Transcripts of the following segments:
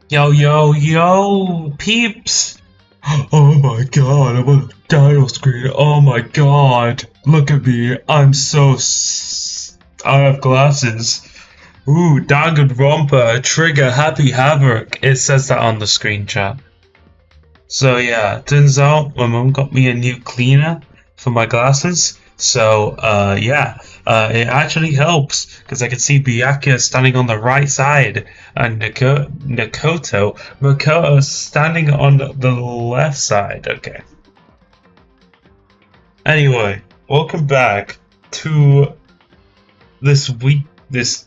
Yo, yo, yo, peeps! Oh my god, I'm on a dial screen. Oh my god, look at me. I have glasses. Ooh, Danganronpa, trigger, happy Havoc. It says that on the screen chat. So yeah, turns out my mom got me a new cleaner for my glasses. So yeah, it actually helps because I can see Byakuya standing on the right side and Makoto standing on the left side. Okay. Anyway, welcome back to this week this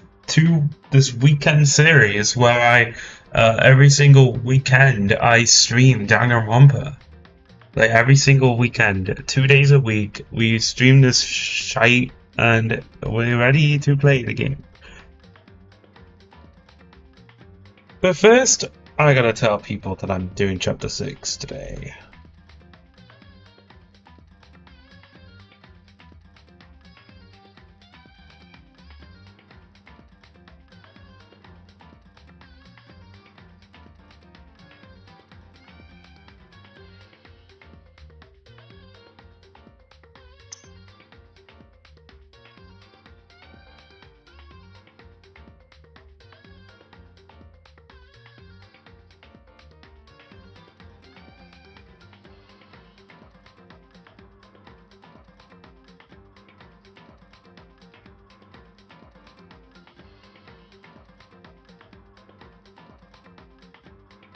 weekend series where I every single weekend I stream Danganronpa. Like every single weekend, 2 days a week, we stream this shite and we're ready to play the game. But first, I gotta tell people that I'm doing chapter 6 today.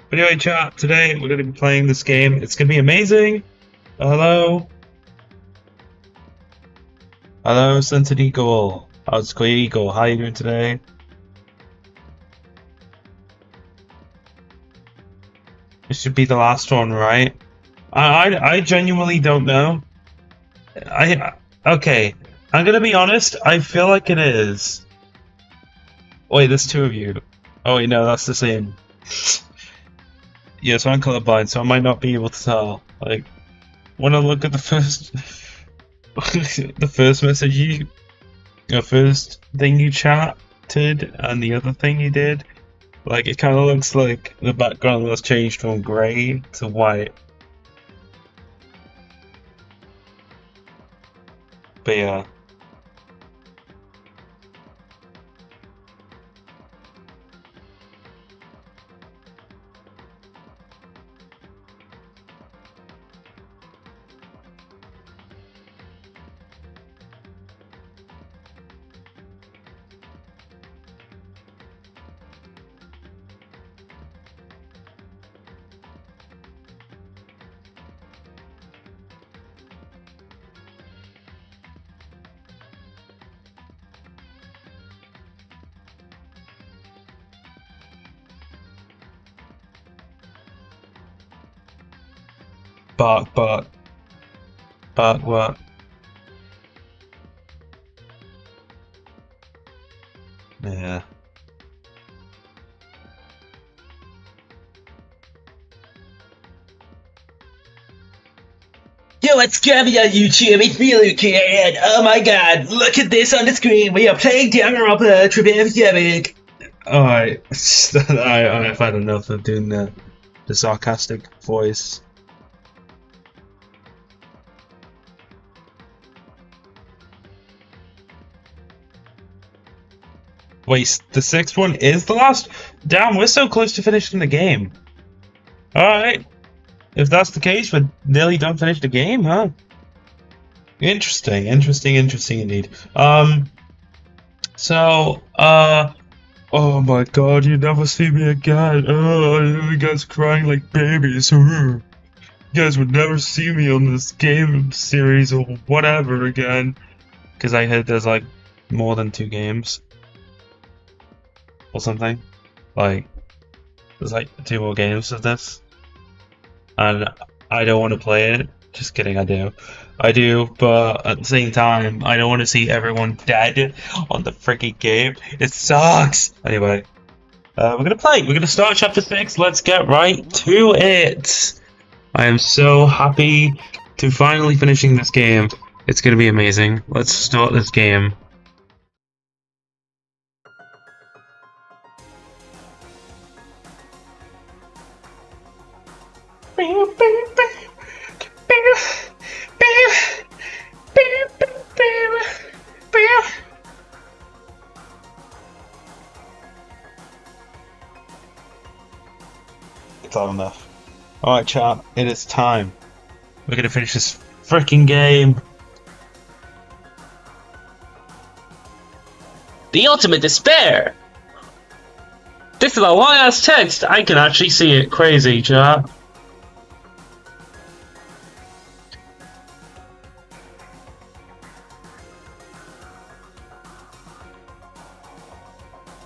But anyway, chat, today we're gonna be playing this game. It's gonna be amazing. Hello. Hello, Scented Eagle. How's Square Eagle? How are you doing today? It should be the last one, right? I genuinely don't know. Okay. I'm gonna be honest. I feel like it is. Wait, there's two of you. Oh wait, no, that's the same. Yeah, so I'm colorblind, so I might not be able to tell. Like, when I look at the first, the first message the first thing you chatted, and the other thing you did, like it kind of looks like the background was changed from grey to white. But yeah. Bark, bark, bark, what? Yeah. Yo, what's going on YouTube? It's me, Luke here, and oh my god, look at this on the screen. We are playing Danganronpa Havoc. Alright. I've had enough of doing the sarcastic voice. Wait, the sixth one is the last? Damn, we're so close to finishing the game. Alright. If that's the case, we're nearly done finished the game, huh? Interesting indeed. Oh my god, you never see me again. Oh, you guys crying like babies. You guys would never see me on this game series or whatever again. Because I heard there's like more than 2 games. Or something. Like, there's like 2 more games of this. And I don't want to play it. Just kidding, I do. I do, but at the same time, I don't want to see everyone dead on the freaking game. It sucks! Anyway, we're gonna play. We're gonna start chapter 6. Let's get right to it! I am so happy to finally finishing this game. It's gonna be amazing. Let's start this game. Alright, chat, it is time. We're gonna finish this freaking game. The ultimate despair! This is a long ass text! I can actually see it. Crazy, chat.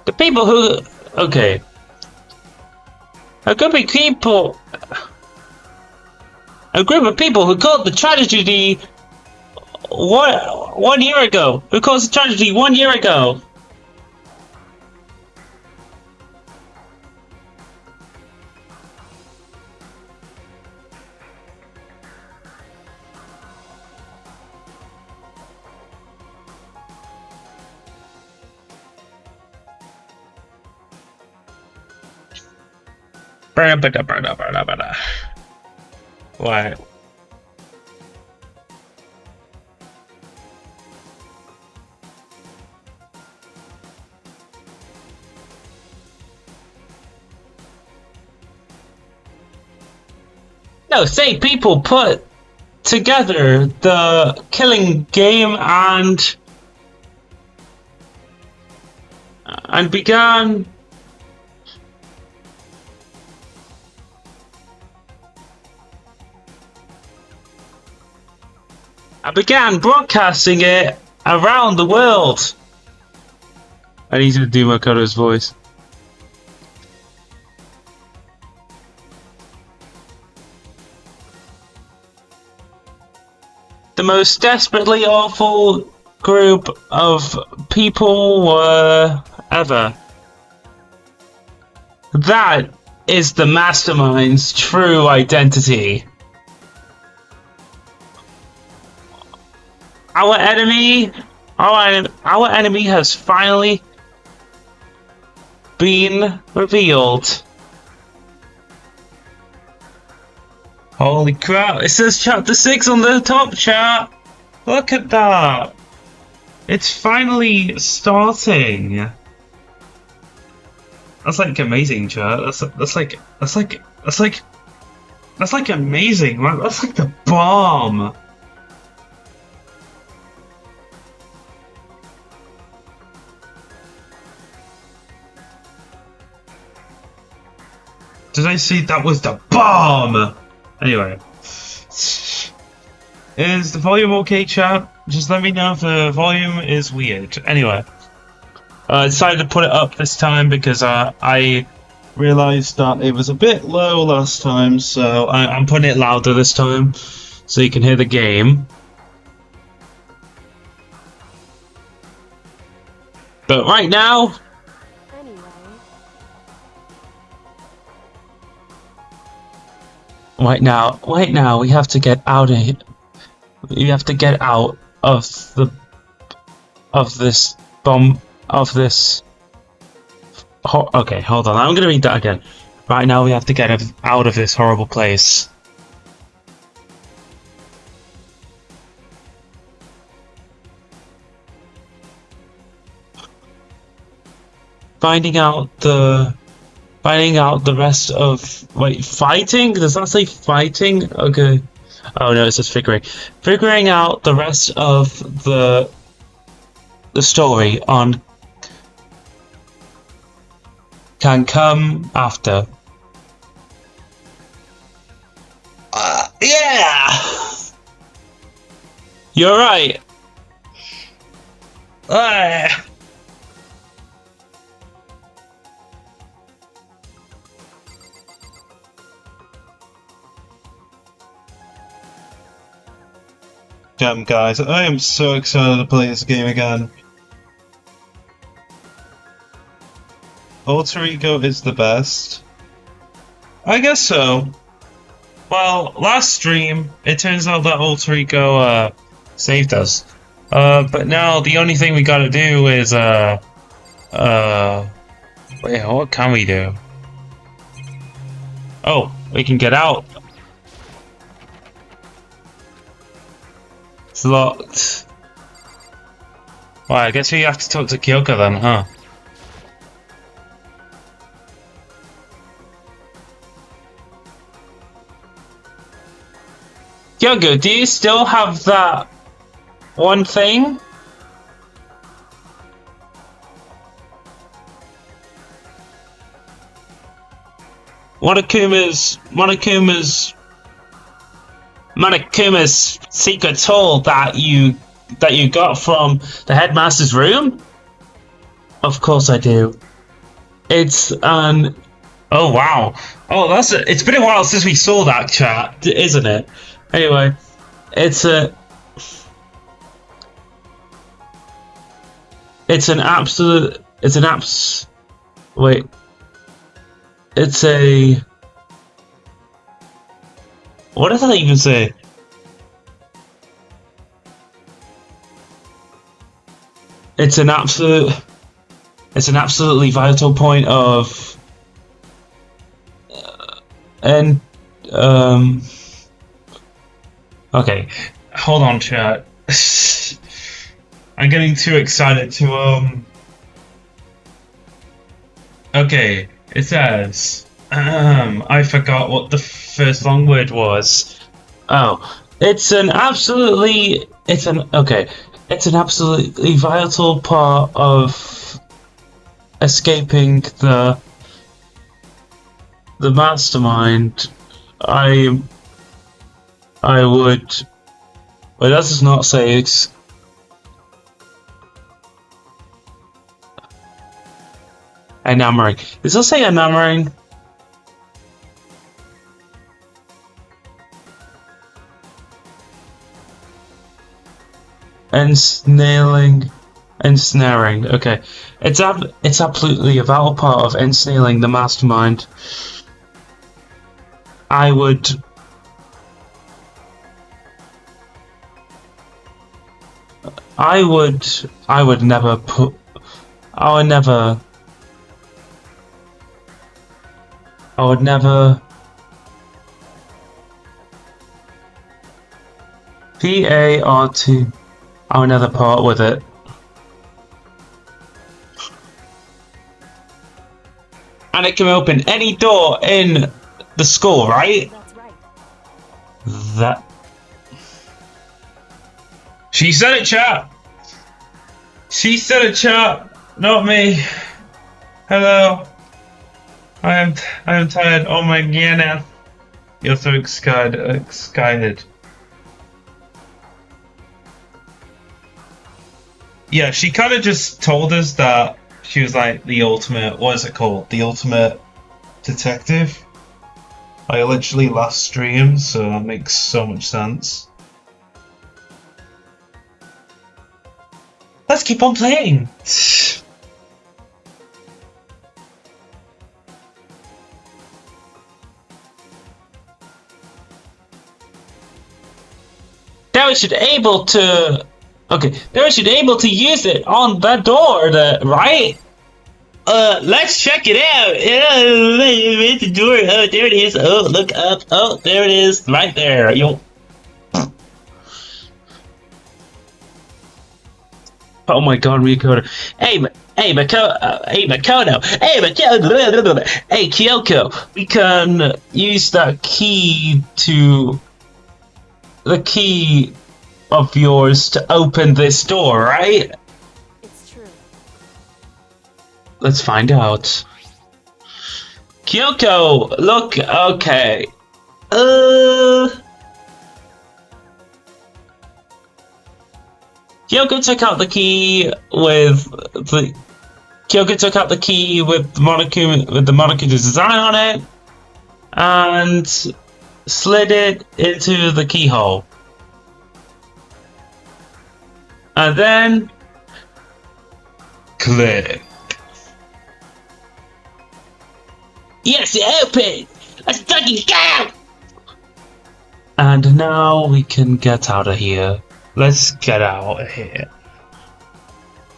The people who... Okay. A group of people... A group of people who caused the tragedy... One year ago. Who caused the tragedy 1 year ago. What? No, say people put together the killing game and began broadcasting it around the world. I need to do Makoto's voice. The most desperately awful group of people were ever. That is the mastermind's true identity. Our enemy has finally been revealed. Holy crap, it says chapter 6 on the top, chat! Look at that! It's finally starting! That's like amazing, chat. That's like amazing, man. That's like the bomb! Did I see that was the bomb? Anyway, is the volume okay, chat? Just let me know if the volume is weird. Anyway, I decided to put it up this time because I realized that it was a bit low last time, so I'm putting it louder this time so you can hear the game. But right now, Right now, we have to get out of here. We have to get out of this bomb, okay, hold on, I'm gonna read that again. Right now, we have to get out of this horrible place. Finding out the rest of... Wait, fighting? Does that say fighting? Okay. Oh no, it says figuring. Figuring out the rest of the story on can come after. Yeah! You're right. Damn, guys, I am so excited to play this game again. Alter Ego is the best. I guess so. Well, last stream, it turns out that Alter Ego saved us. But now the only thing we gotta do is wait, what can we do? Oh, we can get out. It's locked. Well, I guess we have to talk to Kyoka then, huh? Yogo, do you still have that one thing? Monokuma's secret tool that you got from the headmaster's room? Of course I do. It's an oh wow. Oh, it's been a while since we saw that, chat, isn't it? Anyway, it's a it's an absolute it's an abs wait. It's a what does that even say? It's an absolutely vital point of and okay, hold on, chat. I'm getting too excited to okay, it says I forgot what the first long word was. Oh, it's an absolutely vital part of escaping the mastermind. I would. Well, that does not say it's. Enamoring. Does it say enamoring? Ensnaring. Okay, it's absolutely a vital part of ensnaring the mastermind. I would never put. I would never. P-A-R-T. I would never part with it. And it can open any door in the school, right? That's right. That. She said it, chat. She said it, chat. Not me. Hello. I am tired. Oh my goodness. You're so excited. Yeah, she kind of just told us that she was like the ultimate, what is it called? The ultimate detective. I literally last stream, so that makes so much sense. Let's keep on playing. Now we should able to. Okay, now we should able to use it on the door, right? Let's check it out. Yeah, the door. Oh, there it is. Oh, look up. Oh, there it is, right there. Yo. Oh my God, Makoto. Hey, Makoto. Hey, Kyoko. We can use that key to. The key of yours to open this door, right? It's true. Let's find out. Kyoko, look, okay. Kyoko took out the key with the Monokuma design on it and slid it into the keyhole. And then click. Yes, it opened! Let's fucking go! And now we can get out of here. Let's get out of here.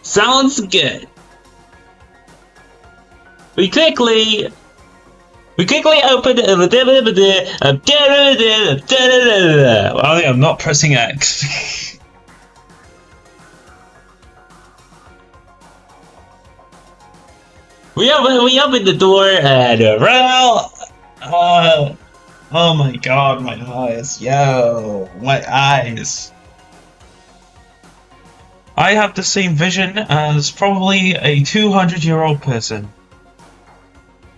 Sounds good. We quickly opened I think I'm not pressing X. We opened the door and Oh my god, my eyes. Yo, my eyes. I have the same vision as probably a 200-year-old person.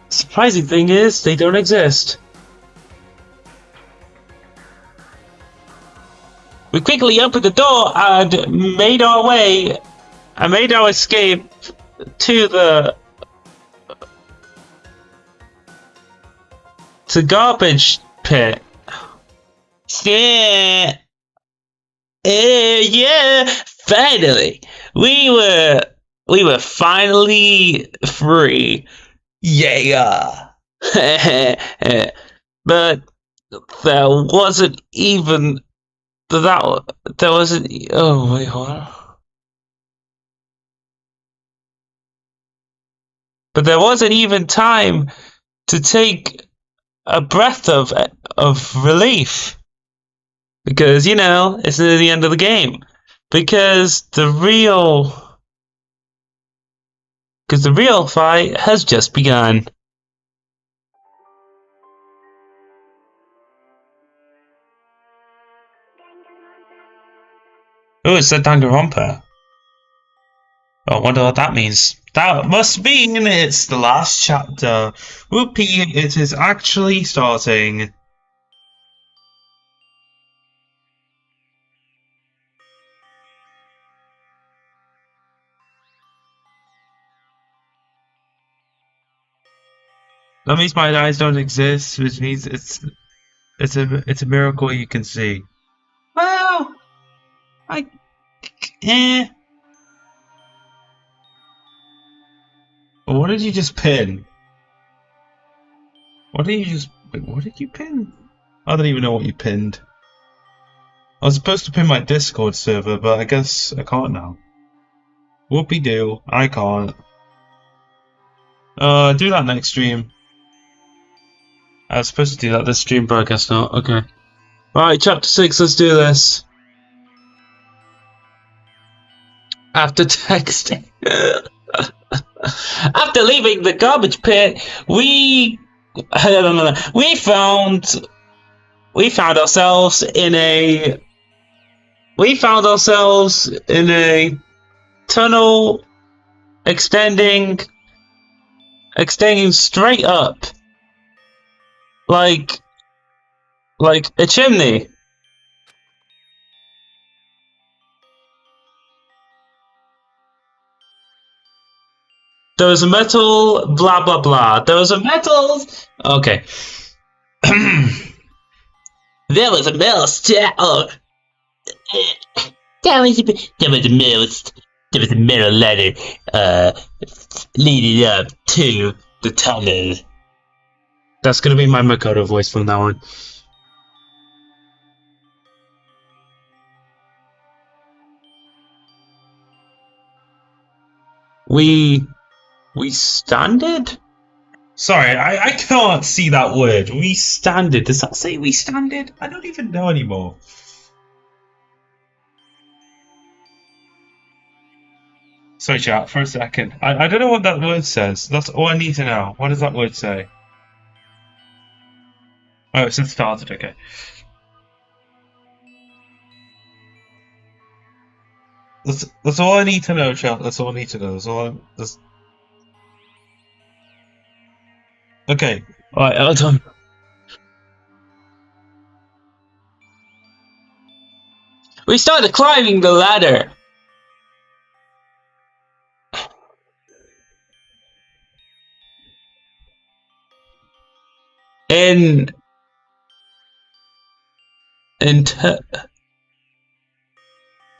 Surprising thing is, they don't exist. We quickly opened the door and made our way, and made our escape to the garbage pit. Yeah, yeah. Finally, we were finally free. Yeah. But there wasn't even that. There wasn't. Oh wait, what? But there wasn't even time to take a breath of relief, because it's near the end of the game, because the real fight has just begun. Oh, it's the Danganronpa. Oh, I wonder what that means. That must mean it's the last chapter. Whoopee, it is actually starting. That means my eyes don't exist, which means it's a miracle you can see. Well, I eh. What did you just pin? What did you pin? I don't even know what you pinned. I was supposed to pin my Discord server, but I guess I can't now. Whoopie-doo, I can't. Do that next stream. I was supposed to do that this stream, but I guess not. Okay. Alright, chapter 6, let's do this. After texting. After leaving the garbage pit, we found ourselves in a tunnel extending straight up like a chimney. There was a metal blah blah blah. There was a metal. Okay. There was a metal there was a metal ladder leading up to the tunnel. That's gonna be my Makoto voice from now on. We standed? Sorry, I can't see that word. We standed. Does that say we standed? I don't even know anymore. Sorry, chat, for a second. I don't know what that word says. That's all I need to know. What does that word say? Oh, it says started, okay. That's all I need to know, chat. That's all I need to know. Okay. Alright, hold on. We started climbing the ladder.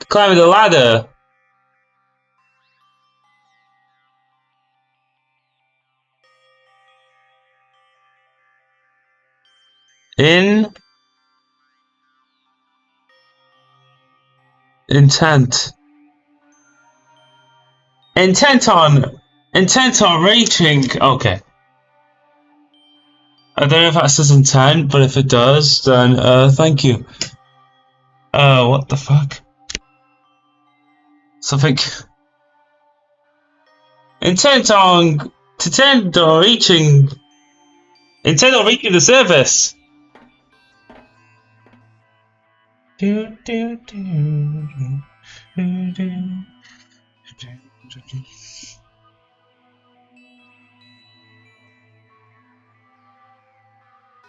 Climbing the ladder. Intent on reaching. Okay. I don't know if that says intent, but if it does, then thank you. What the fuck? Something. Intent on reaching the surface. Do, do, do, do, do, do.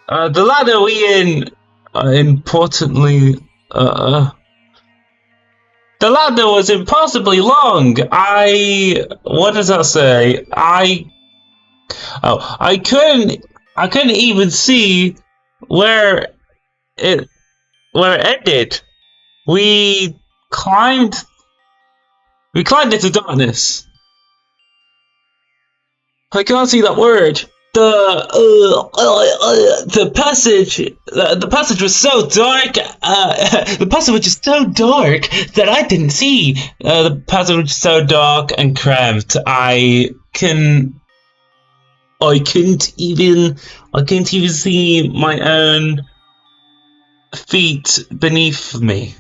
The ladder we in, importantly, uh, the ladder was impossibly long. What does that say? I couldn't even see where it, where it ended. We climbed, we climbed into darkness. I can't see that word. The passage, the passage was so dark. The passage was just so dark that I didn't see. The passage was so dark and cramped. I couldn't even see my own feet beneath me.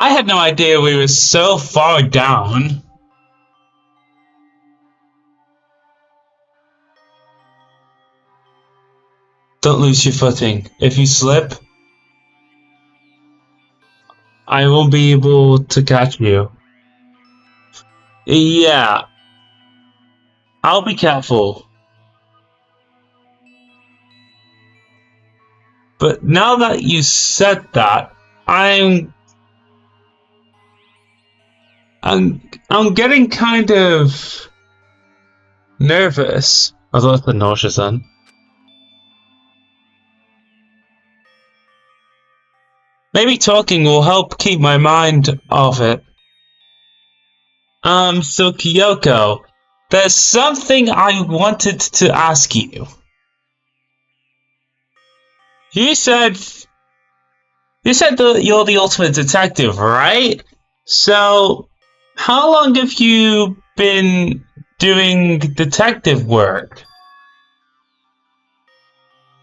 I had no idea we were so far down. Don't lose your footing. If you slip, I won't be able to catch you. Yeah, I'll be careful. But now that you said that, I'm getting kind of nervous. Although it's the nauseous then. Maybe talking will help keep my mind off it. So Kyoko, there's something I wanted to ask you. You said that you're the ultimate detective, right? So, how long have you been doing detective work?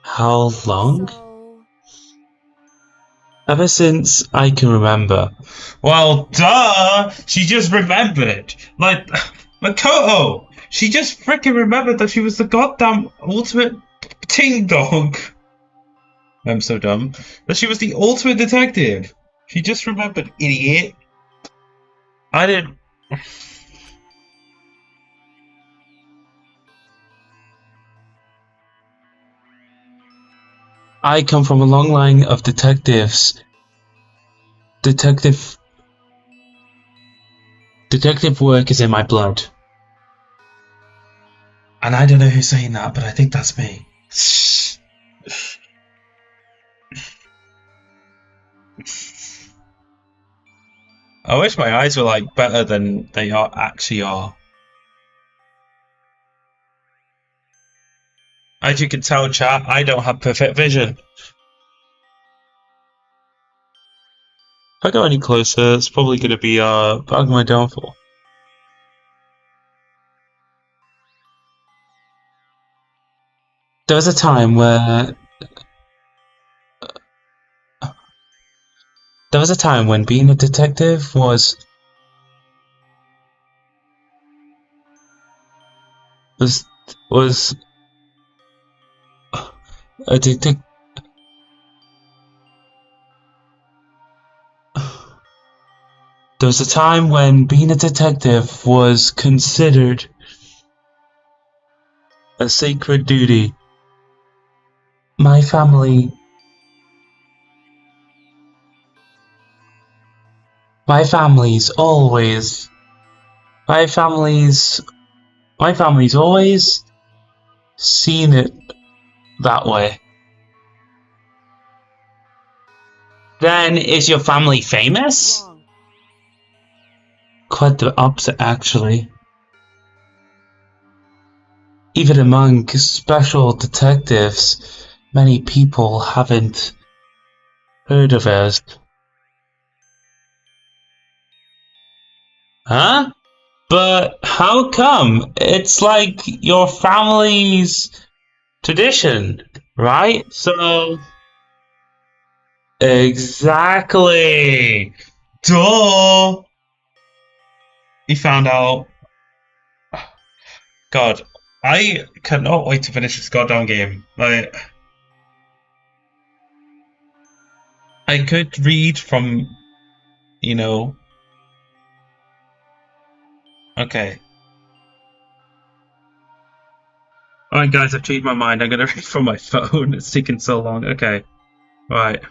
How long? Ever since I can remember. Well, duh! She just remembered! Like, Makoto! She just freaking remembered that she was the goddamn ultimate ting dog! I'm so dumb. That she was the ultimate detective! She just remembered, idiot! I didn't. I come from a long line of detectives. Detective work is in my blood. And I don't know who's saying that, but I think that's me. I wish my eyes were like better than they actually are. As you can tell, chat, I don't have perfect vision. If I go any closer, it's probably going to be part of my downfall. There was a time when being a detective was a detective. There was a time when being a detective was considered a sacred duty. My family's always my family's always seen it that way. Then is your family famous? Quite the opposite, actually. Even among special detectives, many people haven't heard of us. Huh? But how come? It's like your family's tradition, right? So... Exactly! Duh! He found out. God, I cannot wait to finish this goddamn game. Like, I could read from, you know. Okay. Alright, guys, I've changed my mind. I'm gonna read from my phone. It's taking so long. Okay. Right.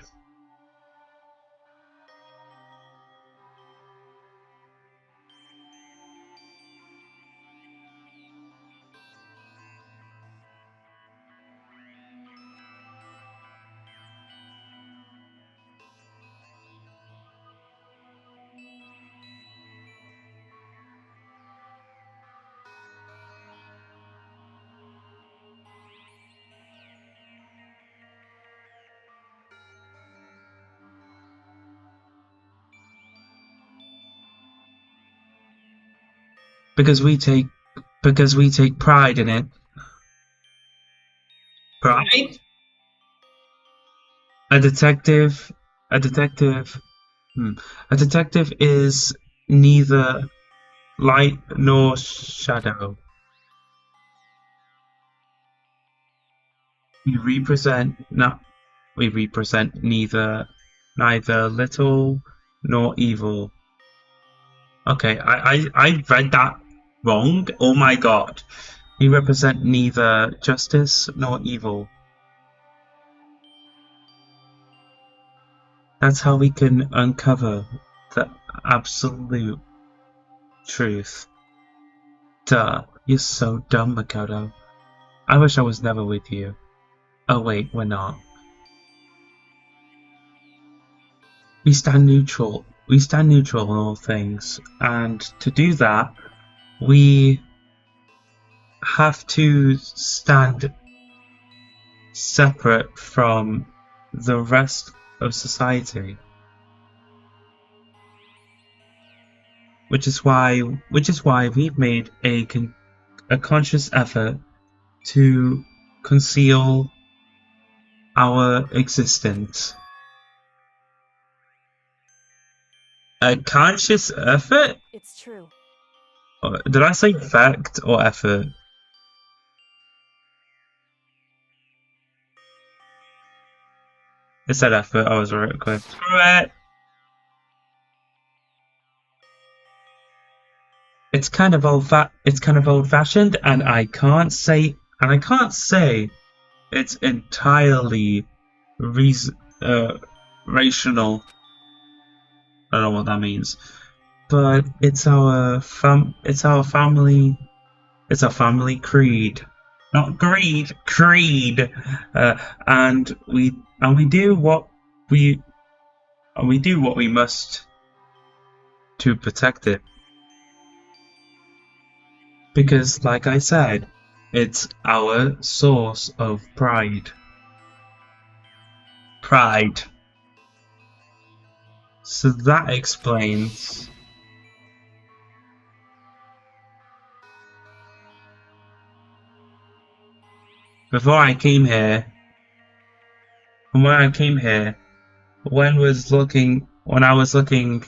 Because we take pride in it. Pride? A detective a detective a detective is neither light nor shadow. We represent not we represent neither little nor evil. Okay, I read that wrong. Oh my god. We represent neither justice nor evil. That's how we can uncover the absolute truth. Duh, you're so dumb, Makoto. I wish I was never with you. Oh wait, we're not. We stand neutral. We stand neutral in all things, and to do that, we have to stand separate from the rest of society. Which is why we've made a conscious effort to conceal our existence. A conscious effort? It's true. Did I say fact or effort? It said effort. I was right. Okay. Screw it. It's kind of old-fashioned, and I can't say it's entirely rational. I don't know what that means, but it's our family creed, not greed, creed, and we do what we must to protect it. Because, like I said, it's our source of pride. Pride. So that explains. Before I came here, when I was looking, when I was looking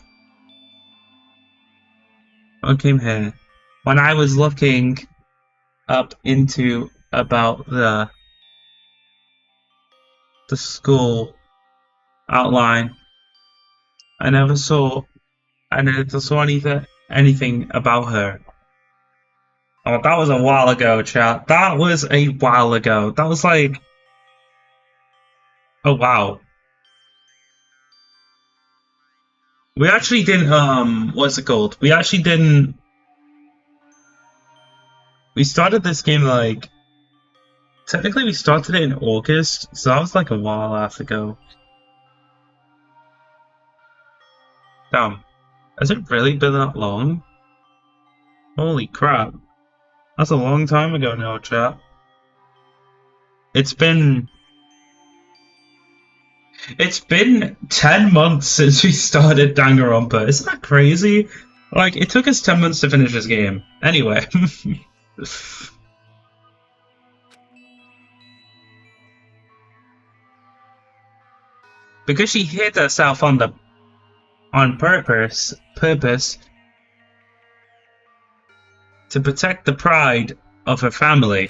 up into about the school outline, I never saw anything about her. Oh, that was a while ago, chat. That was a while ago. That was like, oh wow. We actually didn't what's it called? We actually didn't. We started this game like, technically we started it in August, so that was like a while ago. Damn. Has it really been that long? Holy crap. That's a long time ago now, chat. It's been 10 months since we started Danganronpa. Isn't that crazy? Like, it took us 10 months to finish this game. Anyway. Because she hid herself on purpose to protect the pride of her family.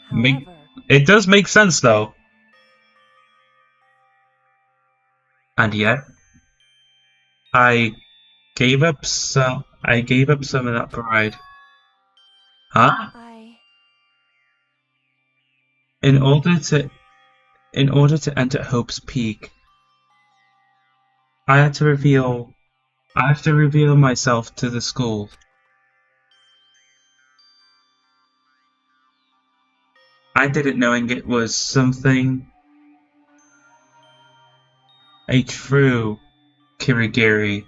However, It does make sense though. And yet, I I gave up some of that pride. Huh? I... In order to enter Hope's Peak, I have to reveal myself to the school. I didn't knowing it was something a true Kirigiri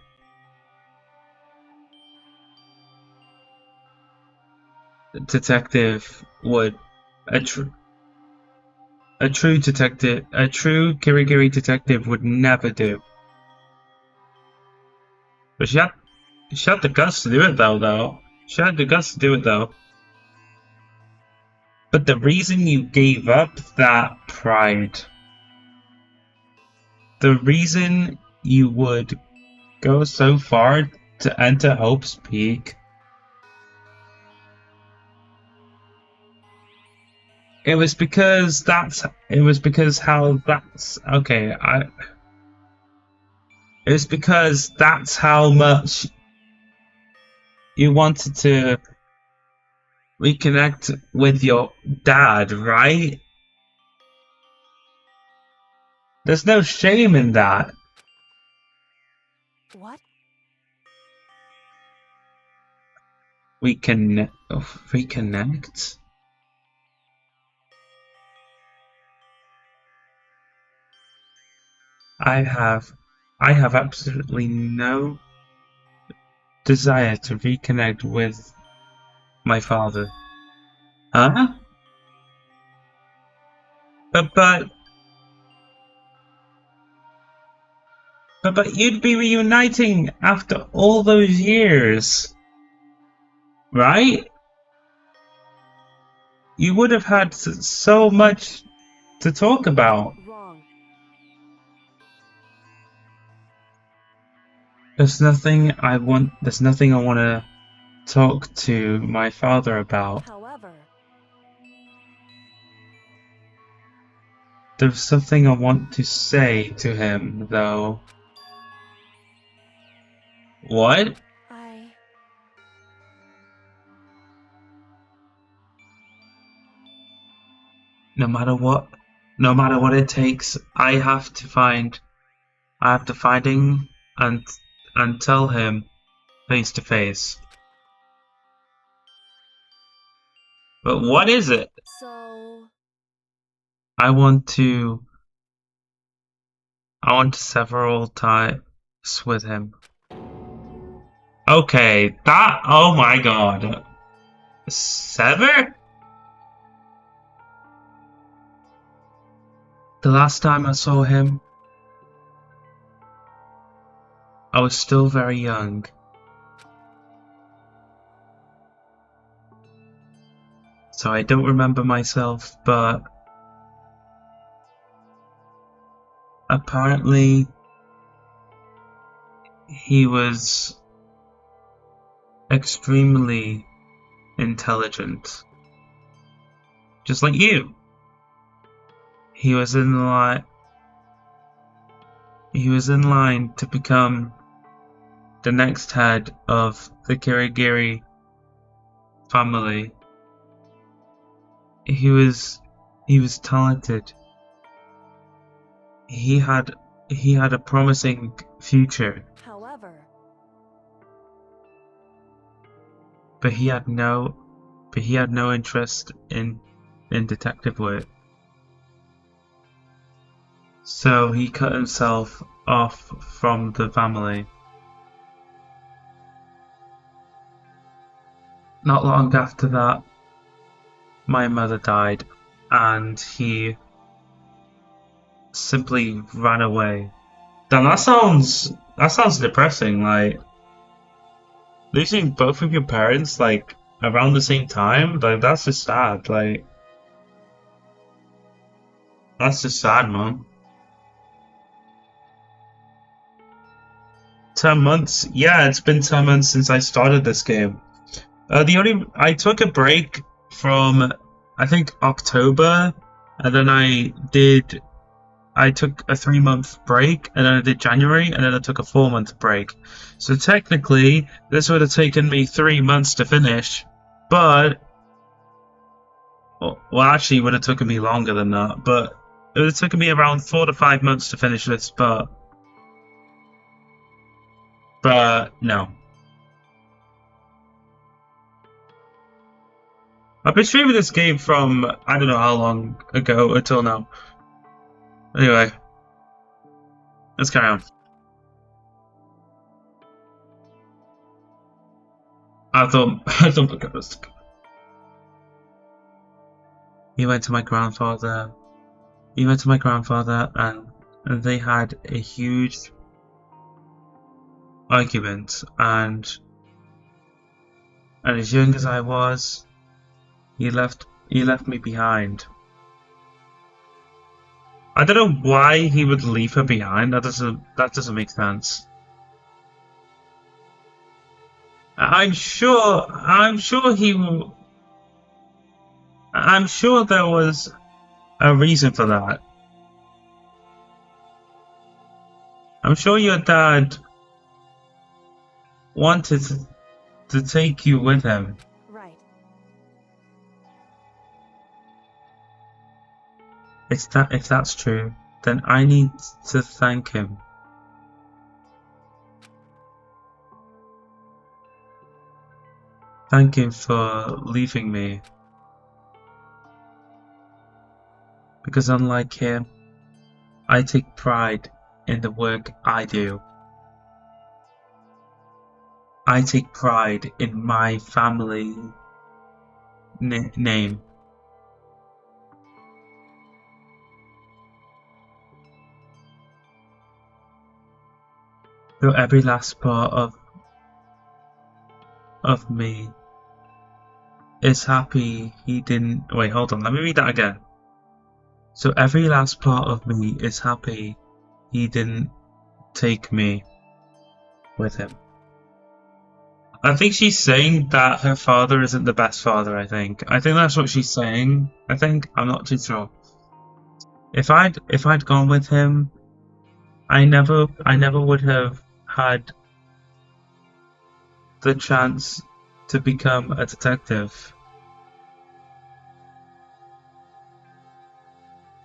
detective would a true Kirigiri detective would never do. But she had the guts to do it though. She had the guts to do it though. But the reason you gave up that pride, the reason you would go so far to enter Hope's Peak, it was because that's how much you wanted to reconnect with your dad, right? There's no shame in that. What? Reconnect? I have absolutely no desire to reconnect with my father. Huh? But you'd be reuniting after all those years, right? You would have had so much to talk about. Wrong. There's nothing I want to talk to my father about. However, There's something I want to say to him, though. What? I... No matter what it takes, I have to find him and tell him face to face. But what is it? So... I want to sever all ties with him. Okay, oh my god. Sever? The last time I saw him, I was still very young. So I don't remember myself, but apparently he was extremely intelligent. Just like you. He was in line to become the next head of the Kirigiri family. He was talented. He had a promising future, However, but he had no interest in detective work. So he cut himself off from the family. Not long after that, my mother died, and he simply ran away. Damn, that sounds depressing. Like losing both of your parents like around the same time. Like that's just sad. Like that's just sad, man. 10 months? Yeah, it's been 10 months since I started this game. I took a break from I think October, and then I took a 3 month break, and then I did January, and then I took a 4 month break. So technically, this would have taken me 3 months to finish, but well, actually, it would have taken me longer than that. But it would have taken me around 4 to 5 months to finish this. But no, I've been streaming this game from I don't know how long ago until now. Anyway, let's carry on. I thought my goodness. He went to my grandfather. He went to my grandfather, and they had a huge argument. And as young as I was, he left me behind. I don't know why he would leave her behind. That doesn't make sense. I'm sure there was a reason for that. I'm sure your dad wanted to take you with him. Right. If that's true, then I need to thank him. Thank him for leaving me. Because unlike him, I take pride in the work I do. I take pride in my family name. So every last part of me is happy he didn't. Wait, hold on. Let me read that again. So every last part of me is happy he didn't take me with him. I think she's saying that her father isn't the best father. I think that's what she's saying. I'm not too sure. If I'd gone with him, I never would have had the chance to become a detective.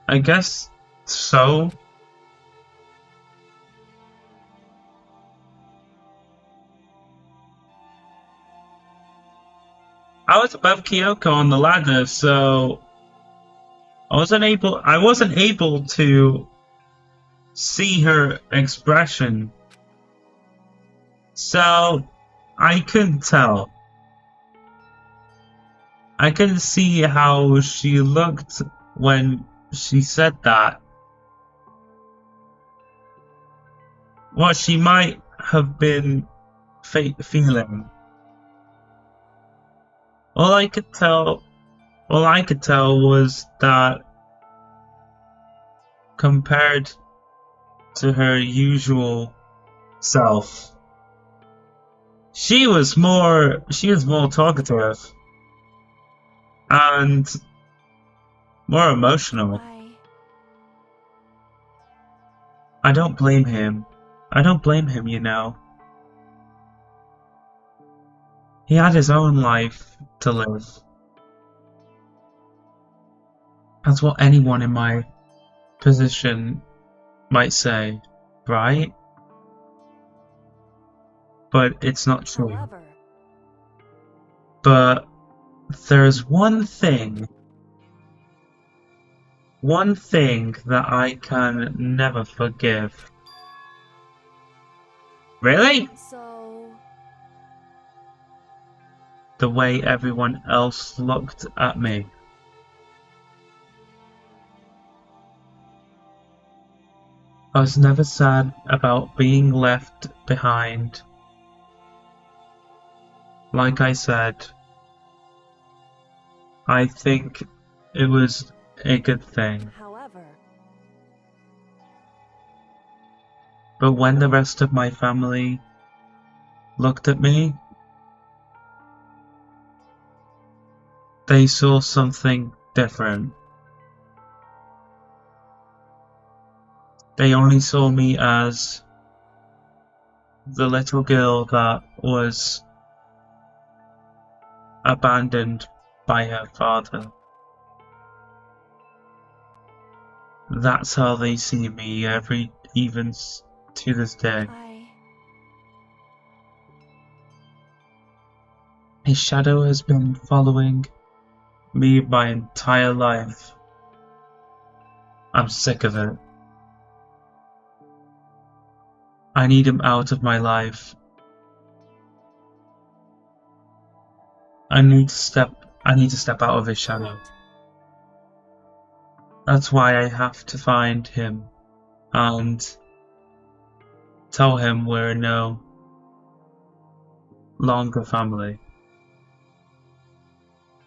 I guess so. I was above Kyoko on the ladder, so I wasn't able to see her expression. So I couldn't tell. I couldn't see how she looked when she said that. What she might have been feeling. All I could tell was that compared to her usual self, she was more talkative and more emotional. Why? I don't blame him, you know. He had his own life to live. That's what anyone in my position might say, right? But it's not true. However, But there's one thing that I can never forgive. Really? so The way everyone else looked at me. I was never sad about being left behind. Like I said, I think it was a good thing. however, But when the rest of my family looked at me, they saw something different. They only saw me as the little girl that was abandoned by her father. That's how they see me even to this day. His shadow has been following me my entire life. I'm sick of it. I need him out of my life. I need to step out of his shadow. That's why I have to find him and tell him we're no longer family.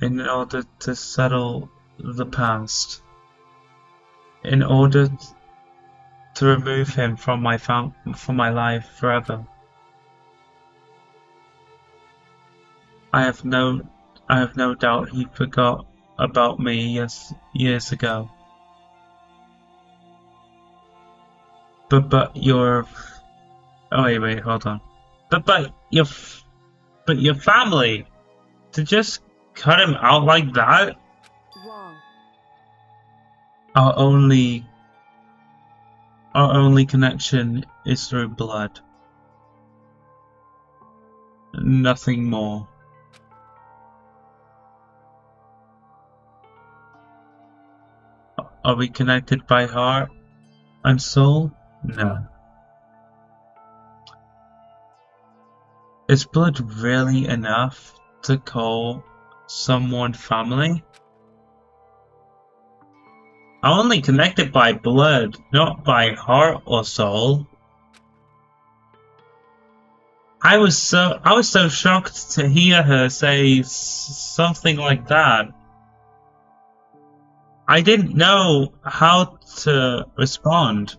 In order to settle the past. In order to remove him from my life forever. I have no doubt he forgot about me years ago. But your wait, hold on. But your family, to just cut him out like that? Wrong. Our only connection is through blood. Nothing more. Are we connected by heart and soul? No. Is blood really enough to call someone family? I'm only connected by blood, not by heart or soul. I was so shocked to hear her say something like that. I didn't know how to respond.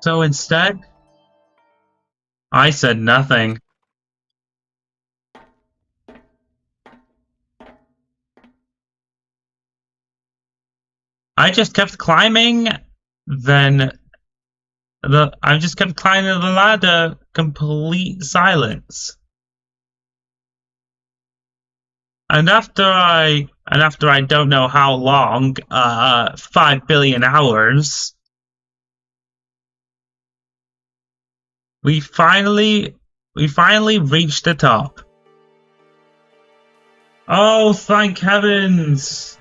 So instead, I said nothing. I just kept climbing, I just kept climbing the ladder, complete silence. And after I don't know how long, 5 billion hours, we finally reached the top. Oh, thank heavens!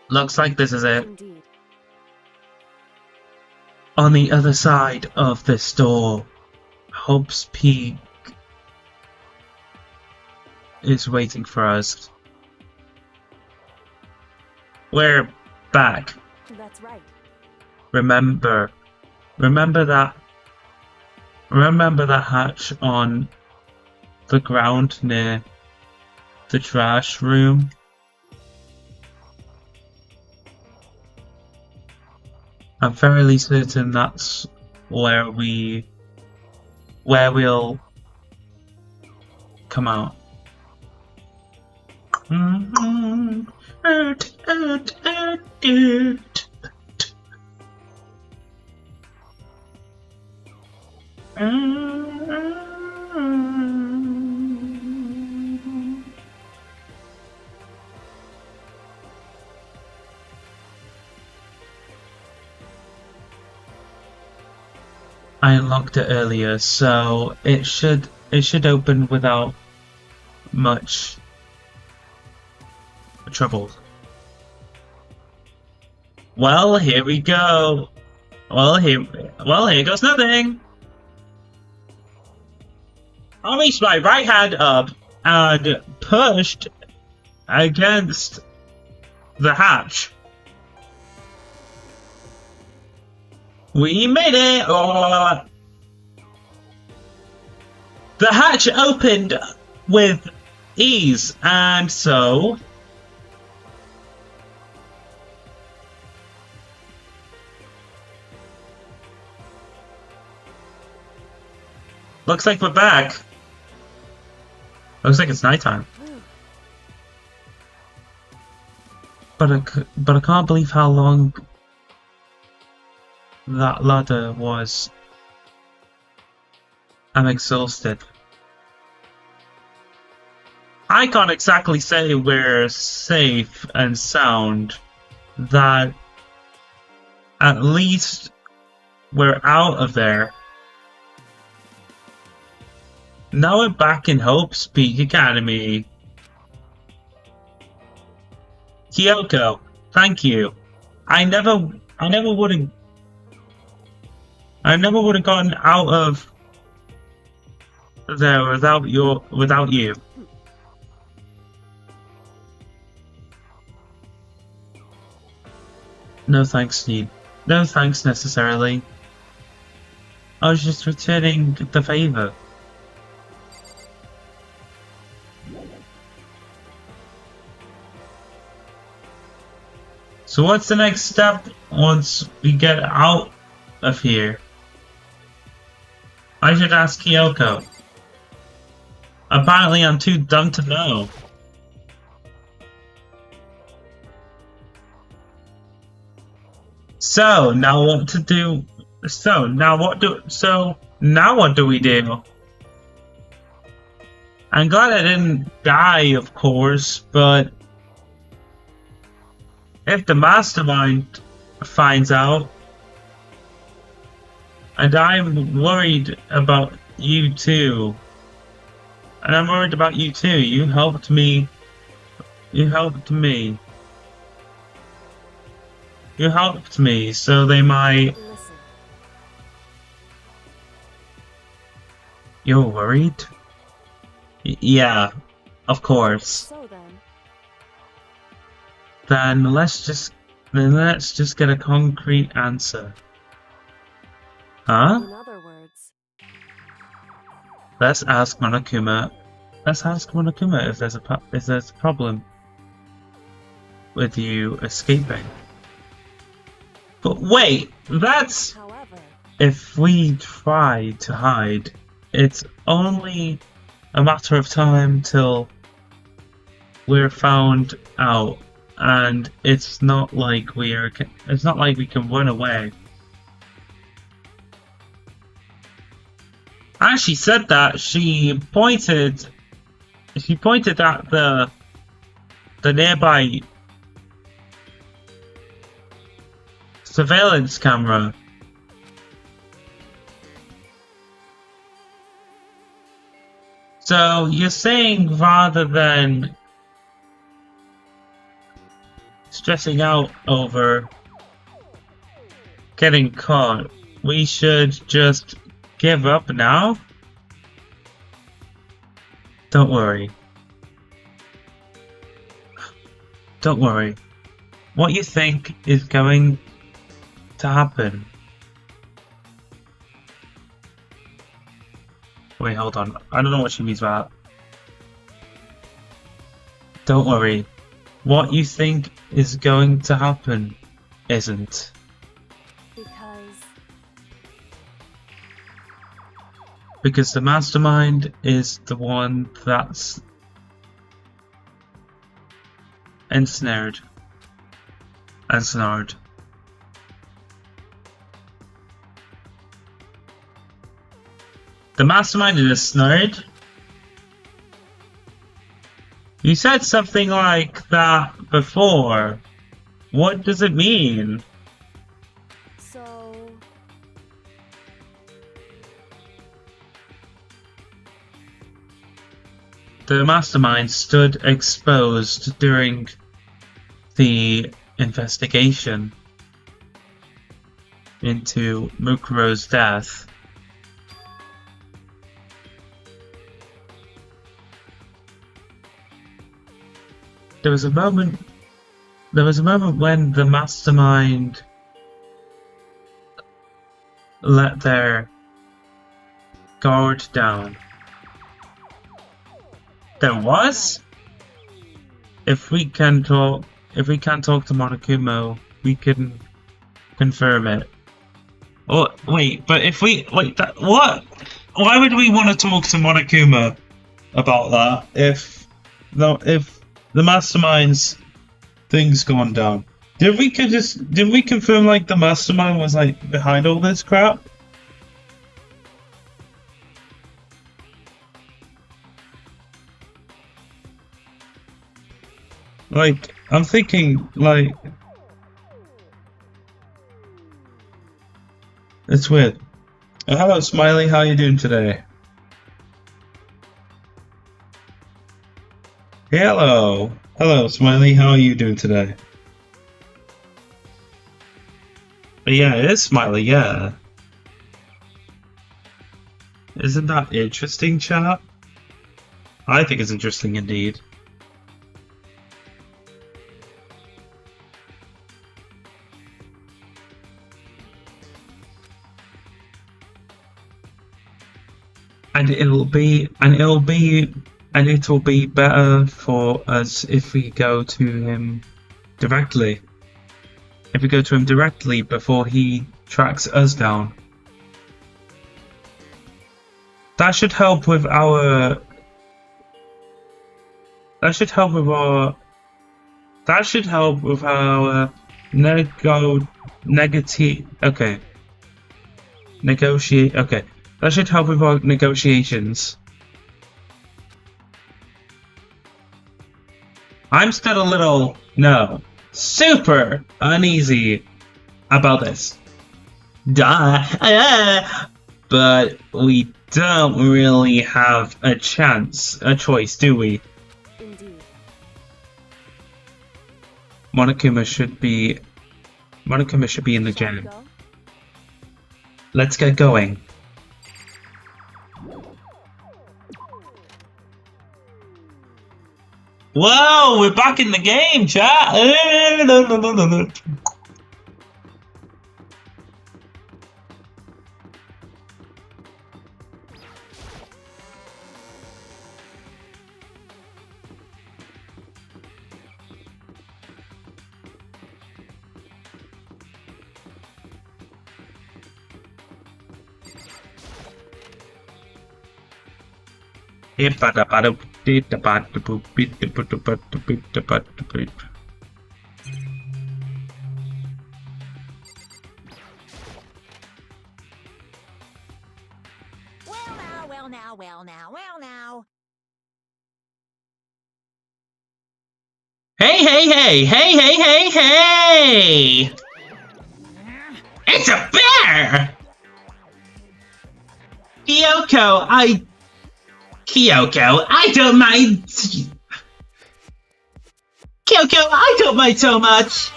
Looks like this is it. Indeed. On the other side of this door, Hope's Peak is waiting for us. We're back. That's right. Remember that hatch on the ground near the trash room? I'm fairly certain that's where we'll come out. I unlocked it earlier, so it should open without much trouble. Well, here we go. Well, here goes nothing. I reached my right hand up and pushed against the hatch. We made it! Oh. The hatch opened with ease, and so Looks like we're back. Looks like it's nighttime. Whew. But I can't believe how long that ladder was. I'm exhausted. I can't exactly say we're safe and sound. That at least we're out of there. Now we're back in Hope's Peak Academy. Kyoko, thank you. I never would have gotten out of there without you. No thanks, Steve. No thanks necessarily. I was just returning the favor. So what's the next step once we get out of here? I should ask Kyoko. Apparently I'm too dumb to know. So now what to do? So now what do we do? I'm glad I didn't die, of course, but if the mastermind finds out, and I'm worried about you too, and I'm worried about you too. You helped me. You helped me. You helped me, so they might. Listen. You're worried? Yeah, of course. So then, Then let's just get a concrete answer. Huh? in other words, Let's ask Monokuma. Let's ask Monokuma if there's a problem with you escaping. But wait, that's however, if we try to hide. It's only a matter of time till we're found out, and it's not like we can run away. As she said that, she pointed at the nearby surveillance camera. So you're saying rather than stressing out over getting caught, we should just give up now? Don't worry. Don't worry. What you think is going to happen? Wait, hold on. I don't know what she means by that. Don't worry. What you think is going to happen isn't. Because the mastermind is the one that's ensnared. The mastermind is ensnared? You said something like that before. What does it mean? so The mastermind stood exposed during the investigation into Mukuro's death. There was a moment when the mastermind let their guard down. There was? If we can't talk to Monokuma, we can confirm it. Oh wait, but if we what? why would we want to talk to Monokuma about that if the mastermind's thing's gone down? Did we confirm like the mastermind was like behind all this crap? Like, I'm thinking, like... It's weird. Hello, Smiley, how you doing today? Hello! Hello, Smiley, how are you doing today? But yeah, it is Smiley, yeah. Isn't that interesting, chat? I think it's interesting indeed. And it'll be better for us if we go to him directly. If we go to him directly before he tracks us down. That should help with our That should help with our negotiations. I'm still a little, super uneasy about this. But we don't really have a choice, do we? Indeed. Monokuma should be in the Shall we gym. go? Let's get going. Whoa, we're back in the game, chat! Well now. Hey! It's a bear! Kyoko, I don't mind. Kyoko, I don't mind so much. I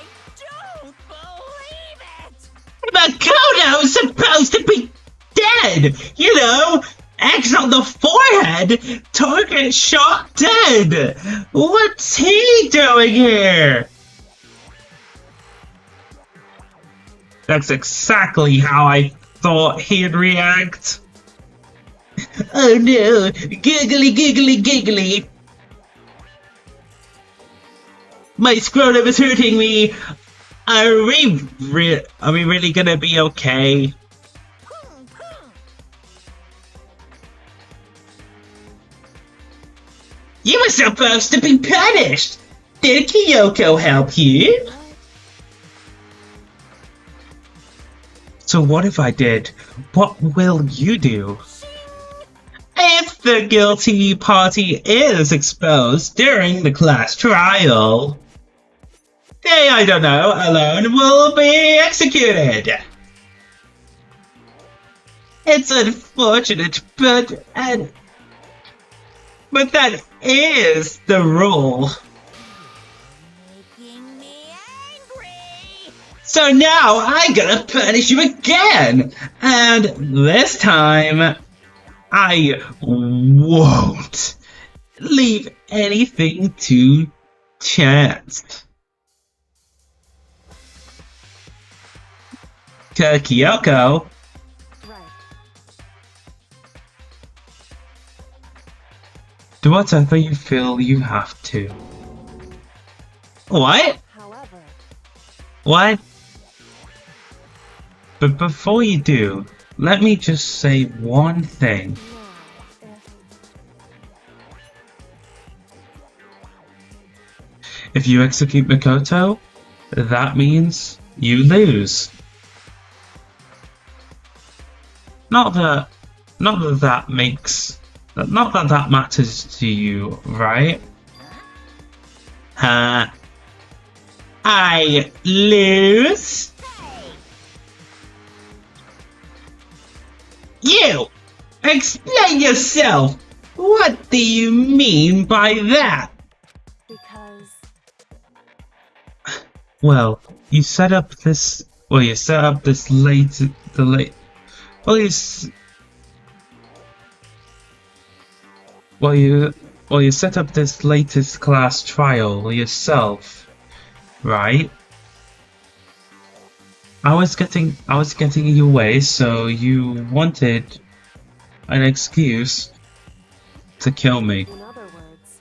don't believe it! Makoto's supposed to be dead! You know, X on the forehead, target shot dead! What's he doing here? That's exactly how I thought he'd react. Oh no, giggly. My scrotum is hurting me. Are we really gonna be okay? You were supposed to be punished! Did Kyoko help you? What? So what if I did? What will you do? If the guilty party is exposed during the class trial, they, I don't know, alone will be executed. It's unfortunate, but that is the rule. Making me angry! So now I'm gonna punish you again! And this time, I won't leave anything to chance. To Kyoko, Right. do whatever you feel you have to. What? However, What? But before you do, let me just say one thing. Now, If you execute Makoto, that means you lose. Not that that matters to you, right? I lose? You! Explain yourself! What do you mean by that? because Well, you set up this late, well, you set up this latest class trial yourself, right? I was getting in your way, so you wanted an excuse to kill me. in other words,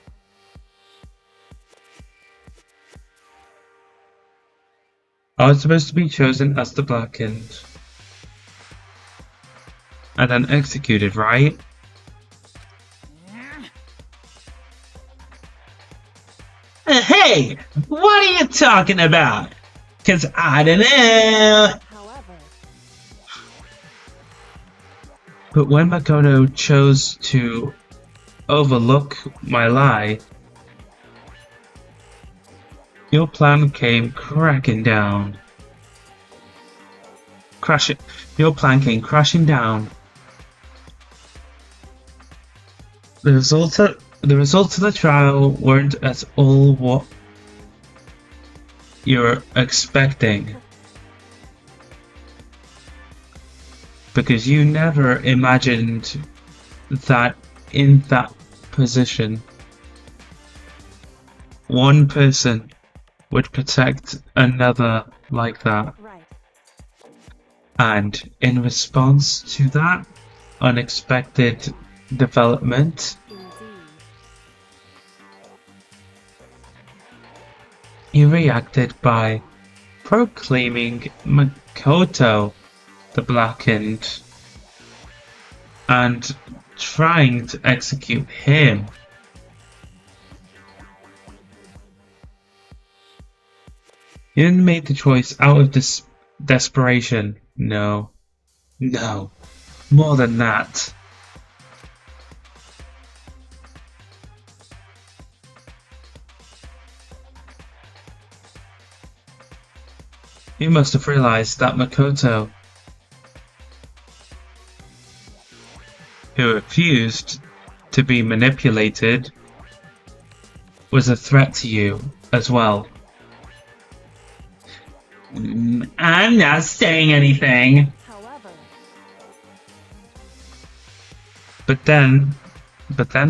I was supposed to be chosen as the Blackened. And then executed, right? Hey! What are you talking about? 'Cause I don't know! however, But when Makoto chose to overlook my lie, your plan came crashing down. Your plan came crashing down. The results of the trial weren't at all what you're expecting. Because you never imagined that in that position, one person would protect another like that. right, And in response to that unexpected development, indeed, you reacted by proclaiming Makoto the Blackened and trying to execute him. You didn't make the choice out of this desperation. No. No. More than that. You must have realized that Makoto, who refused to be manipulated, was a threat to you as well. I'm not saying anything. however, But then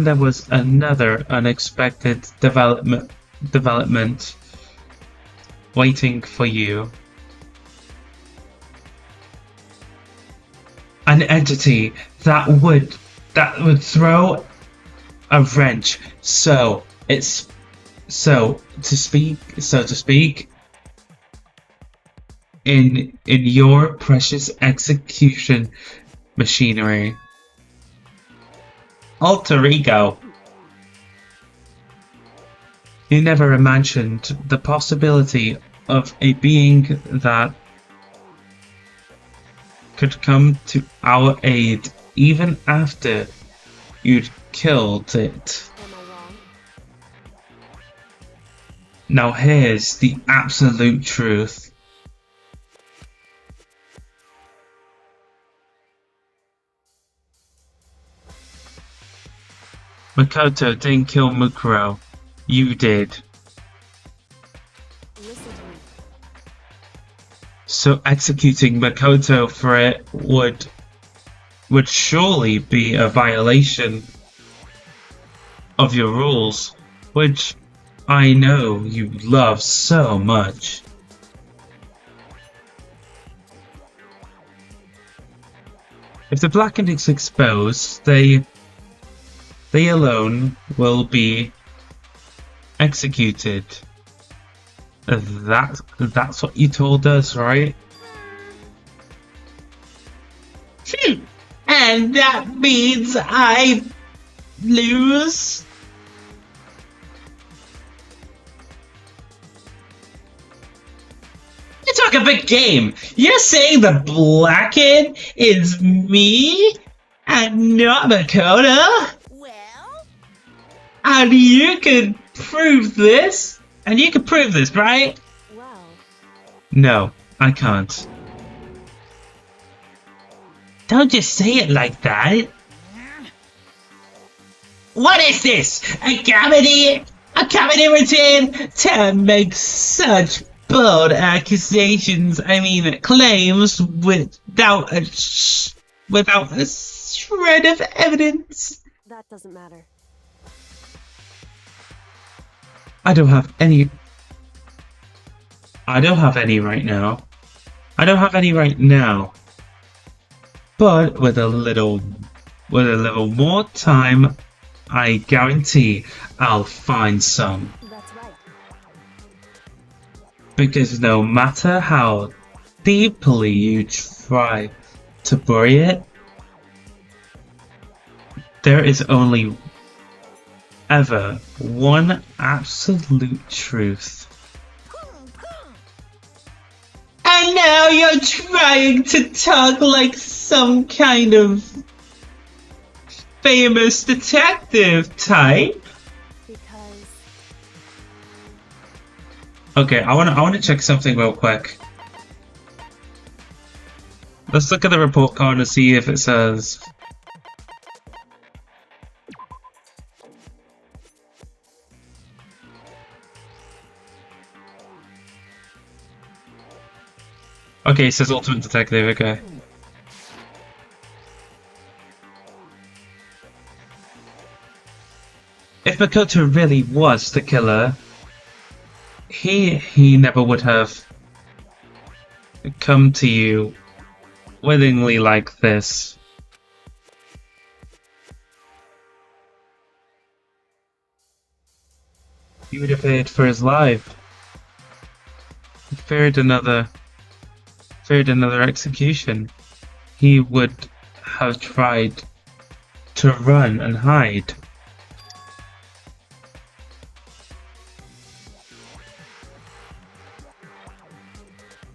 there was another unexpected development waiting for you. An entity that would throw a wrench, so to speak, in your precious execution machinery. Alter ego. You never imagined the possibility of a being that could come to our aid even after you'd killed it. am I wrong? Now here's the absolute truth. Makoto didn't kill Mukuro. You did. Listen to me. So executing Makoto for it would surely be a violation of your rules, which I know you love so much. If the Blackened is exposed, they alone will be executed. That's what you told us, right? And that means I lose? You talk a big game. You're saying the blackhead is me and not Makoto? Well, And you can prove this? And you can prove this, right? Well, No, I can't. Don't just say it like that. What is this? A comedy? A comedy routine to make such bold accusations, claims without without a shred of evidence. that doesn't matter. I don't have any right now. I don't have any right now. But with a little more time, I guarantee I'll find some. That's right. Because no matter how deeply you try to bury it, there is only ever one absolute truth. And now you're trying to talk like some kind of famous detective type. Because Okay, I wanna check something real quick. Let's look at the report card and see if it says. Okay, it says Ultimate Detective, okay. If Makoto really was the killer, he never would have come to you willingly like this. He would have feared for his life. He feared another execution. He would have tried to run and hide.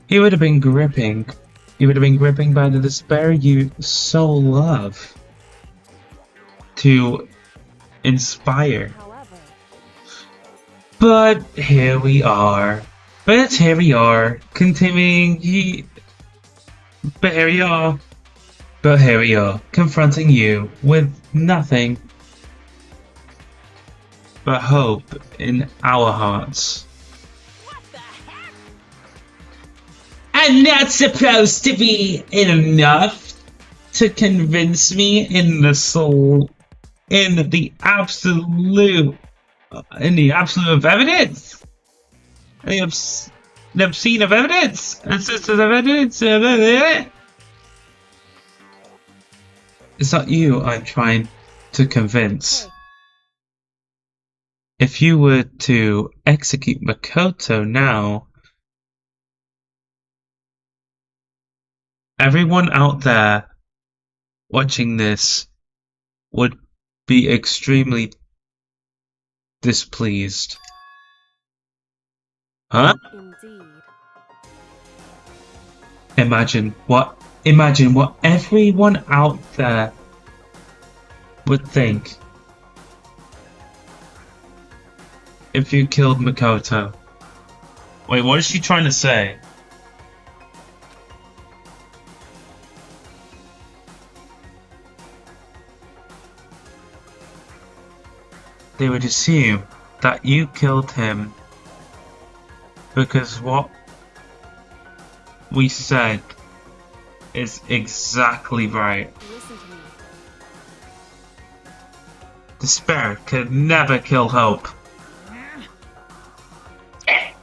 He would have been gripping. He would have been gripping by the despair you so love to inspire. however, But here we are. Continuing. But here we are, confronting you with nothing but hope in our hearts. what the heck? And that's supposed to be enough to convince me in the absolute of evidence? The obscene of evidence? Insistence of evidence? It's not you I'm trying to convince. hey, If you were to execute Makoto now, everyone out there watching this would be extremely displeased. Huh? indeed. Imagine what everyone out there would think if you killed Makoto. Wait, what is she trying to say? They would assume that you killed him because what we said is exactly right. Listen to me. Despair could never kill hope. Hey,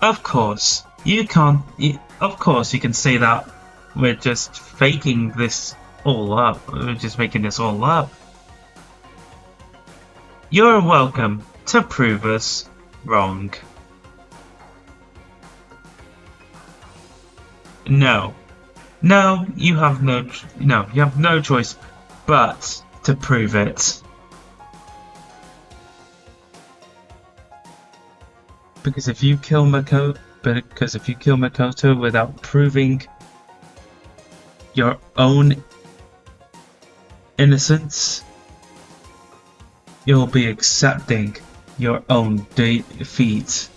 Of course, you can't. Of course, you can say that we're just faking this all up. We're just making this all up. You're welcome to prove us wrong. No. No, you have no choice but to prove it. Because if you kill Makoto without proving your own innocence, you'll be accepting your own defeat.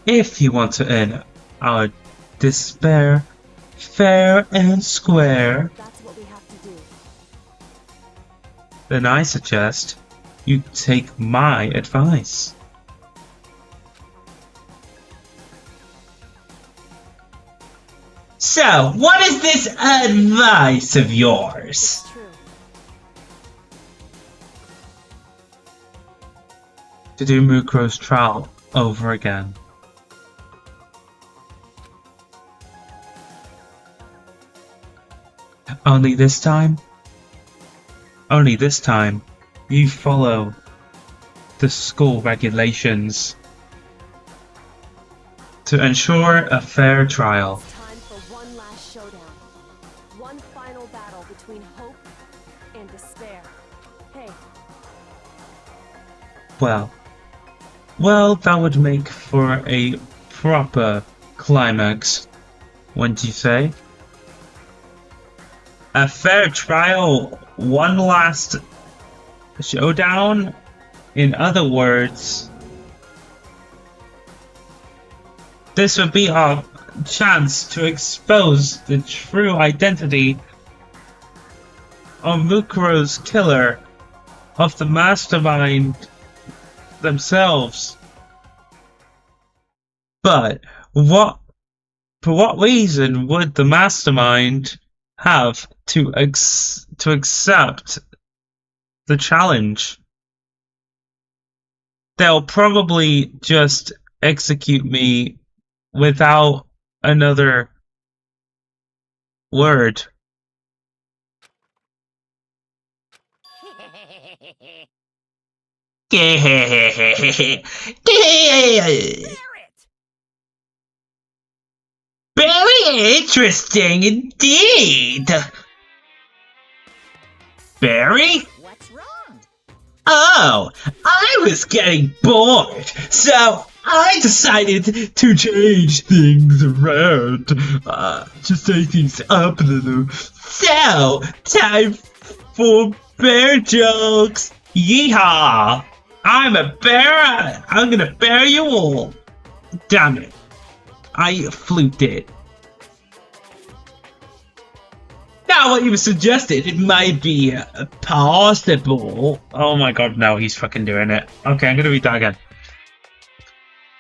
If you want to end our despair fair and square, That's what we have to do. then I suggest you take my advice. So, what is this advice of yours? It's true. To do Mukuro's trial over again. Only this time, you follow the school regulations to ensure a fair trial. It's time for one last showdown. One final battle between hope and despair. Hey, Well, that would make for a proper climax, wouldn't you say? A fair trial, one last showdown? In other words, this would be our chance to expose the true identity of Mukuro's killer, of the mastermind themselves. But for what reason would the mastermind have to accept the challenge? They'll probably just execute me without another word. Very interesting indeed. Barry? What's wrong? Oh, I was getting bored, so I decided to change things around, to shake things up a little. So, time for bear jokes. Yeehaw! I'm a bear. I'm gonna bear you all. Damn it. I fluked it. Now what you suggested, it might be possible. Oh my god, no, he's fucking doing it. Okay, I'm gonna read that again.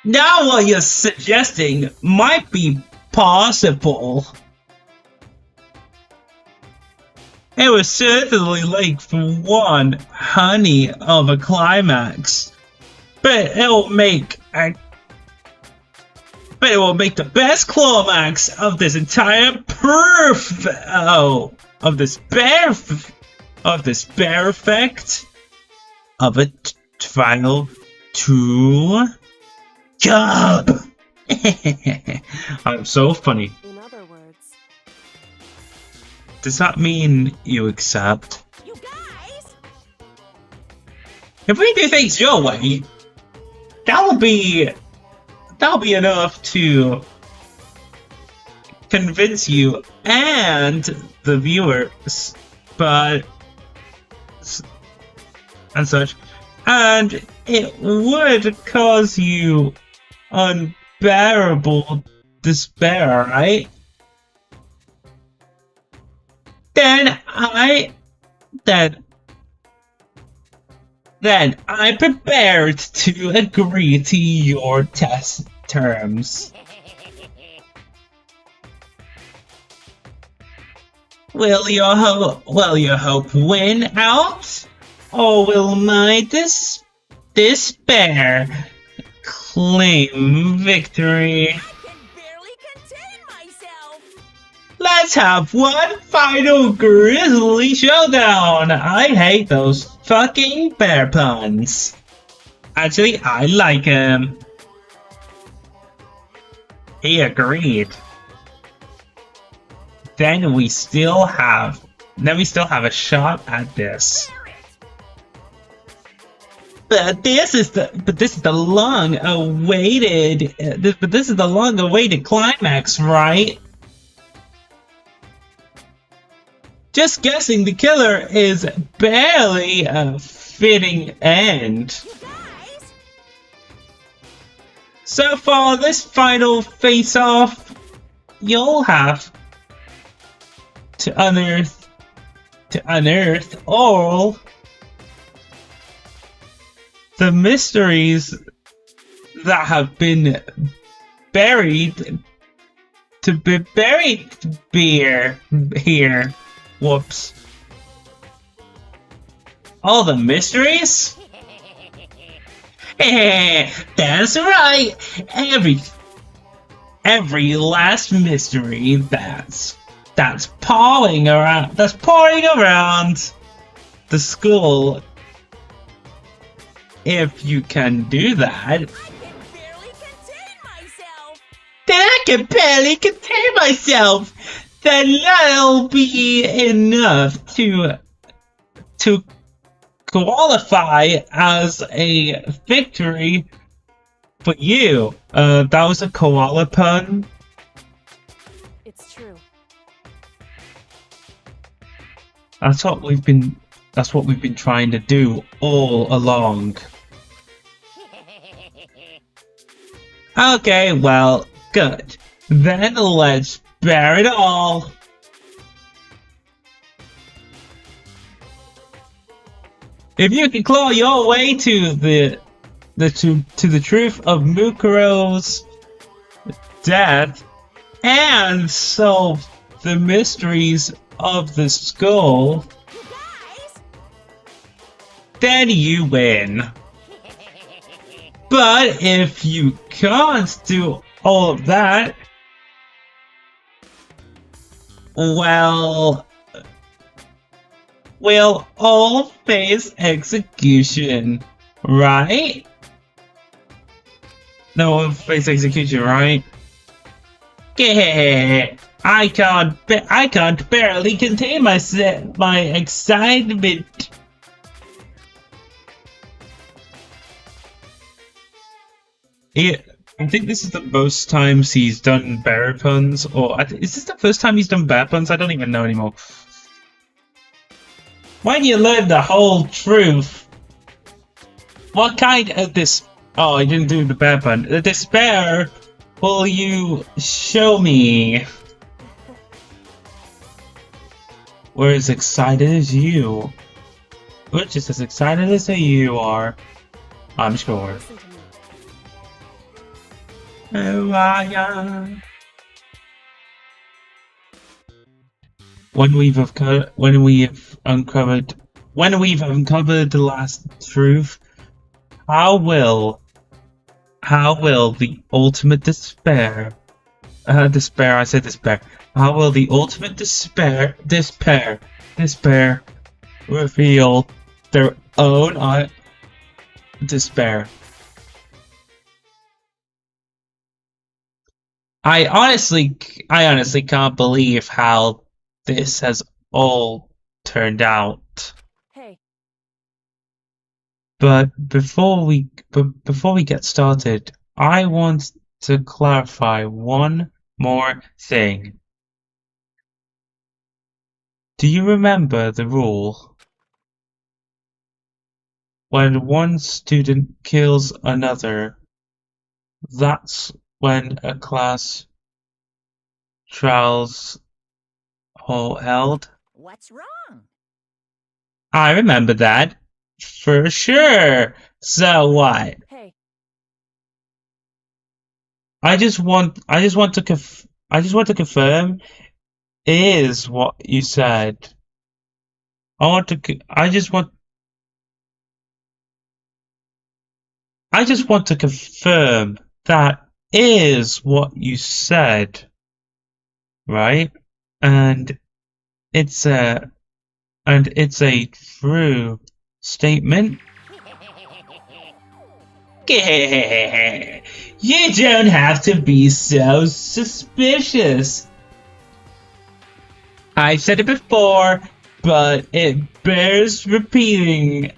Now what you're suggesting might be possible. It was certainly like for one honey of a climax, but it will make the best climax of this entire of this bear effect of a final to job. I'm so funny. in other words, Does that mean you accept? You guys? If we do things your way, that'll be enough to convince you and the viewers, and such, and it would cause you unbearable despair, right? Then I'm prepared to agree to your test terms. Will your hope win out, or will my despair claim victory? I can barely contain myself. Let's have one final grisly showdown! I hate those fucking bear puns. Actually, I like him. He agreed. Then we still have a shot at this. But this is the long awaited climax, right? Just guessing the killer is barely a fitting end. You guys? So for this final face-off, you'll have to unearth all the mysteries that have been buried here. Whoops. All the mysteries? That's right. Every last mystery that's pouring around the school. If you can do that, then I can barely contain myself. Then that'll be enough to qualify as a victory for you. That was a koala pun. It's true. That's what we've been trying to do all along. Okay, well, good. Then let's bear it all. If you can claw your way to the truth of Mukuro's death and solve the mysteries of the skull, then you win. But if you can't do all of that, well, we'll all face execution, right? No, we'll face execution, right? Yeah, I can't barely contain my excitement. Yeah, I think this is the most times he's done bear puns, or is this the first time he's done bear puns? I don't even know anymore. When you learn the whole truth, what kind of oh, I didn't do the bear pun. The despair will you show me? We're as excited as you. We're just as excited as you are. I'm sure. Listen to me. Oh, I am. When we've uncovered the last truth, how will the ultimate despair? I said despair. How will the ultimate despair reveal their own despair? I honestly can't believe how this has all turned out. Hey, But before we get started, I want to clarify one more thing. Do you remember the rule? When one student kills another, that's when a class trials are held? What's wrong? I remember that. For sure. So what? hey, I just want to confirm is what you said. I just want to confirm that is what you said. Right? and it's a true statement. You don't have to be so suspicious. I said it before, but it bears repeating.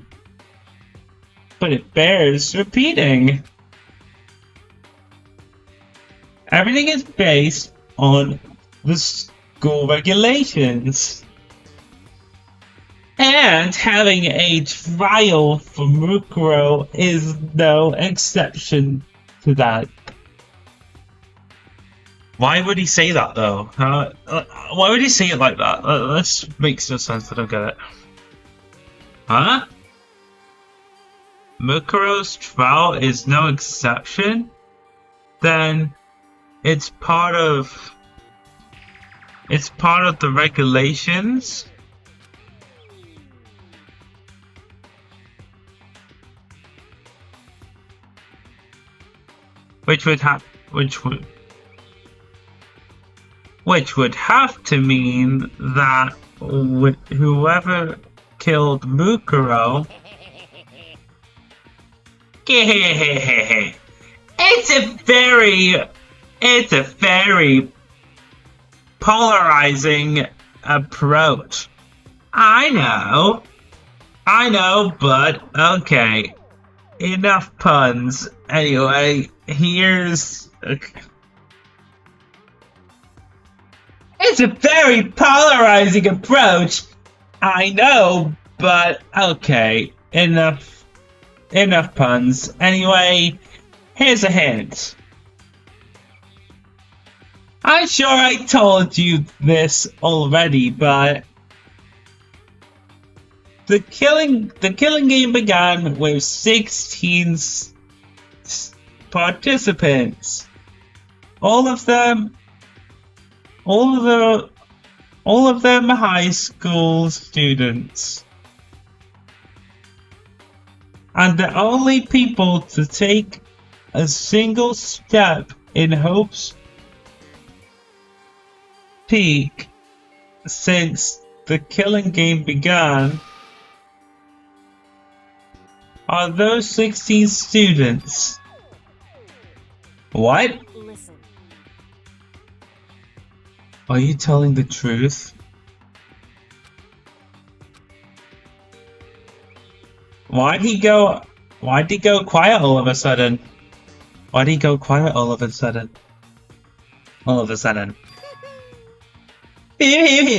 Everything is based on the school regulations. And having a trial for Mukuro is no exception to that. Why would he say that, though? Why would he say it like that? This makes no sense. I don't get it. Huh? Mukuro's trial is no exception? Then it's part of the regulations? Which would have to mean that whoever killed Mukuro. It's a very polarizing approach. I know, but okay. Enough puns. Anyway, here's... It's a very polarizing approach. I know, but okay. Enough puns. Anyway, here's a hint. I'm sure I told you this already, but the killing game began with 16 participants. All of them high school students. And the only people to take a single step in Hope's peak since the killing game began are those 16 students. What? Listen. Are you telling the truth? Why'd he go quiet all of a sudden? Why'd he go quiet all of a sudden? I'm really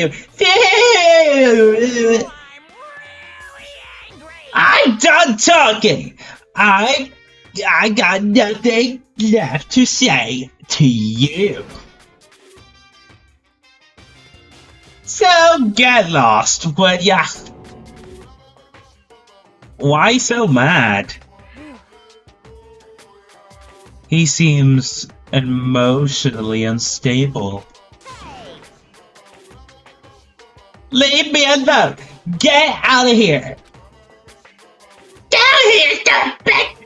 angry. I'm done talking! I got nothing left to say to you. So get lost, would ya? Why so mad? He seems emotionally unstable. Leave me alone! Get out of here! Get out of here! Get back!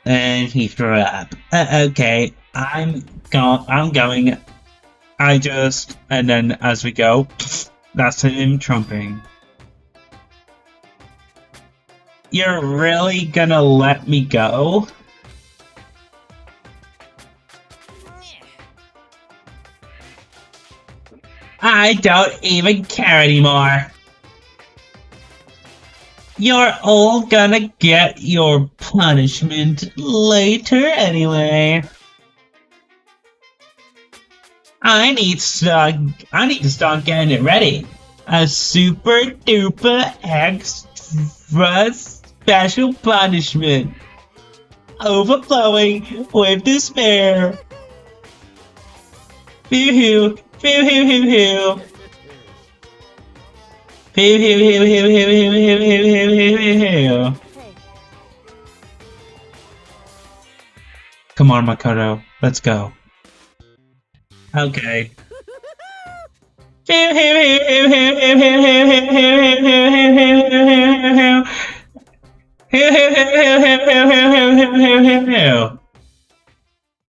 And he threw up. Okay, I'm going. And then as we go, that's him trumping. You're really gonna let me go? I don't even care anymore. You're all gonna get your punishment later anyway. I need to start getting it ready. A super duper extra special punishment. Overflowing with despair. Hoo-hoo, hoo-hoo-hoo-hoo. Hoo-hoo-hoo-hoo-hoo-hoo-hoo-hoo-hoo-hoo. Hey, Come on, Makoto. Let's go. Okay.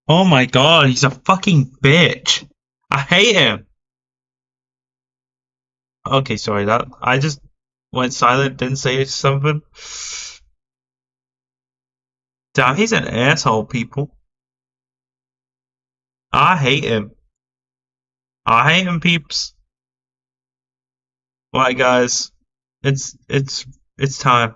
Oh my god, he's a fucking bitch. I hate him. Okay, sorry, that I just went silent, didn't say something. Damn, he's an asshole, people. I hate him. I hate him, peeps. Alright, guys, it's time.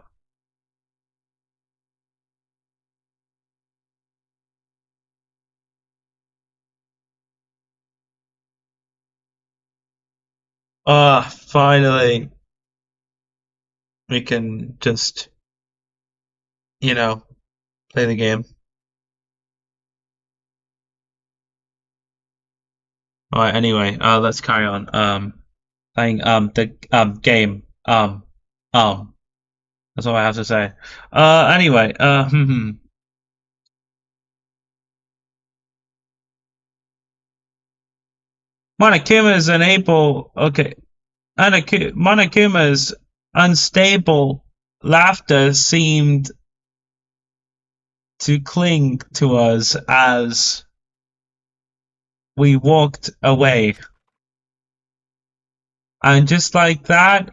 Ah, finally, we can just, you know, play the game. Alright, anyway, let's carry on. Playing the game. That's all I have to say. Anyway, Monokuma's unable. Okay, Monokuma's unstable laughter seemed to cling to us as we walked away. And just like that,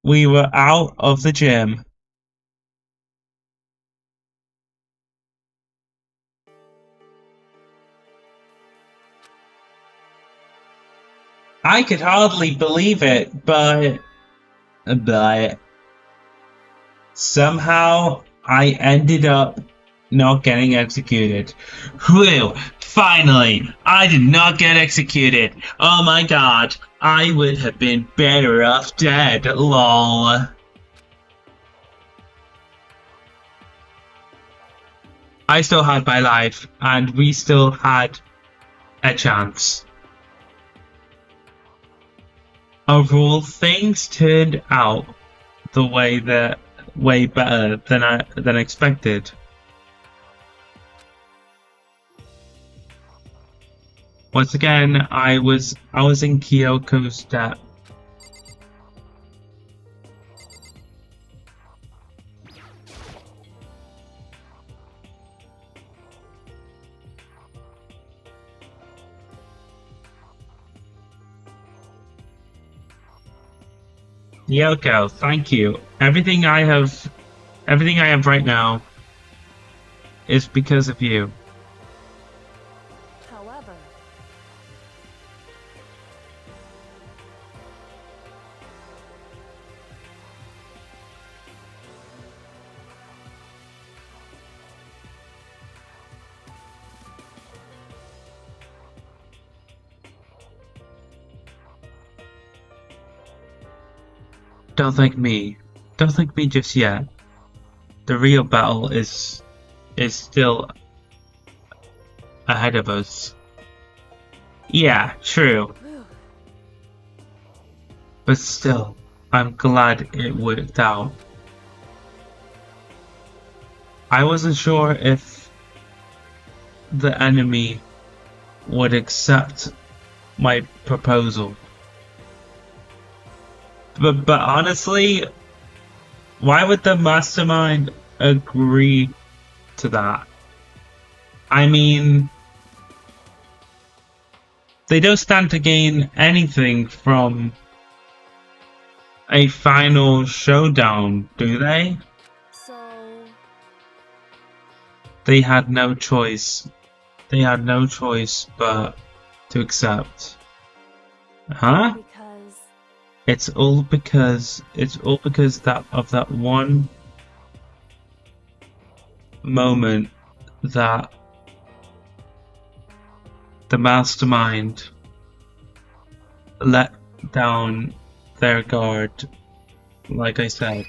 we were out of the gym. I could hardly believe it, but somehow I ended up not getting executed. Whew! Finally! I did not get executed! Oh my god! I would have been better off dead, lol. I still had my life, and we still had a chance. Overall, things turned out the way better than expected. Once again, I was in Kyoko's debt. Yoko, thank you. Everything I have right now is because of you. However, Don't thank me. Don't thank me just yet. The real battle is still ahead of us. Yeah, true. whew, But still, I'm glad it worked out. I wasn't sure if the enemy would accept my proposal. But honestly, why would the mastermind agree to that? I mean, they don't stand to gain anything from a final showdown, do they? so They had no choice. They had no choice but to accept. Huh? because It's all because that one moment that the mastermind let down their guard, like I said.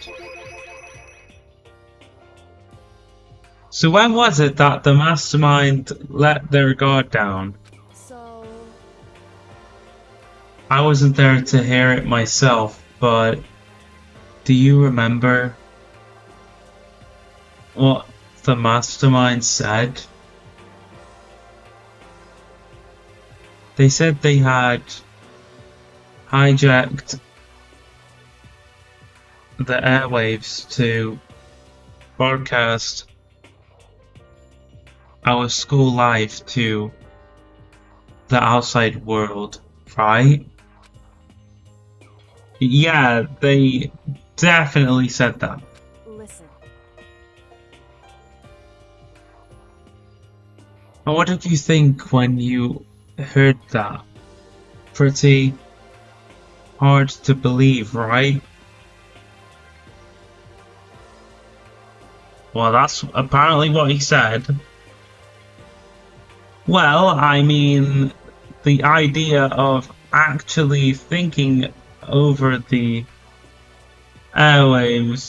So when was it that the mastermind let their guard down? so I wasn't there to hear it myself, but do you remember what the mastermind said? They said they had hijacked the airwaves to broadcast our school life to the outside world, right? Yeah, they definitely said that. Listen, And what did you think when you heard that? Pretty hard to believe, right? Well, that's apparently what he said. Well, I mean, the idea of actually thinking over the airwaves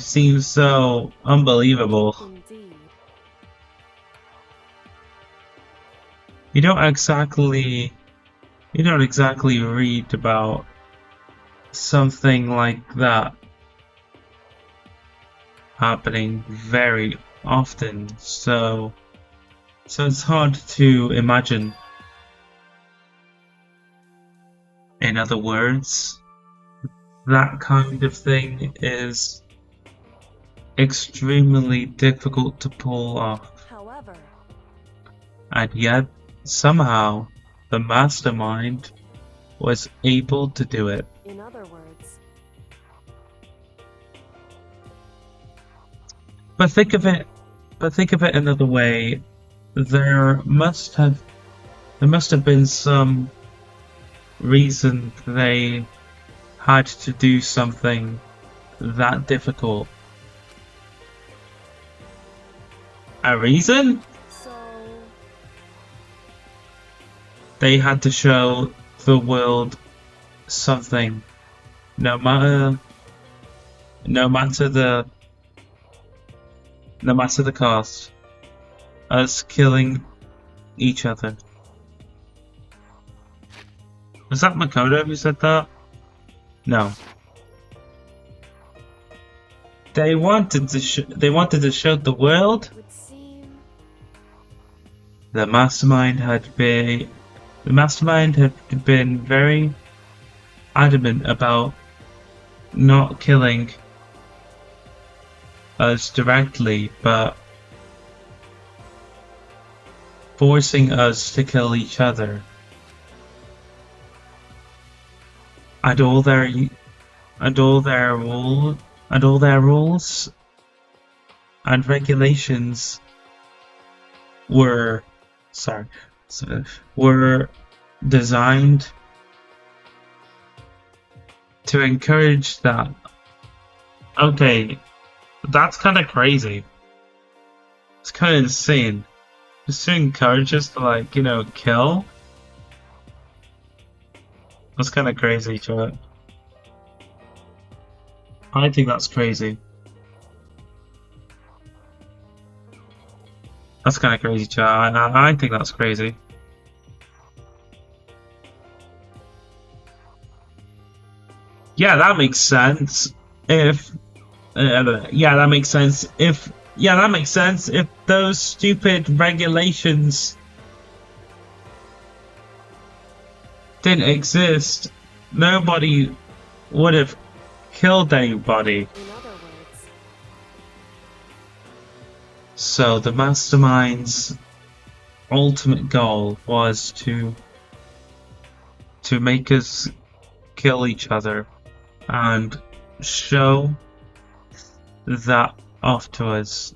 seems so unbelievable. indeed. You don't exactly read about something like that happening very often, so it's hard to imagine. In other words, that kind of thing is extremely difficult to pull off, However, and yet somehow the mastermind was able to do it. in other words, But think of it another way. There must have been some reason they had to do something that difficult. A reason? so They had to show the world something. No matter the cost. Us killing each other. Was that Makoto who said that? No. They wanted to show the world. it would seem The mastermind had been very adamant about not killing us directly, but forcing us to kill each other. And all their rules and regulations were were designed to encourage that. Okay, that's kind of crazy. It's kind of insane. Just to encourage us to, like, kill. That's kind of crazy, chat. I think that's crazy. That's kind of crazy, chat. I think that's crazy. Yeah, that makes sense. If that makes sense. If those stupid regulations didn't exist, nobody would have killed anybody. in other words, So the mastermind's ultimate goal was to make us kill each other and show that off to us,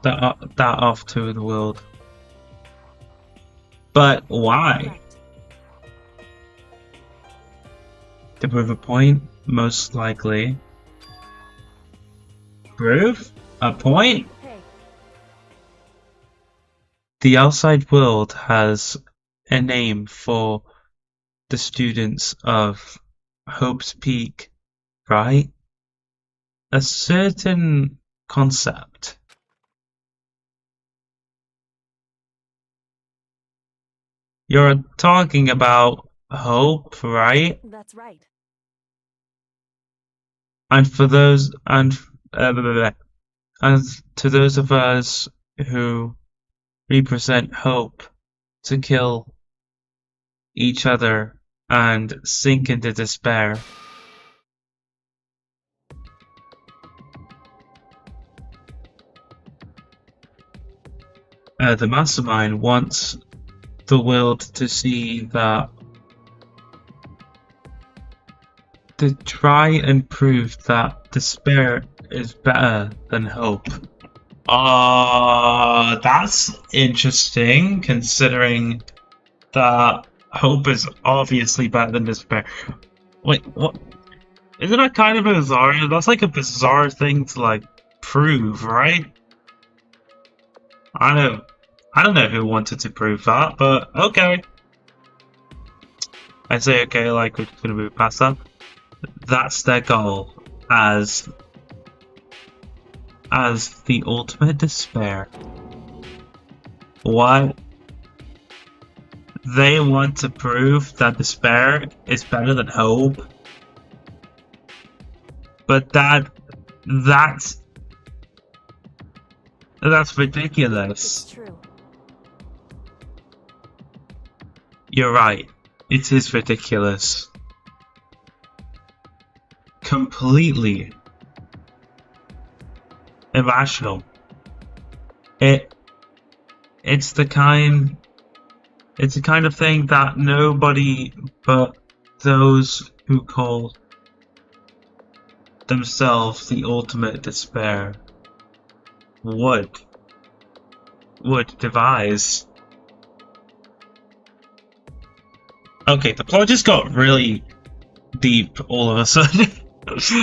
that off to the world. But why? correct. To prove a point, most likely. Prove a point? Hey, The outside world has a name for the students of Hope's Peak, right? A certain concept. You're talking about hope, right? that's right. And for those and to those of us who represent hope, to kill each other and sink into despair. The mastermind wants the world to see that to try and prove that despair is better than hope. That's interesting, considering that hope is obviously better than despair. Wait, what? Isn't that kind of bizarre? That's like a bizarre thing to like prove, right? I don't know who wanted to prove that, but okay. I say okay, like we're just gonna move past that. That's their goal as the ultimate despair. What? They want to prove that despair is better than hope. But that's ridiculous. It's true. You're right. It is ridiculous. Completely irrational. It's the kind of thing that nobody but those who call themselves the ultimate despair would devise. Okay, the plot just got really deep all of a sudden.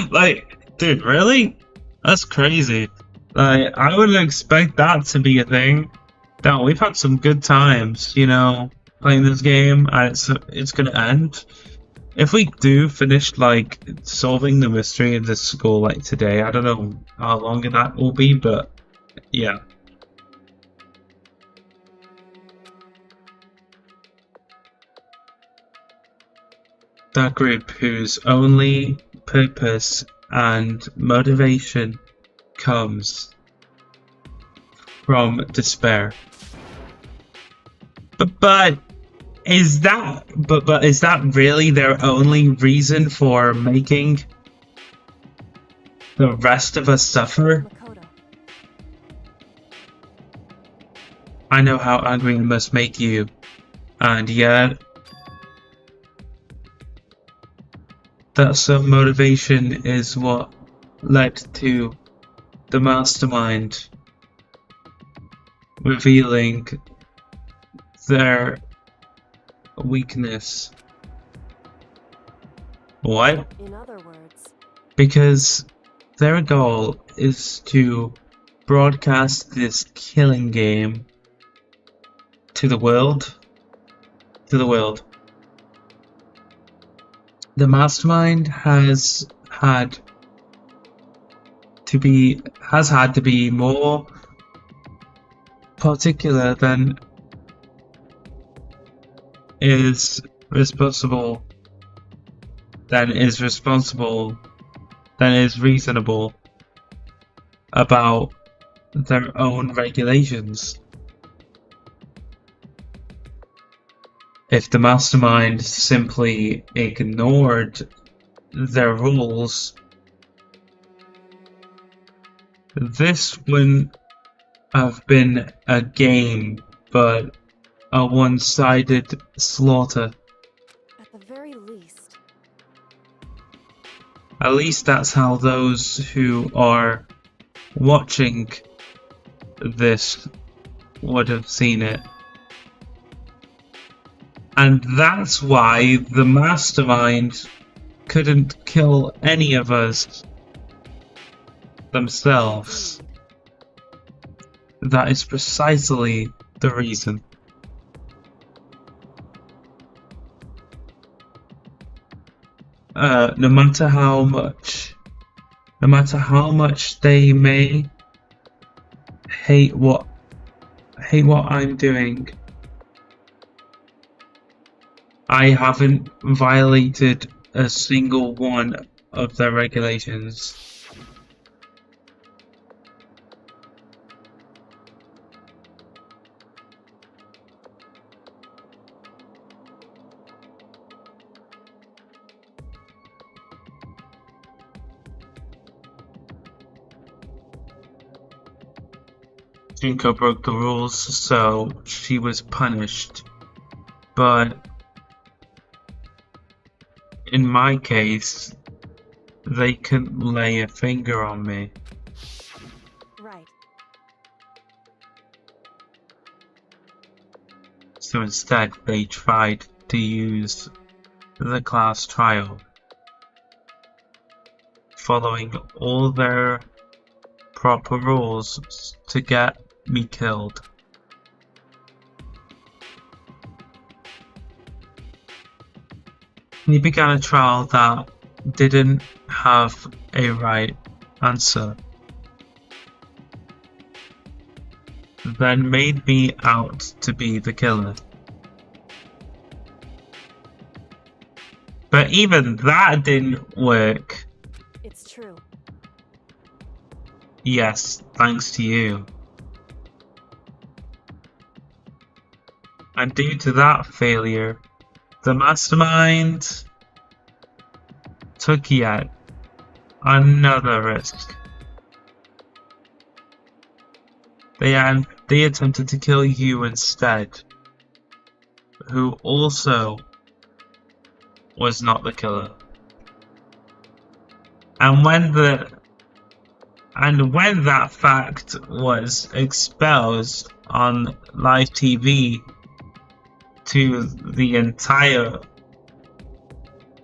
Like, dude, really? That's crazy. Like, I wouldn't expect that to be a thing. Now, we've had some good times, you know, playing this game, and it's gonna end. If we do finish, like, solving the mystery of this school, like, today, I don't know how long that will be, but, yeah. That group whose only purpose and motivation comes from despair. But is that really their only reason for making the rest of us suffer? Makoto. I know how angry it must make you, and yet that same motivation is what led to the mastermind revealing their weakness. What? In other words, Because their goal is to broadcast this killing game to the world. The mastermind has had to be more particular than is reasonable about their own regulations. If the mastermind simply ignored their rules, this wouldn't have been a game, but a one-sided slaughter. at the very least, At least that's how those who are watching this would have seen it. And that's why the mastermind couldn't kill any of us themselves. That is precisely the reason. No matter how much they may hate what I'm doing, I haven't violated a single one of their regulations. Junko broke the rules, so she was punished. But in my case, they couldn't lay a finger on me. Right. So instead, they tried to use the class trial, following all their proper rules to get me killed. He began a trial that didn't have a right answer, then made me out to be the killer. But even that didn't work. It's true. Yes, thanks to you. And due to that failure, the mastermind took yet another risk. They attempted to kill you instead, who also was not the killer. And when that fact was exposed on live TV to the entire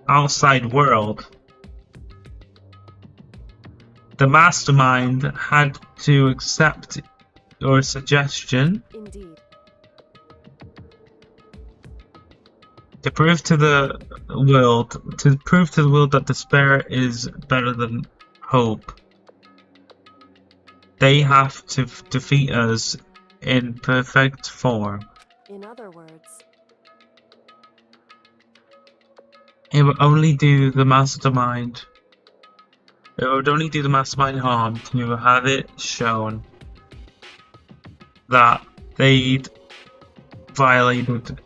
outside world, the mastermind had to accept your suggestion Indeed. to prove to the world that despair is better than hope. They have to defeat us in perfect form. In other words, It would only do the mastermind. It would only do the mastermind harm to have it shown that they'd violated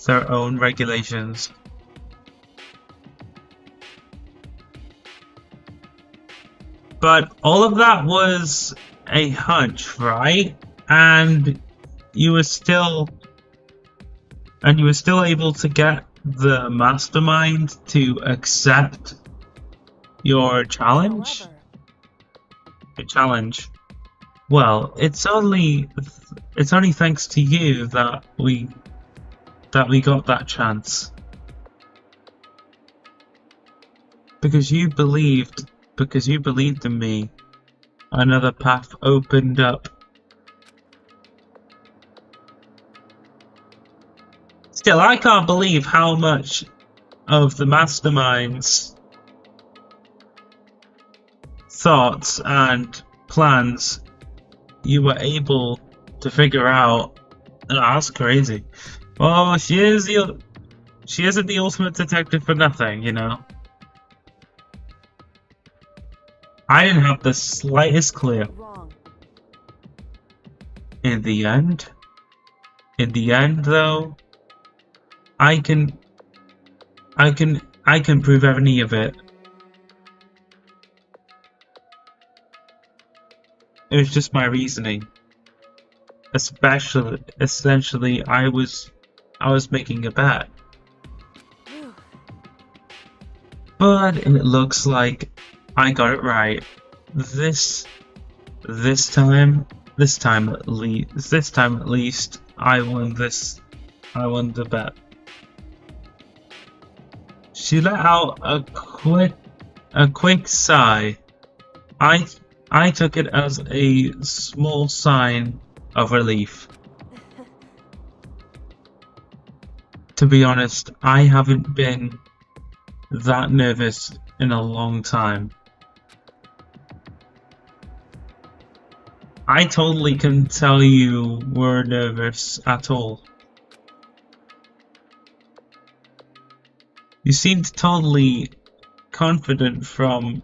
their own regulations. But all of that was a hunch, right? And you were still able to get the mastermind to accept your challenge. however, Your challenge. Well, it's only thanks to you that we got that chance. Because you believed in me, another path opened up. Still, I can't believe how much of the mastermind's thoughts and plans you were able to figure out. Oh, that's crazy. Well, she isn't the ultimate detective for nothing, you know. I didn't have the slightest clue. wrong. In the end, though, I can prove any of it. It was just my reasoning. Essentially, I was making a bet. Phew. But it looks like I got it right. This time at least, I won the bet. She let out a quick sigh. I took it as a small sign of relief. To be honest, I haven't been that nervous in a long time. I totally couldn't tell you were nervous at all. You seemed totally confident from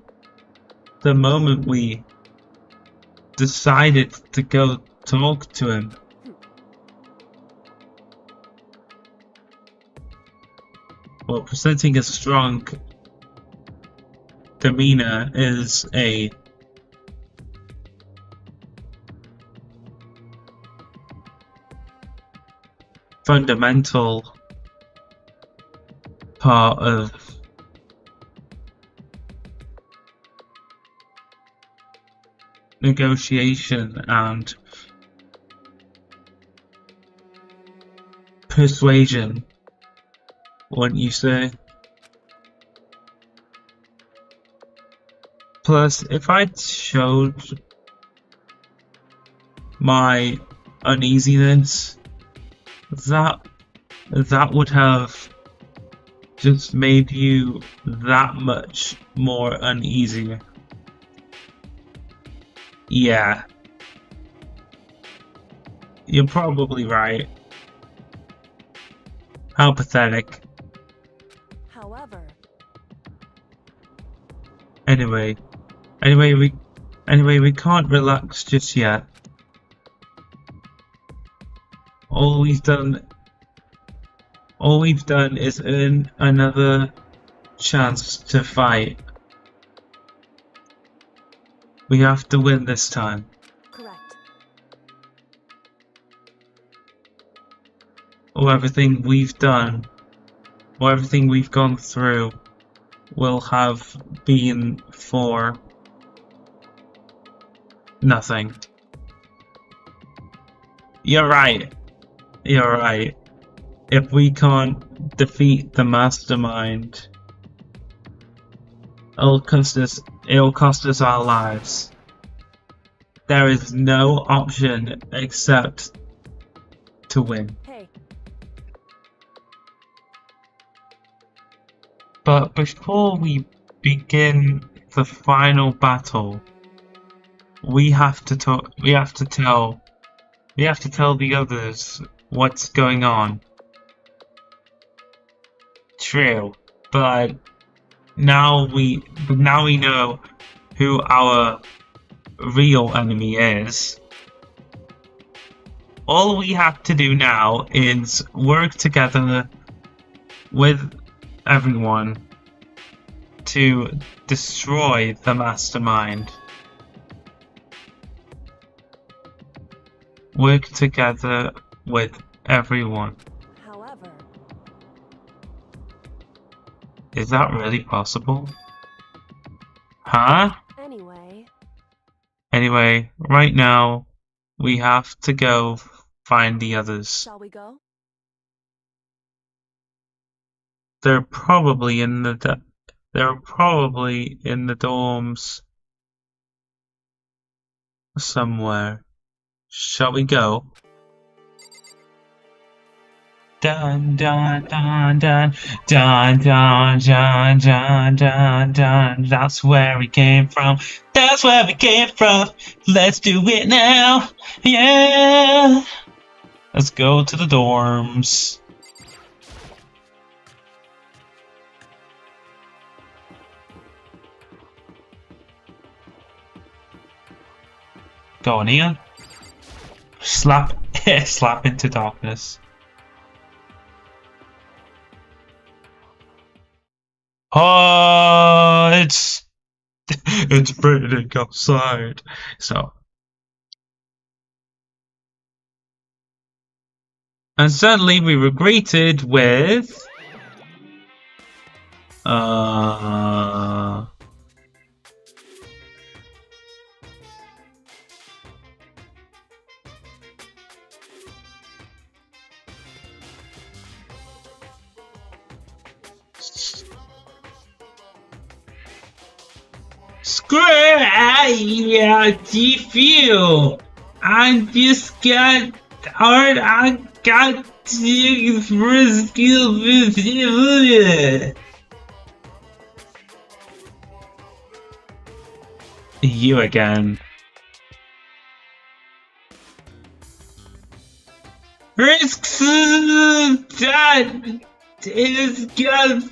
the moment we decided to go talk to him. Well, presenting a strong demeanor is a fundamental part of negotiation and persuasion, wouldn't you say? Plus, if I showed my uneasiness, that would have just made you that much more uneasy. Yeah. You're probably right. How pathetic. However, Anyway, we can't relax just yet. All we've done is earn another chance to fight. We have to win this time. correct. Or everything we've done, or everything we've gone through, will have been for nothing. You're right. You're right. If we can't defeat the mastermind, it'll cost us our lives. There is no option except to win. Hey, But before we begin the final battle, we have to tell the others what's going on. True, but now we know who our real enemy is. All we have to do now is work together with everyone to destroy the mastermind. Work together with everyone. however, Is that really possible? Huh? Anyway, right now, we have to go find the others. shall we go? They're probably in the dorms somewhere. Shall we go? Dun dun dun dun dun dun dun dun dun dun. That's where we came from. That's where we came from. Let's do it now. Yeah. Let's go to the dorms. Go on, Ian. Slap into darkness. Oh, it's raining outside. So, and suddenly we were greeted with Square, how do you feel? I just got hard. I got to skill with you again. Risks that is good.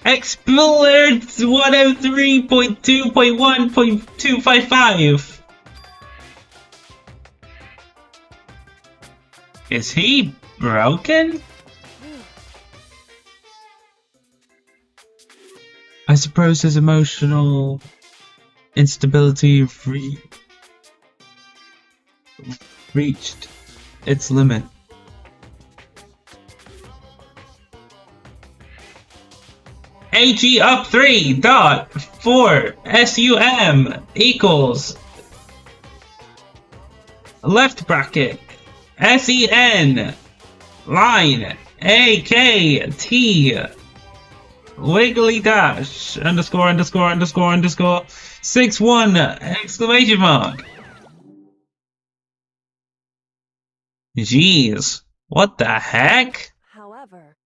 Explored 103.2.1.255. Is he broken? I suppose his emotional instability reached its limit. AG up 3 dot 4 SUM equals left bracket SEN line AKT wiggly dash underscore 61 exclamation mark. Jeez, what the heck? However,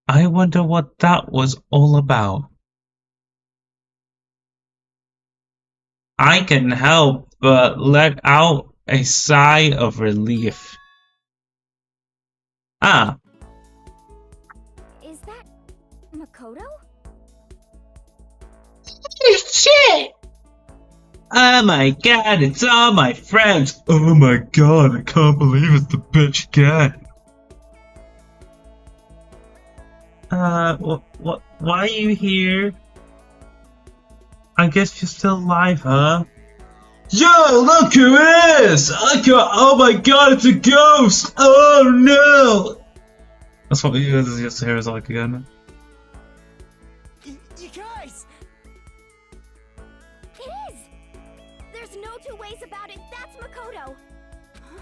I wonder what that was all about. I can help but let out a sigh of relief. Ah, is that Makoto? shit! Oh my god, it's all my friends! Oh my god, I can't believe it's the bitch again. Why are you here? I guess you're still alive, huh? Yo, look who it is! Oh my god, it's a ghost! Oh no! That's what you guys used to hear is like again. You guys! It is! There's no two ways about it. That's Makoto. Huh?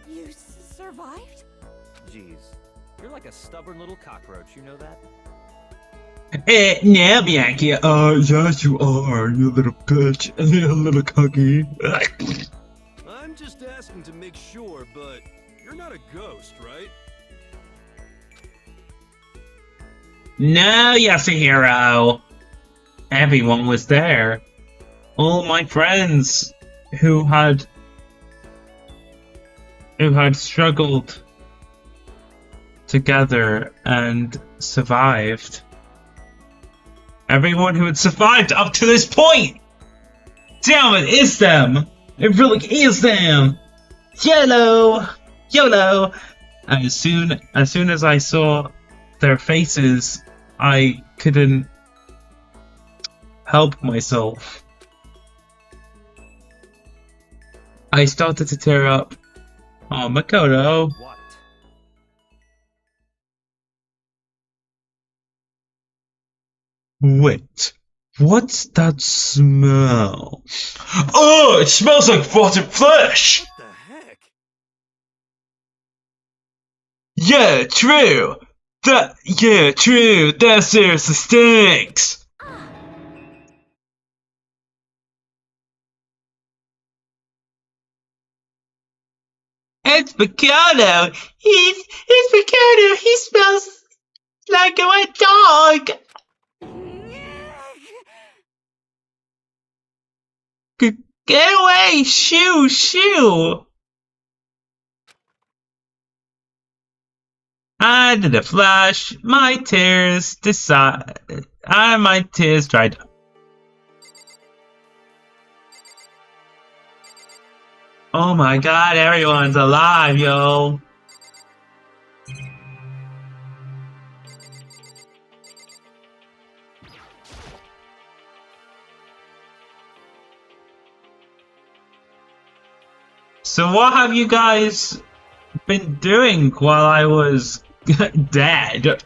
You survived? Jeez, you're like a stubborn little cockroach, you know that? No, Bianchi. Yes you are, you little bitch. You little cocky. I'm just asking to make sure, but you're not a ghost, right? No, Yasuhiro. Everyone was there. All my friends who had struggled together and survived. Everyone who had survived up to this point! Damn it, it's them! It really is them! YOLO! YOLO! As soon as I saw their faces, I couldn't help myself. I started to tear up. Oh, Makoto. What? Wait, what's that smell? Oh, it smells like rotten flesh! What the heck? Yeah, true! That seriously stinks! It's Makoto! It's Makoto! He smells like a wet dog! Get away! Shoo! I did a flash. My tears dried up. Oh my god, everyone's alive, yo! So what have you guys been doing while I was dead?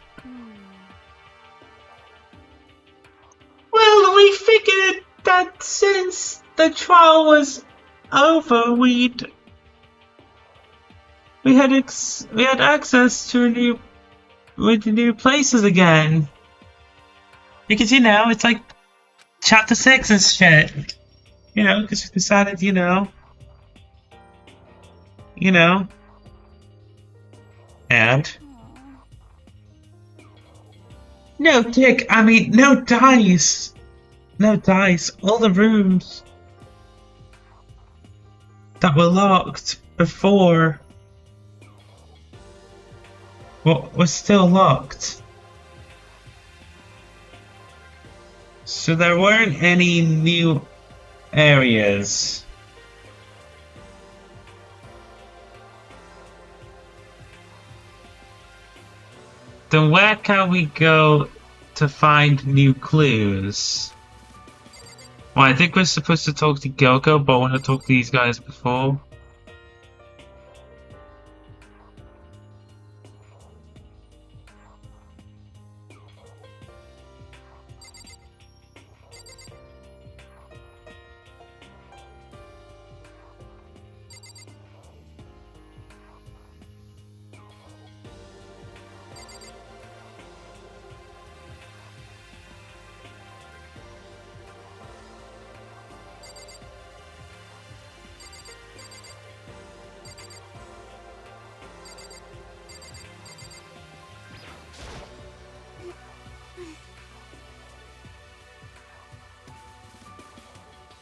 Well, we figured that since the trial was over, we had access to new places again. Because it's like chapter 6 and shit. Because we decided, and no dice. All the rooms that were locked before were still locked. So there weren't any new areas. Then where can we go to find new clues? Well, I think we're supposed to talk to Gyoko, but I want to talk to these guys before.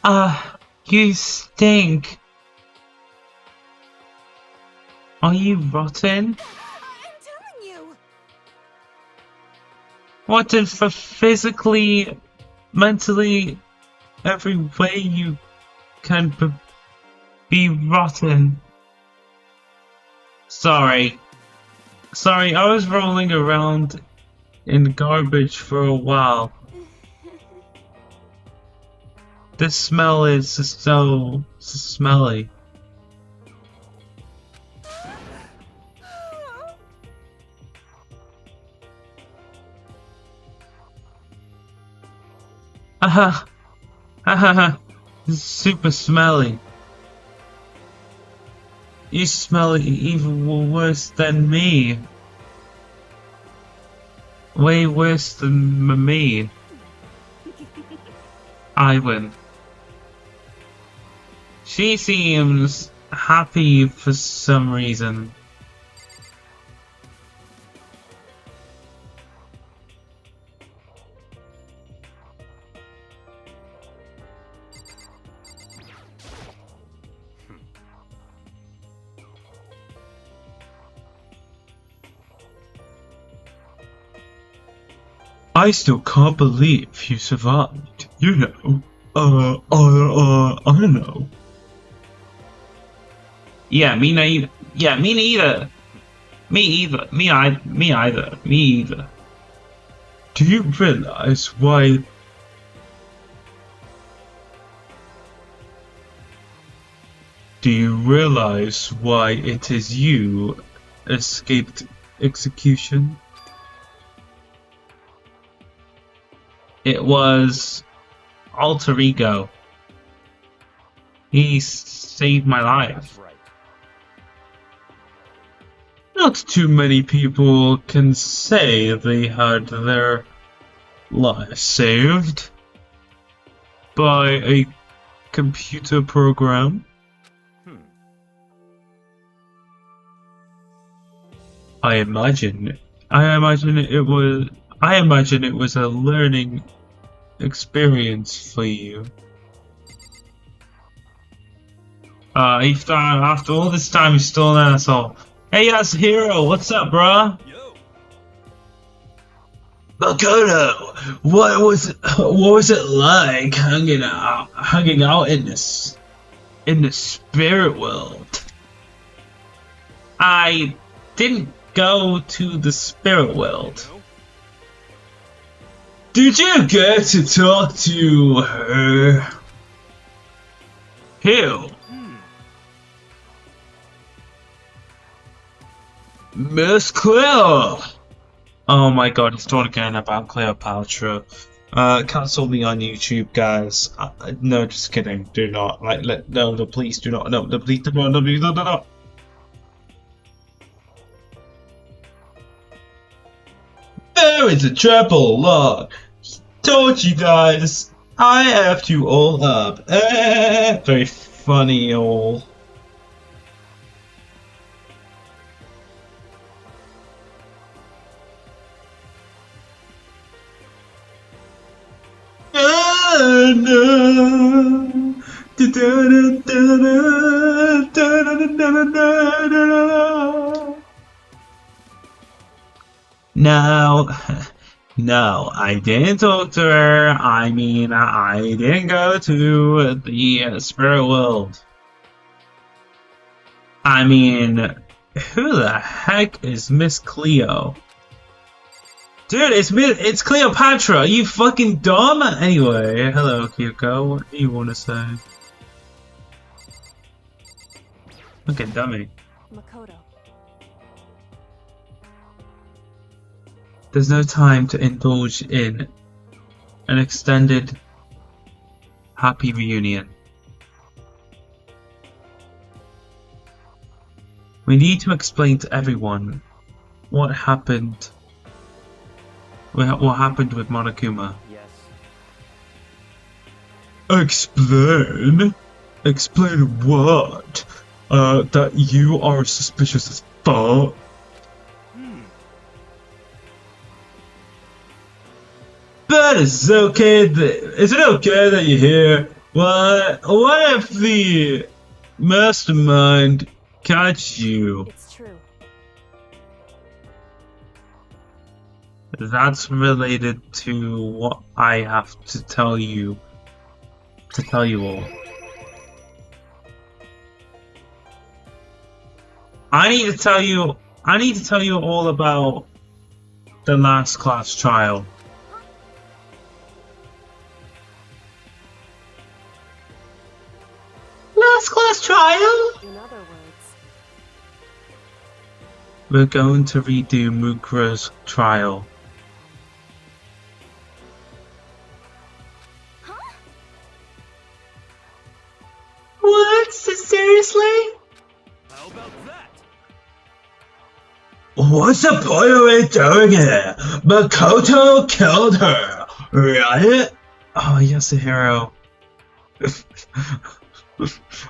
You stink. Are you rotten? I'm telling you. What if for physically, mentally, every way you can be rotten? Sorry, I was rolling around in garbage for a while. This smell is so smelly. Aha! Haha! Super smelly. You smell even worse than me. Way worse than me. I win. She seems happy for some reason. I still can't believe you survived. You know, I don't know. Yeah, me neither. Yeah, me neither. Me either. Me either. Me either. Do you realize why? Do you realize why it is you escaped execution? It was alter ego. He saved my life. That's right. Not too many people can say they had their life saved by a computer program. I imagine it was a learning experience for you. After all this time, you're still an asshole. Hey, Yasuhiro, what's up, bruh? Yo, Makoto, what was it like hanging out in the spirit world? I didn't go to the spirit world. no? Did you get to talk to her? Who? Miss Cleo! Oh my god, he's talking again about Cleopatra. Cancel me on YouTube, guys. No, just kidding. Do not. No, please do not. No, please do not. No. There is a triple lock. Told you guys. I have you all up. Very funny, all. No, I didn't talk to her. I mean, I didn't go to the spirit world. I mean, who the heck is Miss Cleo? Dude, it's Cleopatra. Are you fucking dumb? Anyway, hello, Kyoko. What do you want to say? Fucking dummy. Makoto. There's no time to indulge in an extended happy reunion. We need to explain to everyone what happened. What happened with Monokuma? Yes. Explain? Explain what? That you are suspicious as fuck? But is it okay that you're here? What if the mastermind catch you? It's true. That's related to what I have to tell you. To tell you all. I need to tell you all about the last class trial. Last class trial? In other words, We're going to redo Mukra's trial. What? Seriously? How about that? What's the point of it doing it? Makoto killed her, right? Oh, Yasuhiro.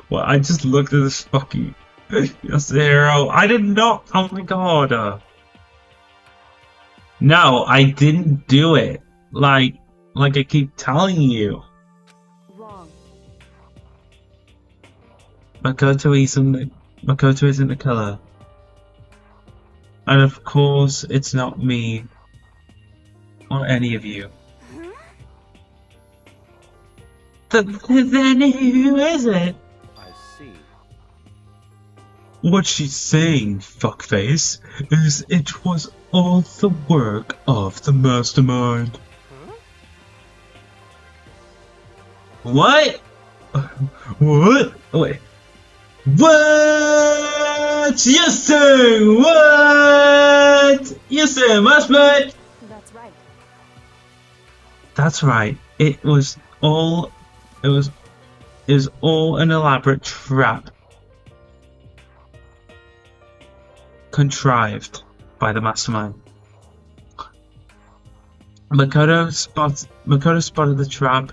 Well, I just looked at this fucking Yasuhiro. I did not. Oh my god. No, I didn't do it. Like I keep telling you. wrong. Makoto isn't the killer. And of course, it's not me. Or any of you. Then who is it? I see. What she's saying, fuckface, is it was all the work of the mastermind. What? What? Wait. What? You say what? You say mastermind? That's right. That's right. It was all an elaborate trap contrived by the mastermind. Makoto spotted the trap.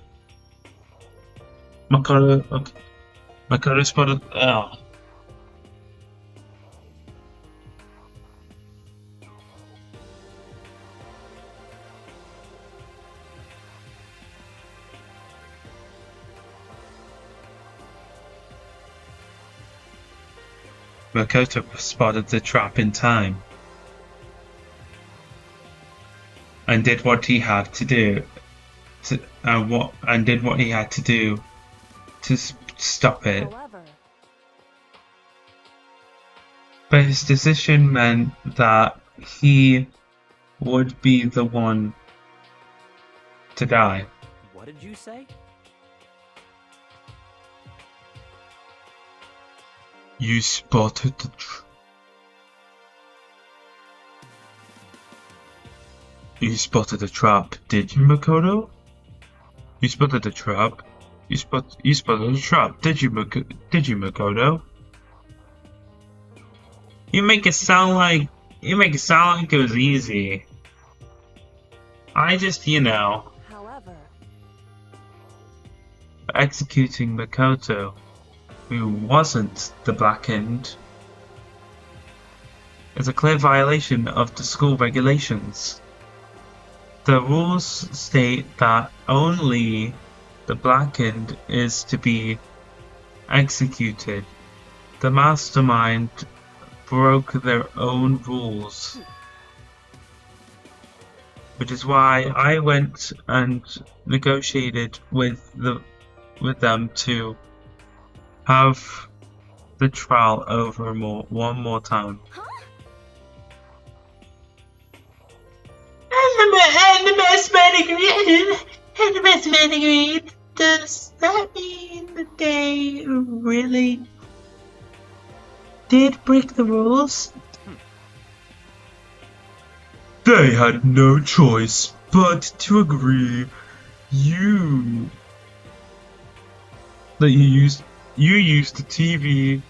Makoto spotted. Oh. Makoto spotted the trap in time and did what he had to do to stop it. However, But his decision meant that he would be the one to die. What did you say? You spotted the You spotted the trap, did you, Makoto? You spotted the trap. You spotted the trap, did you, Makoto? You make it sound like it was easy. I just, however, executing Makoto, who wasn't the Blackened, is a clear violation of the school regulations. The rules state that only the Blackened is to be executed. The mastermind broke their own rules, which is why I went and negotiated with them to have the trial over one more time. And the best man agreed. Does that mean that they really did break the rules? They had no choice but to agree. You used the TV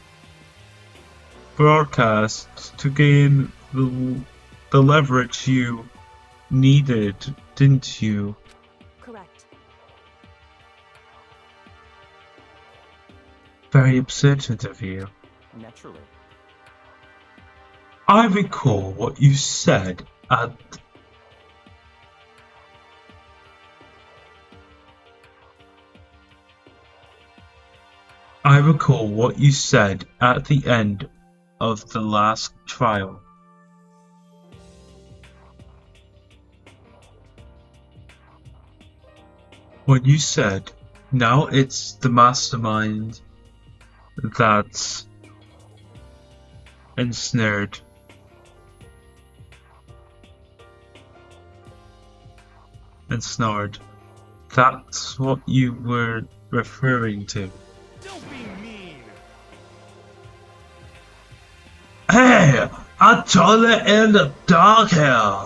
broadcast to gain the leverage you needed, didn't you? correct. Very absurd of you. Naturally. I recall what you said at I recall what you said at the end of the last trial. When you said, now it's the mastermind that's ensnared. Ensnared. That's what you were referring to. Don't be mean. Hey! I told it in the dark here!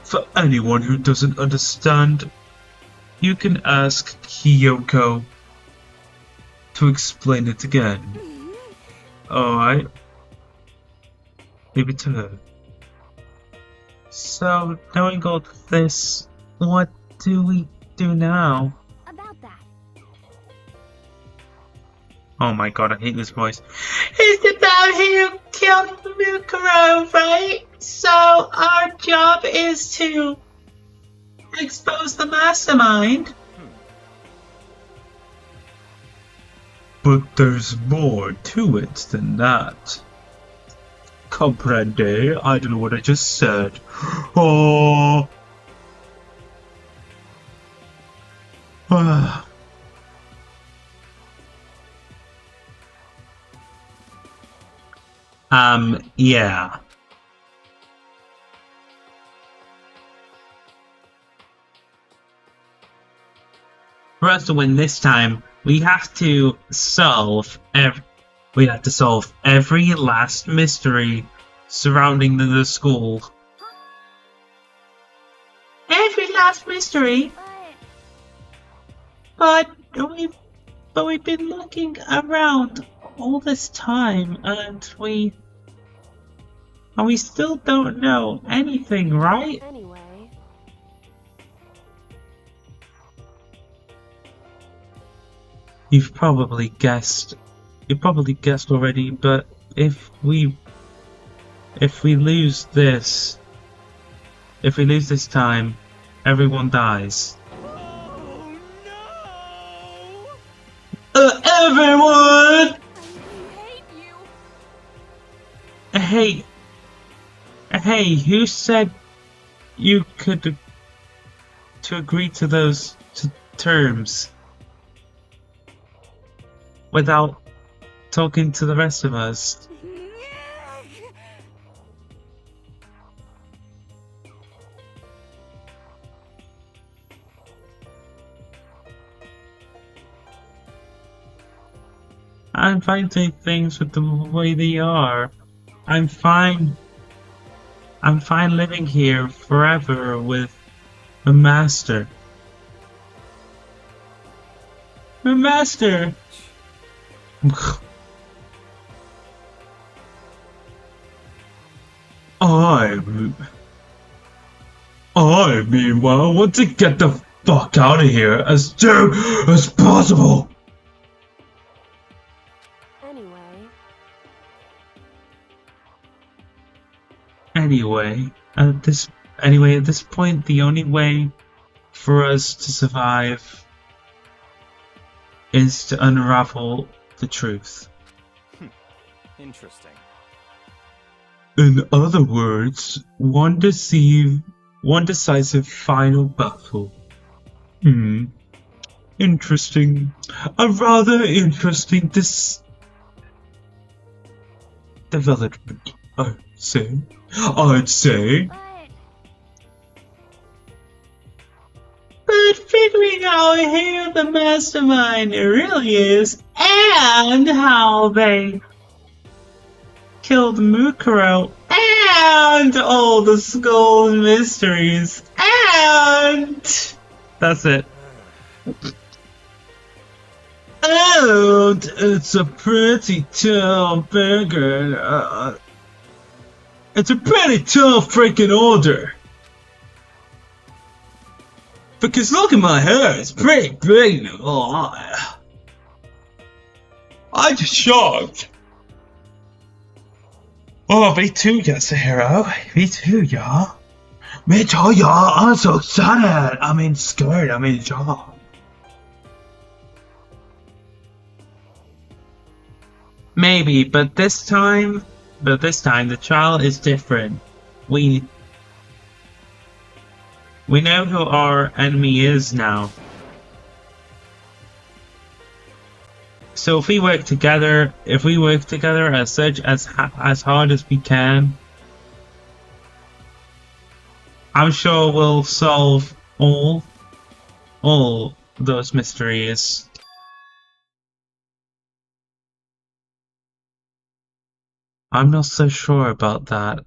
For anyone who doesn't understand, you can ask Kyoko to explain it again. Alright? Leave it to her. So, knowing all this, what do we do now? About that. Oh my god, I hate this voice. It's about who killed Mukuro, right? So our job is to expose the mastermind. But there's more to it than that. Comprende? I don't know what I just said. Oh. Yeah. For us to win this time, we have to solve every last mystery surrounding the school. Every last mystery? But we've been looking around all this time, and we still don't know anything, right? Anyway, You've probably guessed already, but if we lose this time, everyone dies. Oh no! Everyone! I hate you. Hey, who said you could to agree to those terms without talking to the rest of us? I'm fine doing things with the way they are. I'm fine living here forever with a master. A master! I meanwhile want to get the fuck out of here as soon as possible. Anyway, at this point, the only way for us to survive is to unravel the truth. Interesting. In other words, one decisive final battle. Interesting. A rather interesting development, I'd say. But figuring out who the mastermind really is, and how they killed Mukuro, and all the school's mysteries, and that's it. And it's a pretty tall burger. It's a pretty tall freaking order. Because look at my hair, it's pretty big. I'm just shocked. Oh, me too, Yasuhiro. Me too, y'all. Me too, y'all. I'm so excited. I mean, scared. I mean, y'all. Maybe, but this time the trial is different. We know who our enemy is now. So if we work together, as such, as hard as we can, I'm sure we'll solve all those mysteries. I'm not so sure about that.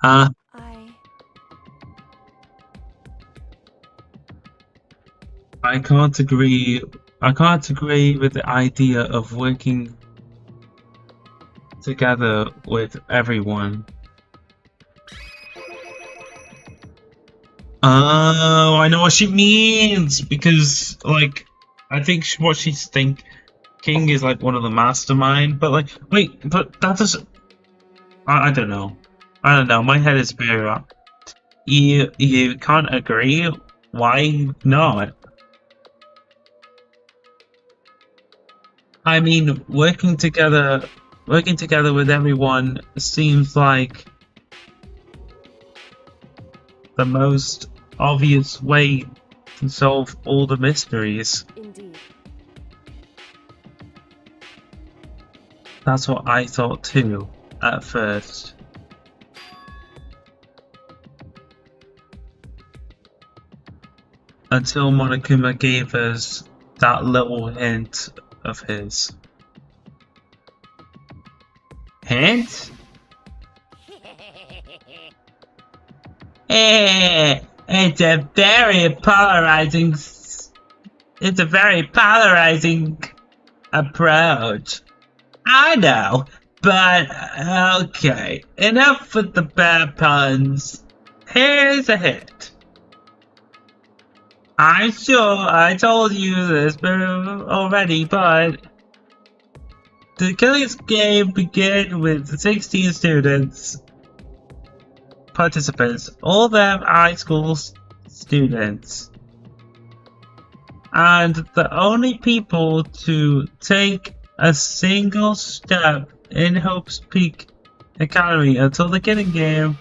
I can't agree with the idea of working together with everyone. Oh, I know what she means, because, like, I think what she's thinking is, like, one of the mastermind, but, like, wait, but that doesn't... I don't know. My head is very up. You can't agree? Why not? I mean, working together with everyone seems like the most obvious way to solve all the mysteries. Indeed. That's what I thought too, at first. Until Monokuma gave us that little hint of his. Hint? It's a very polarizing approach. I know, but okay, enough with the bad puns. Here's a hint. I'm sure I told you this already, but the Killings game began with 16 participants, all of them high school students. And the only people to take a single step in Hope's Peak Academy until the Killing game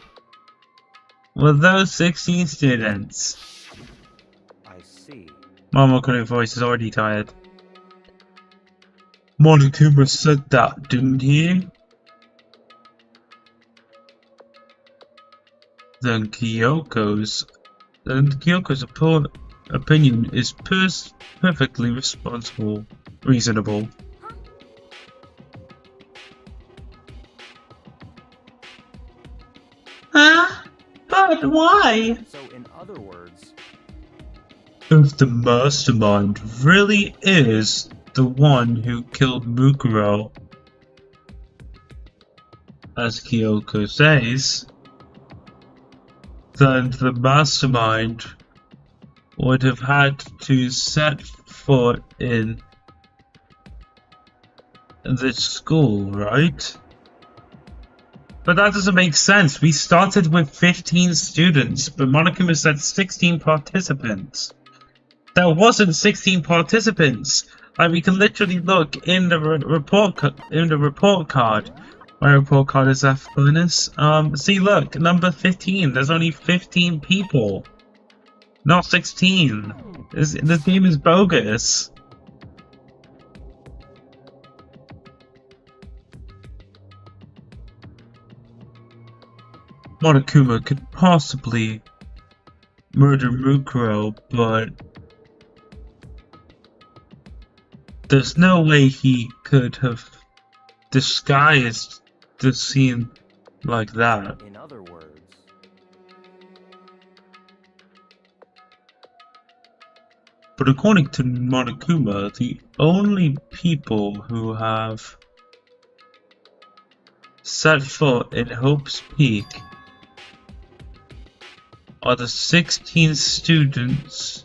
were those 16 students. I see. Momoko's voice is already tired. Monokuma said that, didn't he? Then Kyoko's opinion is perfectly reasonable. Huh? But why? So, in other words, If the mastermind really is the one who killed Mukuro, as Kyoko says, then the mastermind would have had to set foot in the school, right? But that doesn't make sense. We started with 15 students, but Monokuma said 16 participants. There wasn't 16 participants. Like, we can literally look in the report card. My report card is F bonus. See, look, number 15. There's only 15 people, not 16. This game is bogus. Monokuma could possibly murder Mukuro, but there's no way he could have disguised the scene like that. in other words, But according to Monokuma, the only people who have set foot in Hope's Peak are the 16 students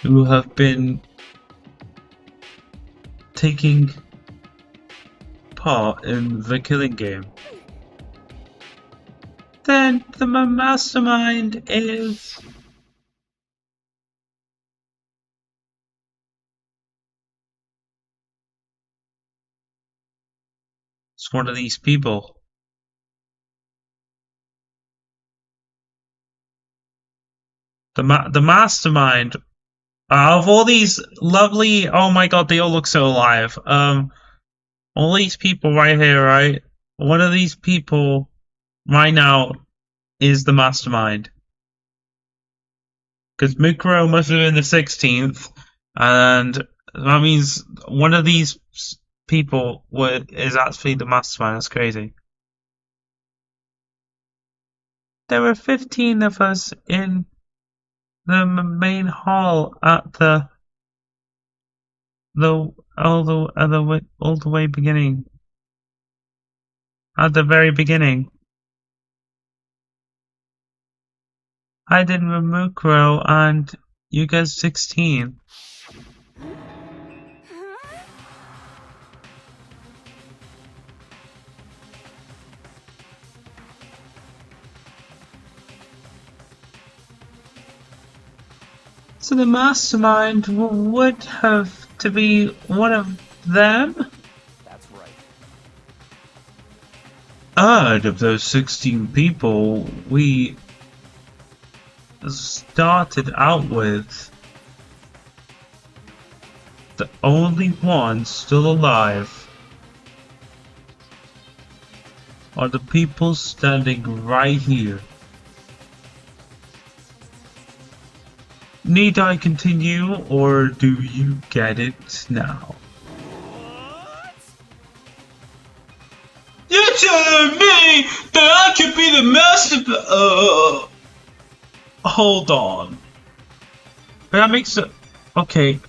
who have been taking part in the killing game, then the mastermind is... It's one of these people. The mastermind of all these lovely... Oh my god, they all look so alive. All these people right here, right? One of these people right now is the mastermind. Because Mukuro must have been the 16th, and that means one of these people is actually the mastermind. That's crazy. There were 15 of us in the main hall at all the way beginning. At the very beginning. I did Mukuro and you guys 16. So the mastermind would have to be one of them? That's right. Out of those 16 people we started out with, the only one still alive are the people standing right here. Need I continue, or do you get it now? You're telling me that I could be the master? Hold on. That makes it... Okay.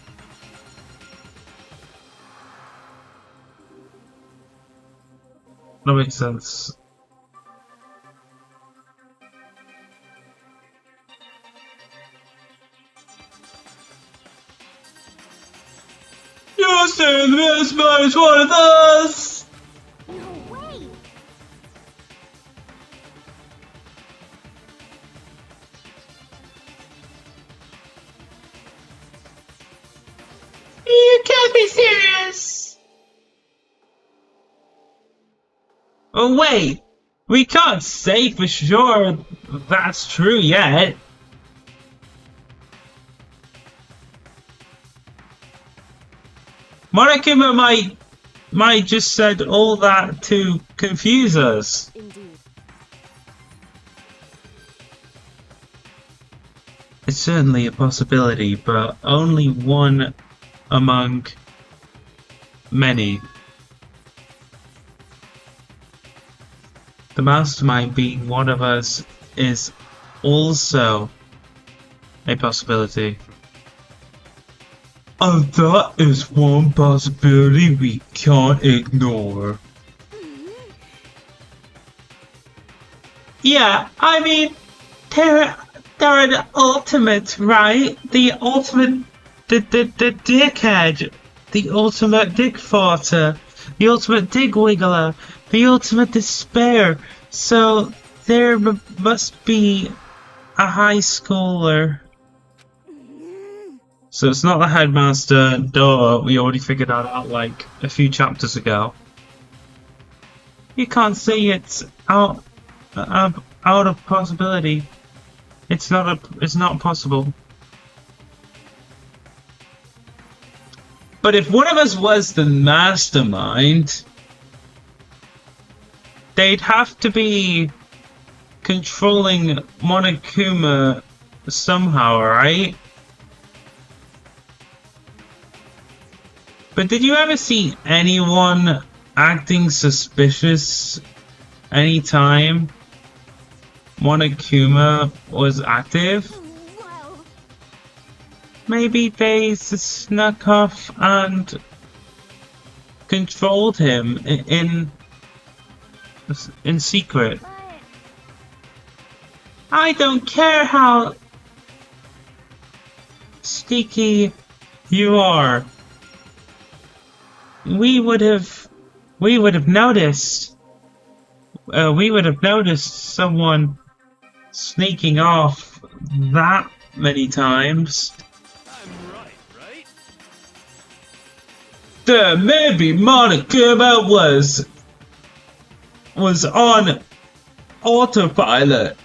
That makes sense. You're saying this man is one of us! No way! You can't be serious! Oh wait! We can't say for sure that's true yet. Monokuma might just said all that to confuse us. Indeed. It's certainly a possibility, but only one among many. The mastermind being one of us is also a possibility. And that is one possibility we can't ignore. Yeah, I mean, they're the ultimate, right? The ultimate, the dickhead, the ultimate dick farter, the ultimate dick wiggler, the ultimate despair. So there must be a high schooler. So it's not the headmaster, duh, we already figured that out like a few chapters ago. You can't say it's out of possibility. It's not possible. But if one of us was the mastermind, they'd have to be controlling Monokuma somehow, right? But did you ever see anyone acting suspicious anytime Monokuma was active? Well, Maybe they snuck off and controlled him in secret. but I don't care how sneaky you are. We would have we would have noticed. We would have noticed someone sneaking off that many times. I'm right, right? There maybe Monokuma was on autopilot.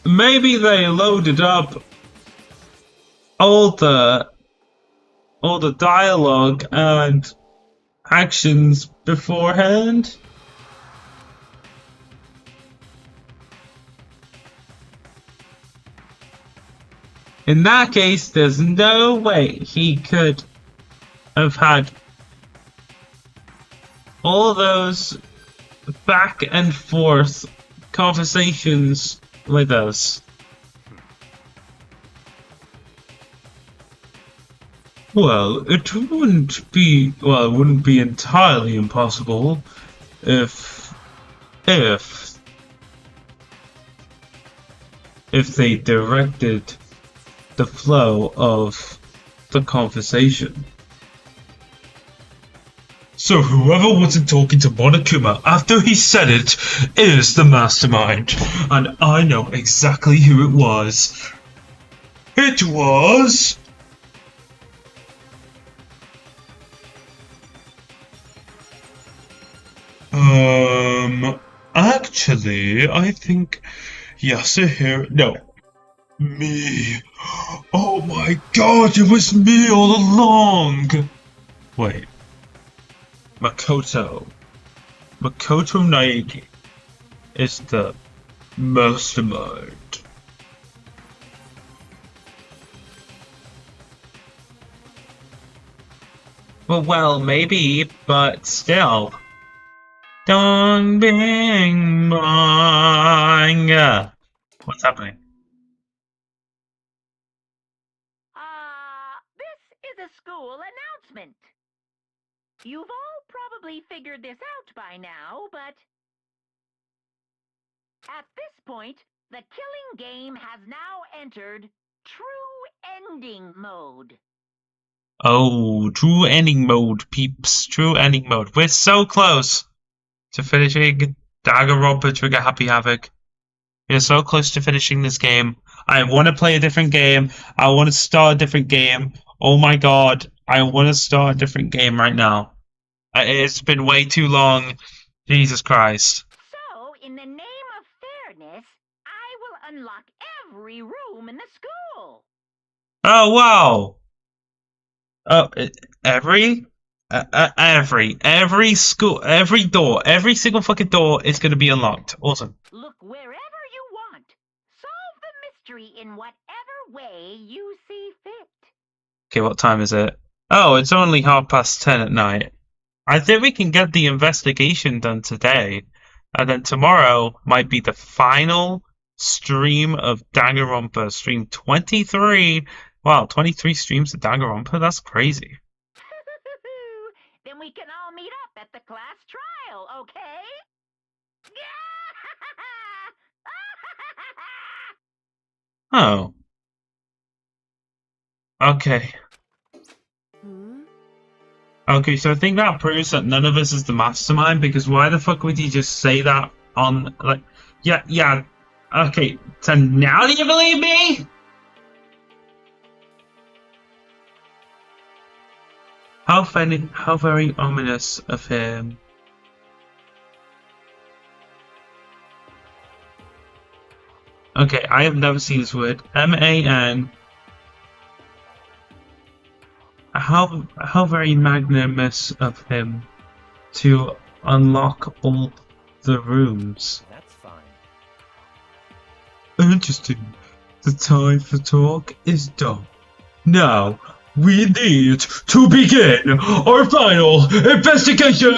Maybe they loaded up all the dialogue and actions beforehand. In that case, there's no way he could have had all those back and forth conversations with us. Well, it wouldn't be entirely impossible if they directed the flow of the conversation. So whoever wasn't talking to Monokuma after he said it is the mastermind. And I know exactly who it was. It was... Actually, I think Yasuhiro... No. Me. Oh my god, it was me all along! Wait. Makoto Naegi is the mastermind. Well, maybe, but still. Dong bing bong. What's happening? This is a school announcement. You've all probably figured this out by now, but at this point, the killing game has now entered true ending mode. Oh, true ending mode, peeps. True ending mode. We're so close to finishing Danganronpa Trigger Happy Havoc. We're so close to finishing this game. I want to play a different game. I want to start a different game. Oh my god. I want to start a different game right now. It's been way too long. Jesus Christ. So, in the name of fairness, I will unlock every room in the school. Oh, wow. Every school, every door, every single fucking door is going to be unlocked. Awesome. Look wherever you want. Solve the mystery in whatever way you see fit. Okay, what time is it? Oh, it's only 10:30 at night. I think we can get the investigation done today. And then tomorrow might be the final stream of Danganronpa, stream 23. Wow, 23 streams of Danganronpa? That's crazy. Then we can all meet up at the class trial, okay? Oh. Okay. Okay, so I think that proves that none of us is the mastermind, because why the fuck would you just say that on, like, yeah, okay, so now do you believe me? How very ominous of him. Okay, I have never seen this word. M-A-N. How very magnanimous of him to unlock all the rooms. That's fine. Interesting. The time for talk is done. Now, we need to begin our final investigation!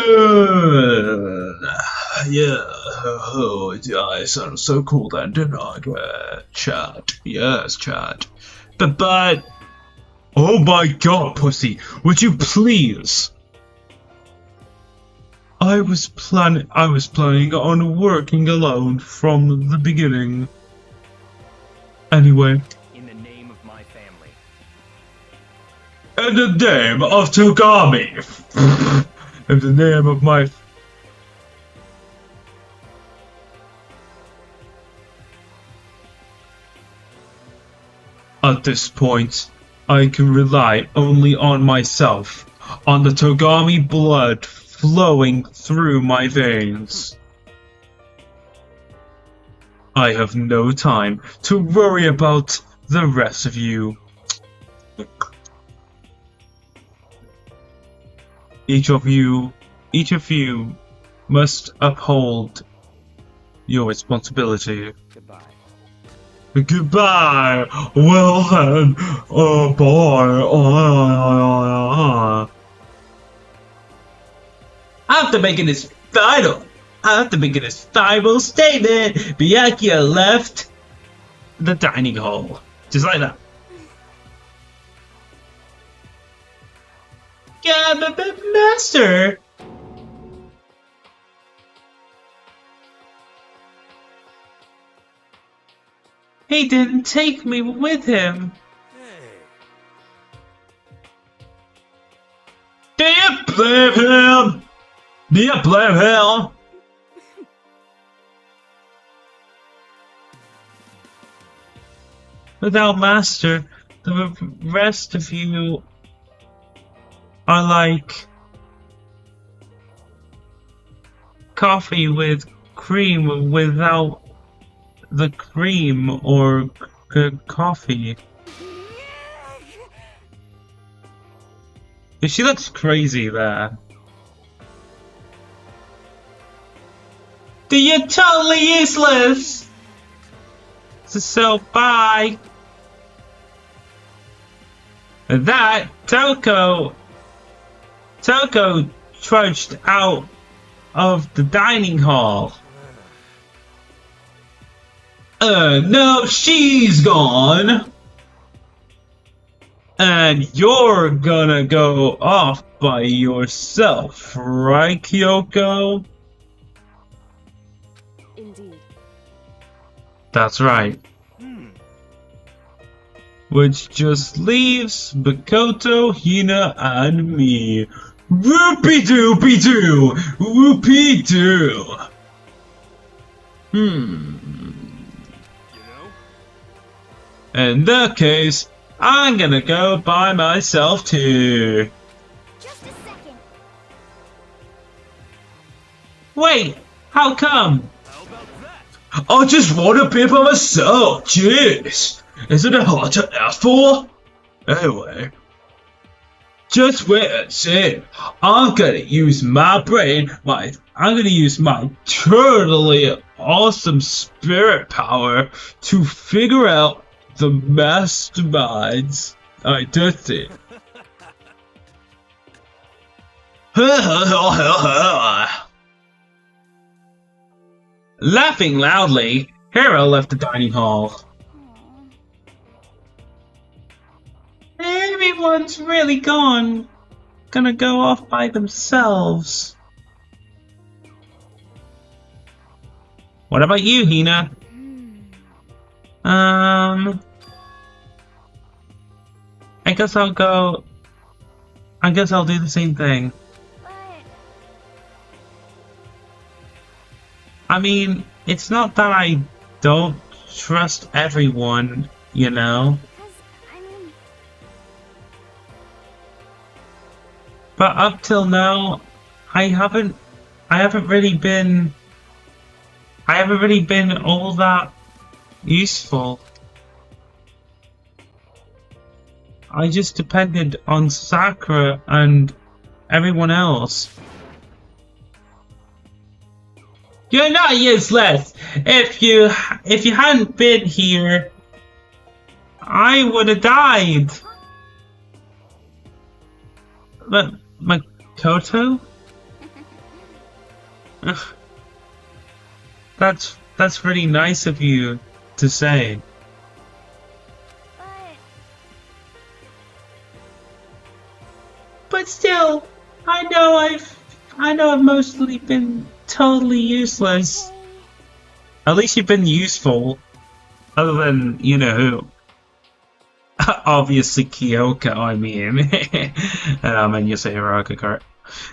Yeah, I sound so cool then, didn't I? Chat. Yes, chat. But... Oh my god, pussy, would you please? I was planning on working alone from the beginning. Anyway. In the name of my family. In the name of Togami! In the name of my... At this point, I can rely only on myself, on the Togami blood flowing through my veins. I have no time to worry about the rest of you. Each of you must uphold your responsibility. Goodbye. Goodbye. Well then, bye. After making his final statement, Byakuya left the dining hall. Just like that. Yeah, but master. He didn't take me with him. Hey. Do you blame him? Do you blame him? Without Master, the rest of you are like coffee with cream without the cream or coffee. She looks crazy there. You're totally useless! So bye! And that, Toko trudged out of the dining hall. No, she's gone! And you're gonna go off by yourself, right, Kyoko? Indeed. That's right. Which just leaves Makoto, Hina, and me. Whoopie-doopie-doo! Whoopie-doo! You know? In that case, I'm gonna go by myself too. Just a second. Wait, how come? How about that? I just want to be by myself, jeez. Isn't it hard to ask for? Anyway, just wait and see. I'm gonna use my brain, I'm gonna use my totally awesome spirit power to figure out the mastermind's identity. Laughing loudly, Hero left the dining hall. Everyone's really gonna go off by themselves. What about you, Hina? I guess I'll do the same thing. But I mean, it's not that I don't trust everyone, you know? because I mean, But up till now, I haven't really been all that useful. I just depended on Sakura and everyone else. You're not useless! If you hadn't been here, I would have died. But Makoto? Ugh. That's really nice of you to say. But still, I know I've mostly been totally useless. At least you've been useful. Other than, you know who. Obviously Kyoko, I mean. And you say Hiroka, correct?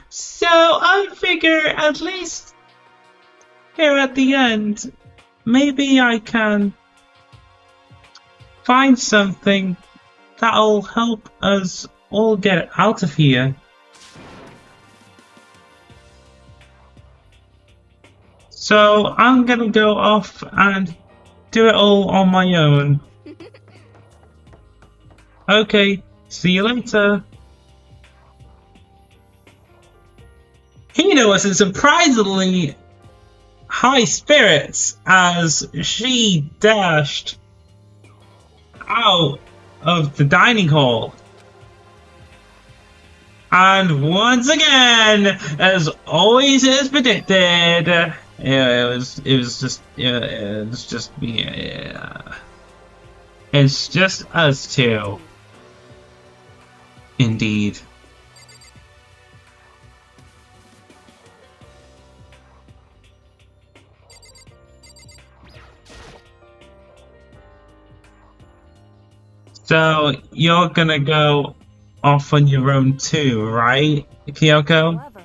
So I figure at least here at the end, maybe I can find something that'll help us all get out of here. So I'm gonna go off and do it all on my own. Okay, see you later. Hina was in surprisingly high spirits as she dashed out of the dining hall. And once again, as always as predicted, it was just it's just us two. Indeed. So you're gonna go off on your own too, right, Kyoko? However,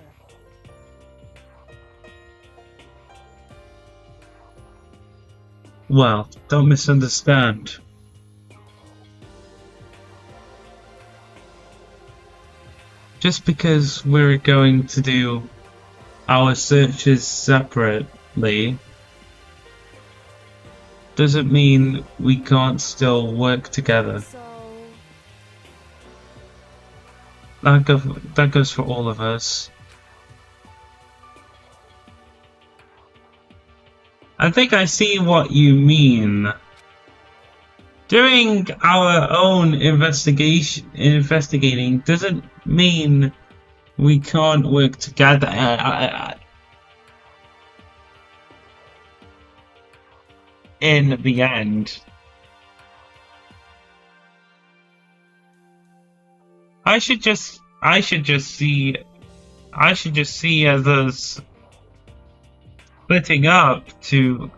Well, don't misunderstand. Just because we're going to do our searches separately doesn't mean we can't still work together. so That goes for all of us. I think I see what you mean. Doing our own investigating doesn't mean we can't work together. In the end, I should just see as us splitting up to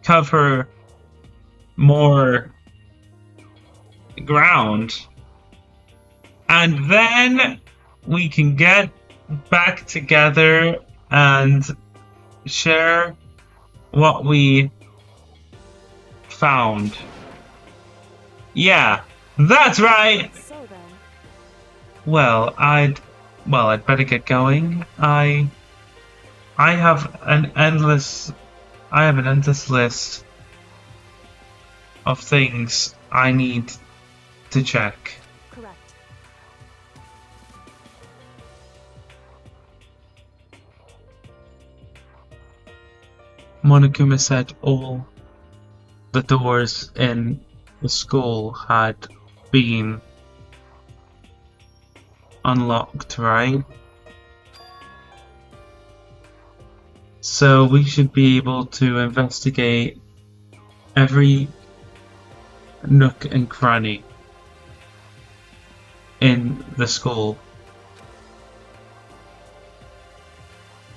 cover more ground, and then we can get back together and share what we found. Yeah, that's right. so then, Well, I'd better get going. I have an endless list of things I need to check. correct. Monokuma said all the doors in the school had been unlocked, right? So we should be able to investigate every nook and cranny in the school.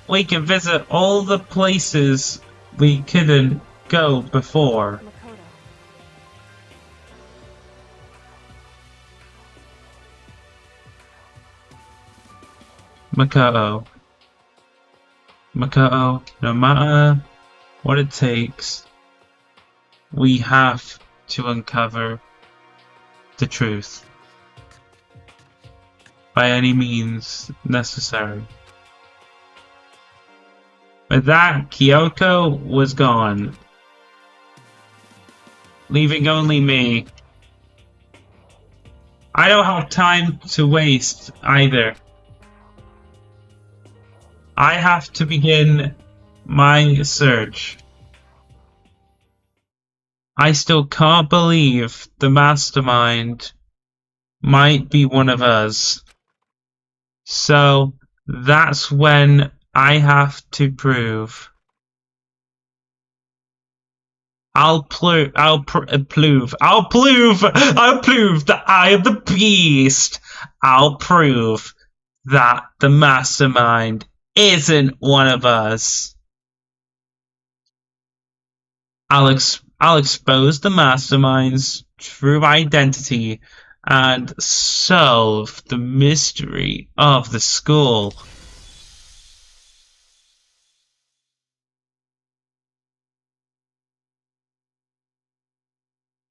We can visit all the places we couldn't go before. Makoto. Makoto, no matter what it takes, we have to uncover the truth by any means necessary. With that, Kyoko was gone, leaving only me. I don't have time to waste either. I have to begin my search. I still can't believe the mastermind might be one of us. So that's when I have to prove. I'll prove that I am the beast. I'll prove that the mastermind isn't one of us. I'll I'll expose the mastermind's true identity and solve the mystery of the school.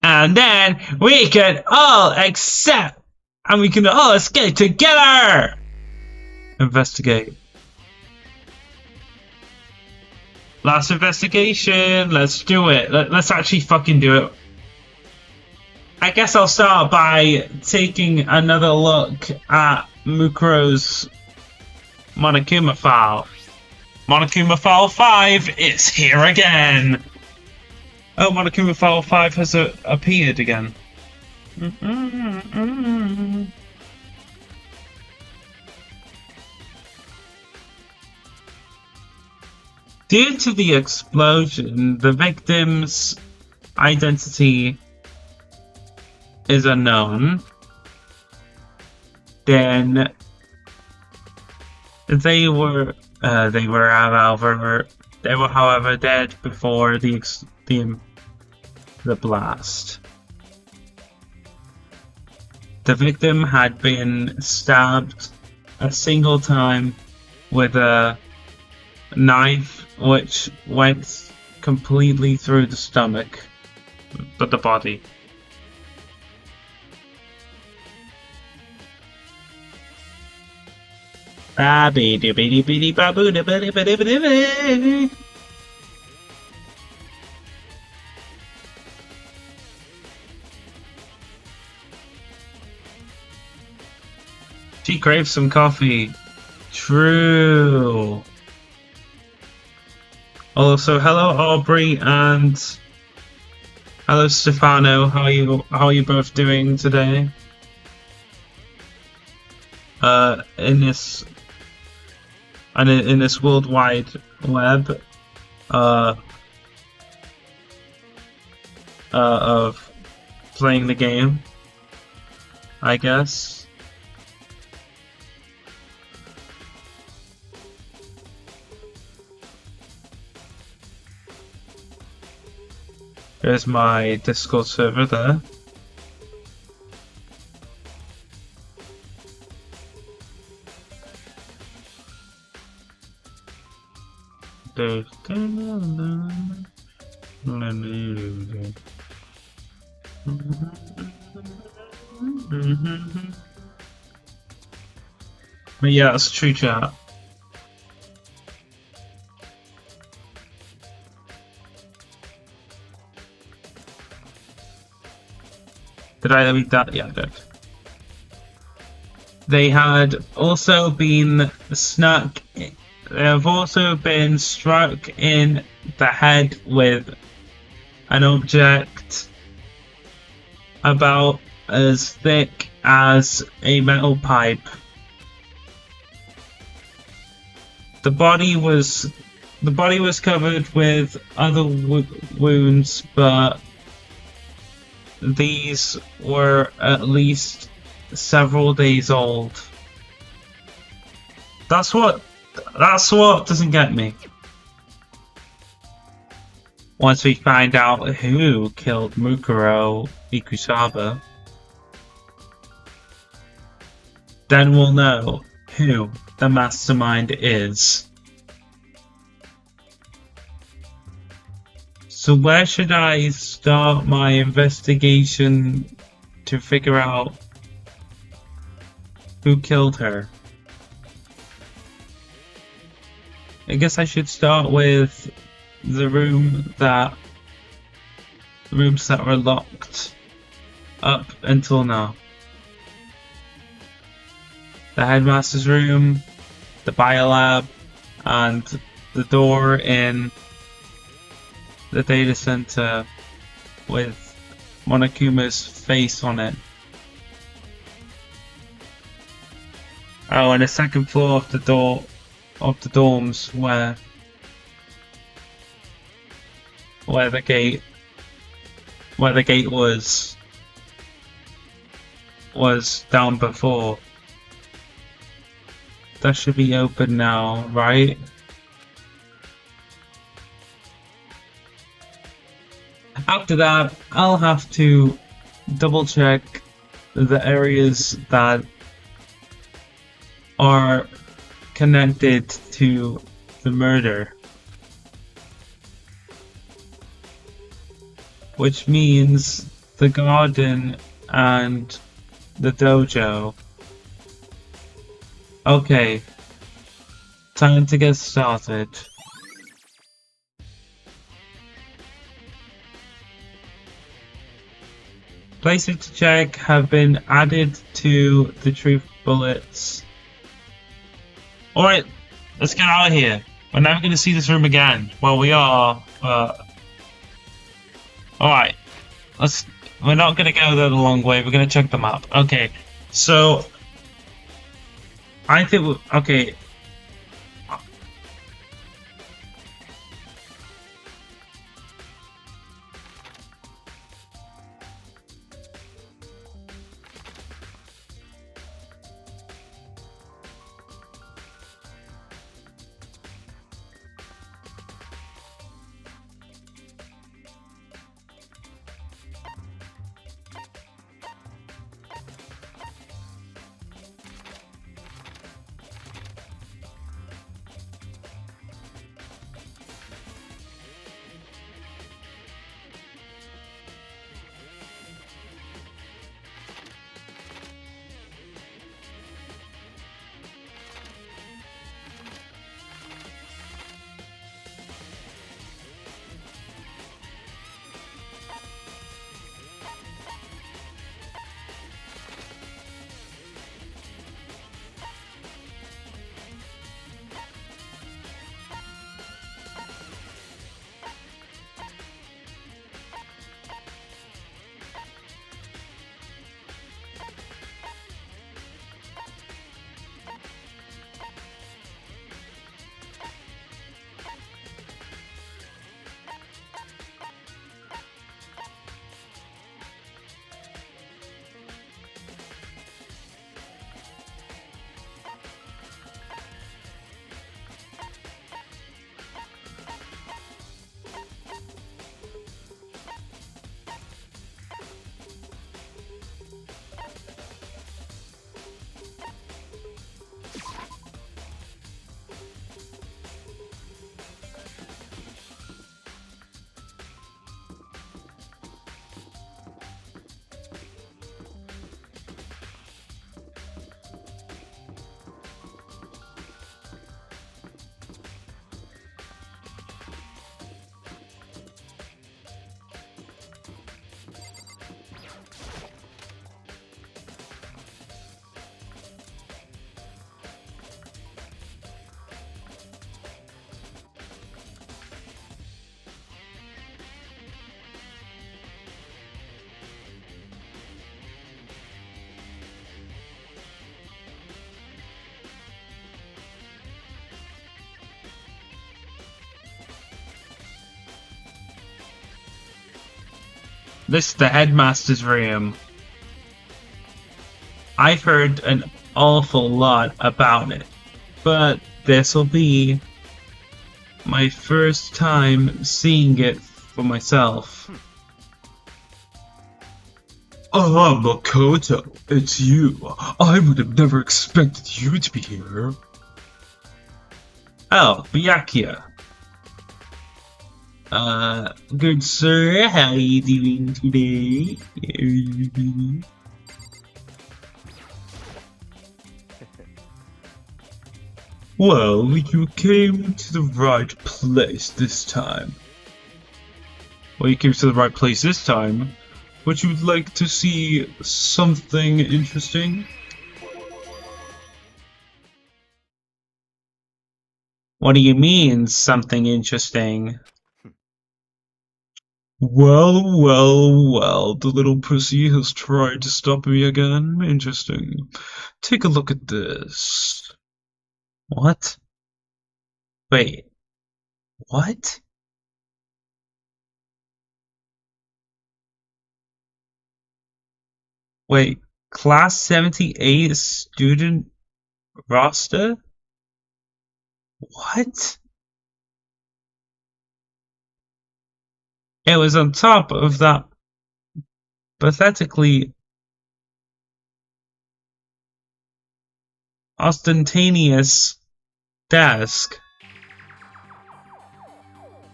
And then we can all accept, and we can all escape together! Investigate. Last investigation, let's do it. Let's actually fucking do it. I guess I'll start by taking another look at Mukuro's Monokuma file. Monokuma file 5 is here again! Oh, Monokuma file 5 has appeared again. Due to the explosion, the victim's identity is unknown. Then they were however dead before the blast. The victim had been stabbed a single time with a knife which went completely through the stomach, but the body. She craves some coffee. True. Also, hello Aubrey and hello Stefano. How are you both doing today? In this world wide web of playing the game, I guess. There's my Discord server there. But yeah, that's true chat. Did I read that? Yeah, I did. They had also been snuck. They have also been struck in the head with an object about as thick as a metal pipe. The body was covered with other wounds, but these were at least several days old. That's what doesn't get me. Once we find out who killed Mukuro Ikusaba, then we'll know who the mastermind is. So where should I start my investigation to figure out who killed her? I guess I should start with the rooms that were locked up until now. The headmaster's room, the biolab, and the door in the data center with Monokuma's face on it. Oh, and the second floor of the dorms where the gate was down before. That should be open now, right? after that, I'll have to double check the areas that are connected to the murder. Which means the garden and the dojo. Okay, time to get started. Places to check have been added to the truth bullets. Alright, let's get out of here. We're never going to see this room again. Well, we are, alright, we're not going to go there the long way. We're going to check the map. Okay, so I think, okay. This is the headmaster's room. I've heard an awful lot about it, but this'll be my first time seeing it for myself. Ah, Makoto, it's you. I would have never expected you to be here. Oh, Byakuya. Good sir, how are you doing today? Well, you came to the right place this time. Well, you came to the right place this time. Would you like to see something interesting? What do you mean, something interesting? Well, the little pussy has tried to stop me again. Interesting. Take a look at this. What? Wait. What? Wait, class 78 student roster? What? It was on top of that pathetically ostentatious desk.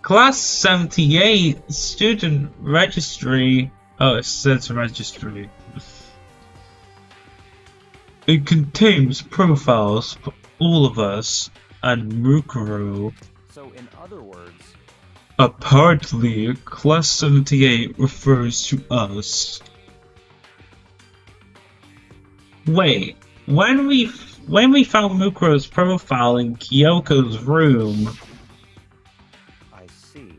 Class 78 student registry. Oh, it says registry. It contains profiles for all of us and Mukuro. So, in other words, Apparently, Class 78 refers to us. Wait, when we found Mukuro's profile in Kyoko's room. I see.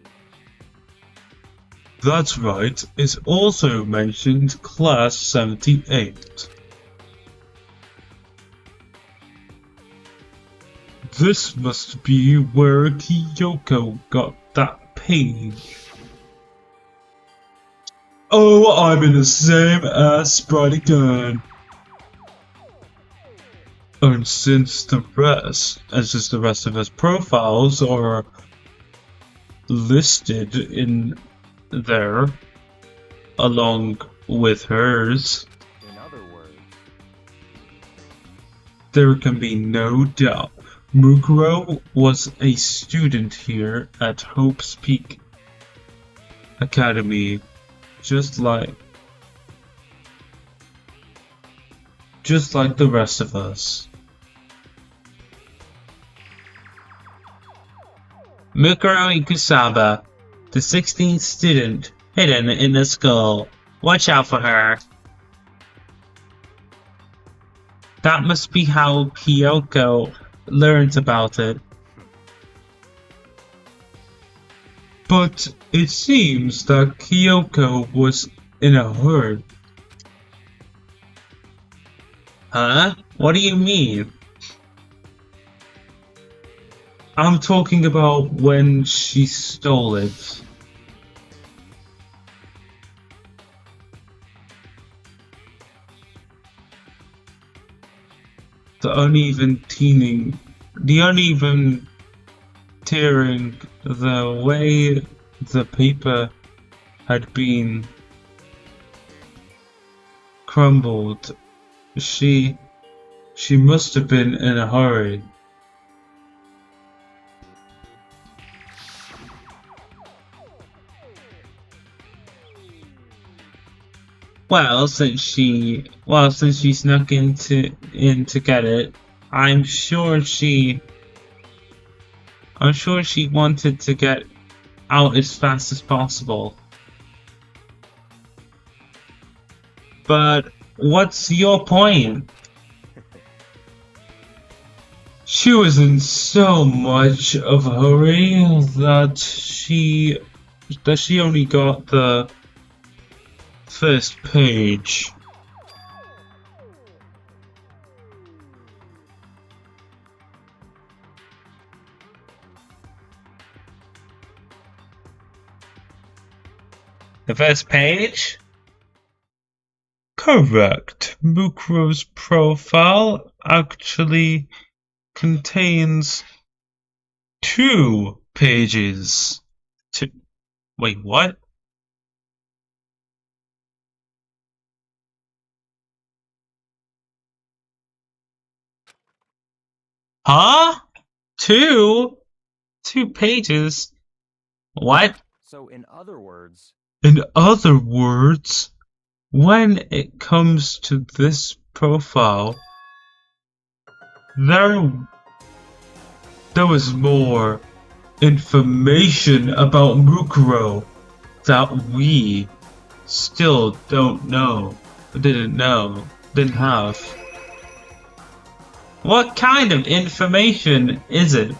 That's right, it also mentioned Class 78. This must be where Kyoko got that page. Oh, I'm in the same ass sprite again. And since the rest of his profiles are listed in there, along with hers, In other words, there can be no doubt Mukuro was a student here at Hope's Peak Academy, just like the rest of us. Mukuro Ikusaba, the 16th student hidden in the skull. Watch out for her. That must be how Kyoko learned about it. But it seems that Kyoko was in a hurry. Huh? What do you mean? I'm talking about when she stole it. The uneven tearing, the way the paper had been crumbled. She must have been in a hurry. Well, since she snuck in to get it, I'm sure she wanted to get out as fast as possible. But what's your point? She was in so much of a hurry that she only got the first page. The first page? Correct. Mukuro's profile actually contains 2 pages. Wait, what? Huh? 2 pages? What? so in other words, In other words, when it comes to this profile, there was more information about Mukuro that we still didn't have. What kind of information is it?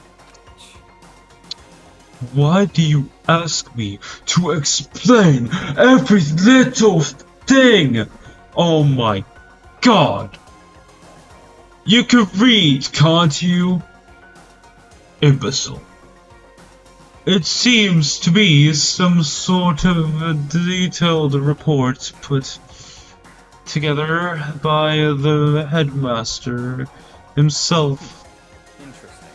Why do you ask me to explain every little thing? Oh my god. You can read, can't you? Imbecile. It seems to be some sort of a detailed report put together by the headmaster himself. interesting.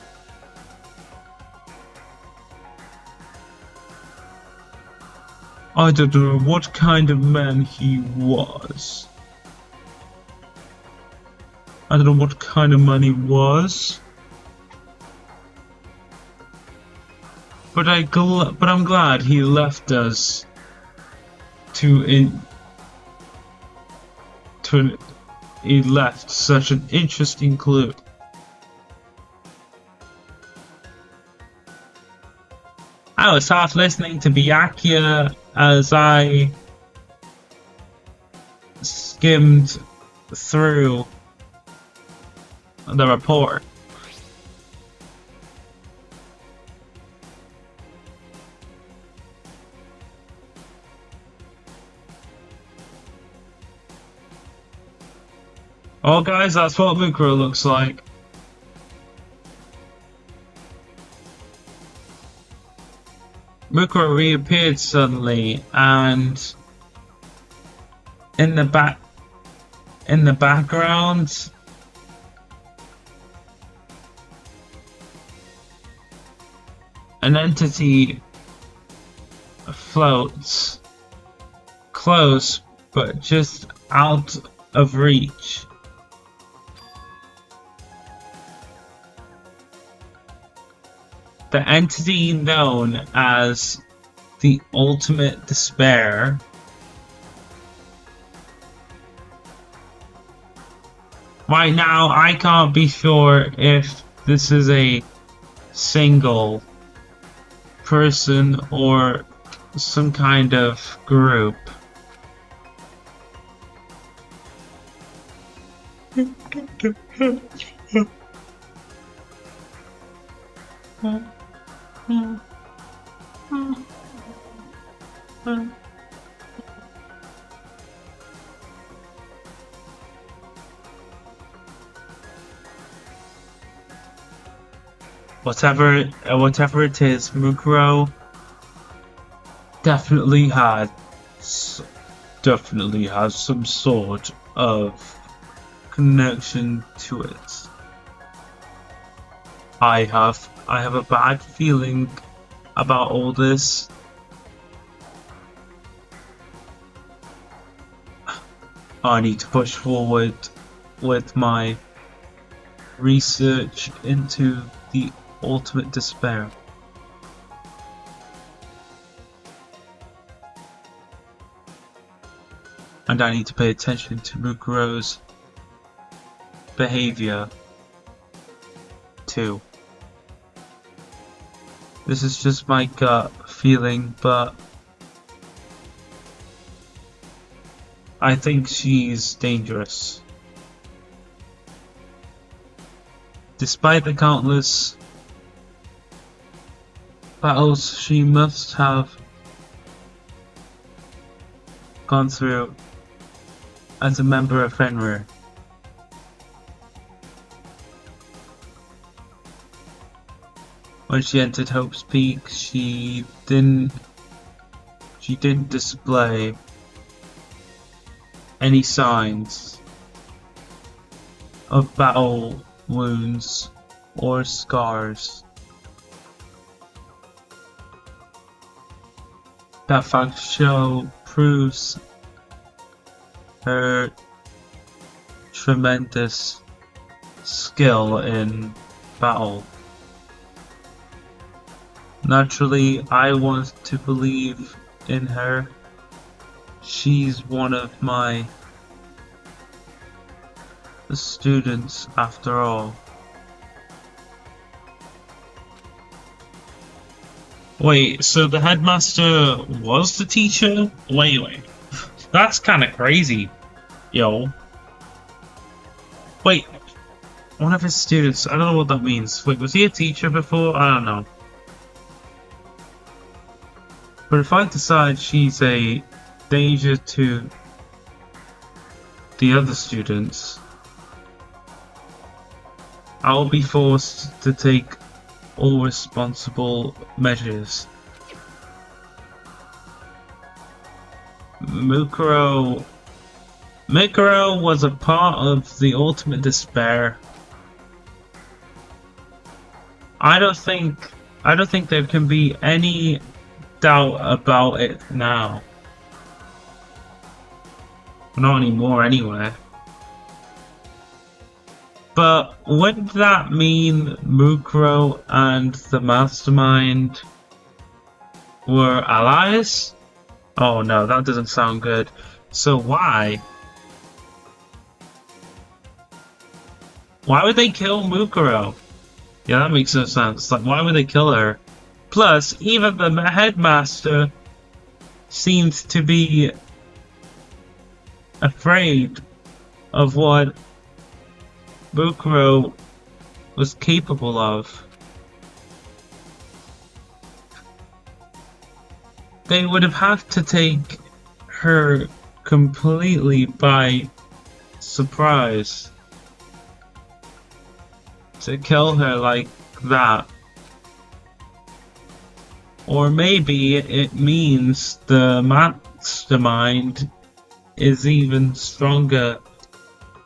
I don't know what kind of man he was. I don't know what kind of man he was. But I'm glad he left us he left such an interesting clue. I was half listening to Byakuya as I skimmed through the report. Oh guys, that's what Mukuro looks like. Mukuro reappeared suddenly, and in the background, an entity floats close, but just out of reach. The entity known as the Ultimate Despair right now, I can't be sure if this is a single person or some kind of group. Whatever it is, Mukuro definitely has some sort of connection to it. I have a bad feeling about all this. I need to push forward with my research into the Ultimate Despair. And I need to pay attention to Mukuro's behavior too. This is just my gut feeling, but I think she's dangerous. Despite the countless battles she must have gone through as a member of Fenrir. When she entered Hope's Peak, she didn't display any signs of battle wounds or scars. That fact proves her tremendous skill in battle. Naturally, I want to believe in her. She's one of my students after all. Wait, so the headmaster was the teacher? Wait. That's kind of crazy, yo. Wait, one of his students, I don't know what that means. Wait, was he a teacher before? I don't know. But if I decide she's a danger to the other students, I'll be forced to take all responsible measures. Mukuro was a part of the Ultimate Despair. I don't think there can be any doubt about it now. Not anymore, anyway. But wouldn't that mean Mukuro and the Mastermind were allies? Oh no, that doesn't sound good. So why? Why would they kill Mukuro? Yeah, that makes no sense. Like, why would they kill her? Plus, even the headmaster seemed to be afraid of what Mukuro was capable of. They would have had to take her completely by surprise to kill her like that. Or maybe it means the Mastermind is even stronger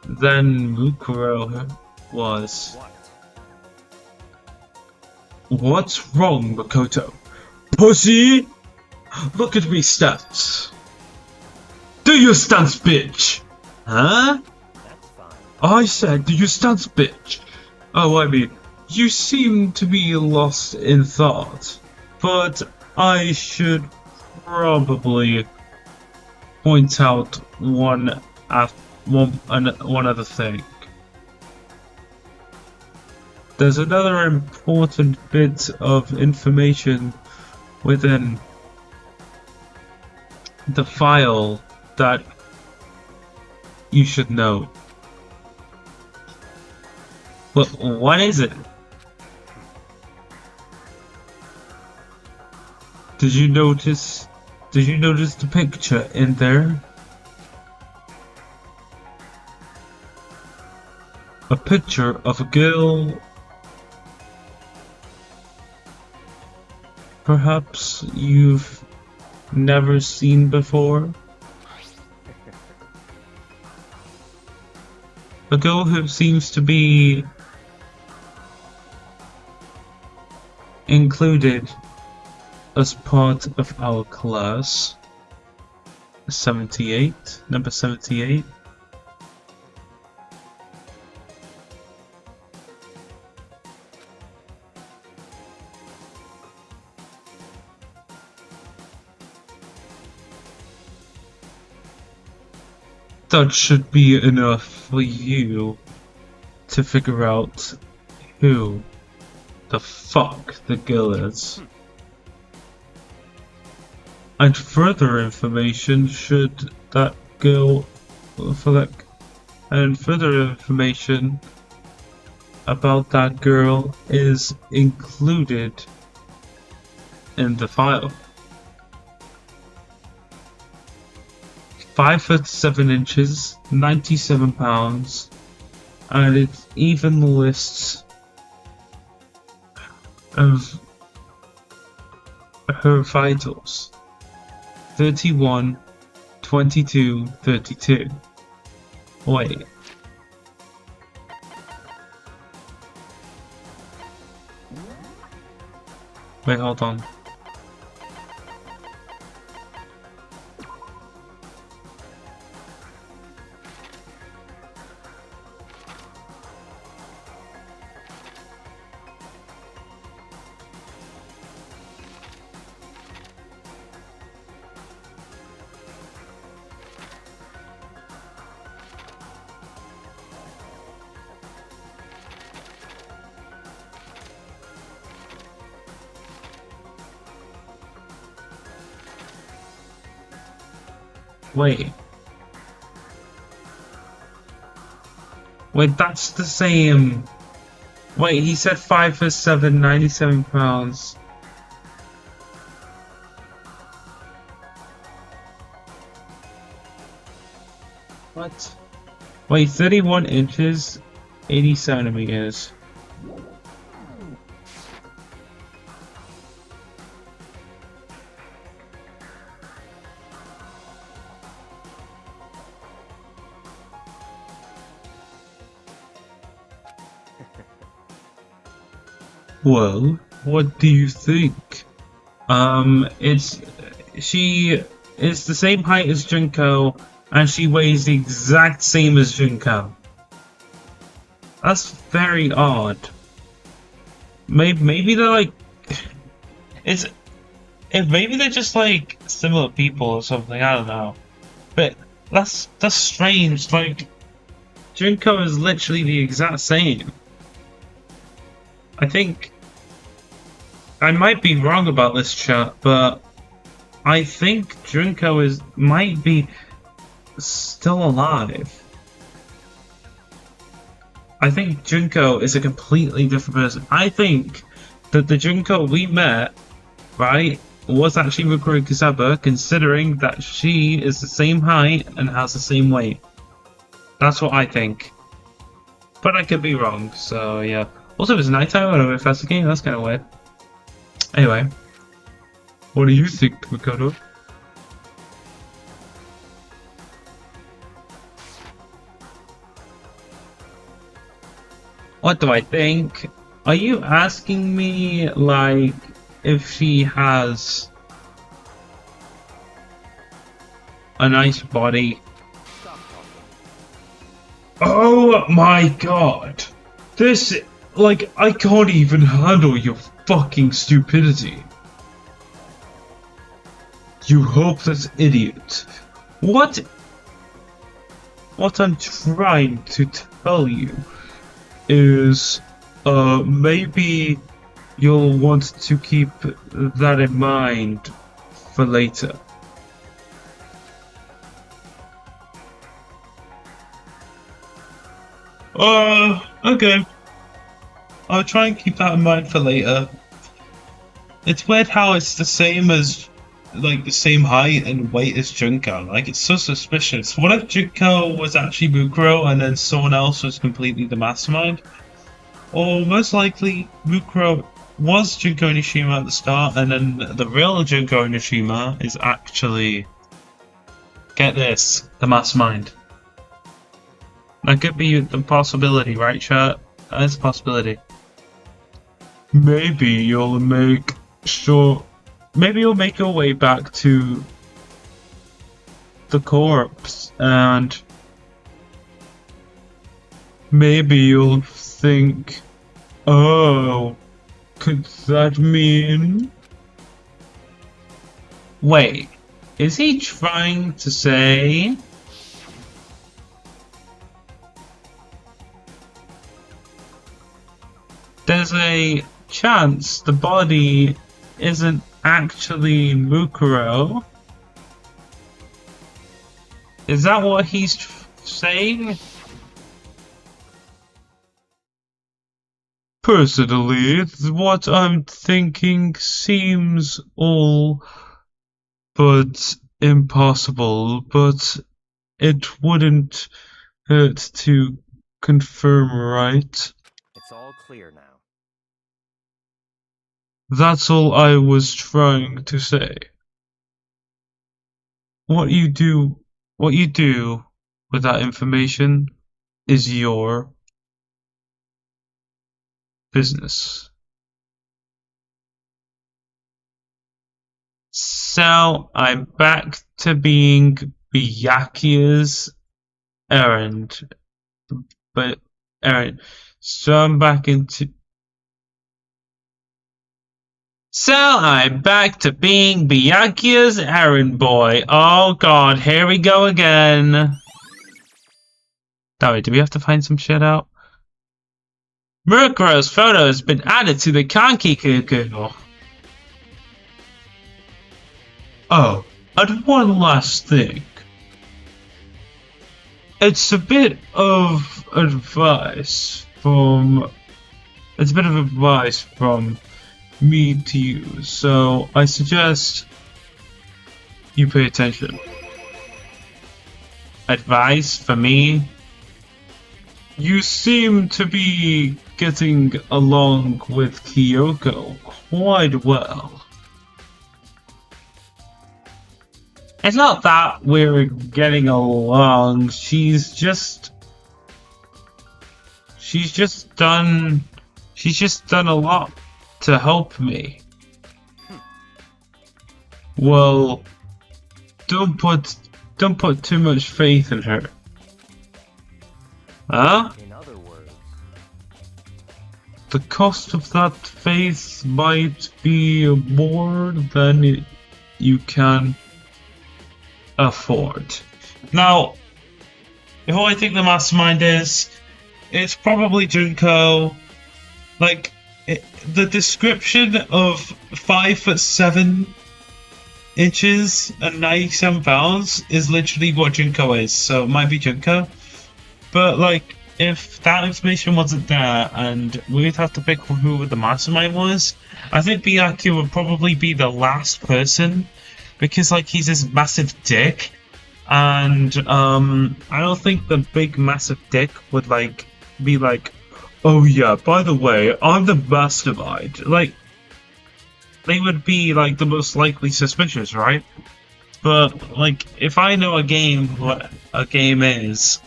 than Mukuro was. What's wrong, Makoto? Pussy! Look at me stunts. Do your stunts, bitch! Huh? That's fine. I said, do your stunts, bitch! Oh, I mean, you seem to be lost in thought, but I should probably point out one other thing. There's another important bit of information within the file that you should know. But what is it? Did you notice the picture in there? A picture of a girl. Perhaps you've never seen before. A girl who seems to be included as part of our class. 78, number 78. That should be enough for you to figure out who the fuck the girl is. And further information should that girl and further information about that girl is included in the file. 5'7", 97 pounds, and it even lists of her vitals: 31, 22, 32. Wait. Wait, hold on. Wait. Wait, that's the same. Wait, he said 5'7", 97 pounds. What? Wait, 31 inches, 80 centimeters. Well, what do you think? She is the same height as Junko and she weighs the exact same as Junko. That's very odd. Maybe they're like, maybe they're just like similar people or something. I don't know, but that's strange. Like, Junko is literally the exact same. I think I might be wrong about this, chat, but I think Junko might be still alive. I think Junko is a completely different person. I think that the Junko we met, right, was actually Mukuro Kusaba, considering that she is the same height and has the same weight. That's what I think. But I could be wrong, so yeah. Also, it's nighttime when I'm investigating, that's kind of weird. Anyway. What do you think, Mikado? What do I think? Are you asking me, like, if she has a nice body? Oh my god! This, like, I can't even handle your fucking stupidity. You hopeless idiot. What I'm trying to tell you is, maybe you'll want to keep that in mind for later. Okay. I'll try and keep that in mind for later. It's weird how it's the same as, like, the same height and weight as Junko. Like, it's so suspicious. What if Junko was actually Mukuro and then someone else was completely the mastermind? Or most likely, Mukuro was Junko Nishima at the start, and then the real Junko Nishima is actually, get this, the mastermind. That could be the possibility, right, chat? That's a possibility. Maybe you'll make your way back to the corpse, and maybe you'll think, oh, could that mean? Wait, is he trying to say there's a chance the body isn't actually Mukuro? Is that what he's saying? Personally, what I'm thinking seems all but impossible, but it wouldn't hurt to confirm, right? It's all clear now. That's all I was trying to say. What you do with that information is your business. So I'm back to being Byakuya's errand. But errand. So I'm back to being Byakuya's errand boy. Oh god, here we go again. Wait, do we have to find some shit out? Mukuro's photo has been added to the Kanki-kuku. Oh, and one last thing. It's a bit of advice from me to you, so I suggest you pay attention. Advice for me? You seem to be getting along with Kyoko quite well. It's not that we're getting along, she's just done a lot to help me. Well, don't put Don't put too much faith in her. Huh? In other words, The cost of that faith might be more than you can afford. Now, who I think the mastermind is, it's probably Junko. Like, the description of 5'7" and 97 pounds is literally what Junko is, so it might be Junko. But, like, if that information wasn't there and we'd have to pick who the mastermind was, I think Byaku would probably be the last person, because, like, he's this massive dick, and I don't think the big massive dick would, like, be like, oh yeah, by the way, I'm the mastermind. Like, they would be, like, the most likely suspicious, right? But, like, if I know what a game is,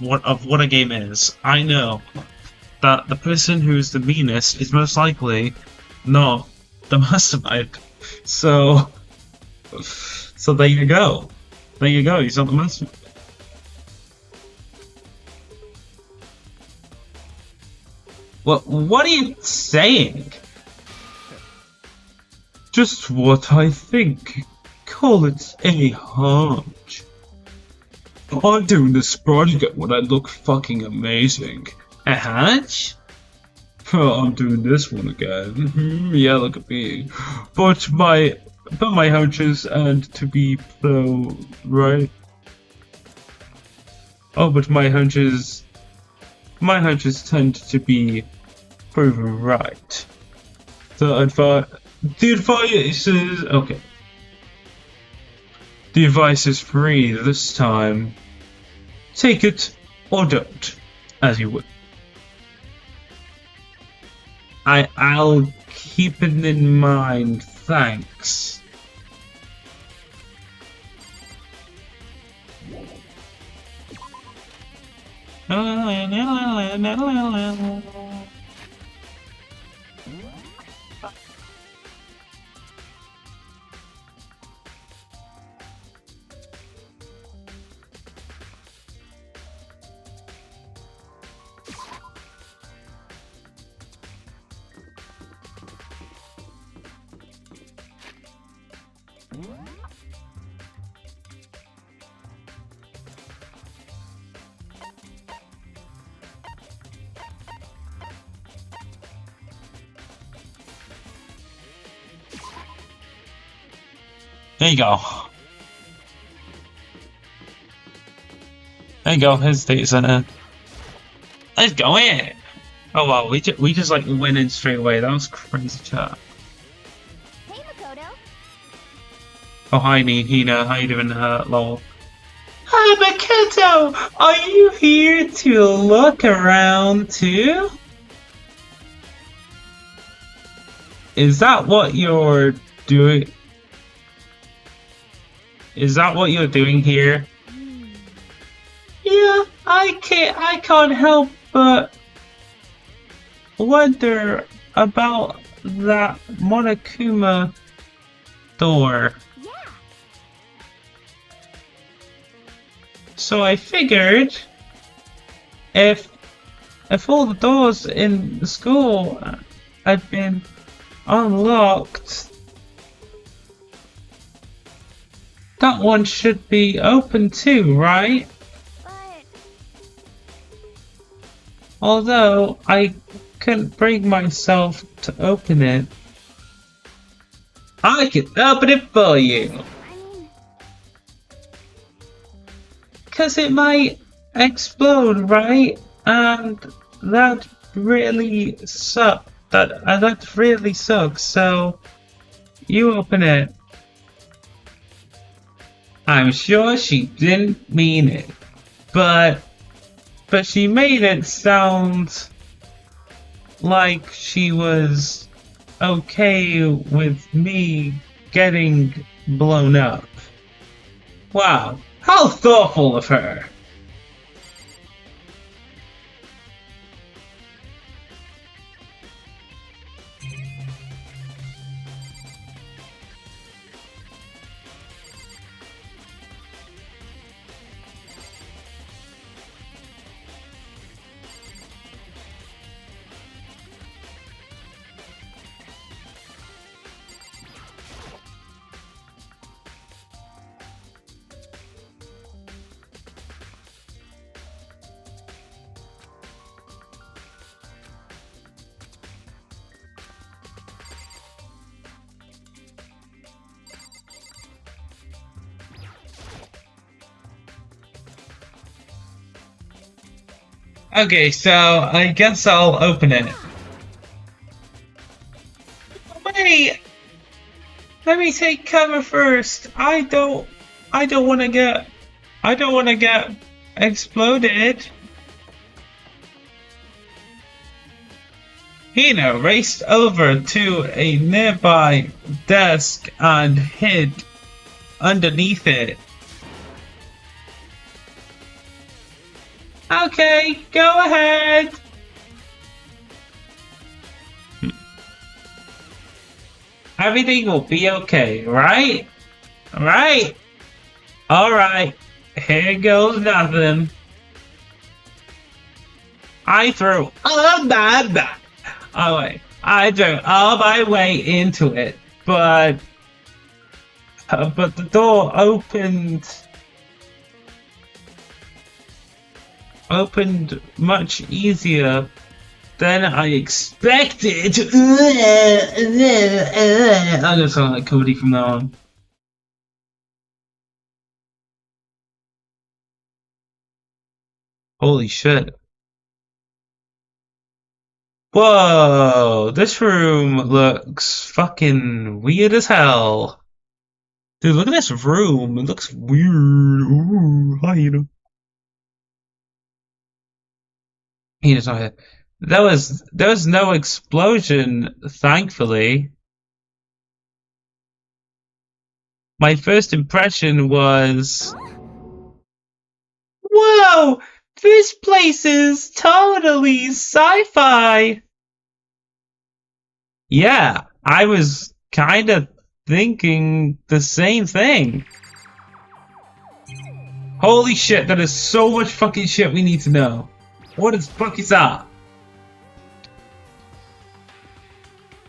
I know that the person who's the meanest is most likely not the mastermind. So there you go. There you go, he's not the mastermind. What are you saying? Just what I think. Call it a hunch. I'm doing this project when I look fucking amazing. A hunch? Oh, I'm doing this one again. Yeah, look at me. But my hunches and to be so right. Oh, but my hunches tend to be proven right. The advice is okay. The advice is free this time. Take it or don't, as you would. I'll keep it in mind. Thanks. There you go. There you go, here's the data center. Let's go in! Oh wow, we just like went in straight away, that was crazy chat. Hey, Makoto. Oh hi Hina, how you doing lol? Hi Makoto! Are you here to look around too? Is that what you're doing? Is that what you're doing here? Yeah, I can't help but wonder about that Monokuma door. Yeah. So I figured if all the doors in the school had been unlocked, that one should be open too, right? But Although I couldn't bring myself to open it. I can open it for you! I mean, Cause it might explode, right? And that really sucks. That really sucks, so you open it. I'm sure she didn't mean it, but she made it sound like she was okay with me getting blown up. Wow, how thoughtful of her! Okay, so I guess I'll open it. Wait! Let me take cover first. I don't wanna get exploded. Hino raced over to a nearby desk and hid underneath it. Okay, go ahead. Everything will be okay, right? Right? Alright, here goes nothing. I threw all my weight into it, but the door opened much easier than I expected. I'm gonna sound like Cody from now on. Holy shit. Whoa, this room looks fucking weird as hell. Dude, look at this room. It looks weird. Ooh, hi, Hino. Hino's not here. There was no explosion, thankfully. My first impression was, whoa, this place is totally sci-fi. Yeah, I was kind of thinking the same thing. Holy shit, that is so much fucking shit we need to know. What the fuck is that?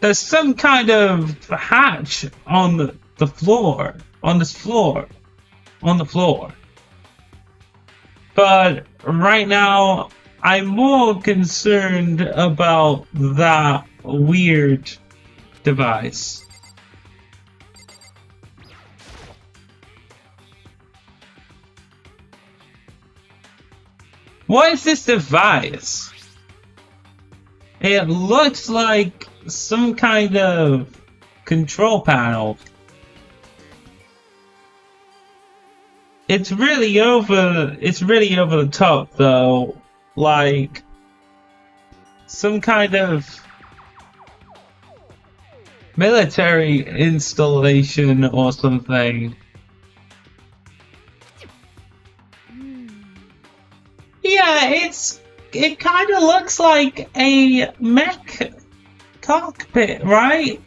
There's some kind of hatch on the floor. On this floor. On the floor. But right now, I'm more concerned about that weird device. What is this device? It looks like some kind of control panel. It's really over the top though, like some kind of military installation or something. Yeah, it kind of looks like a mech cockpit, right?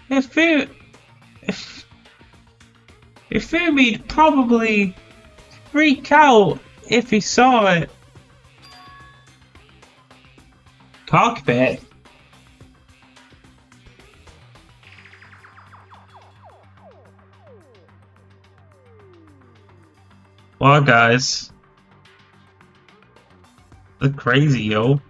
If Fumi'd probably freak out if he saw it. Cockpit? Wow, guys. Look crazy, yo.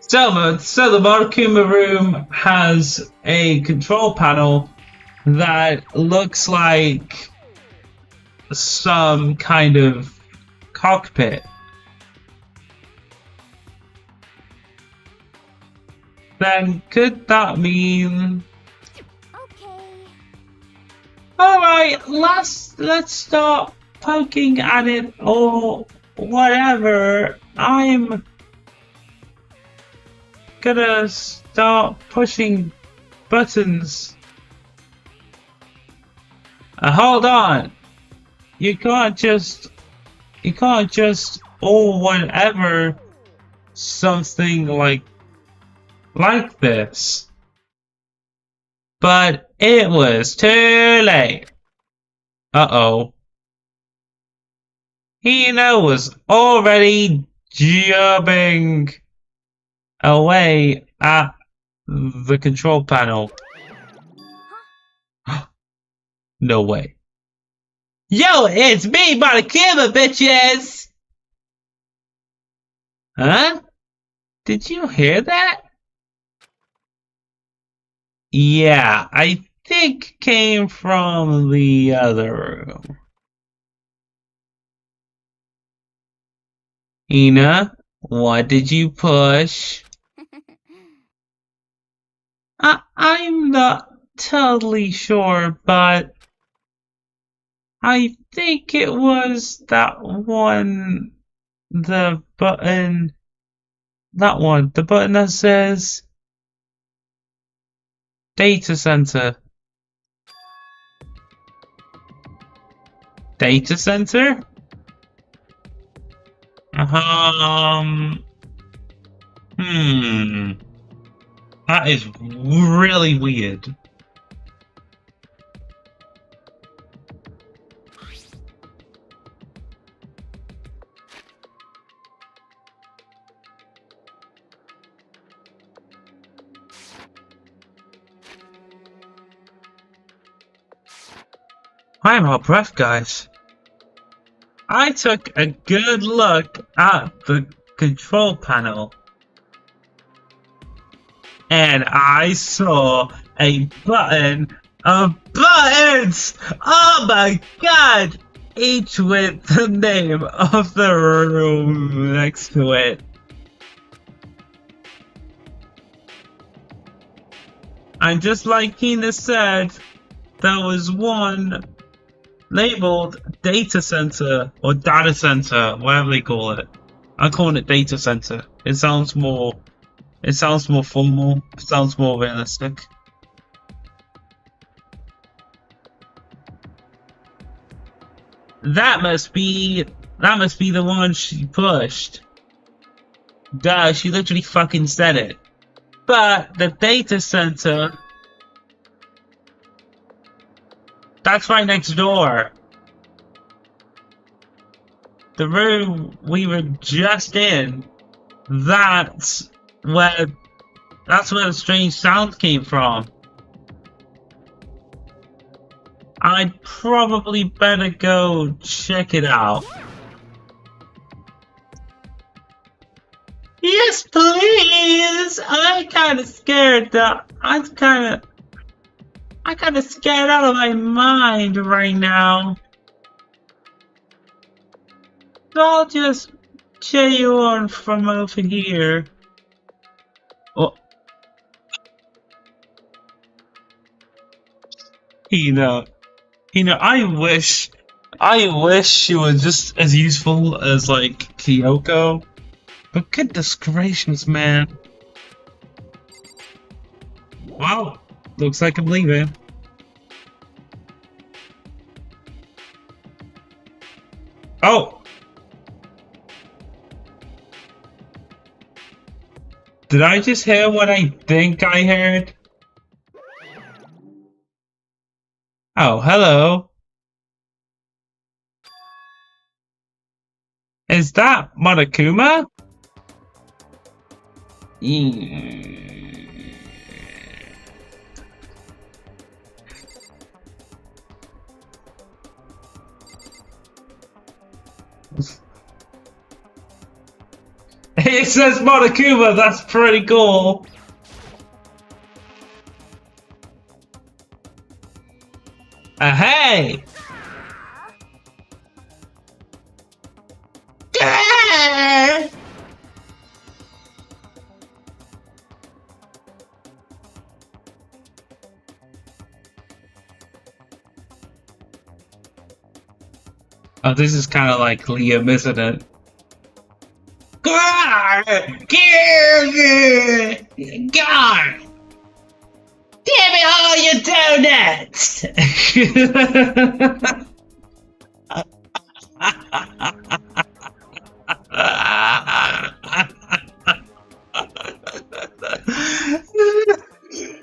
So the Monokuma room has a control panel that looks like some kind of cockpit. Then could that mean? Okay. Alright, let's start poking at it or whatever. I'm gonna start pushing buttons. Hold on. you can't just or whatever something like this. But it was too late. Uh-oh. Hina was already jumping away at the control panel. No way. Yo, it's me, Monokuma, bitches! Huh? Did you hear that? Yeah, I think came from the other room. Ina, what did you push? I'm not totally sure, but I think it was that one, the button that says Data Center. Data Center? That is really weird. I'm out of breath, guys. I took a good look at the control panel, and I saw a button of buttons! Oh my god! Each with the name of the room next to it. And just like Hina said, there was one labeled Data Center or Data Center, whatever they call it. I'm calling it Data Center. It sounds more formal. It sounds more realistic. That must be the one she pushed. Duh, she literally fucking said it. But the Data Center, that's right next door. The room we were just in, that's where the strange sound came from. I'd probably better go check it out. Yes, please! I'm kinda scared that I'm kinda scared out of my mind right now. So I'll just cheer you on from over here. Oh. I wish she was just as useful as like Kyoko. But goodness gracious, man. Well, looks like I'm leaving. Oh! Did I just hear what I think I heard? Oh, hello. Is that Monokuma? It says Monokuma, that's pretty cool. Hey! Oh, this is kind of like Liam, isn't it? God! Damn it all, you donuts!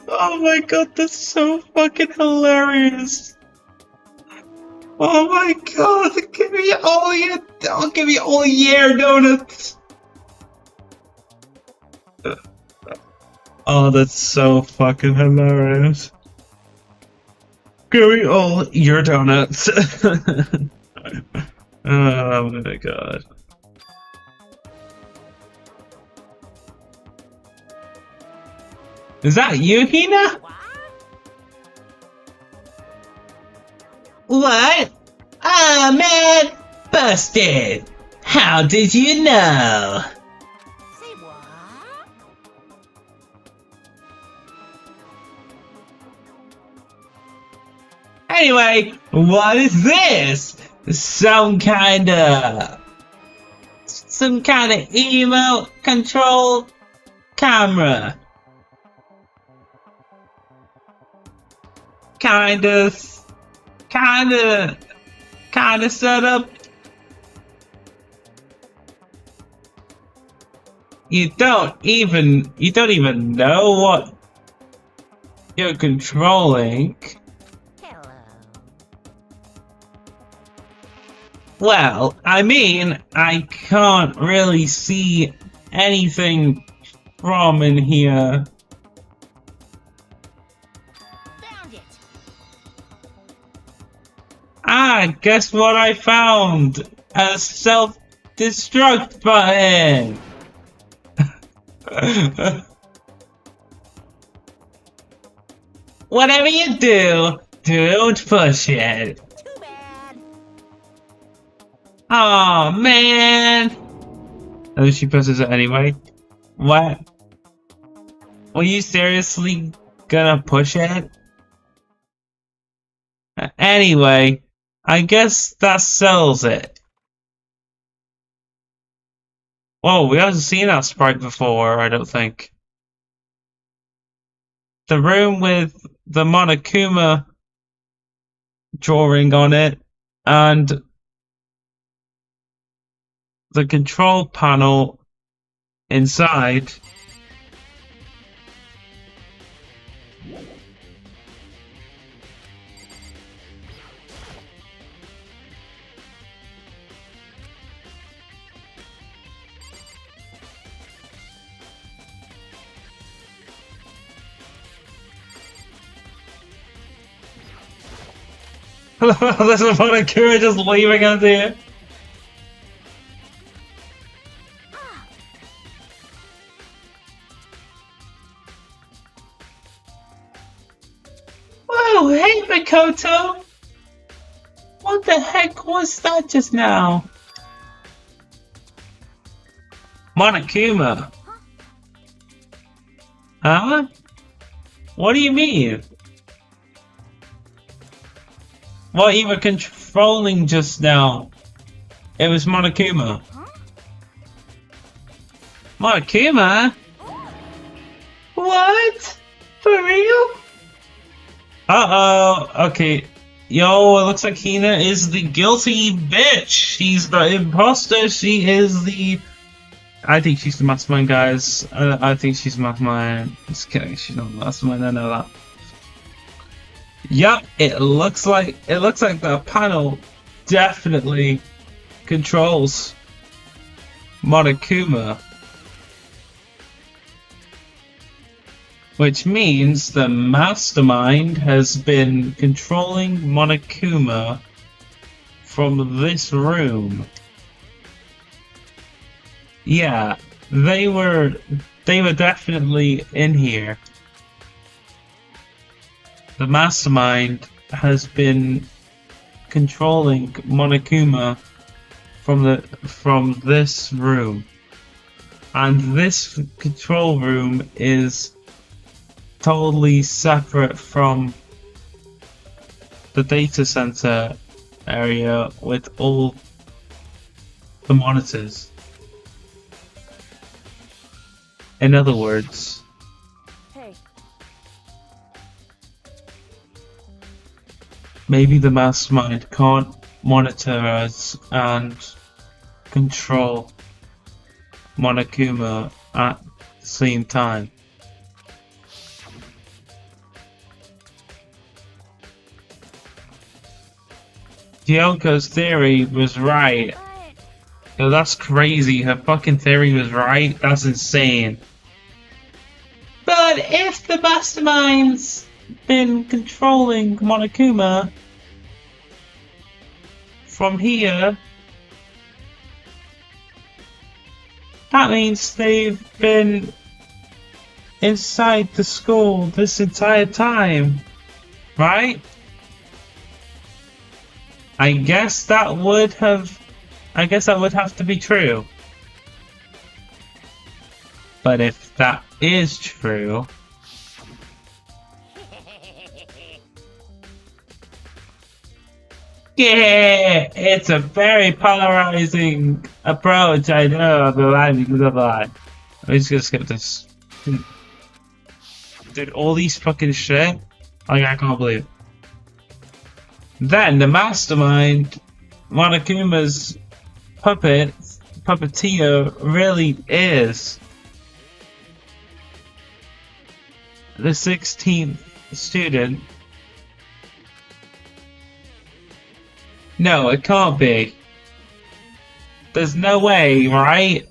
Oh my god, that's so fucking hilarious. Oh my god, give me all year donuts. Oh, that's so fucking hilarious. Give me all your donuts. Oh my god. Is that you, Hina? What? Oh man, busted. How did you know? Say what? Anyway, what is this? Some kind of emo control camera. Kind of setup. You don't even know what you're controlling. Hello. Well, I mean, I can't really see anything from in here. Found it. Ah, guess what I found? A self-destruct button! Whatever you do, don't push it. Too bad. Oh man! Oh, she pushes it anyway. What? Were you seriously gonna push it? Anyway, I guess that settles it. Whoa, we haven't seen that sprite before, I don't think. The room with the Monokuma drawing on it, and the control panel inside. This is Monokuma just leaving us here. Whoa, hey Makoto! What the heck was that just now? Monokuma? Huh? What do you mean? What you were controlling just now? It was Monokuma. Monokuma? What? For real? Uh-oh. Okay. Yo, it looks like Hina is the guilty bitch. She's the imposter. She is the... I think she's the mastermind, guys. I think she's the mastermind. Just kidding. She's not the mastermind. I know that. Yup. It looks like the panel definitely controls Monokuma. Which means the mastermind has been controlling Monokuma from this room. Yeah, they were definitely in here. The mastermind has been controlling Monokuma from this room. And this control room is totally separate from the data center area with all the monitors. In other words, Hey, maybe the mastermind can't monitor us and control Monokuma at the same time. Kyoko's theory was right. Yo, that's crazy. Her fucking theory was right. That's insane. But if the mastermind's been controlling Monokuma from here, that means they've been inside the school this entire time, right? I guess that would have to be true. But if that is true, yeah, it's a very polarizing approach. I know, blah blah blah. I'm just gonna skip this. Dude, all these fucking shit. Like, I can't believe it. Then the mastermind, Monokuma's puppeteer, really is the 16th student. No, it can't be. There's no way, right?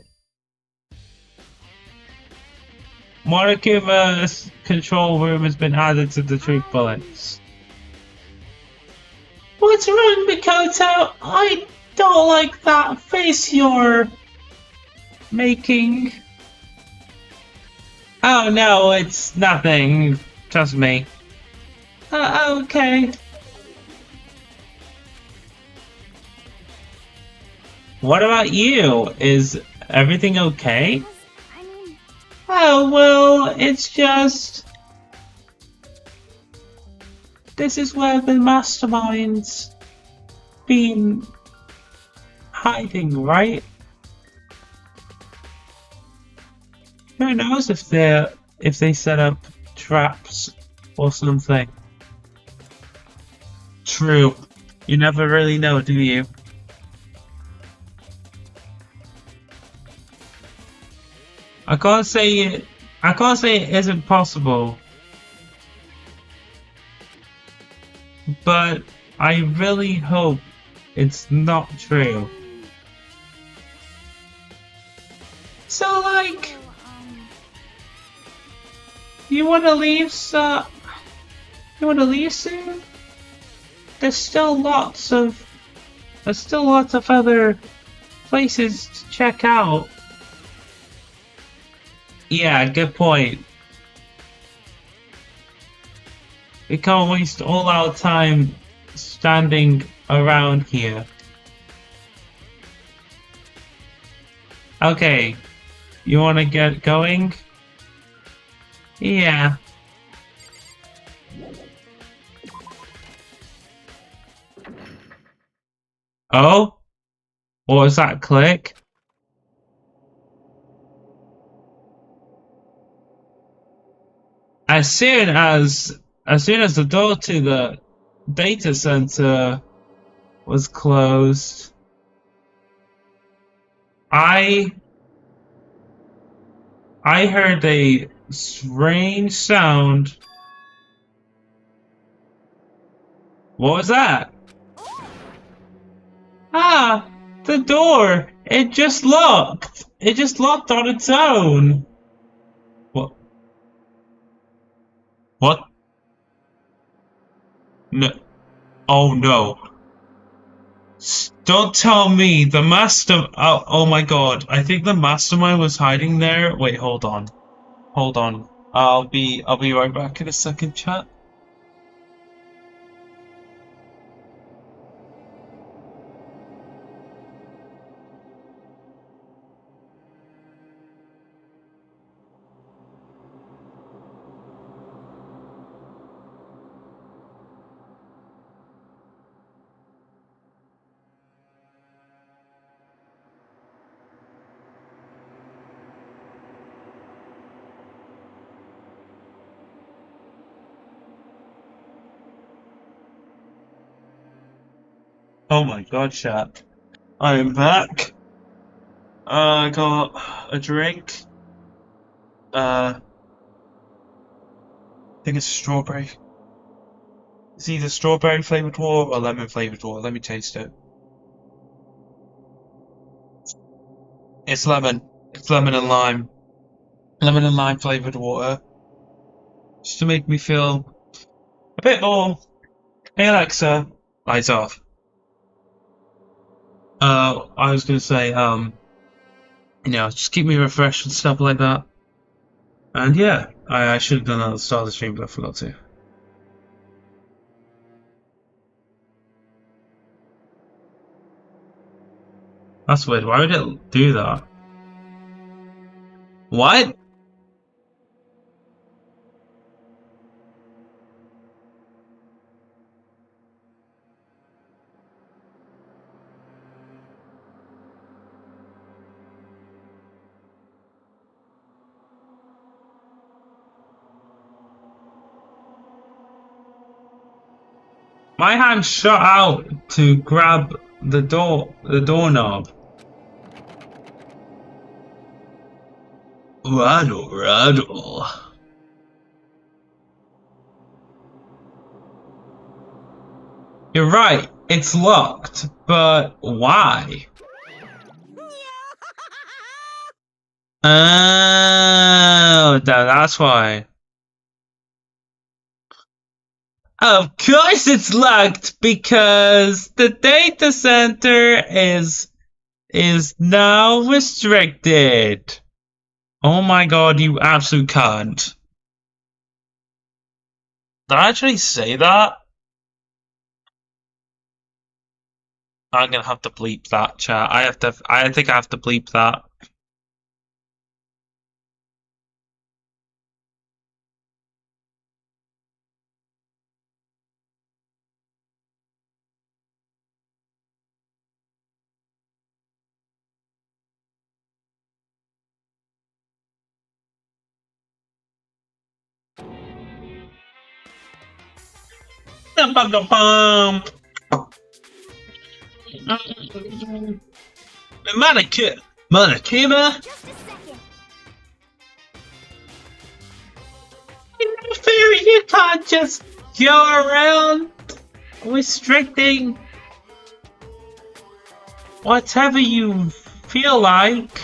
Monokuma's control room has been added to the truth bullets. What's wrong, Mikoto? I don't like that face you're making. Oh no, it's nothing. Trust me. Okay. What about you? Is everything okay? I mean, Oh, well, it's just... This is where the mastermind's been hiding, right? Who knows if they set up traps or something. True. You never really know, do you? I can't say it isn't possible. But I really hope it's not true. So, like, you wanna leave, sir? You wanna leave soon? There's still lots of other places to check out. Yeah, good point. We can't waste all our time standing around here. Okay, you wanna get going? Yeah. Oh? What was that click? As soon as the door to the data center was closed, I heard a strange sound. What was that? Ah, the door! It just locked! It just locked on its own! What? What? No. Oh no. Don't tell me the master. Oh my god. I think the mastermind was hiding there. Wait, hold on. Hold on. I'll be right back in a second, chat. Oh my god, chat. I am back. I got a drink. I think it's strawberry. It's either strawberry flavored water or lemon flavored water. Let me taste it. It's lemon. It's lemon and lime. Lemon and lime flavored water. Just to make me feel a bit more. Hey Alexa, lights off. I was gonna say, just keep me refreshed and stuff like that. And yeah, I should have done that at the start of the stream, but I forgot to. That's weird. Why would it do that? What? My hand shot out to grab the doorknob. Rattle, rattle. You're right, it's locked, but why? Oh, that's why. Of course it's locked because the data center is now restricted. Oh my god, you absolute cunt. Did I actually say that? I'm gonna have to bleep that, chat. I think I have to bleep that. Manakima? Just a second. Fairy, you can't just go around restricting whatever you feel like.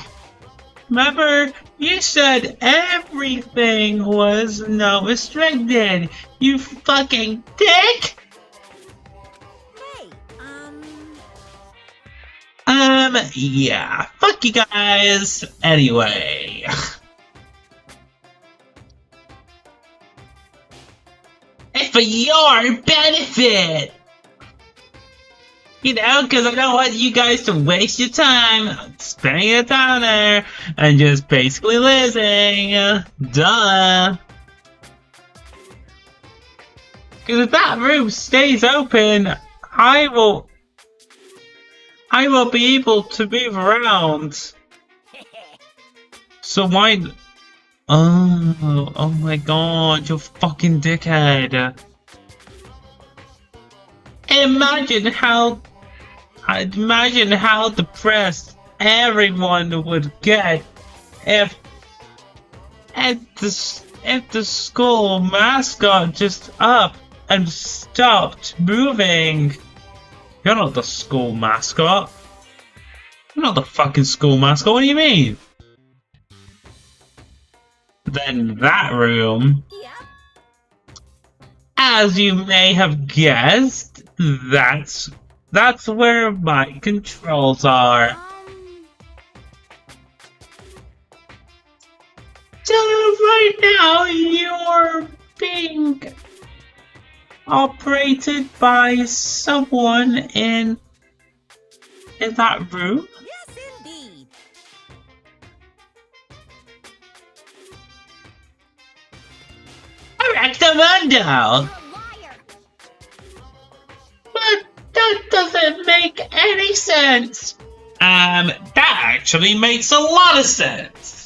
Remember, you said everything was not restricted, you fucking dick! Hey, Yeah, fuck you guys. Anyway. It's for your benefit! You know, because I don't want you guys to waste your time spending your time there and just basically losing. Duh. Because if that room stays open, I will be able to move around. So why? Oh my god, you fucking dickhead. Imagine how depressed everyone would get if the school mascot just up and stopped moving. You're not the school mascot. You're not the fucking school mascot. What do you mean? Then that room, yeah. as you may have guessed, that's where my controls are. So right now you're being operated by someone in that room. Yes, indeed. Correctamundo! You're a liar. But that doesn't make any sense. That actually makes a lot of sense.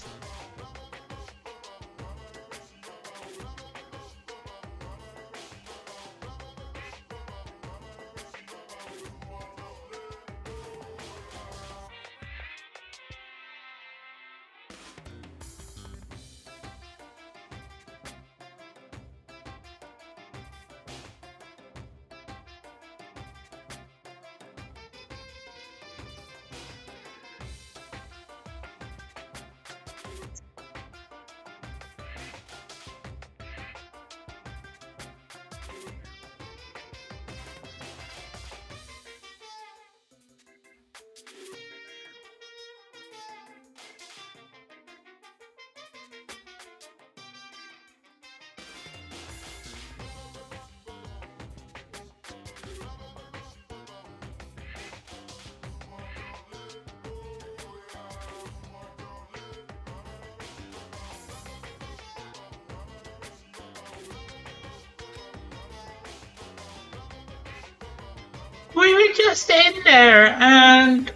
just in there and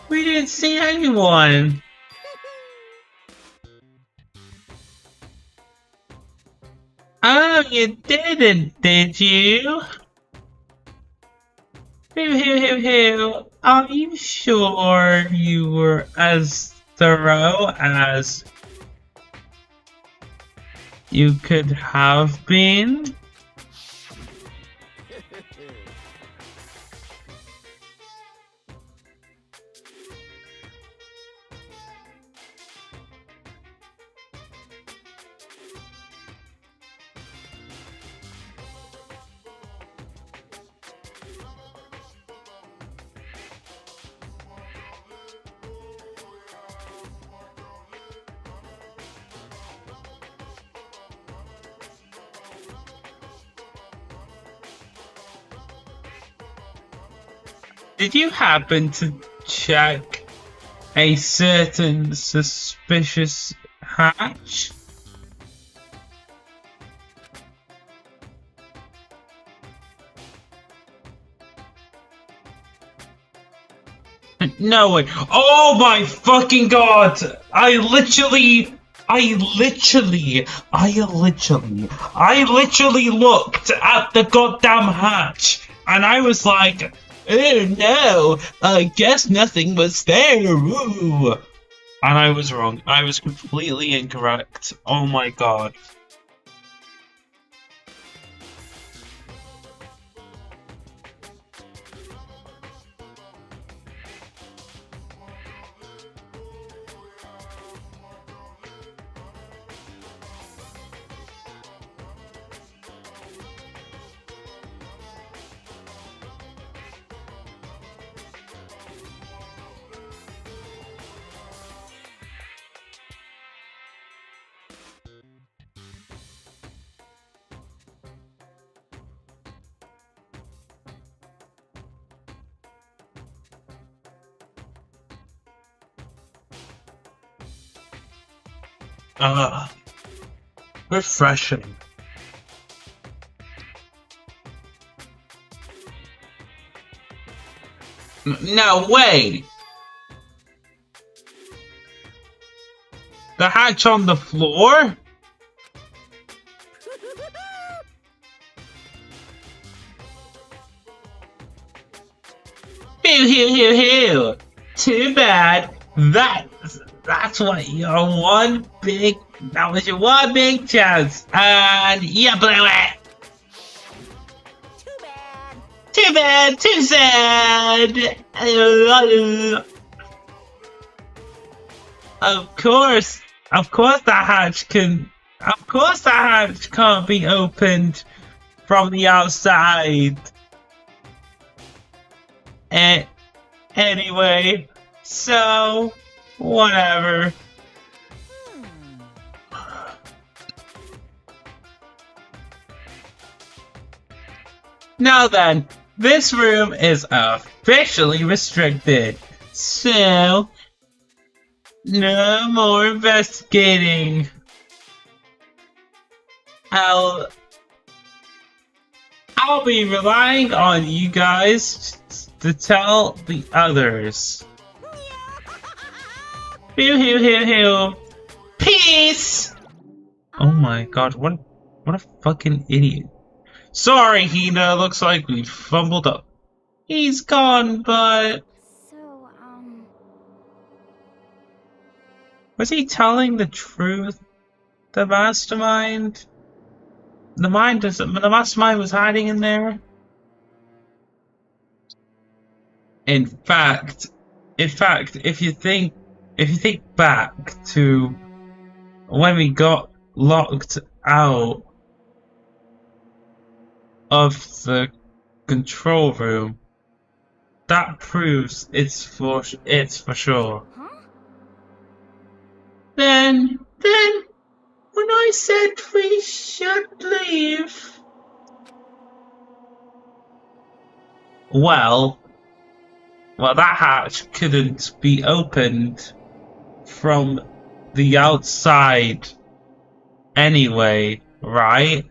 we didn't see anyone. Oh, you didn't, did you? Are you sure you were as thorough as you could have been? Did you happen to check a certain suspicious hatch? No way. Oh my fucking god! I literally looked at the goddamn hatch and I was like, oh no, I guess nothing was there. Ooh. And I was wrong. I was completely incorrect. Oh my god. Refreshing. No way! The hatch on the floor? Hew. Too bad. That's what your one big. That was your one big chance, and you blew it. Too bad. Too sad. Of course that hatch can't be opened from the outside. Anyway, so whatever. Now then, this room is officially restricted, so no more investigating. I'll be relying on you guys to tell the others. Hew. Peace! Oh my god, what a fucking idiot. Sorry, Hina, looks like we fumbled up. He's gone, but... So, was he telling the truth? The mastermind? The mastermind was hiding in there? In fact, if you think back to when we got locked out of the control room, that proves it's for sure. huh? Then when I said we should leave, well, that hatch couldn't be opened from the outside anyway, right?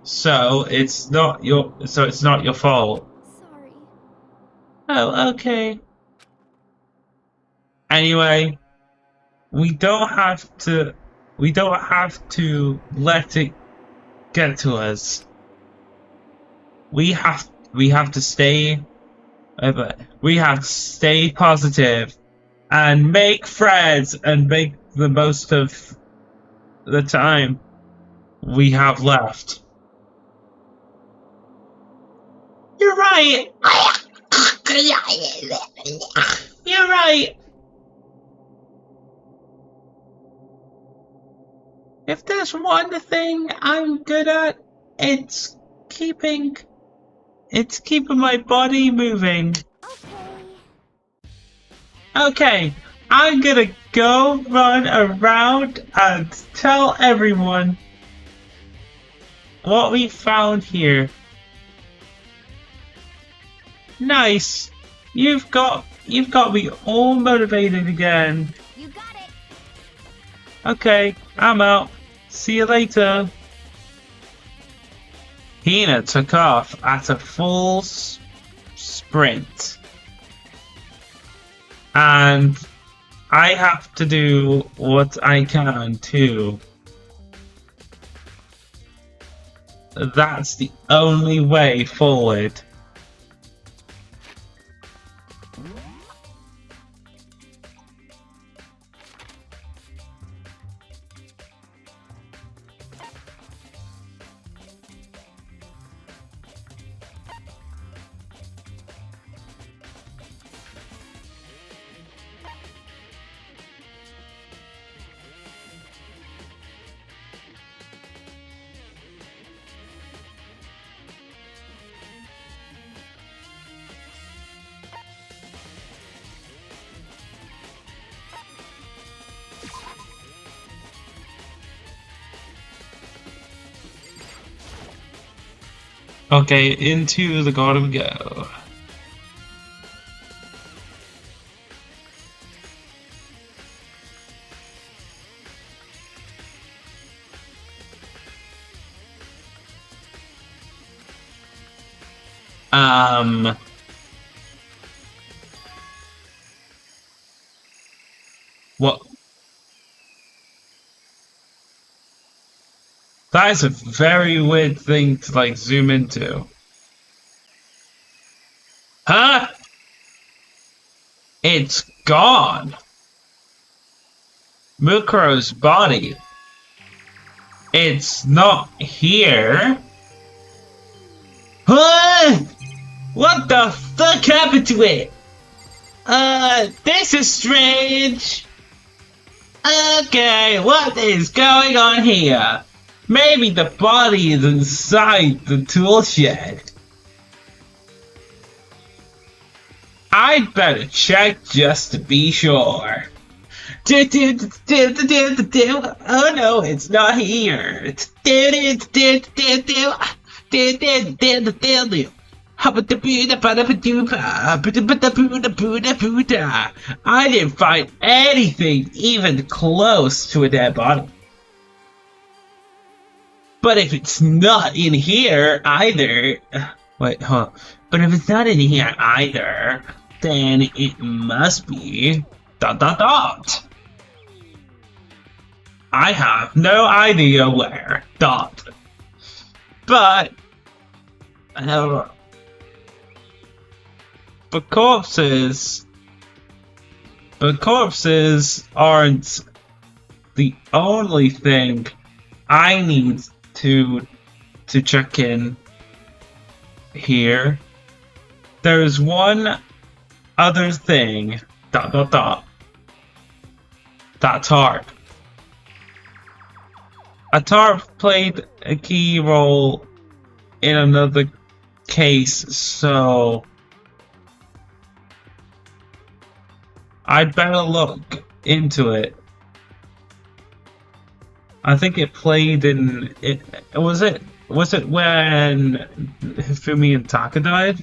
So it's not your fault. Sorry. Oh, okay. Anyway, we don't have to let it get to us. We have to stay positive and make friends and make the most of the time we have left. You're right. You're right. If there's one thing I'm good at, it's keeping my body moving. Okay, I'm gonna go run around and tell everyone what we found here. Nice. You've got me all motivated again. You got it. Okay, I'm out. See you later. Hina took off at a full sprint. And I have to do what I can too. That's the only way forward. Okay, into the garden we go. What? That is a very weird thing to like zoom into. Huh? It's gone. Mukuro's body. It's not here. Huh? What the fuck happened to it? This is strange. Okay, what is going on here? Maybe the body is inside the tool shed. I'd better check just to be sure. Oh no, it's not here. I didn't find anything even close to a dead body. But if it's not in here either... Wait, huh? But if it's not in here either, then it must be... ... I have no idea where... ... But... But corpses aren't the only thing I need to check in here. There's one other thing. ... That tarp. A tarp played a key role in another case, so I'd better look into it. I think it played in it. Was it when Hifumi and Taka died?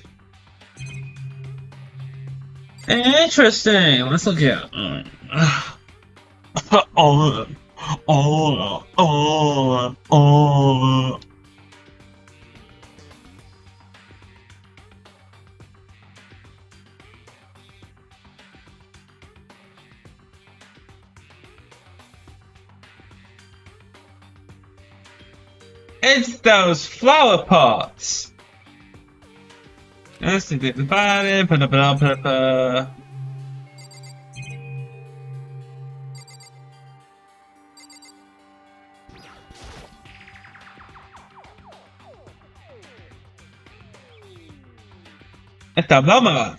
Interesting. Let's look at. Oh. It's those flower pots! Let's think about it. Esta broma.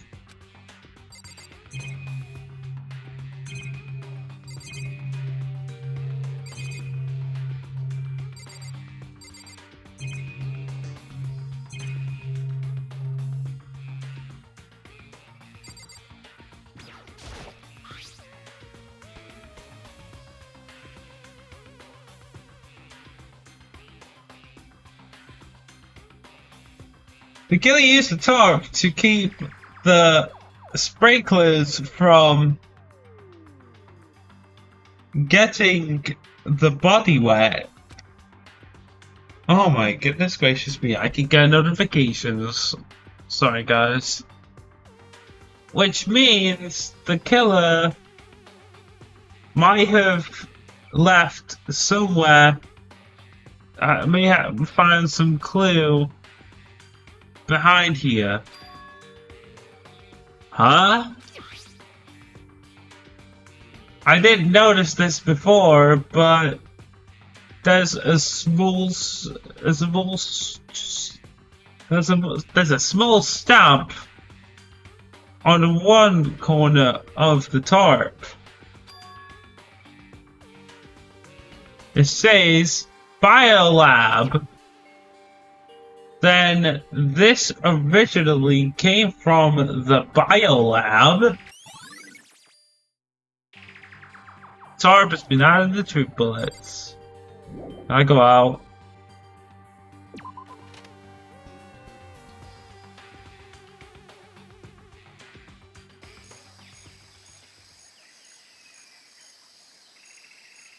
The killer used the tarp to keep the sprinklers from getting the body wet. Oh my goodness gracious me, I can get notifications. Sorry guys. Which means the killer might have left somewhere, may have found some clue behind here. Huh? I didn't notice this before, but there's a small stamp on one corner of the tarp. It says Biolab. Then this originally came from the Biolab. Tarp has been added to troop bullets. I go out.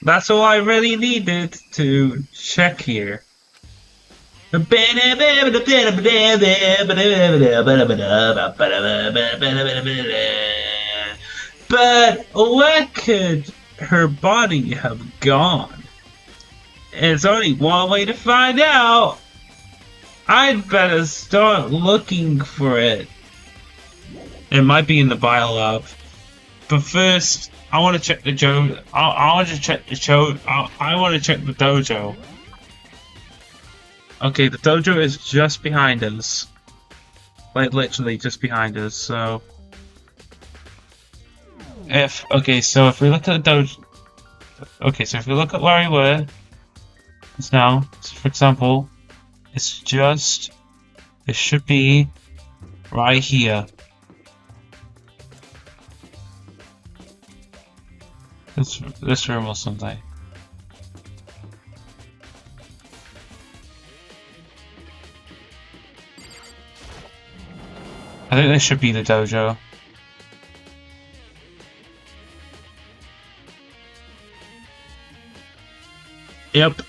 That's all I really needed to check here. But where could her body have gone? There's only one way to find out. I'd better start looking for it. It might be in the biolab. But first, I want to check the I want to check the I want to check the dojo. Okay, the dojo is just behind us. Like, literally just behind us, so... so if we look at the dojo... Okay, so if we look at where we were... It's now, so for example... It's just... It should be... right here. This room or something. I think this should be the dojo. Yep.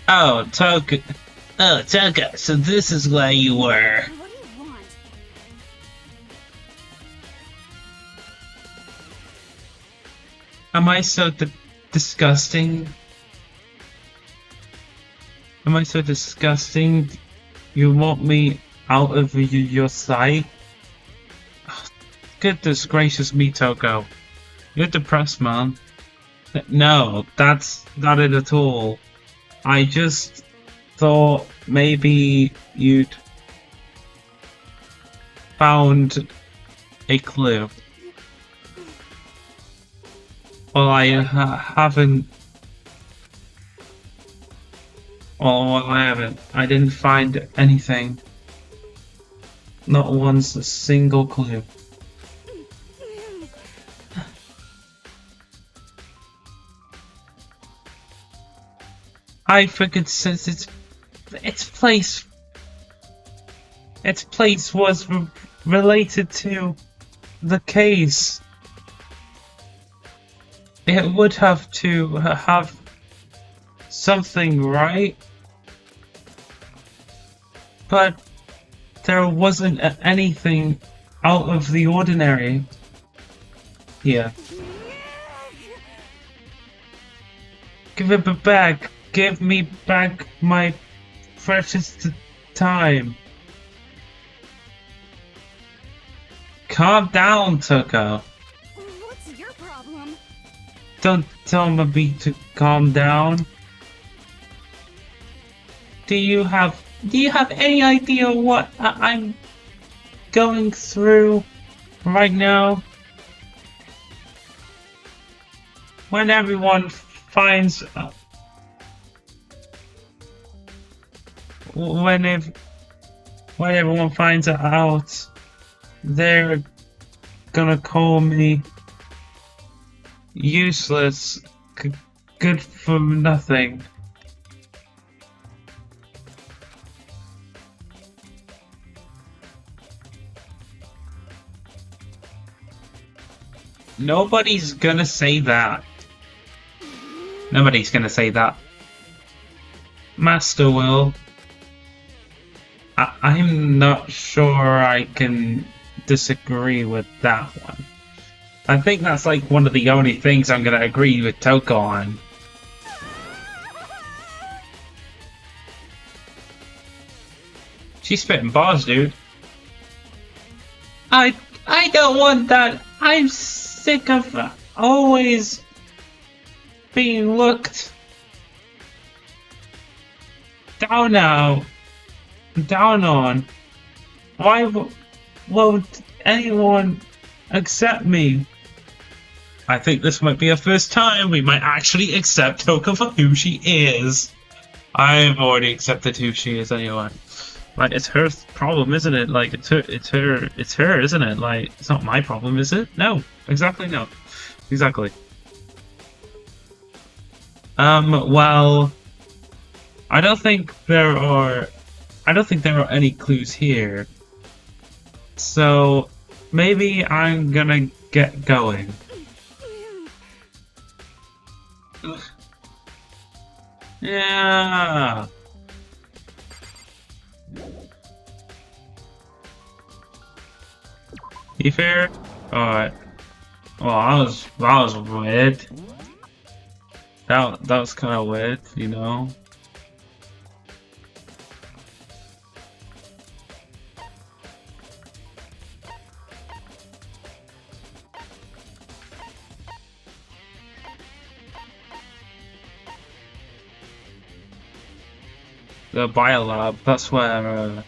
Oh, Toka. Oh, Toka, so this is where you were. What do you want? Am I so disgusting? Am I so disgusting? You want me out of your sight? Goodness gracious me, Toko. You're depressed, man. No, that's not it at all. I just thought maybe you'd found a clue. Well, I haven't. Well, I haven't. I didn't find anything. Not once a single clue. I figured since its place was related to the case, it would have to have something, right? But there wasn't anything out of the ordinary. Yeah. Give it back. Give me back my precious time. Calm down, Tuko. What's your problem? Don't tell me to calm down. Do you have any idea what I'm going through right now? When everyone finds when everyone finds out, they're gonna call me useless, good for nothing. Nobody's gonna say that. Nobody's gonna say that. Master will. I'm not sure I can disagree with that one. I think that's like one of the only things I'm gonna agree with Toko on. She's spitting bars, dude. I don't want that. I'm sick of always being looked down on. Why won't anyone accept me? I think this might be a first time we might actually accept Toko for who she is. I've already accepted who she is anyway. Like, it's her problem, isn't it? Like, it's her, isn't it? Like, it's not my problem, is it? No, exactly, no. Exactly. Well, I don't think there are any clues here. So, maybe I'm gonna get going. Ugh. Yeah. You fair? Alright. Well, that was weird. That was kind of weird, you know. The biolab, that's where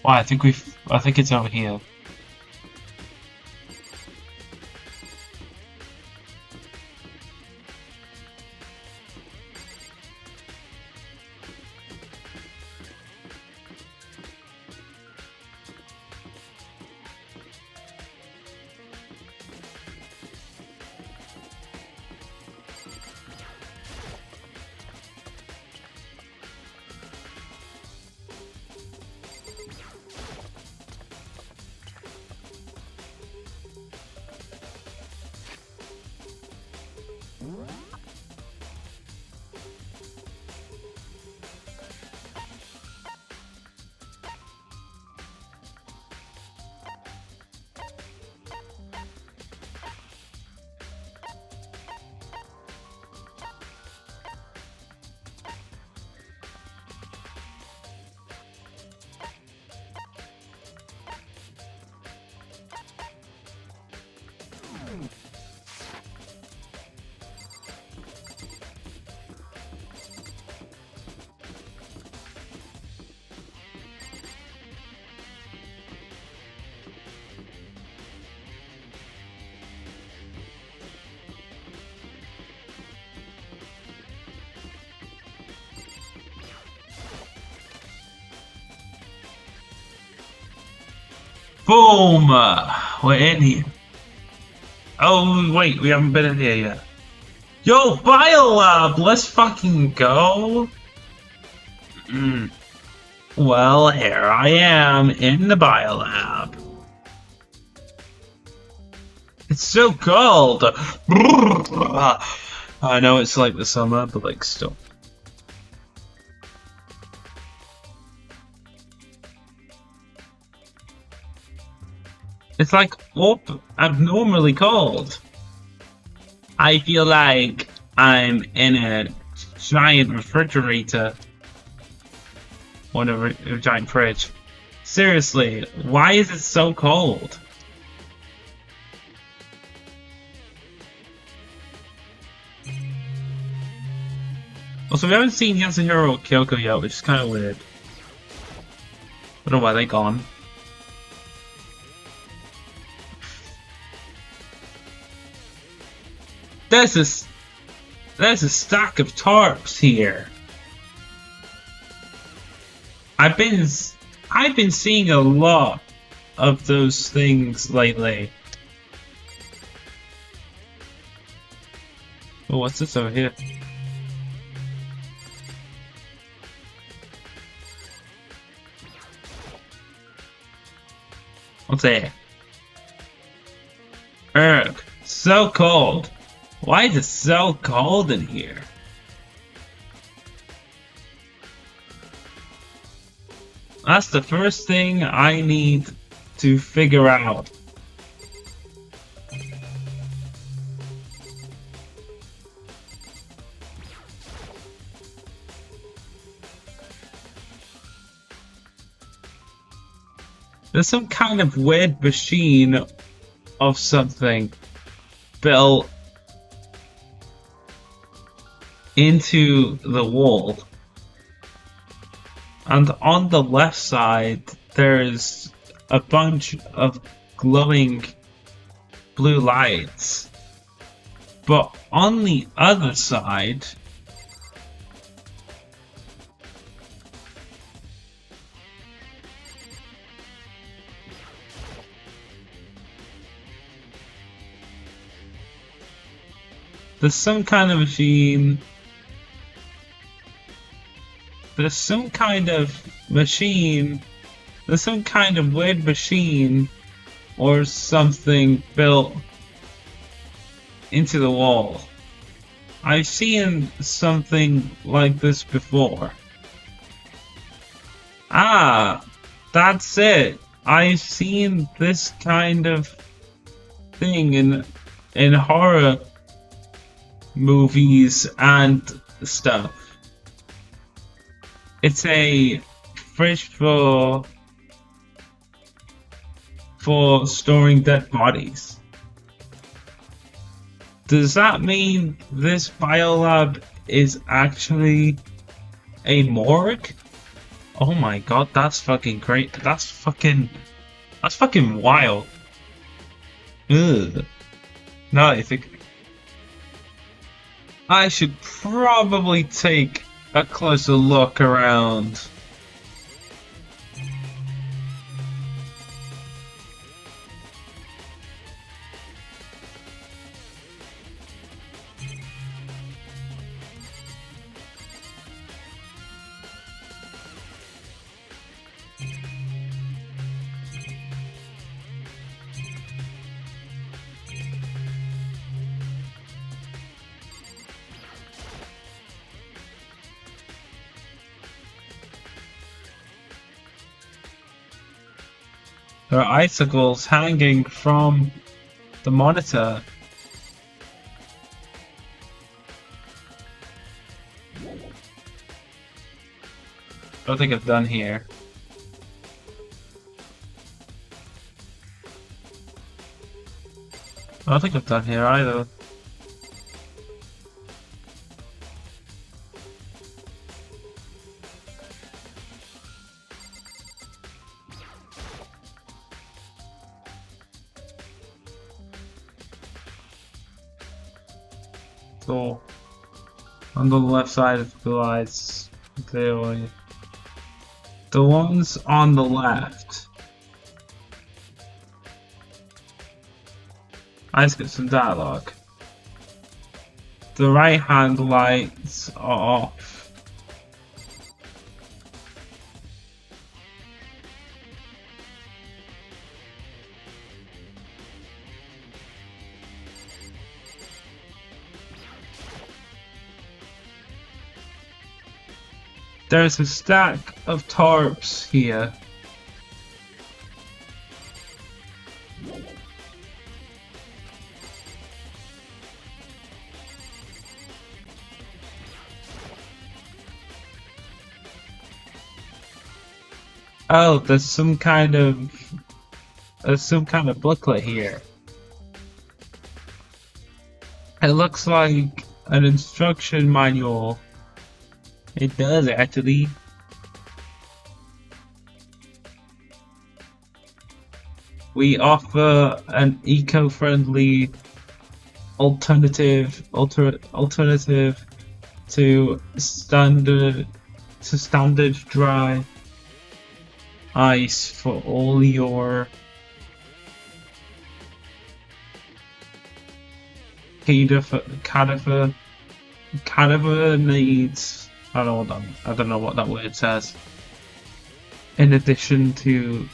well, I think it's over here. Boom! We're in here. Oh, wait, we haven't been in here yet. Yo, Biolab, let's fucking go. Well, here I am in the Biolab. It's so cold. I know it's like the summer, but like still. It's like abnormally cold. I feel like I'm in a giant refrigerator. Whatever, a giant fridge. Seriously, why is it so cold? Also, we haven't seen Yasuhiro or Kyoko yet, which is kind of weird. I don't know why they're gone. There's a stack of tarps here. I've been seeing a lot of those things lately. Oh, what's this over here? What's that? Ugh, so cold. Why is it so cold in here? That's the first thing I need to figure out. There's some kind of weird machine of something built into the wall. And on the left side, there's a bunch of glowing blue lights. But on the other side, there's some kind of machine. There's some kind of weird machine or something built into the wall. I've seen something like this before. Ah, that's it. I've seen this kind of thing in horror movies and stuff. It's a fridge for storing dead bodies. Does that mean this biolab is actually a morgue? Oh my god, that's fucking great. That's fucking wild. Ugh. Now I think I should probably take a closer look around. There are icicles hanging from the monitor. I don't think I've done here. I don't think I've done here either. So, on the left side of the lights, clearly. The ones on the left Let's get some dialogue. The right hand lights are off. There's a stack of tarps here. Oh, there's some kind of booklet here. It looks like an instruction manual. It does actually. We offer an eco-friendly alternative to standard dry ice for all your cadaver needs. I don't know what that word says. In addition to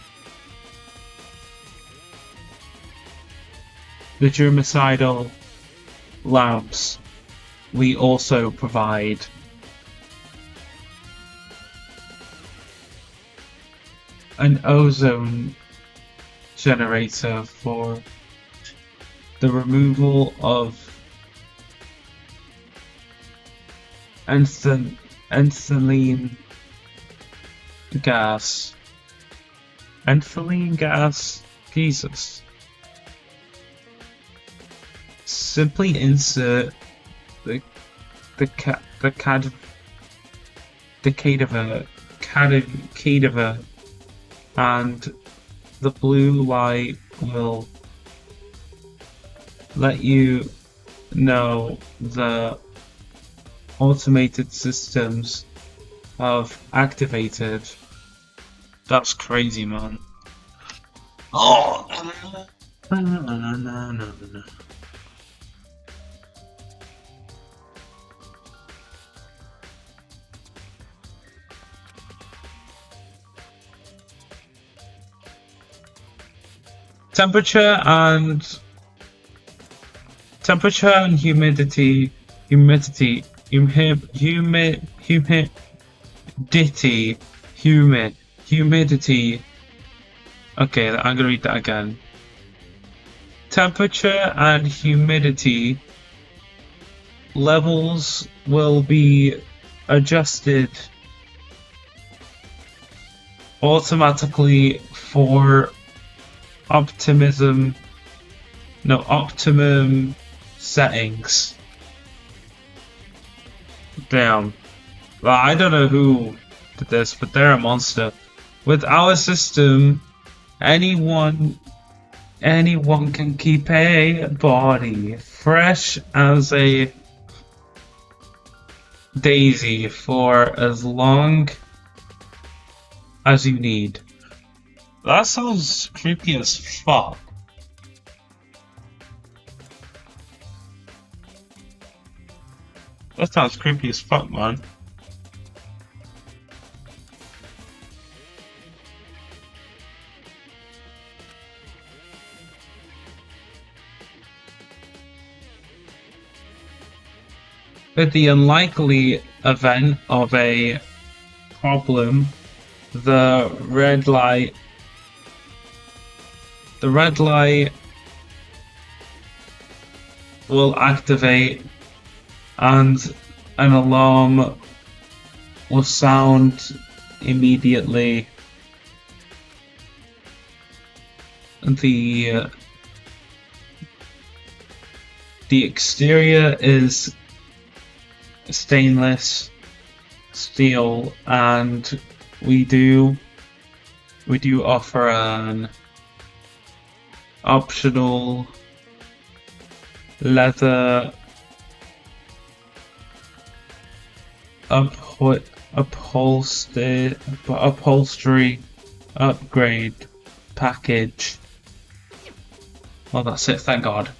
the germicidal lamps, we also provide an ozone generator for the removal of ethylene gas. Ethylene gas? Jesus. Simply insert the cadaver and the blue light will let you know the automated systems have activated. That's crazy, man. Oh. No. Temperature and humidity. Humidity. Okay, I'm gonna read that again. Temperature and humidity levels will be adjusted automatically for optimum settings. Damn. Well, I don't know who did this, but they're a monster. With our system, anyone can keep a body fresh as a daisy for as long as you need. That sounds creepy as fuck. That sounds creepy as fuck, man. With the unlikely event of a problem, the red light will activate and an alarm will sound immediately. The exterior is stainless steel, and we do offer an optional leather upholstery upgrade package. Well, that's it, thank God.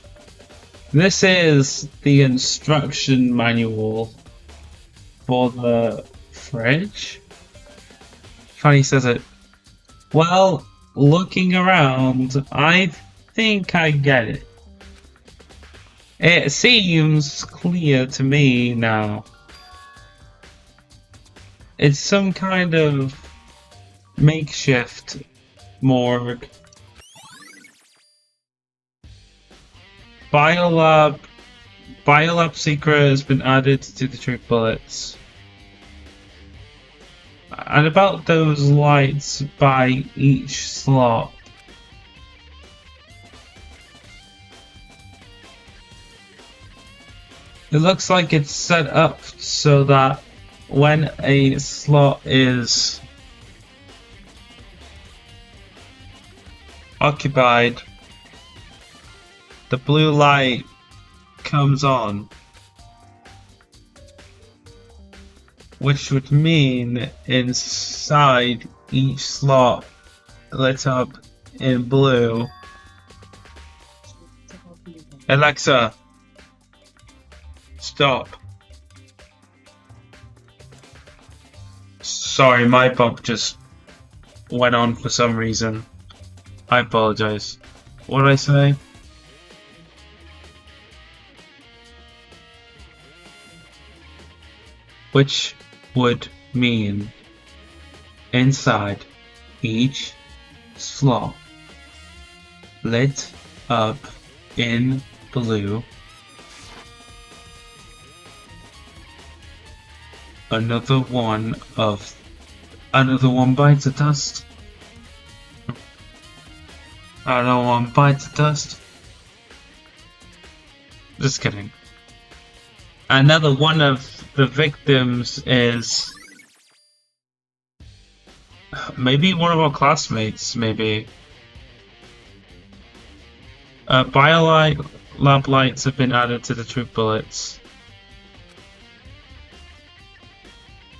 This is the instruction manual for the fridge. Funny says it. Well, looking around, I think I get it. It seems clear to me now. It's some kind of makeshift morgue. Biolab secret has been added to the trick bullets. And about those lights by each slot. It looks like it's set up so that when a slot is occupied, the blue light comes on, which would mean inside each slot lit up in blue. Alexa, stop. Sorry, my bump just went on for some reason. I apologize. What did I say? Which would mean inside each slot lit up in blue. Another one bites the dust. Another one bites the dust. Just kidding. Another one of the victims is maybe one of our classmates, maybe. Biolab lights have been added to the troop bullets.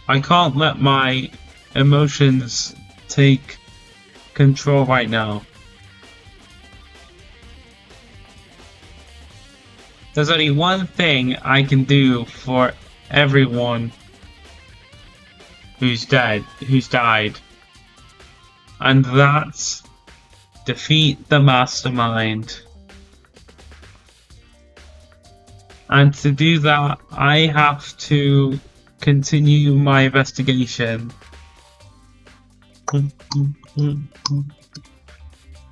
I can't let my emotions take control right now. There's only one thing I can do for everyone who's died, and that's defeat the mastermind. And to do that, I have to continue my investigation.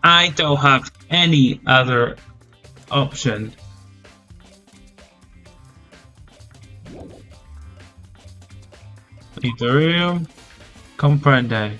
I don't have any other option. Ethereum comprende.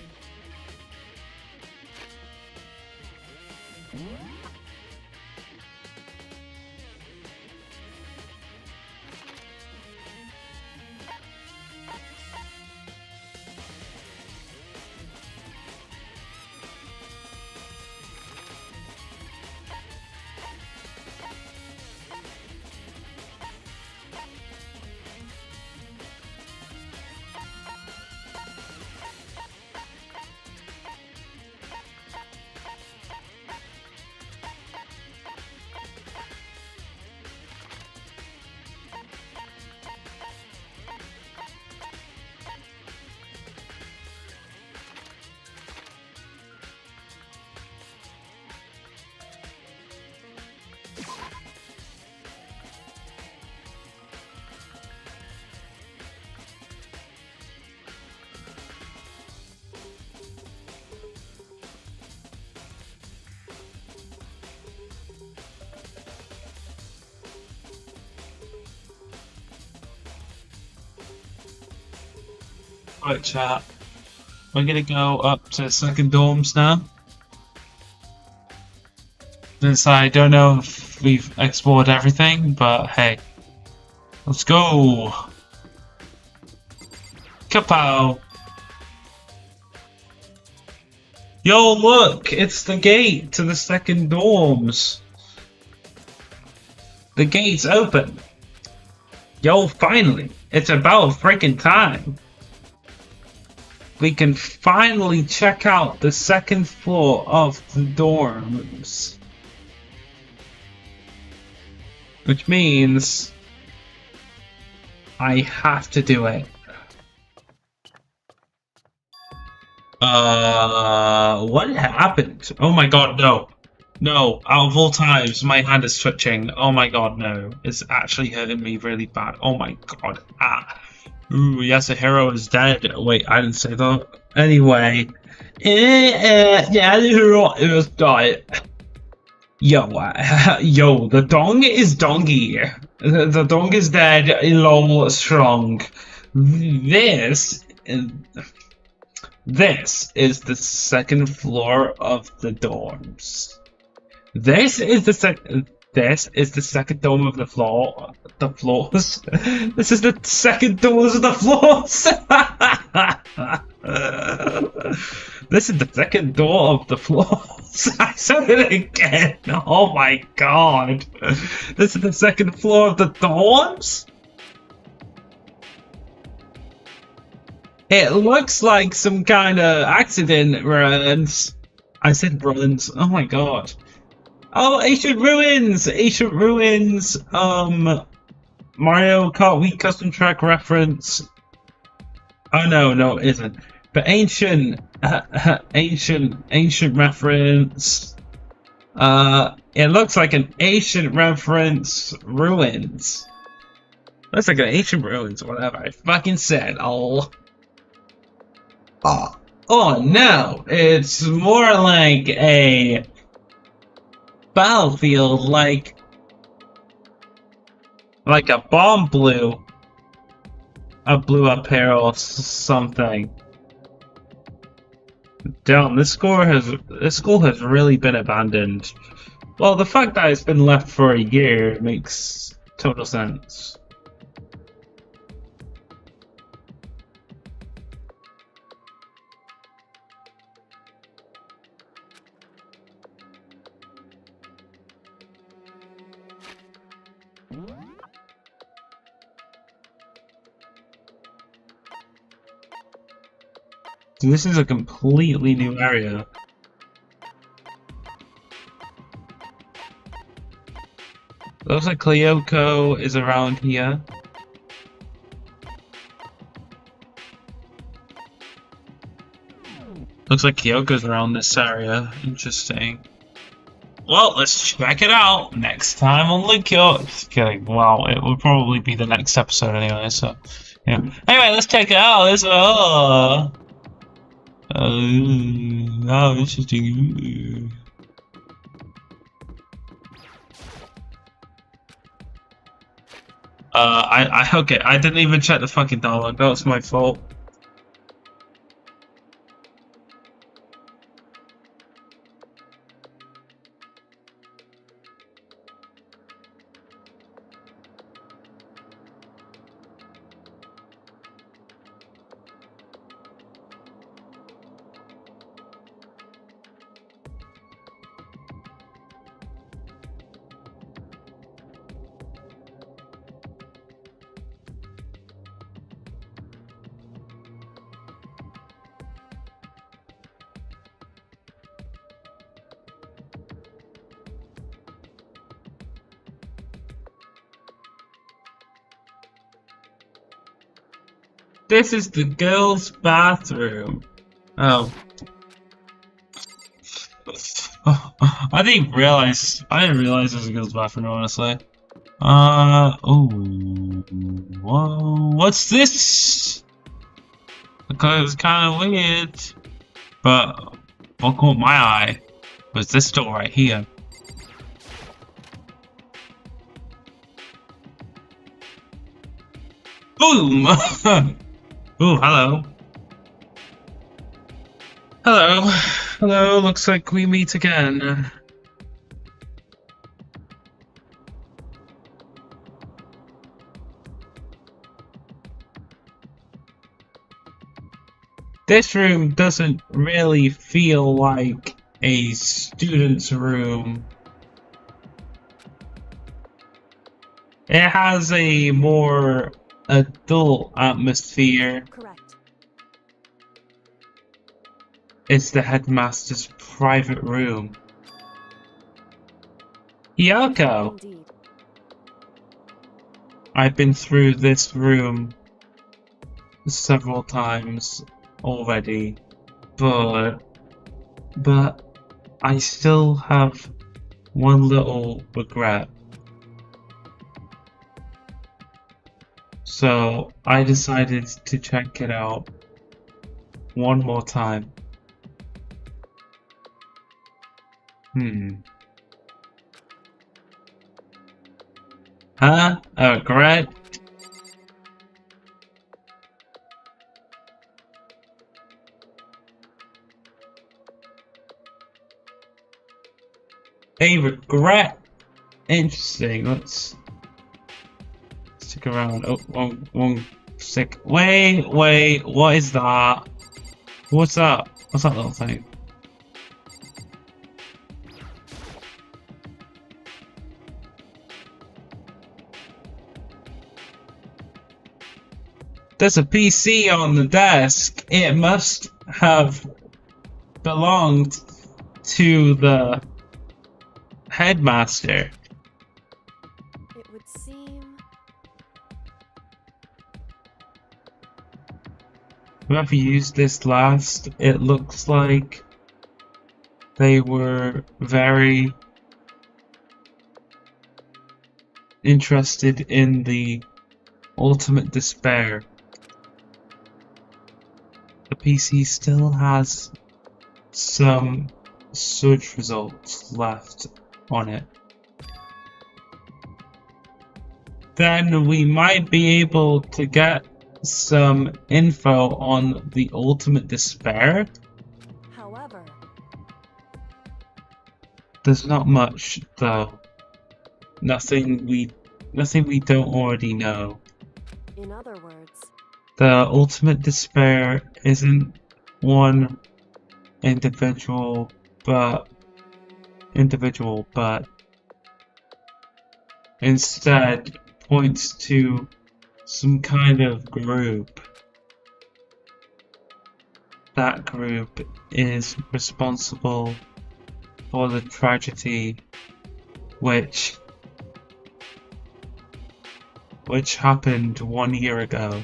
Right, chat. We're gonna go up to second dorms now. Since I don't know if we've explored everything, but hey. Let's go! Kapow! Yo, look! It's the gate to the second dorms! The gate's open! Yo, finally! It's about freaking time! We can finally check out the second floor of the dorms. Which means I have to do it. What happened? Oh my god, no. No, out of all times, my hand is twitching. Oh my god, no. It's actually hurting me really bad. Oh my god. Ah. Ooh, yes, the hero is dead. Wait, I didn't say that. Anyway. Yeah, the hero is dead. Yo, yo, the dong is dongy. The dong is dead, lol, strong. This is the second floor of the dorms. This is the second dome of the floor. The floors. This is the second doors of the floors. This is the second door of the floors. I said it again. Oh my god. This is the second floor of the dorms? It looks like some kind of accident runs. I said runs. Oh my god. Oh, Ancient Ruins! Ancient Ruins! Mario Kart Wii custom track reference. Oh no, it isn't. But ancient reference. It looks like an ancient reference ruins. Looks like an ancient ruins, whatever I fucking said. Oh no, it's more like a battlefield, like a bomb blew up here or something. Damn, this school has really been abandoned. Well, the fact that it's been left for a year makes total sense. This is a completely new area. Looks like Kyoko is around here. Looks like Kyoko's around this area. Interesting. Well, let's check it out next time on the Kyoko. Just kidding. Well, it will probably be the next episode anyway, so yeah. Anyway, let's check it out. This oh, interesting. Okay, I didn't even check the fucking dialogue. That was my fault. This is the girls' bathroom. Oh. I didn't realize this was a girls' bathroom, honestly. Oh. Whoa, what's this? It's kind of weird. But what caught my eye was this door right here. Boom! Ooh, hello. Hello. Hello, looks like we meet again. This room doesn't really feel like a student's room. It has a more adult atmosphere. Correct. It's the headmaster's private room. Yoko! Indeed. I've been through this room several times already, but I still have one little regret. So I decided to check it out one more time. Huh? A regret? A regret? Interesting. Let's stick around. Oh, one sec. Wait. What is that? What's that? What's that little thing? There's a PC on the desk. It must have belonged to the headmaster. It would seem. Whoever used this last, it looks like they were very interested in the ultimate despair. The PC still has some search results left on it. Then we might be able to get some info on the ultimate despair. However, There's not much though. Nothing we don't already know. in other words, The ultimate despair isn't one individual, but instead points to some kind of group. That group is responsible for the tragedy which happened 1 year ago.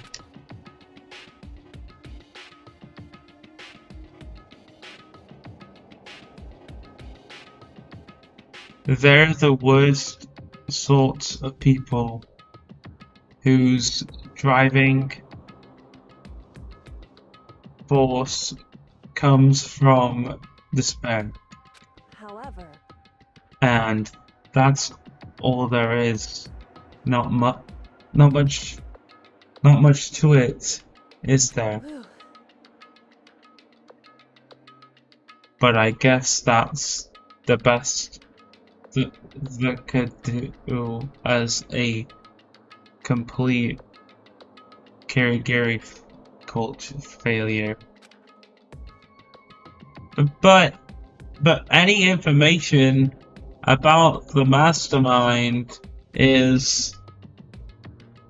They're the worst sorts of people whose driving force comes from despair. however, And that's all there is. Not much to it, is there? whew, But I guess that's the best that could do as a complete Kirigiri culture failure. But any information about the mastermind is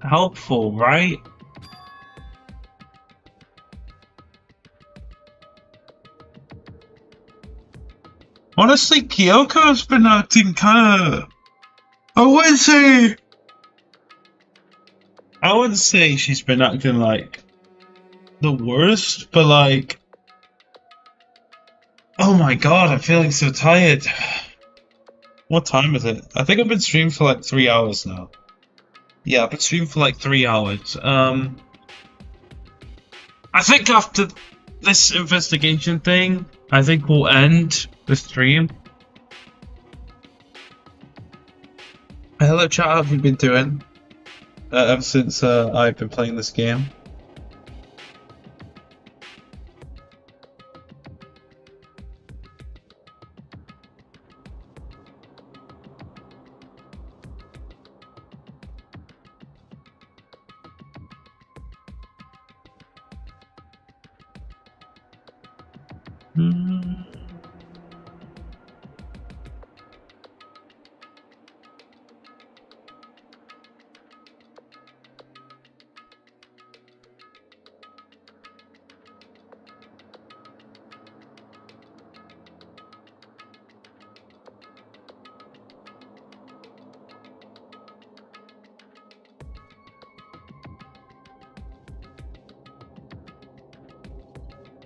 helpful, right? Honestly, Kyoko's been acting kinda... I wouldn't say she's been acting like the worst, but like... Oh my god, I'm feeling so tired. What time is it? I think I've been streaming for like 3 hours now. Yeah, I've been streaming for like 3 hours. I think after this investigation thing, I think we'll end the stream. Hello chat, how have you been doing? Ever since I've been playing this game.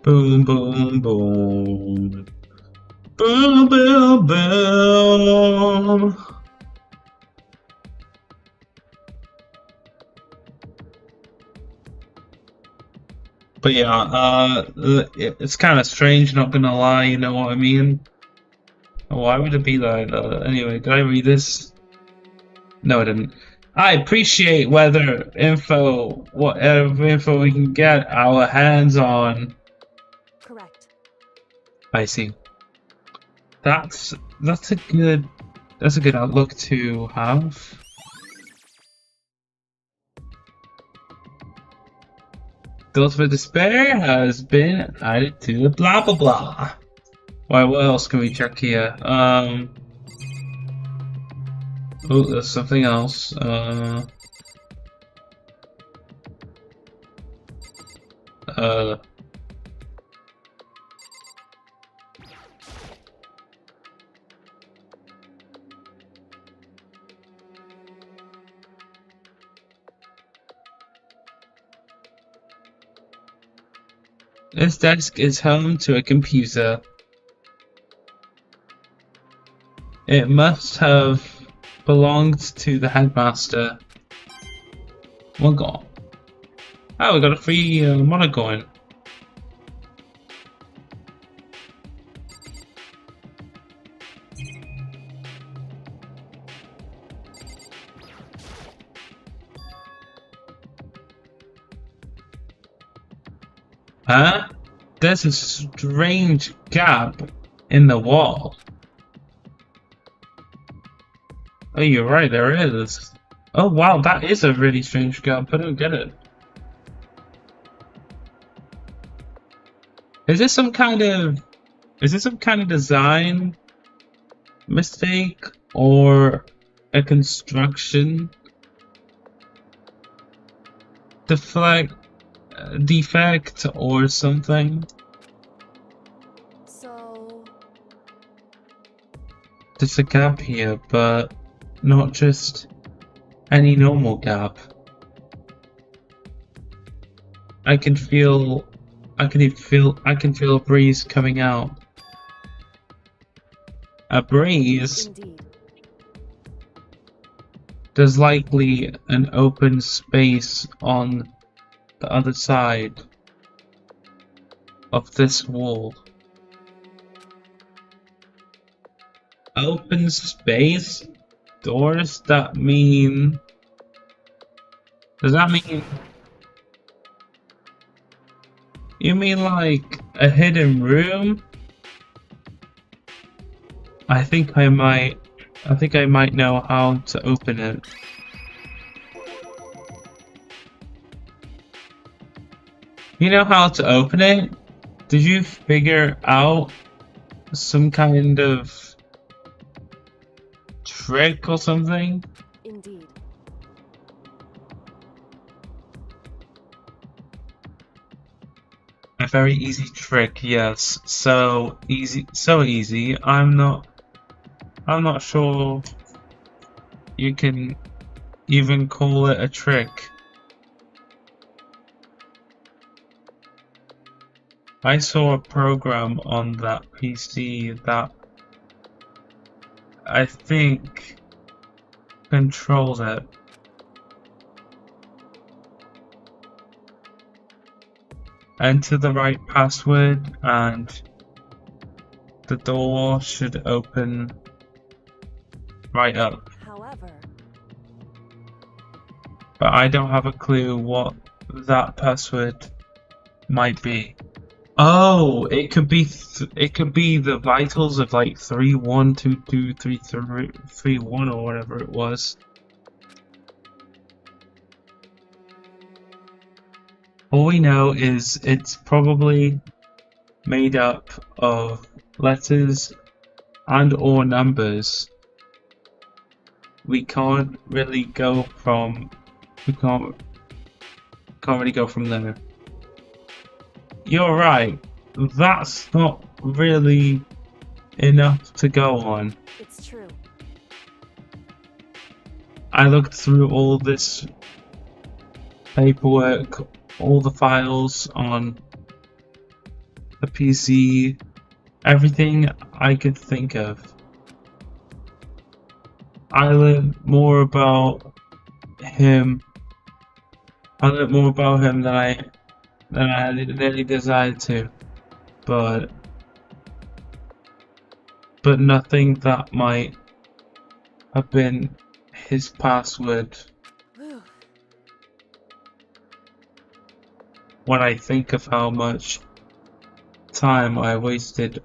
Boom, boom, boom. Boom, boom, boom. But yeah, it's kind of strange, not gonna lie, you know what I mean? Why would it be like that? Anyway, did I read this? No, I didn't. I appreciate whatever info we can get our hands on. Correct. I see. That's a good outlook to have. Dose for Despair has been added to the blah blah blah. Why, what else can we check here? Oh, there's something else. This desk is home to a computer. It must have belonged to the headmaster. One gone. Oh, we got a free monocoin. Huh? There's a strange gap in the wall. Oh, you're right, there is. Oh wow, that is a really strange gap. I don't get it. Is this some kind of design mistake or a construction defect or something? So, There's a gap here, but not just any normal gap. I can feel a breeze coming out. A breeze? indeed. There's likely an open space on the other side of this wall. Open space? Doors that mean... Does that mean... You mean like a hidden room? I think I might know how to open it. You know how to open it? Did you figure out some kind of trick or something? Indeed. A very easy trick, yes. So easy. I'm not sure you can even call it a trick. I saw a program on that PC that I think controls it. Enter the right password and the door should open right up. However, But I don't have a clue what that password might be. Oh, it could be the vitals of like 31223331 or whatever it was. All we know is it's probably made up of letters and or numbers. We can't really go from there. You're right. That's not really enough to go on. it's true. I looked through all this paperwork, all the files on a PC, everything I could think of. I learned more about him. I learned more about him than I had any desire to, but nothing that might have been his password. Whew. When I think of how much time I wasted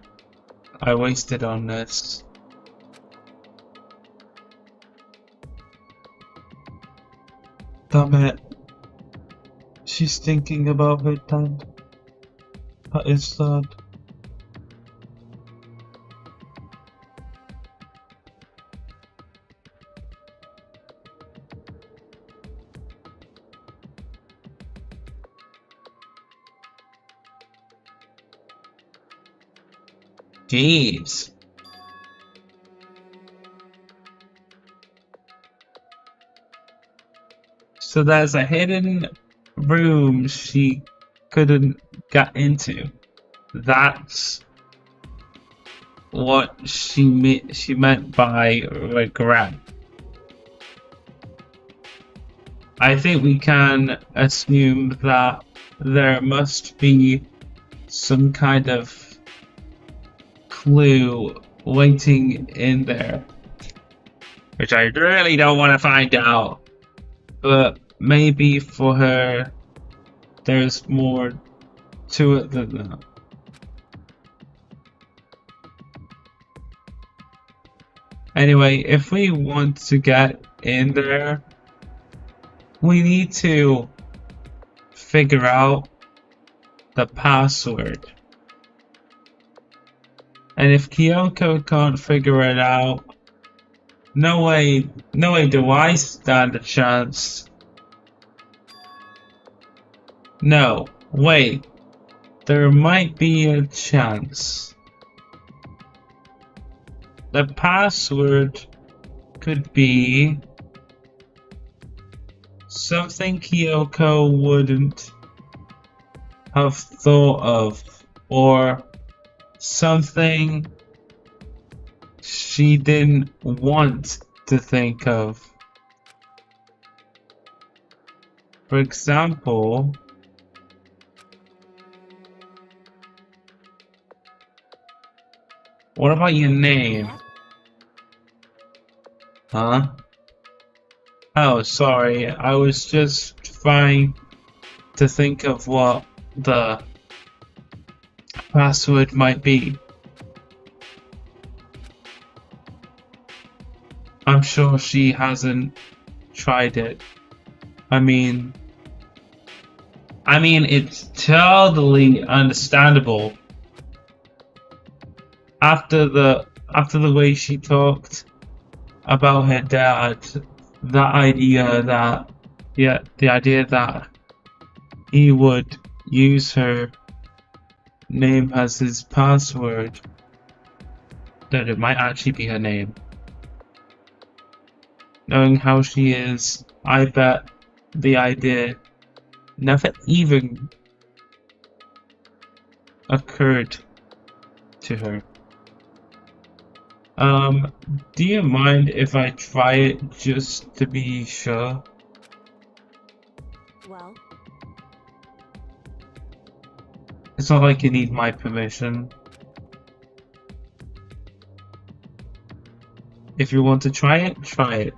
on this. Damn it. She's thinking about her dad. That is sad. Jeez. So there's a hidden room she couldn't get into. That's what she meant by regret. I think we can assume that there must be some kind of clue waiting in there, which I really don't want to find out. But maybe for her, there's more to it than that. Anyway, if we want to get in there, we need to figure out the password. And if Kyoko can't figure it out, no way do I stand a chance. No, wait, there might be a chance. The password could be something Kyoko wouldn't have thought of, or something she didn't want to think of. For example, what about your name? Huh? Oh, sorry, I was just trying to think of what the password might be. I'm sure she hasn't tried it. I mean, it's totally understandable. After the way she talked about her dad, the idea that he would use her name as his password, that it might actually be her name. Knowing how she is, I bet the idea never even occurred to her. Do you mind if I try it just to be sure? Well, It's not like you need my permission. If you want to try it, try it.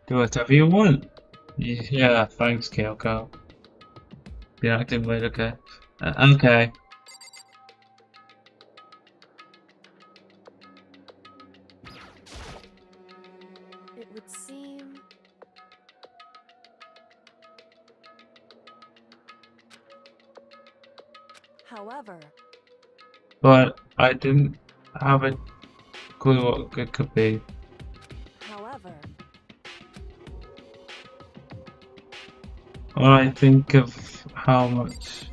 Do whatever you want. Yeah, thanks, Kyoko. The acting weird, okay. Okay. it would seem. However, But I didn't have a clue what it could be. however, When I think of how much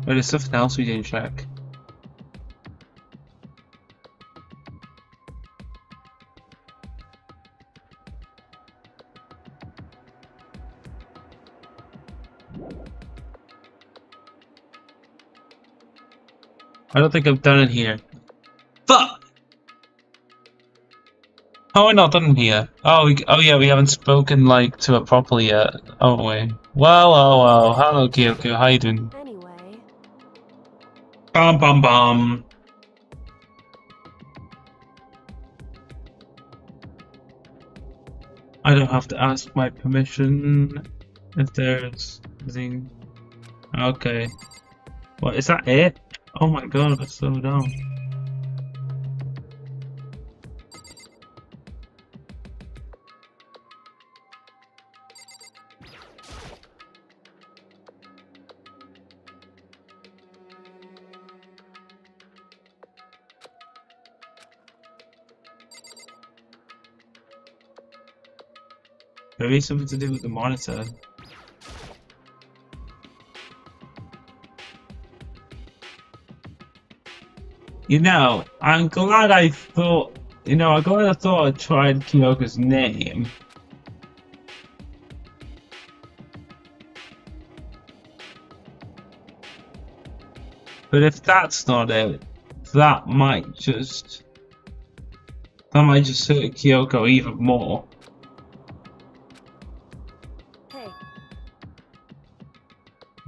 But there's something else we didn't check. I don't think I've done it here. Fuck! How am I not done it here? Oh, oh yeah, we haven't spoken like to it properly yet, haven't we? Well, oh well. Hello, Kyoko. How you doing? Anyway, Bum bum bum. I don't have to ask my permission if there's anything. Okay. What, is that it? Oh my god, that's so dumb. Maybe something to do with the monitor. You know, I'm glad I thought. You know, I'm glad I thought I tried Kyoko's name. But if that's not it, that might just hurt Kyoko even more. hey,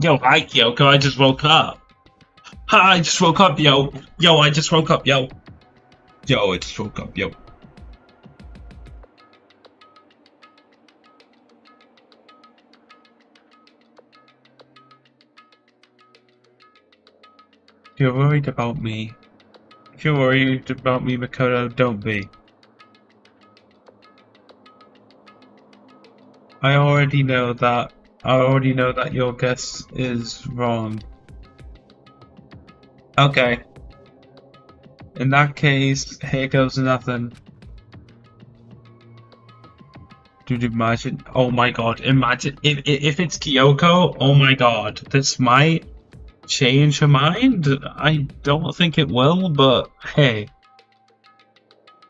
Yo, hi Kyoko, I just woke up. Hi, I just woke up, yo. Yo, I just woke up, yo. Yo, I just woke up, yo. If you're worried about me, Makoto, don't be. I already know that your guess is wrong. Okay. In that case, here goes nothing. Dude, imagine. Oh my god, imagine. If it's Kyoko, oh my god. This might change her mind. I don't think it will, but hey.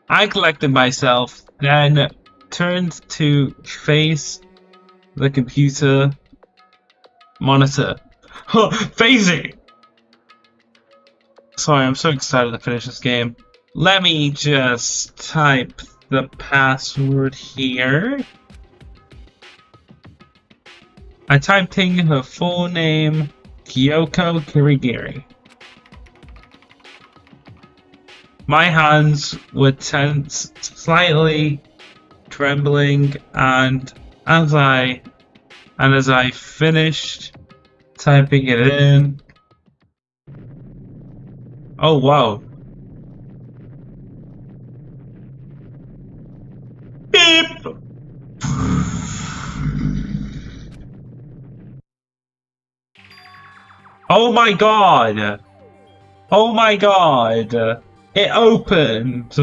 I collected myself, then turned to face the computer monitor. Phasing! Sorry, I'm so excited to finish this game. Let me just type the password here. I typed in her full name, Kyoko Kirigiri. My hands were tense, slightly trembling, and as I finished typing it in. Oh wow. Beep! Oh my god! Oh my god! It opened!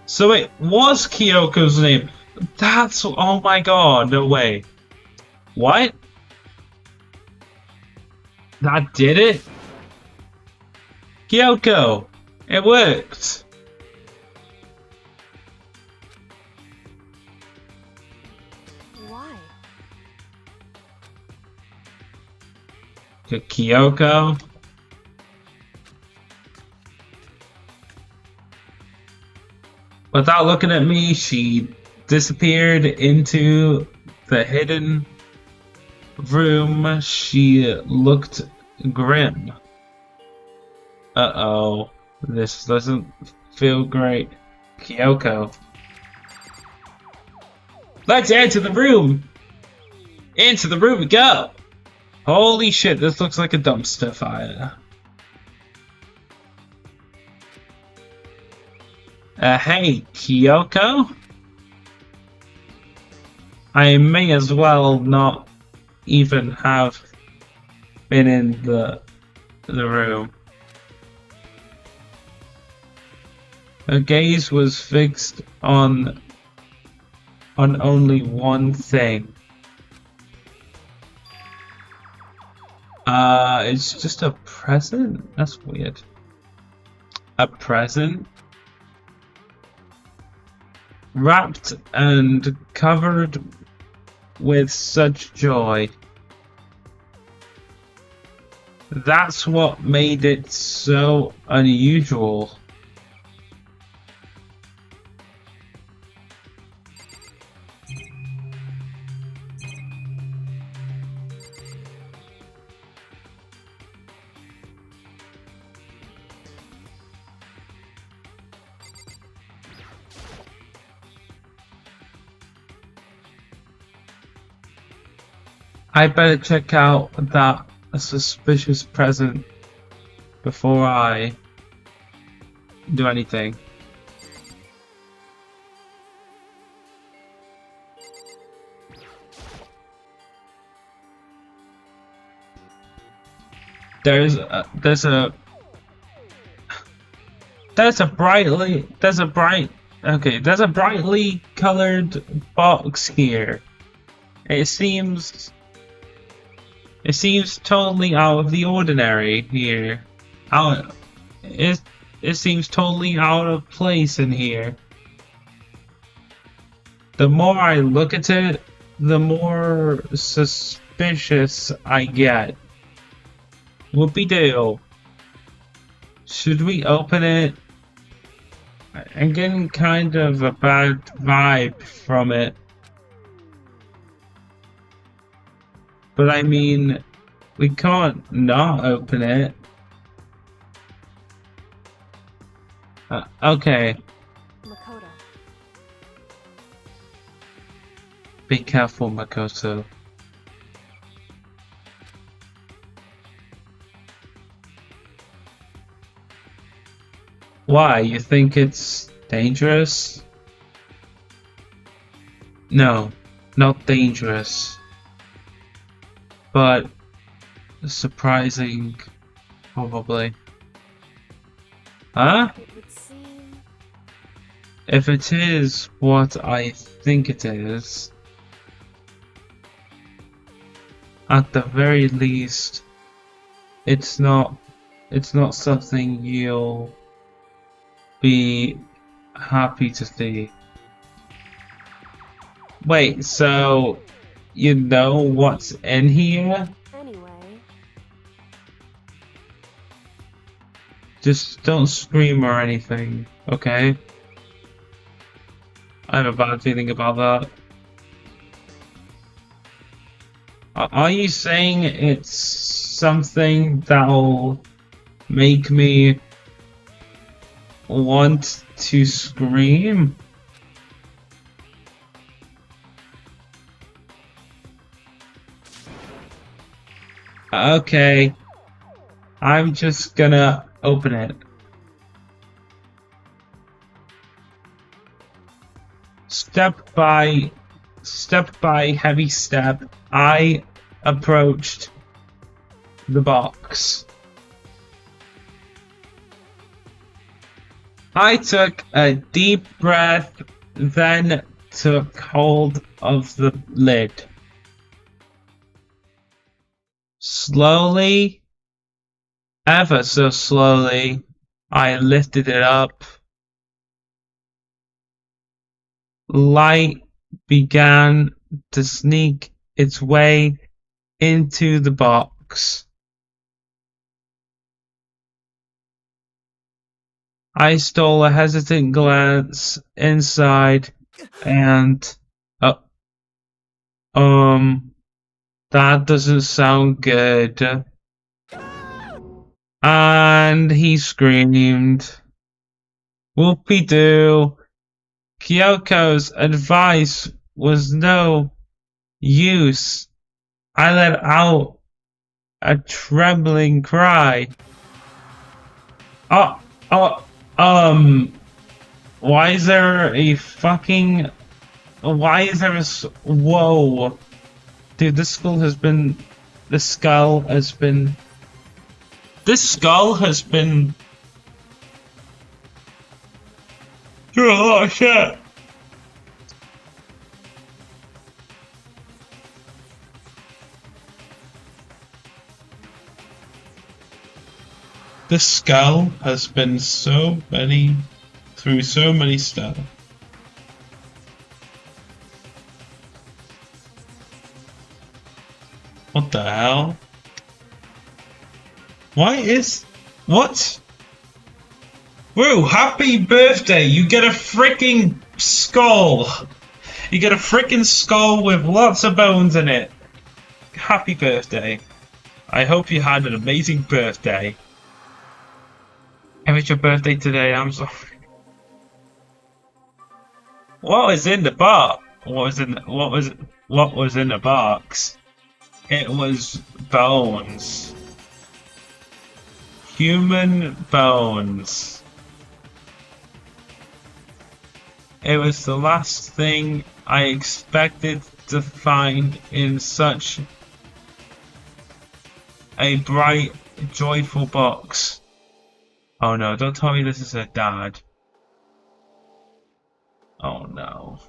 So it was Kyoko's name. That's... oh my god, no way. What? That did it? Kyoko! It worked! why? Kyoko? Without looking at me, she disappeared into the hidden room. She looked grim. Uh-oh. This doesn't feel great. Kyoko. Let's enter the room! Into the room we go! Holy shit, this looks like a dumpster fire. Hey, Kyoko? I may as well not even have been in the room. Her gaze was fixed on only one thing. It's just a present? That's weird. A present? Wrapped and covered with such joy. That's what made it so unusual. I better check out that suspicious present before I do anything. There's a brightly colored box here. It seems totally out of the ordinary here. It seems totally out of place in here. The more I look at it, the more suspicious I get. Whoopie-doo. Should we open it? I'm getting kind of a bad vibe from it. But I mean, we can't not open it. Okay. Makoto. Be careful, Makoto. Why? You think it's dangerous? No, not dangerous. But surprising, probably. Huh? It would seem. If it is what I think it is, at the very least, it's not something you'll be happy to see. Wait, so you know what's in here? Anyway, Just don't scream or anything, okay? I have a bad feeling about that. Are you saying it's something that'll make me want to scream? Okay, I'm just gonna open it. Step by heavy step, I approached the box. I took a deep breath, then took hold of the lid. Slowly, ever so slowly, I lifted it up. Light began to sneak its way into the box. I stole a hesitant glance inside and that doesn't sound good. And he screamed. Whoopie-doo. Kyoko's advice was no use. I let out a trembling cry. Why is there a fucking... Why is there a... Whoa. Dude, this skull has been... This skull has been... Through a lot of shit. This skull has been through so many stuff. What the hell? What? Whoa, happy birthday! You get a freaking skull! You get a freaking skull with lots of bones in it. Happy birthday. I hope you had an amazing birthday. It was your birthday today, I'm sorry. What was in the box? What was in the box? It was bones. Human bones. It was the last thing I expected to find in such a bright, joyful box. Oh no, don't tell me this is her dad. Oh no.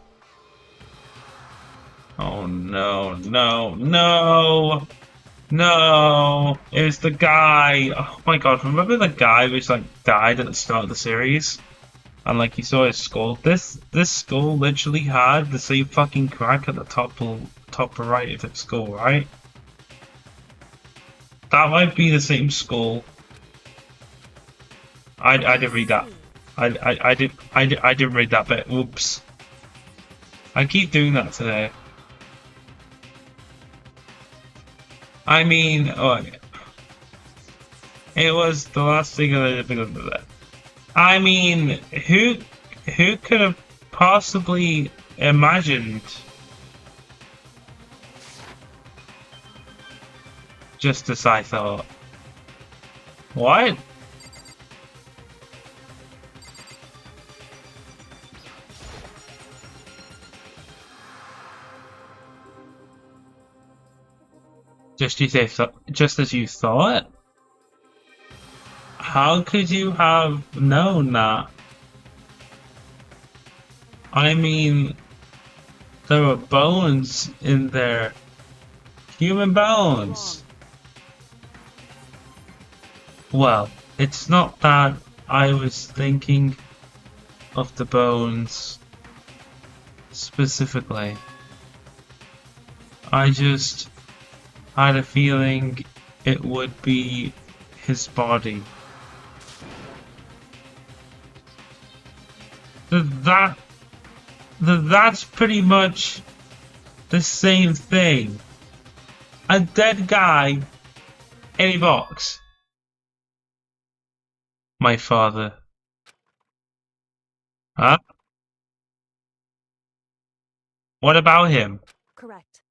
Oh no, no, no! No! It was the guy! Oh my god, remember the guy which like died at the start of the series? And like you saw his skull? This skull literally had the same fucking crack at the top right of its skull, right? That might be the same skull. I didn't read that. I didn't read that bit. Oops. I keep doing that today. I mean, oh, it was the last thing I did because of that. I mean, who could have possibly imagined? Just as I thought. What? Just as you thought? How could you have known that? I mean, there were bones in there. Human bones. Well, it's not that I was thinking of the bones specifically. I just had a feeling it would be his body. That's pretty much the same thing. A dead guy in a box. My father. Huh? What about him? Correct.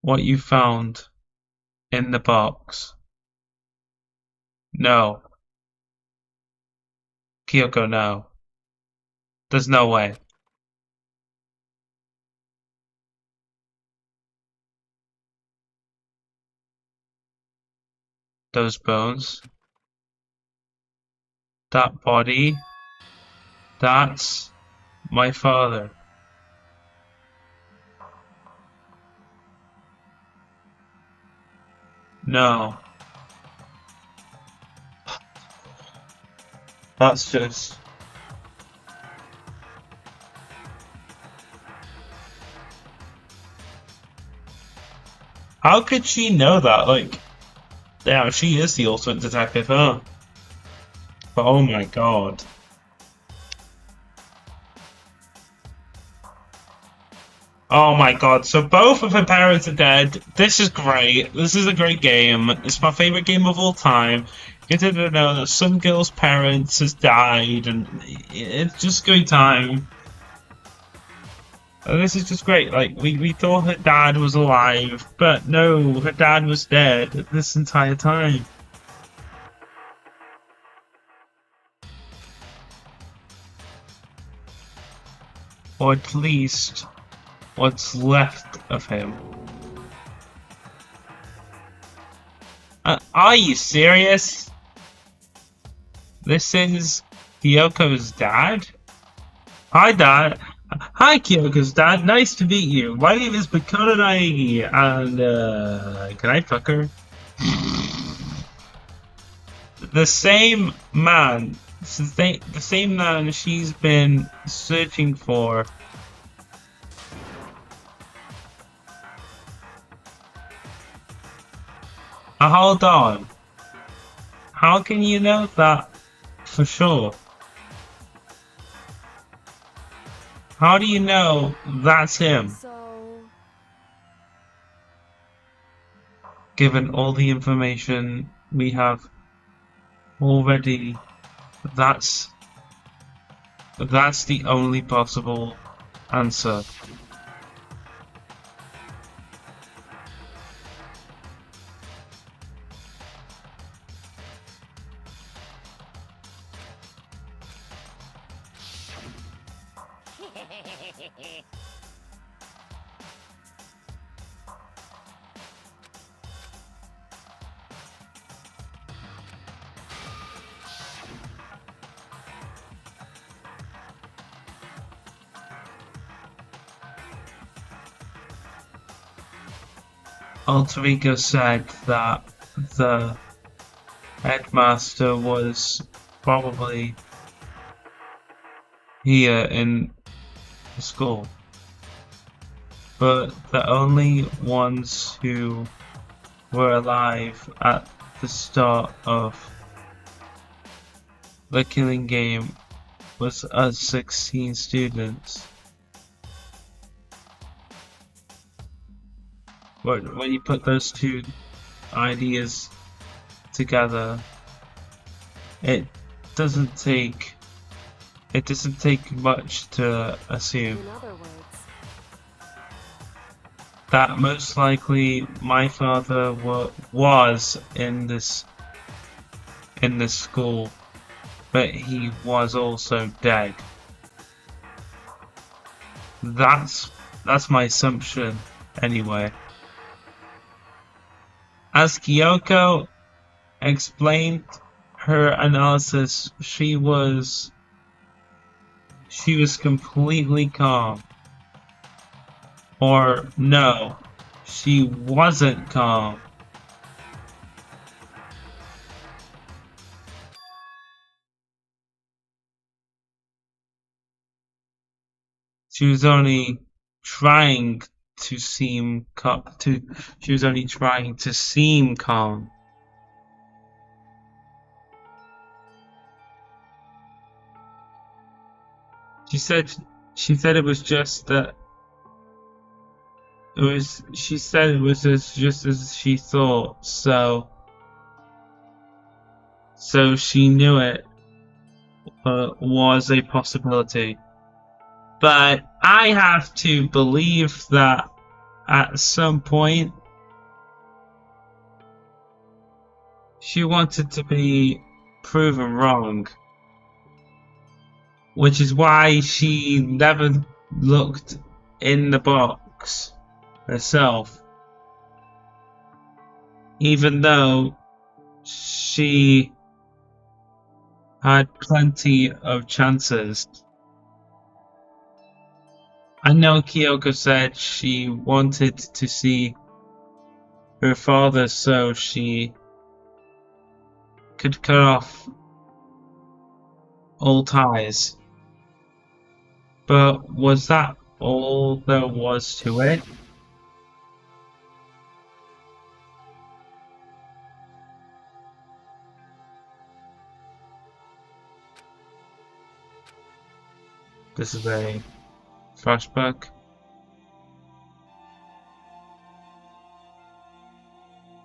What you found in the box? No. Kyoko, no. There's no way. Those bones. That body. That's my father. No. That's just... How could she know that? Like, yeah, she is the ultimate detective, huh? But oh my god. Oh my god, so both of her parents are dead. This is great. This is a great game. It's my favorite game of all time. Get to know that some girl's parents has died, and it's just a great time. And this is just great. Like, we thought her dad was alive, but no, her dad was dead this entire time. Or at least what's left of him. Are you serious? This is Kyoko's dad? Hi, Dad. Hi, Kyoko's dad. Nice to meet you. My name is Makoto, and, can I fuck her? the same man, the same man she's been searching for. Hold on. How can you know that for sure? How do you know that's him? So, Given all the information we have already, that's the only possible answer. Alter Ego said that the headmaster was probably here in the school, but the only ones who were alive at the start of the killing game was us 16 students. But when you put those two ideas together, it doesn't take much to assume in other words, that most likely my father was in this school, but he was also dead. That's my assumption anyway. As Kyoko explained her analysis, she was completely calm. Or no, she wasn't calm. She was only trying to seem calm. She was only trying to seem calm. She said it was just that. She said it was just as she thought. So she knew it was a possibility. But I have to believe that at some point she wanted to be proven wrong, which is why she never looked in the box herself, even though she had plenty of chances. I know Kyoko said she wanted to see her father so she could cut off all ties. But was that all there was to it? This is a flashback.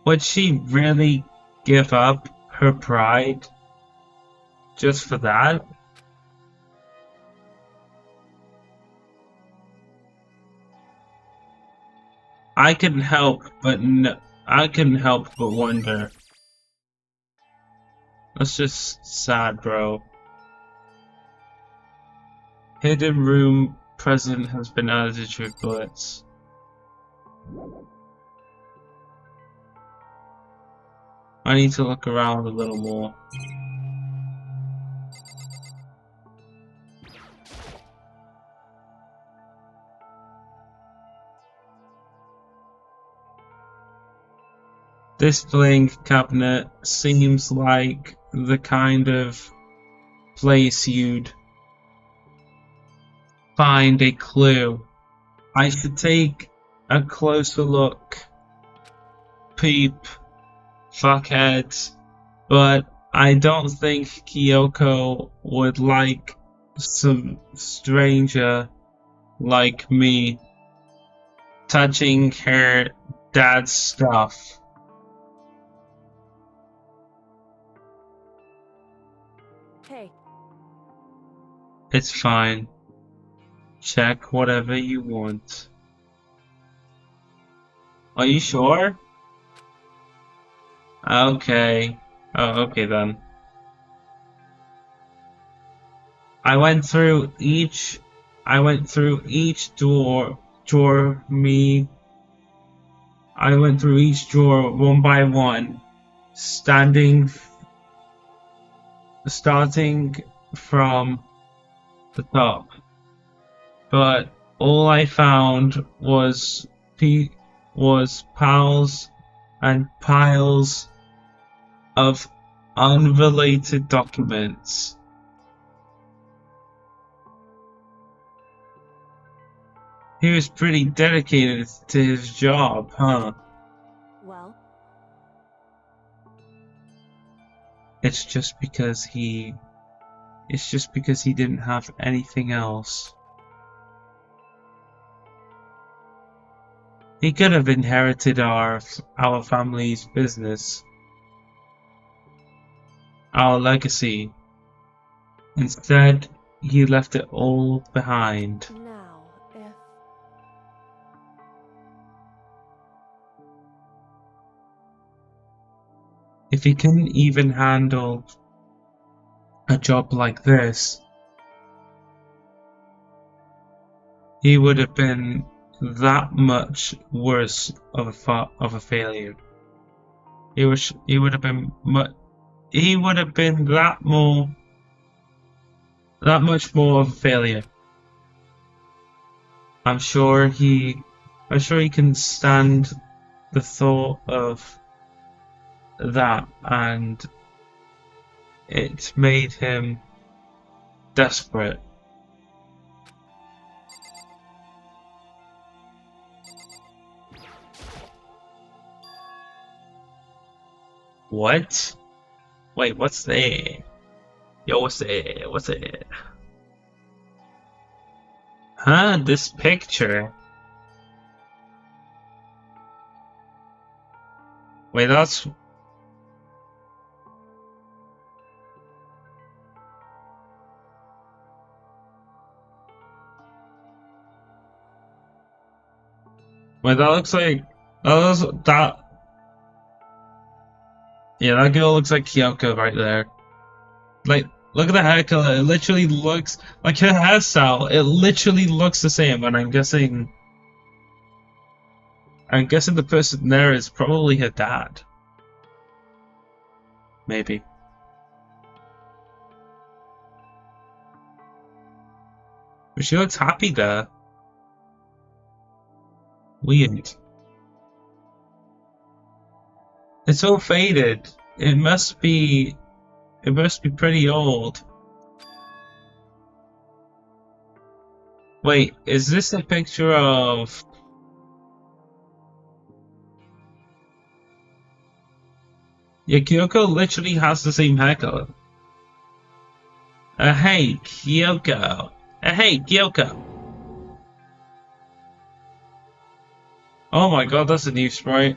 Would she really give up her pride just for that? I couldn't help but wonder. That's just sad, bro. Hidden room present has been added to bullets. I need to look around a little more. This playing cabinet seems like the kind of place you'd find a clue. I should take a closer look. Peep, fuckheads, but I don't think Kyoko would like some stranger like me touching her dad's stuff. Hey, It's fine. Check whatever you want. Are you sure? Okay. Oh, okay then. I went through each drawer I went through each drawer one by one, starting from the top. But all I found was piles and piles of unrelated documents. He was pretty dedicated to his job, huh? well, It's just because he didn't have anything else. He could have inherited our family's business, our legacy. Instead, he left it all behind. now, If he couldn't even handle a job like this, he would have been that much worse of a failure. He would have been that much more of a failure. I'm sure he can stand the thought of that, and it made him desperate. What? Wait, what's there? Yo, what's there? What's there? Huh? This picture? Wait, that's... Wait, that looks like... that... Yeah, that girl looks like Kyoko right there. Like, look at the hair color. It literally looks... Like, her hairstyle, it literally looks the same, and I'm guessing the person there is probably her dad. Maybe. But she looks happy there. Weird. It's so faded. It must be pretty old. Wait, is this a picture of... Yeah, Kyoko literally has the same hair color. Hey, Kyoko. Hey, Kyoko. Oh my god, that's a new sprite.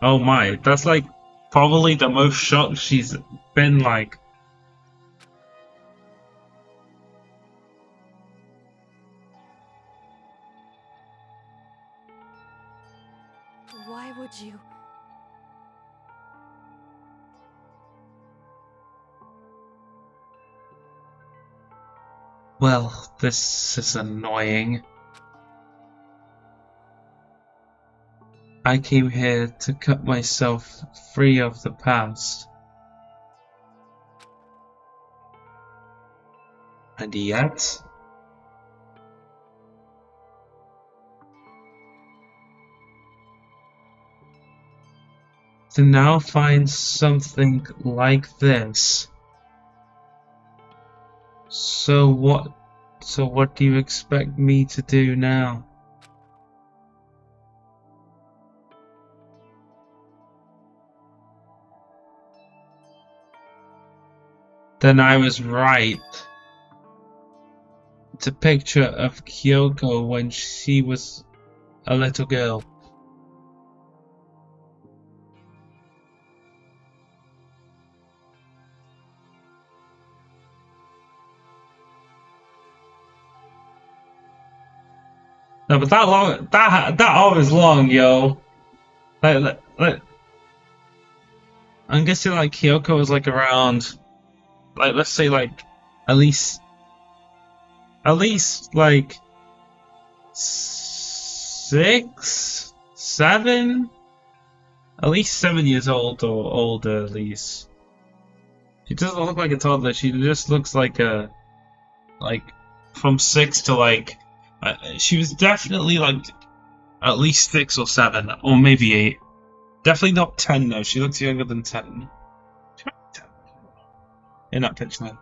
Oh my, that's like probably the most shocked she's been like. why would you? Well, this is annoying. I came here to cut myself free of the past. And yet... to now find something like this. So what do you expect me to do now? Then I was right. It's a picture of Kyoko when she was a little girl. No, but that arm is long, yo. Like, I'm guessing like Kyoko was like around, like let's say like at least like 6, 7, at least 7 years old or older at least. She doesn't look like a toddler. She just looks like from 6 to like. She was definitely like at least 6 or 7 or maybe 8. Definitely not 10 though. She looks younger than 10. She might be 10 in that picture.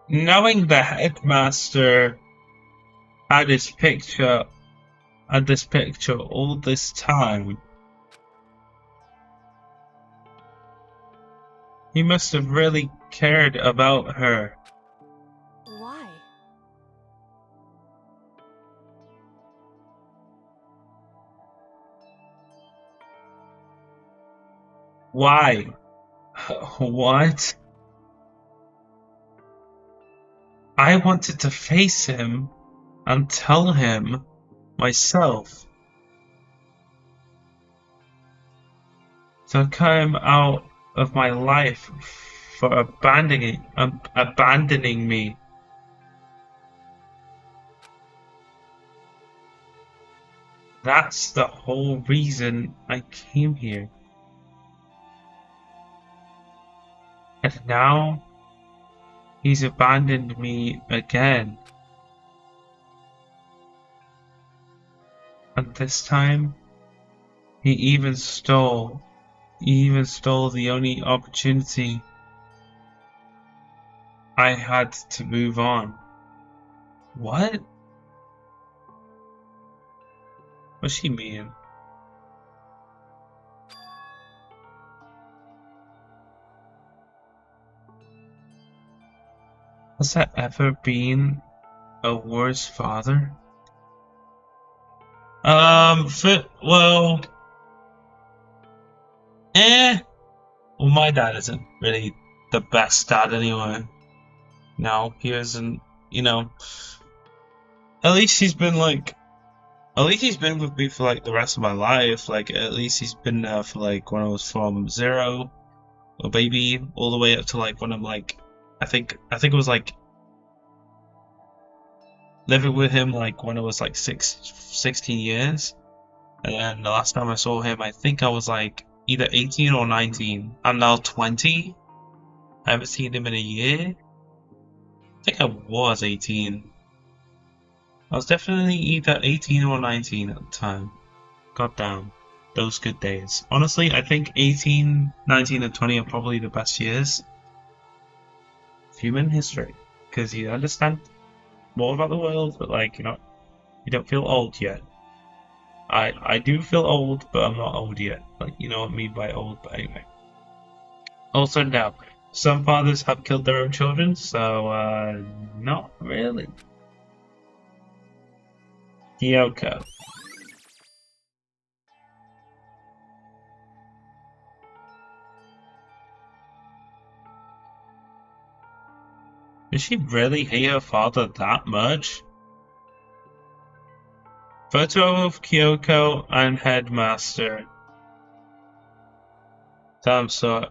Knowing the headmaster had this picture all this time, he must have really cared about her. Why? Why? What? I wanted to face him and tell him myself. To cut him out of my life for abandoning me. That's the whole reason I came here. And now he's abandoned me again. And this time he even stole the only opportunity I had to move on. What? What's she mean? Has there ever been a worse father? Well, well, my dad isn't really the best dad anyway. No, he isn't, at least he's been with me for like the rest of my life. Like, at least he's been there for like when I was from 0, a baby, all the way up to like when I'm like, I think it was like living with him like when I was like 16 years. And then the last time I saw him, I think I was like either 18 or 19. I'm now 20. I haven't seen him in a year. I think I was 18. I was definitely either 18 or 19 at the time. God damn. Those good days. Honestly, I think 18, 19, and 20 are probably the best years of human history. Because you understand more about the world, but like, you don't feel old yet. I do feel old, but I'm not old yet. Like, you know what I mean by old, but anyway. Also now, some fathers have killed their own children, so, not really. Kyoko. Did she really hate her father that much? Photo of Kyoko and Headmaster. Damn, so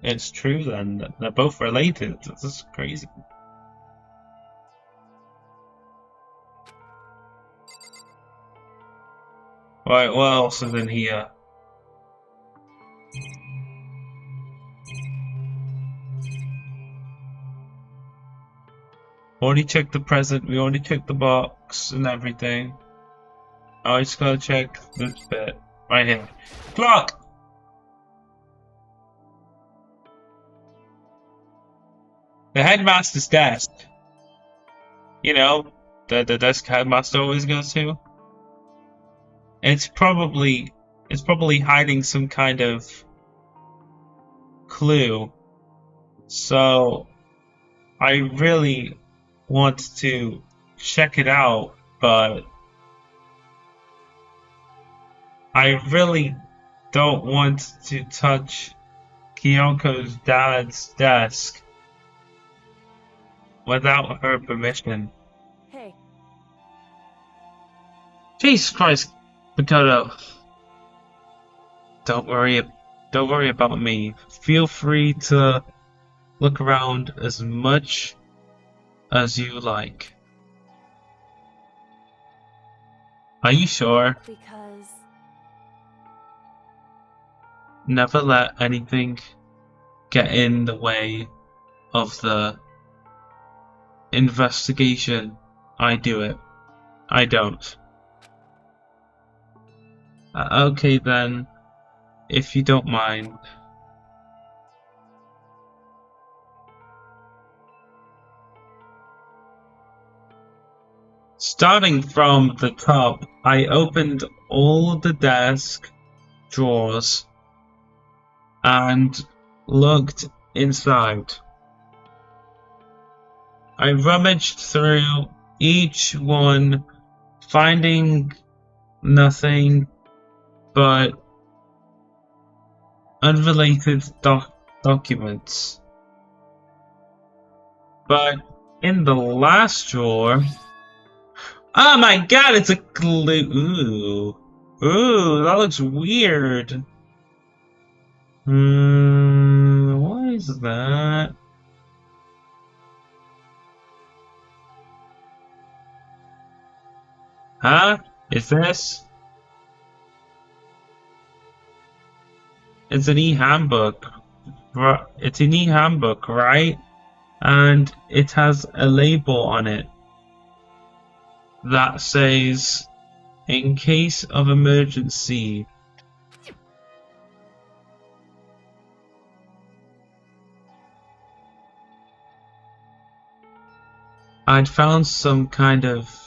it's true then. They're both related. This is crazy. Right, what else is in here? Already checked the present, we already checked the box and everything. I just gotta check this bit. Right here. Clock! The headmaster's desk. You know, the desk headmaster always goes to. It's probably hiding some kind of clue. So I really want to check it out, but I really don't want to touch Kyoko's dad's desk without her permission. Hey, Jesus Christ, Makoto. Don't worry about me. Feel free to look around as much as you like. Are you sure? because Never let anything get in the way of the investigation. I do it. I don't. Okay then, if you don't mind. Starting from the top, I opened all the desk drawers and looked inside. I rummaged through each one, finding nothing but unrelated documents. But in the last drawer, oh my god, it's a clue. Ooh, that looks weird. What is that? Huh? Is this? It's an e-handbook. It's an e-handbook, right? And it has a label on it that says, in case of emergency. I'd found some kind of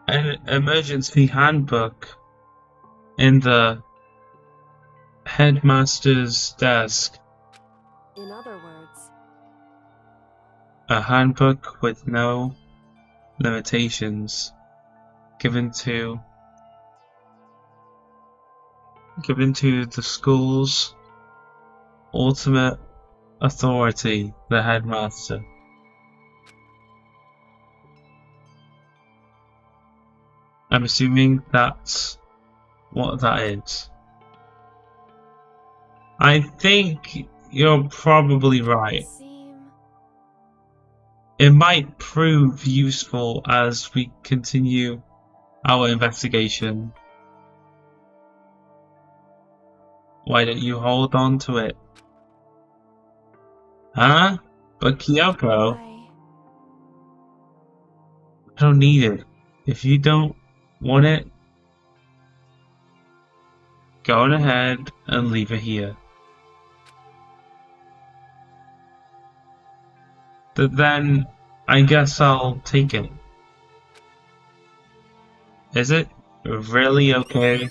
an emergency handbook in the headmaster's desk. in other words, A handbook with no limitations given to the school's ultimate authority, the headmaster. I'm assuming that's what that is. I think you're probably right. seem It might prove useful as we continue our investigation. Why don't you hold on to it? Huh? But Kyoko, I don't need it. If you don't want it, go on ahead and leave it here. But then, I guess I'll take it. Is it really okay?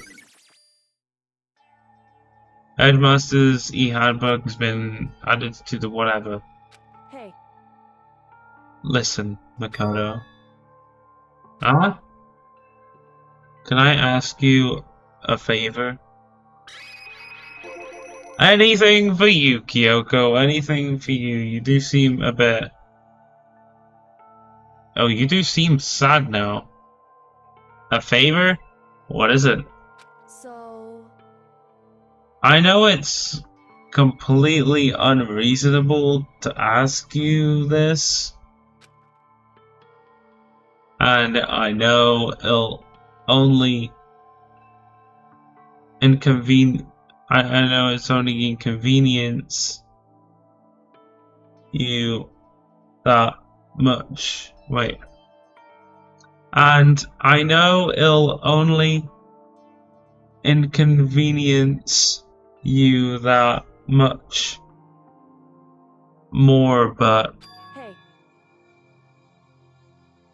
Headmaster's e-handbook has been added to the whatever. hey, Listen, Makoto. Huh? Can I ask you a favor? Anything for you, Kyoko. Anything for you. You do seem a bit... Oh, you do seem sad now. A favor? What is it? so I know it's completely unreasonable to ask you this. And I know it'll only I know it's only inconvenience you that much. Wait. And I know it'll only inconvenience you that much more, but Hey,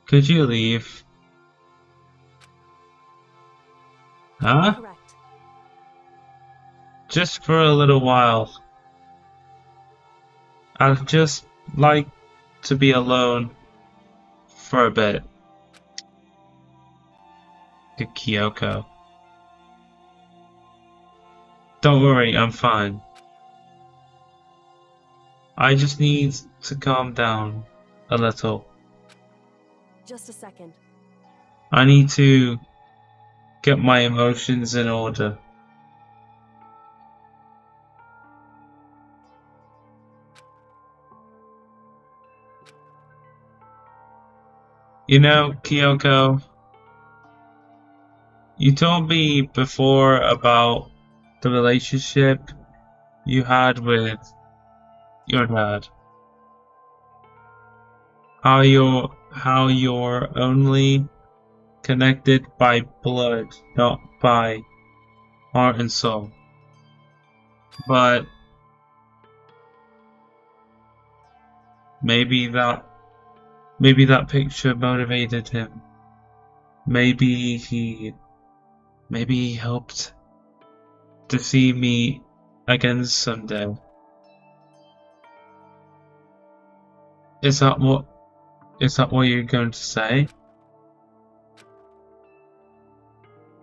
could you leave? Huh? correct. Just for a little while. I'd just like to be alone for a bit. Good Kyoko. Don't worry, I'm fine. I just need to calm down a little. Just a second. I need to get my emotions in order. You know, Kyoko, you told me before about the relationship you had with your dad. How you're only connected by blood, not by heart and soul. But maybe that picture motivated him. Maybe he hoped to see me again someday. Is that what you're going to say?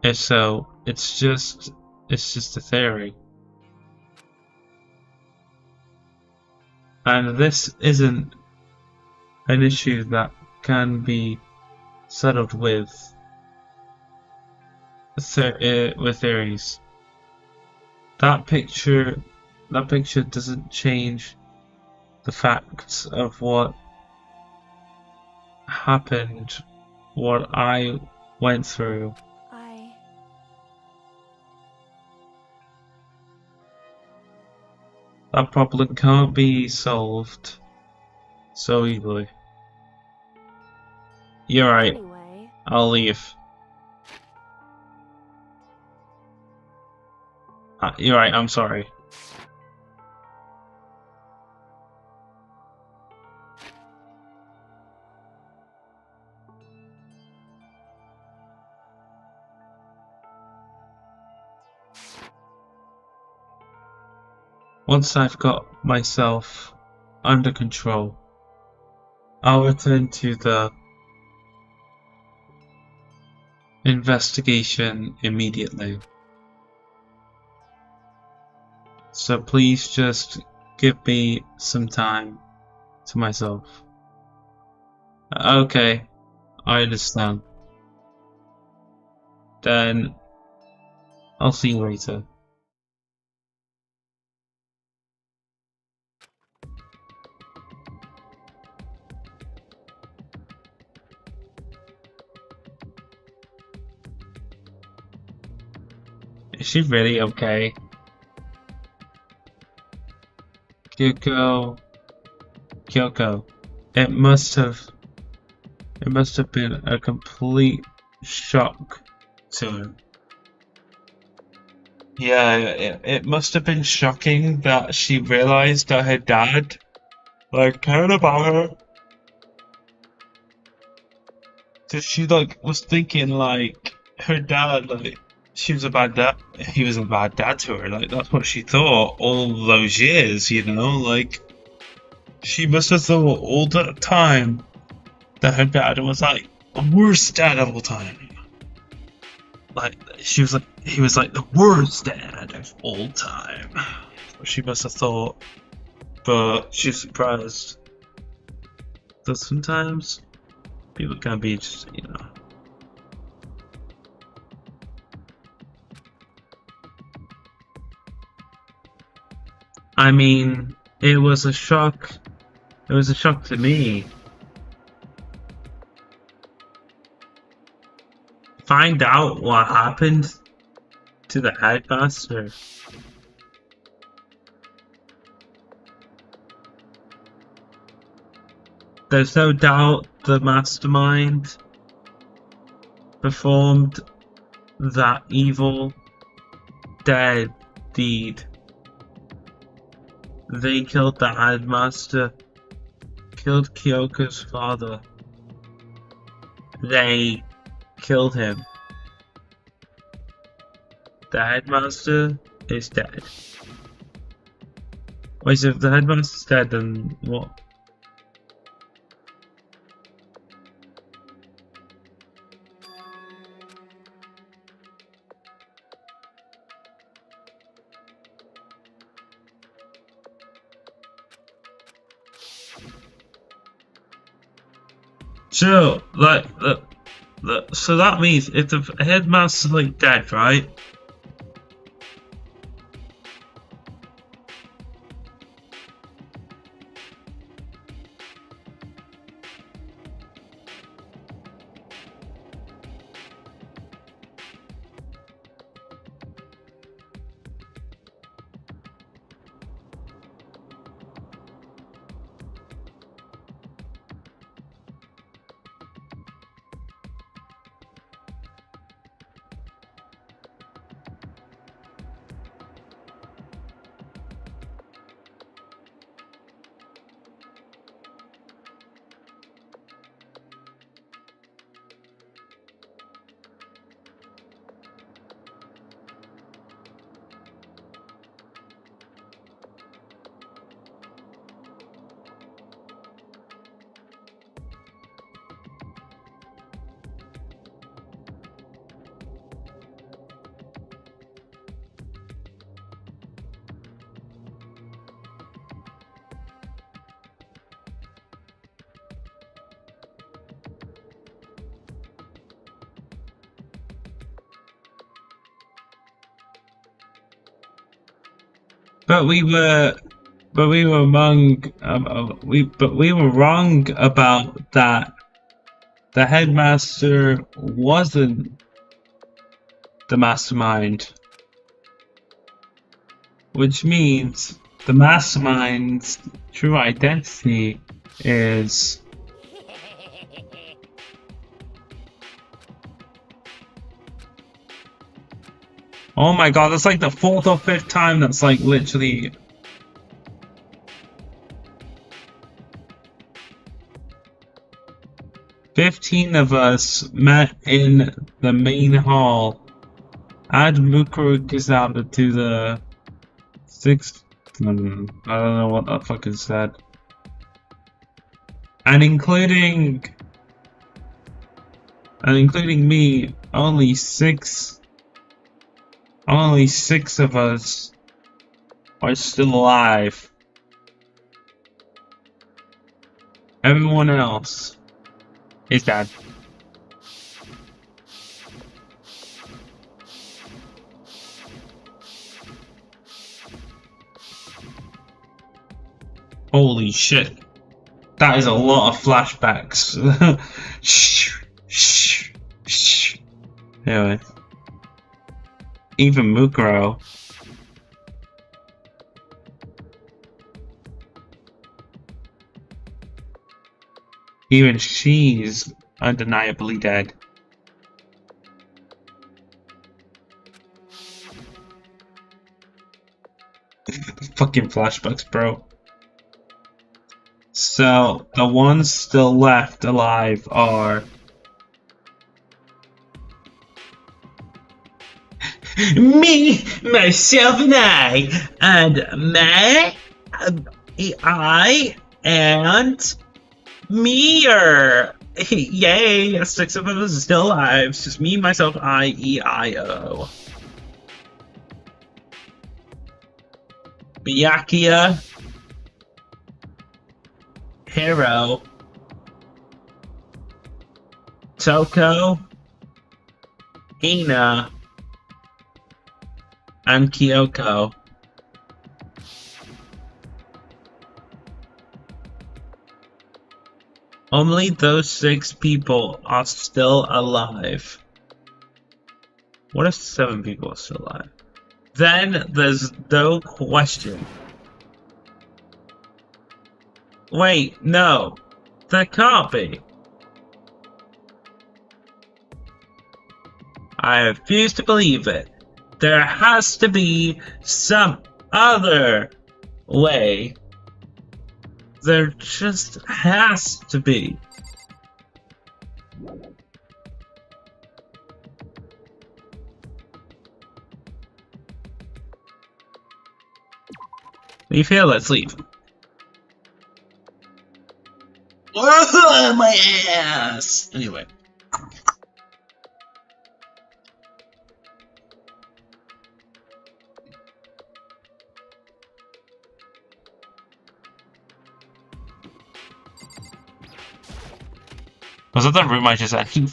If so, it's just a theory. And this isn't an issue that can be settled with theories. That picture doesn't change the facts of what happened, what I went through. That problem can't be solved so easily. You're right. Anyway, I'll leave. You're right, I'm sorry. Once I've got myself under control, I'll return to the investigation immediately. So please just give me some time to myself. Okay, I understand. Then I'll see you later. Is she really okay? Kyoko, it must have been a complete shock to her. Yeah, it must have been shocking that she realized that her dad, like, cared about her. So she, like, was thinking, like, her dad, like, he was a bad dad to her. Like, that's what she thought all those years, you know? Like, she must have thought all the time that her dad was, like, the worst dad of all time. Like, he was like the worst dad of all time. She must have thought, but she's surprised that sometimes people can be just, you know. I mean, it was a shock. It was a shock to me. Find out what happened to the headmaster. there's no doubt the mastermind performed that evil, dead deed. They killed the headmaster, killed Kyoko's father. They killed him. The headmaster is dead. Wait, so if the headmaster's dead, then what? So, like, so that means if the headmaster's like dead, right? But we were wrong about that. The headmaster wasn't the mastermind, which means the mastermind's true identity is. Oh my god, that's like the 4th or 5th time that's like literally... "15 of us met in the main hall. Add Mukuro Kizaba to the 6th... I don't know what that fucking said. And including me, only 6 of us are still alive. Everyone else is dead." Holy shit. That is a lot of flashbacks. Anyway. Even Mukuro. Even she's undeniably dead. Fucking flashbacks, bro. So, the ones still left alive are... me, myself, and I, and Meir. Yay, 6 of us are still alive. It's just me, myself, I-E-I-O. Byakuya, Hiro, Toko, Hina, and Kyoko. Only those 6 people are still alive. What if 7 people are still alive? Then there's no question. Wait, no. there can't be. I refuse to believe it. There has to be some other way. There just has to be. Leave here, let's leave. My ass! Anyway. Was that the room I just entered?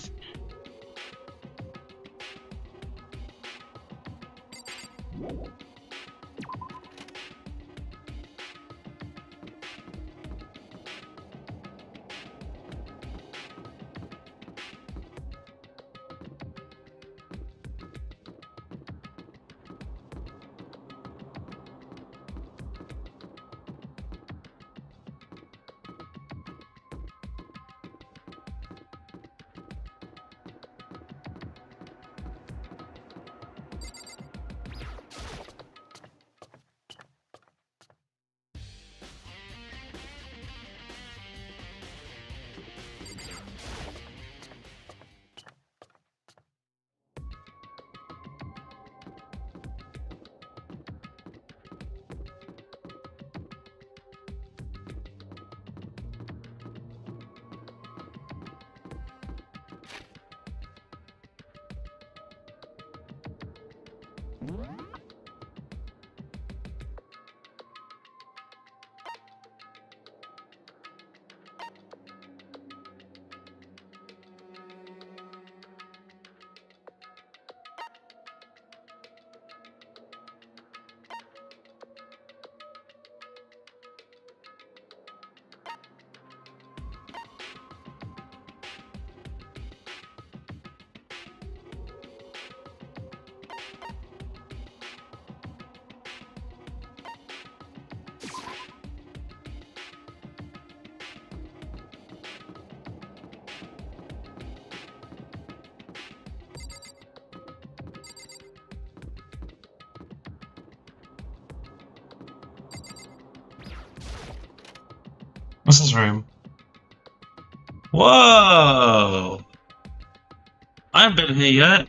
What's this room? Whoa! I haven't been here yet.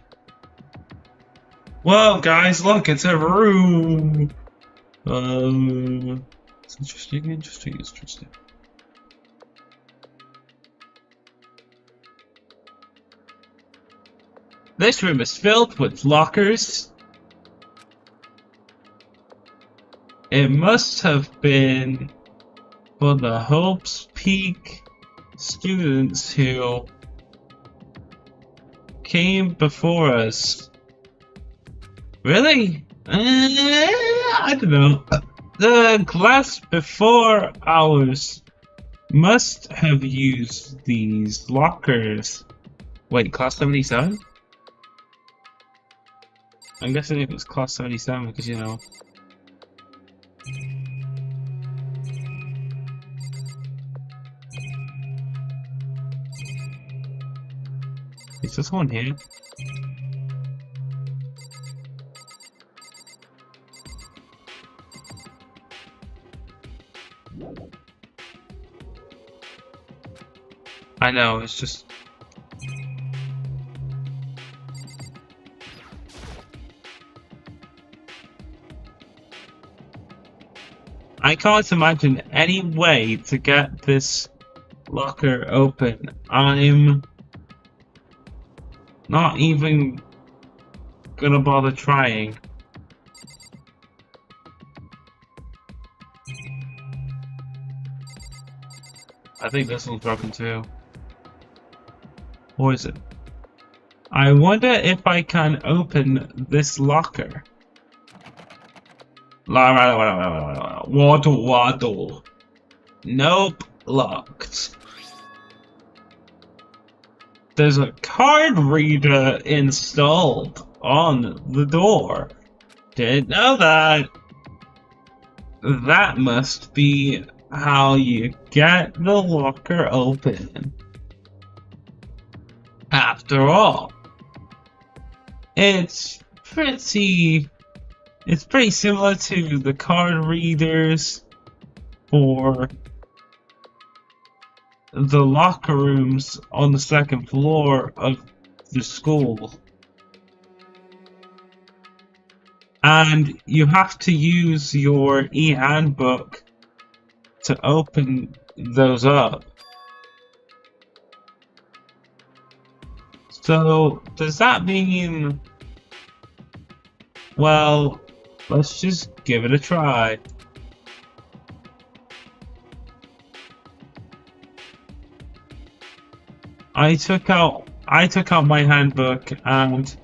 Whoa, guys, look, it's a room. It's interesting. This room is filled with lockers. It must have been for the Hope's Peak students who came before us. Really? I don't know. The class before ours must have used these lockers. Wait, class 77? I'm guessing it was class 77 because, you know. Is this one here? I know, it's just... I can't imagine any way to get this locker open. I'm not even gonna bother trying. I think this one's broken too. Or is it? I wonder if I can open this locker. Waddle waddle. Nope, locked. There's a card reader installed on the door. Didn't know that. That must be how you get the locker open. After all, it's pretty similar to the card readers for the locker rooms on the second floor of the school. And you have to use your e-handbook to open those up. So, does that mean... Well, let's just give it a try. I took out my handbook and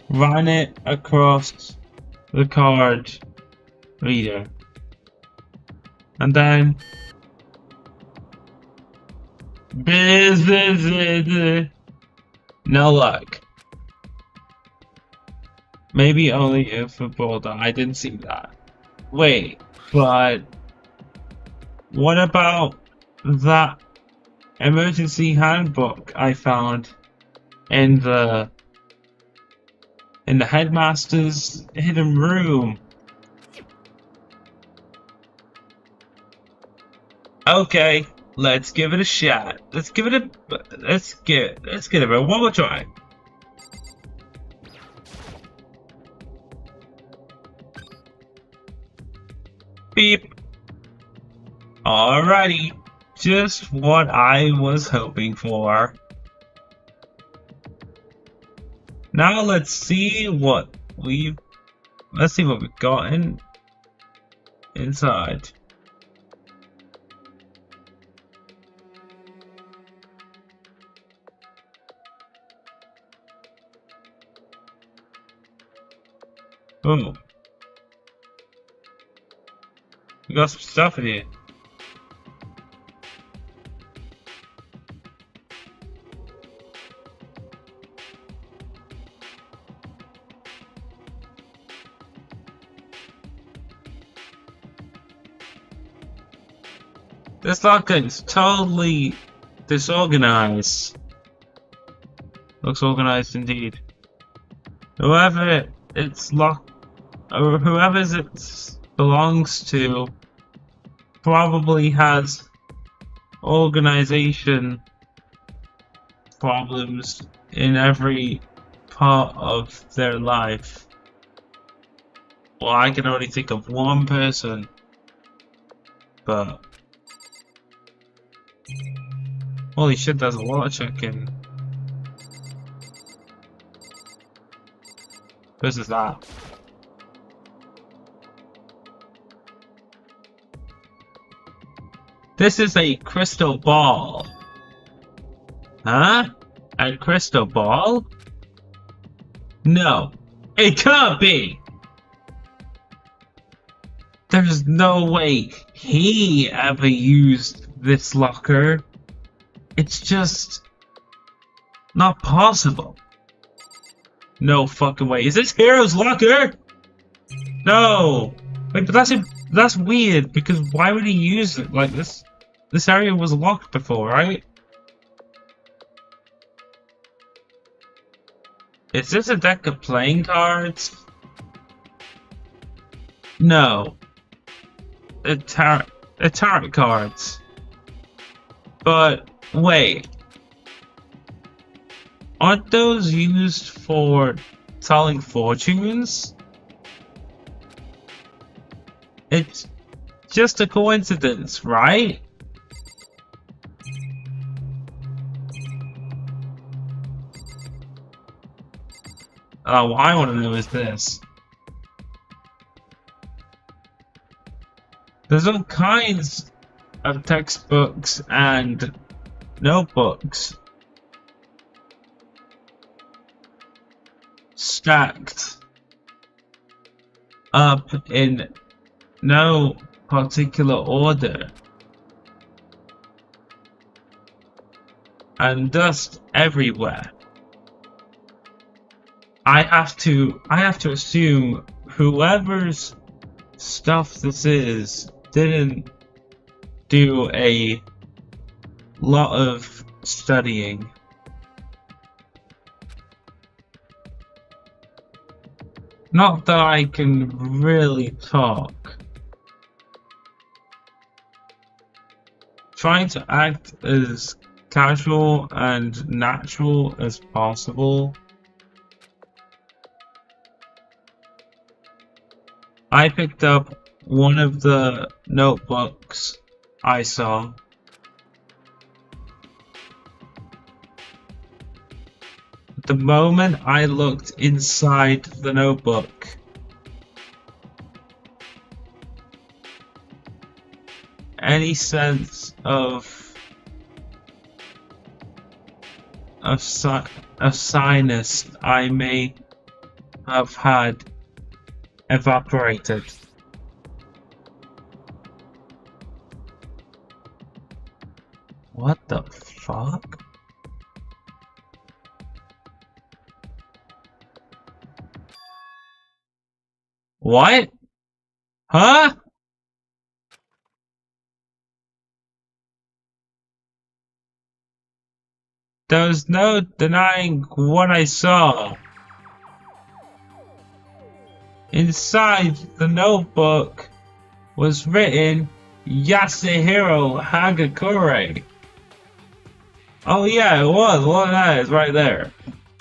ran it across the card reader. And then no luck. Maybe only if a boulder. I didn't see that. Wait, but what about that emergency handbook I found in the headmaster's hidden room? Okay, let's give it a shot. Let's give it one more try. Beep. Alrighty, just what I was hoping for. Now let's see what we've got inside. Oh. We got some stuff in here. This locker is totally disorganized. Looks organized indeed. Whoever it belongs to probably has organization problems in every part of their life. Well, I can only think of one person, but holy shit, there's a lot of chicken. This is that. This is a crystal ball. Huh? A crystal ball? No, it can't be! There's no way he ever used this locker. It's just not possible. No fucking way. Is this Hero's locker? No! Wait, but that's weird, because why would he use it? Like, this area was locked before, right? Is this a deck of playing cards? No. Tarot cards. But, wait. Aren't those used for telling fortunes? It's just a coincidence, right? Oh, what I want to know is this. There's all kinds of textbooks and notebooks stacked up in no particular order, and dust everywhere. I have to assume whoever's stuff this is didn't do a lot of studying. Not that I can really talk. Trying to act as casual and natural as possible. I picked up one of the notebooks I saw. The moment I looked inside the notebook, any sense of sinus I may have had evaporated. What the fuck? What? Huh? There was no denying what I saw. Inside the notebook was written Yasuhiro Hagakure. Oh yeah, it was. Look at that, it's right there.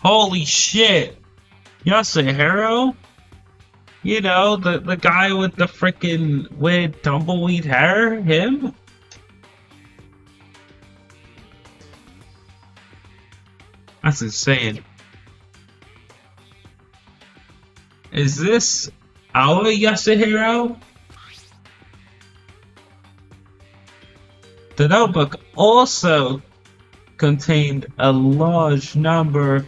Holy shit! Yasuhiro? You know, the guy with the freaking weird tumbleweed hair? Him? That's insane. Is this our Yasuhiro? The notebook also contained a large number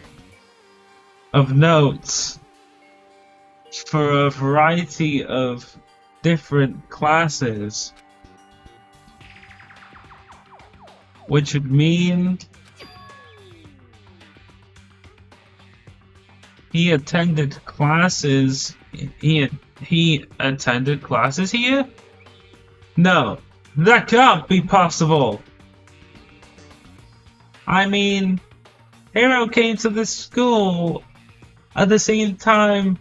of notes for a variety of different classes, which would mean he attended classes. He attended classes here? No, that can't be possible. I mean, Hero came to this school at the same time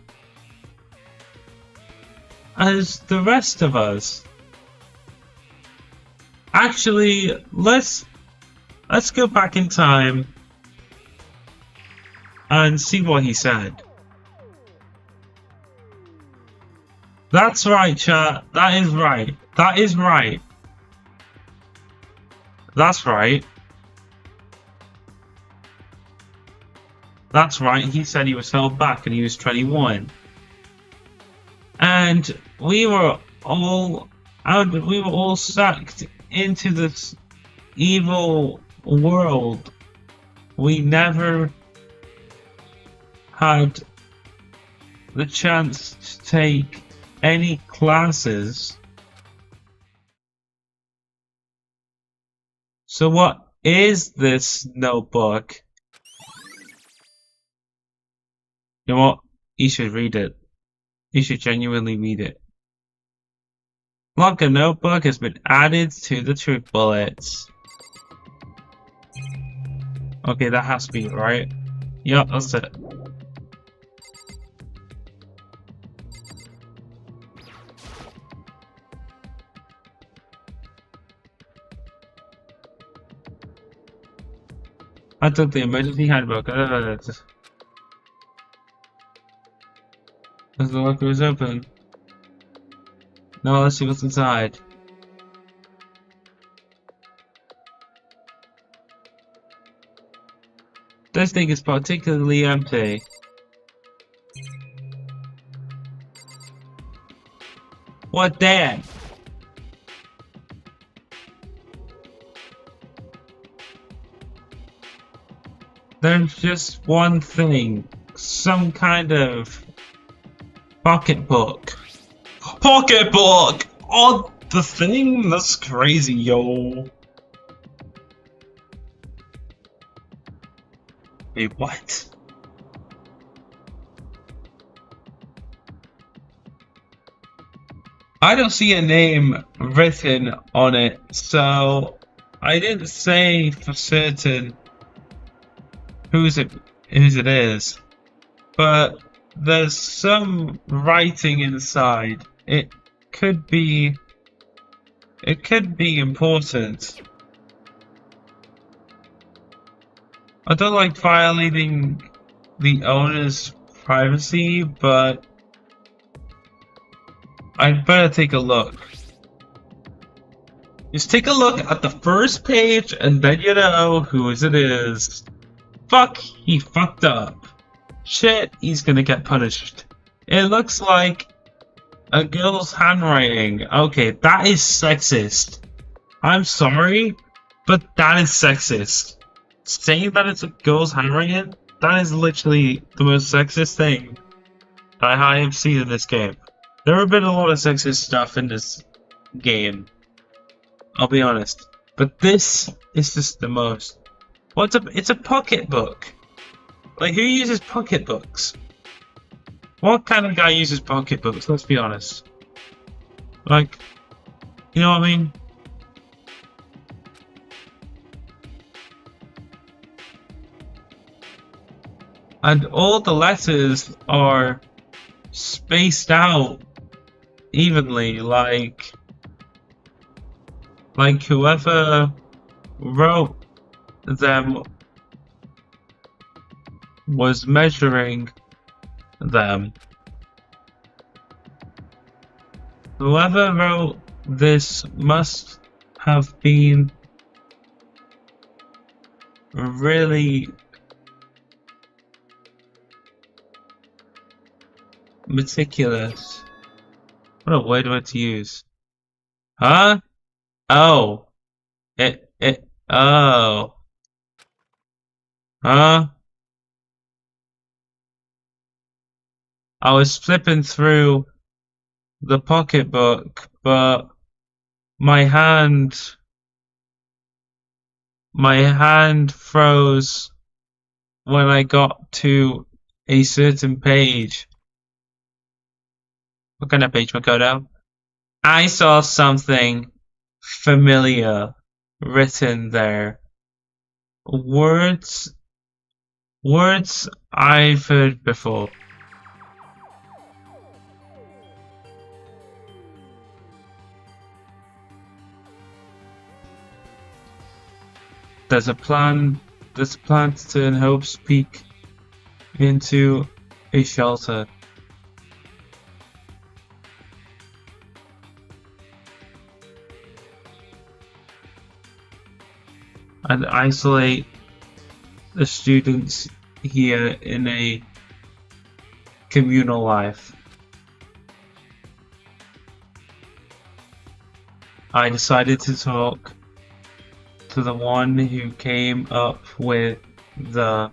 as the rest of us. Actually, let's go back in time and see what he said. That's right, chat. That is right. That is right. That's right. That's right. He said he was held back and he was 21. And we were all sucked into this evil world. We never had the chance to take any classes. So what is this notebook? You know what? You should read it. You should genuinely read it. Look, a notebook has been added to the truth bullets. Okay, that has to be it, right? Yep, that's it. I took the emergency handbook. As the locker is open. Now let's see what's inside. This thing is particularly empty. What then? There's just one thing. Some kind of pocketbook. Pocketbook! On the thing? That's crazy, yo. Wait, what? I don't see a name written on it, so I didn't say for certain whose it is, but there's some writing inside. It could be important. I don't like violating the owner's privacy, but I'd better take a look. Just take a look at the first page and then you know whose it is. Fuck, he fucked up. Shit, he's gonna get punished. It looks like a girl's handwriting. Okay, that is sexist. I'm sorry, but that is sexist. Saying that it's a girl's handwriting, that is literally the most sexist thing I have seen in this game. There have been a lot of sexist stuff in this game, I'll be honest. But this is just the most. Well, it's a pocketbook. Like, who uses pocketbooks? What kind of guy uses pocketbooks? Let's be honest. Like, you know what I mean? And all the letters are spaced out evenly, like whoever wrote them was measuring them. Whoever wrote this must have been really meticulous. What a weird word to use. Huh? Oh. Oh. Huh? I was flipping through the pocketbook, but my hand froze when I got to a certain page. What kind of page would go down? I saw something familiar written there. Words I've heard before. There's a plan to turn Hope's Peak into a shelter. And isolate the students here in a communal life. I decided to talk to the one who came up with the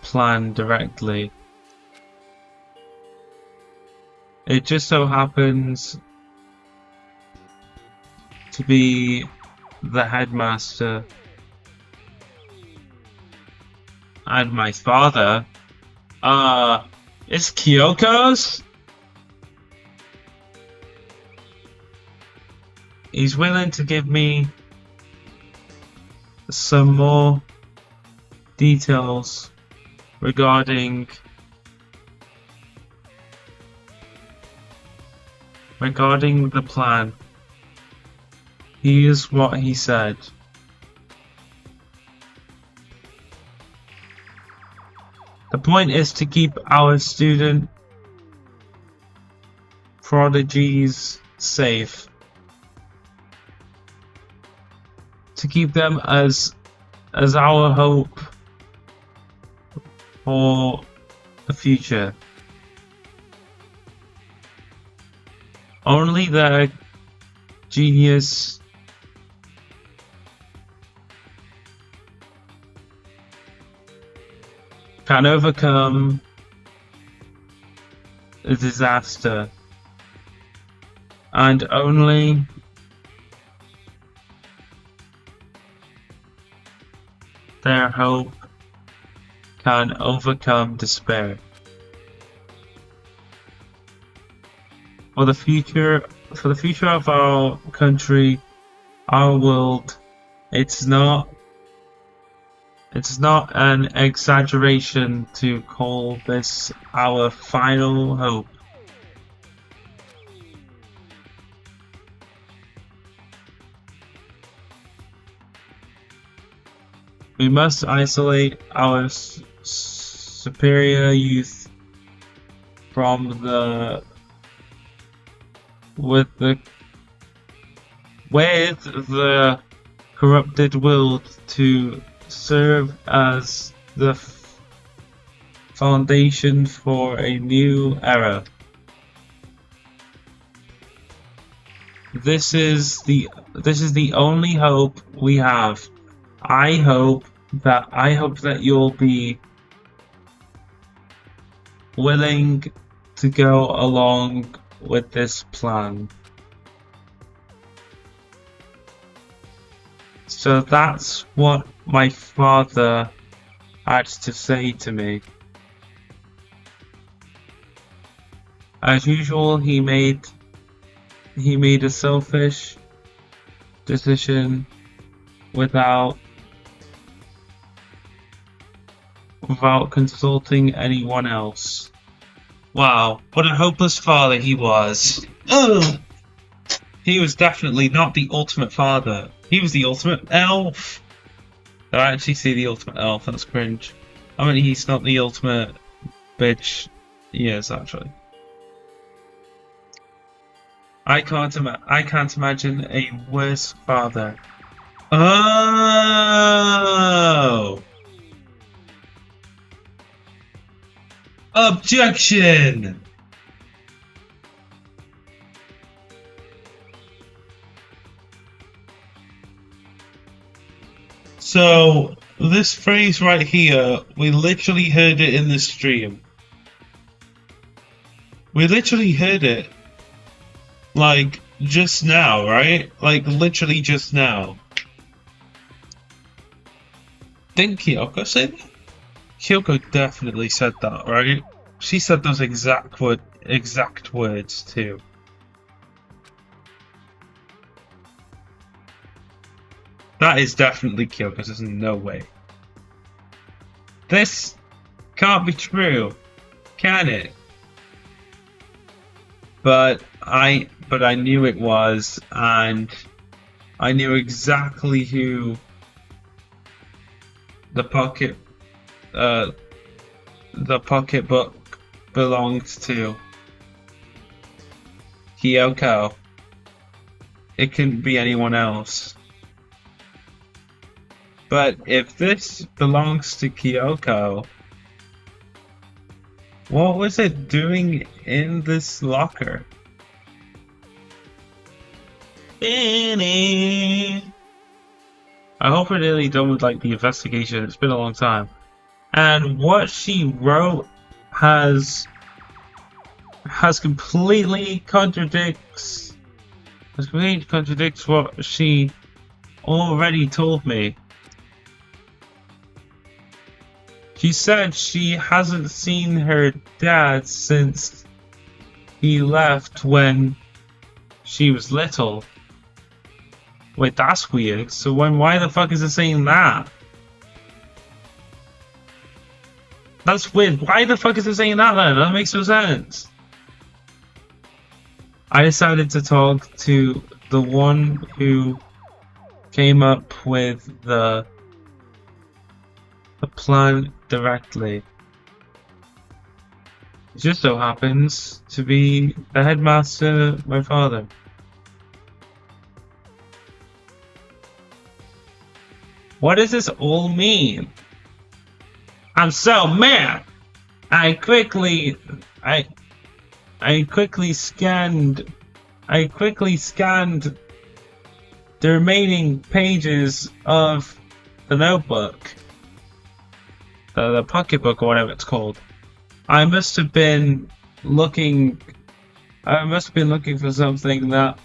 plan directly. It just so happens to be the headmaster and my father. It's Kyoko's? He's willing to give me some more details regarding the plan. Here's what he said. The point is to keep our student prodigies safe. To keep them as our hope for the future. Only their genius can overcome a disaster, and only their hope can overcome despair. for the future of our country, our world. It's not an exaggeration to call this our final hope. We must isolate our superior youth from with the corrupted world to serve as the foundation for a new era. This is the only hope we have. I hope that you'll be willing to go along with this plan. So that's what my father had to say to me. As usual, he made a selfish decision without consulting anyone else. Wow, what a hopeless father he was. Ugh. He was definitely not the ultimate father. He was the ultimate elf. Did I actually see the ultimate elf? That's cringe. I mean, he's not the ultimate bitch. He is, actually. I can't imagine a worse father. Oh! Objection! So, this phrase right here, we literally heard it in the stream. We literally heard it, like, just now, right? Like, literally just now. Didn't Kyoko say that? Kyoko definitely said that, right? She said those exact words, too. That is definitely Kyoko, there's no way. This can't be true, can it? But I knew it was, and I knew exactly who the pocketbook belonged to. Kyoko. It couldn't be anyone else. But if this belongs to Kyoko, what was it doing in this locker? I hope we're nearly done with like the investigation. It's been a long time. And what she wrote has completely contradicts what she already told me. She said she hasn't seen her dad since he left when she was little. Wait, that's weird. So why the fuck is it saying that? That's weird. Why the fuck is it saying that then? That makes no sense. I decided to talk to the one who came up with the plan directly. It just so happens to be the headmaster, my father. What does this all mean? I'm so mad. I quickly scanned the remaining pages of the notebook. The pocketbook or whatever it's called. I must have been looking for something that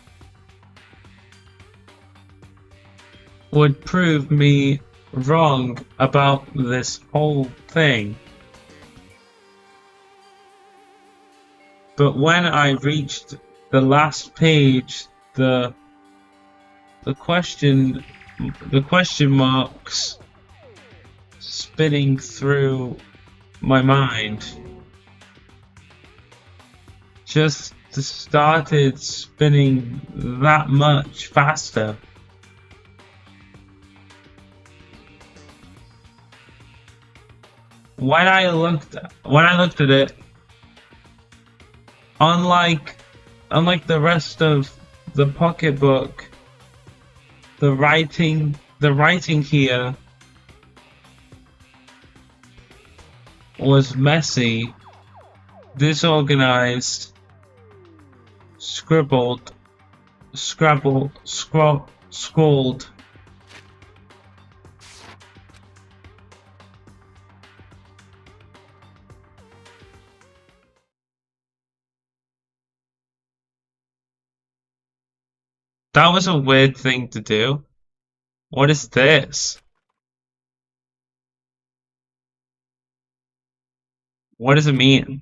would prove me wrong about this whole thing. But when I reached the last page, the question marks spinning through my mind just started spinning that much faster. When I looked at it, unlike the rest of the pocketbook, the writing here was messy, disorganized, scrawled. That was a weird thing to do. What is this? What does it mean?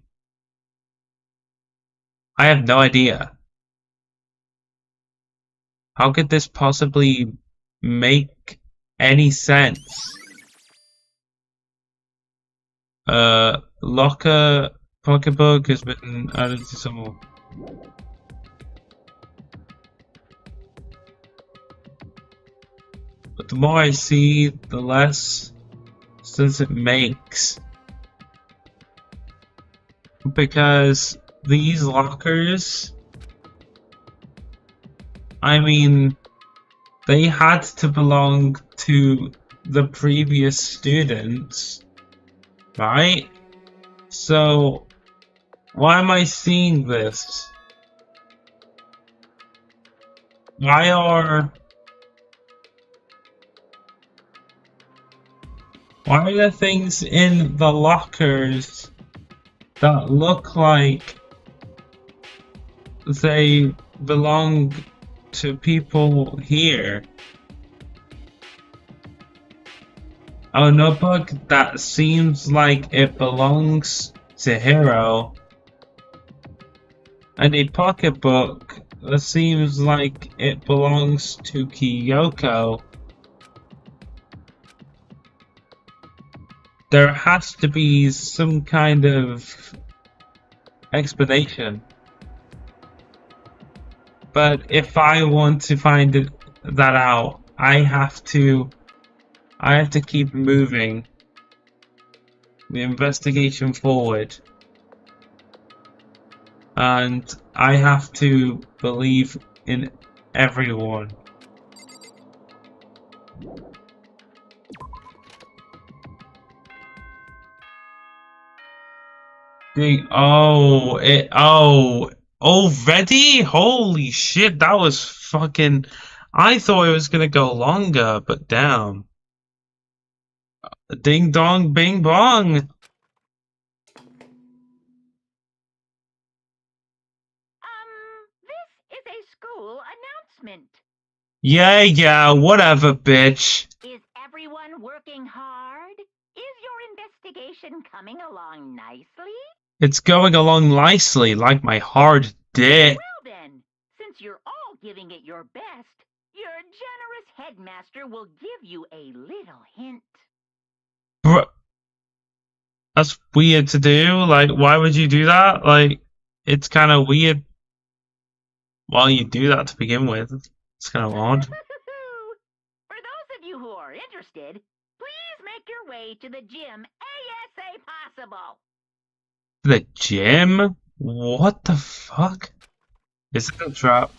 I have no idea. How could this possibly make any sense? Locker pocketbook has been added to some more. But the more I see, the less sense it makes. Because these lockers, I mean, they had to belong to the previous students, right? So, why am I seeing this? Why are there things in the lockers that look like they belong to people here? A notebook that seems like it belongs to Hiro, and a pocketbook that seems like it belongs to Kyoko. There has to be some kind of explanation. But if I want to find that out, I have to keep moving the investigation forward. And I have to believe in everyone. Already? Holy shit, that was fucking... I thought it was gonna go longer, but damn. Ding dong bing bong! This is a school announcement. Yeah, whatever, bitch. Is everyone working hard? Is your investigation coming along nicely? It's going along nicely, like my hard dick. Well then, since you're all giving it your best, your generous headmaster will give you a little hint. Bruh. That's weird to do. Like, why would you do that? Like, it's kind of weird. Why you do that to begin with? It's kind of odd. For those of you who are interested, please make your way to the gym ASA possible. The gym? What the fuck? Is it a trap?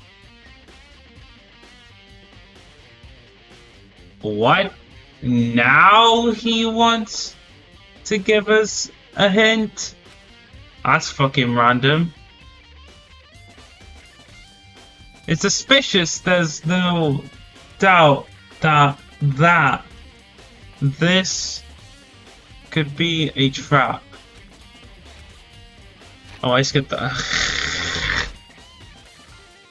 What? Now he wants to give us a hint? That's fucking random. It's suspicious. There's no doubt that this could be a trap. Oh, I skipped that.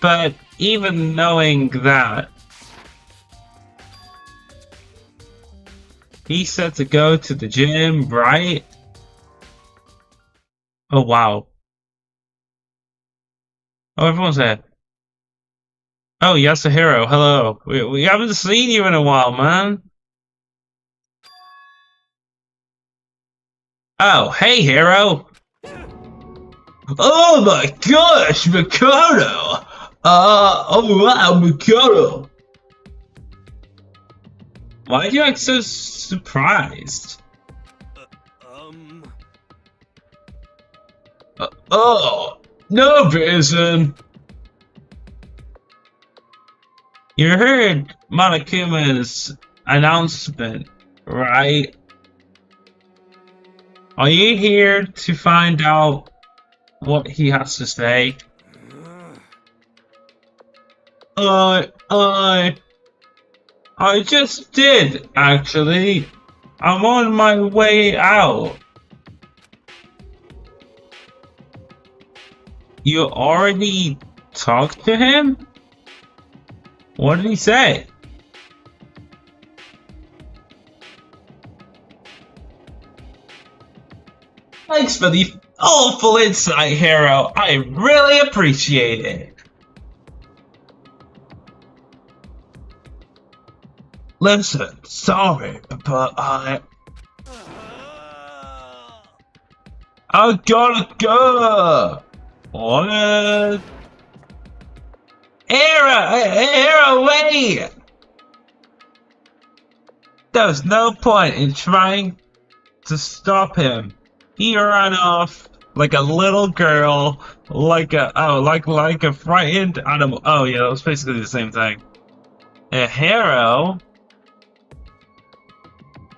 But even knowing that, he said to go to the gym, right? Oh, wow. Oh, everyone's there. Oh, Yasuhiro, hello. We haven't seen you in a while, man. Oh, hey, Hero. Oh my gosh, Mikado! Oh wow, Mikado! Why do you act so surprised? Oh, no reason. You heard Monokuma's announcement, right? Are you here to find out what he has to say? I just did, actually. I'm on my way out. You already talked to him? What did he say? Thanks for the awful insight, Hero. I really appreciate it. Listen, sorry, but I gotta go. What? Hero, wait! There's no point in trying to stop him. He ran off like a little girl, like a frightened animal. Oh yeah, that was basically the same thing. A hero.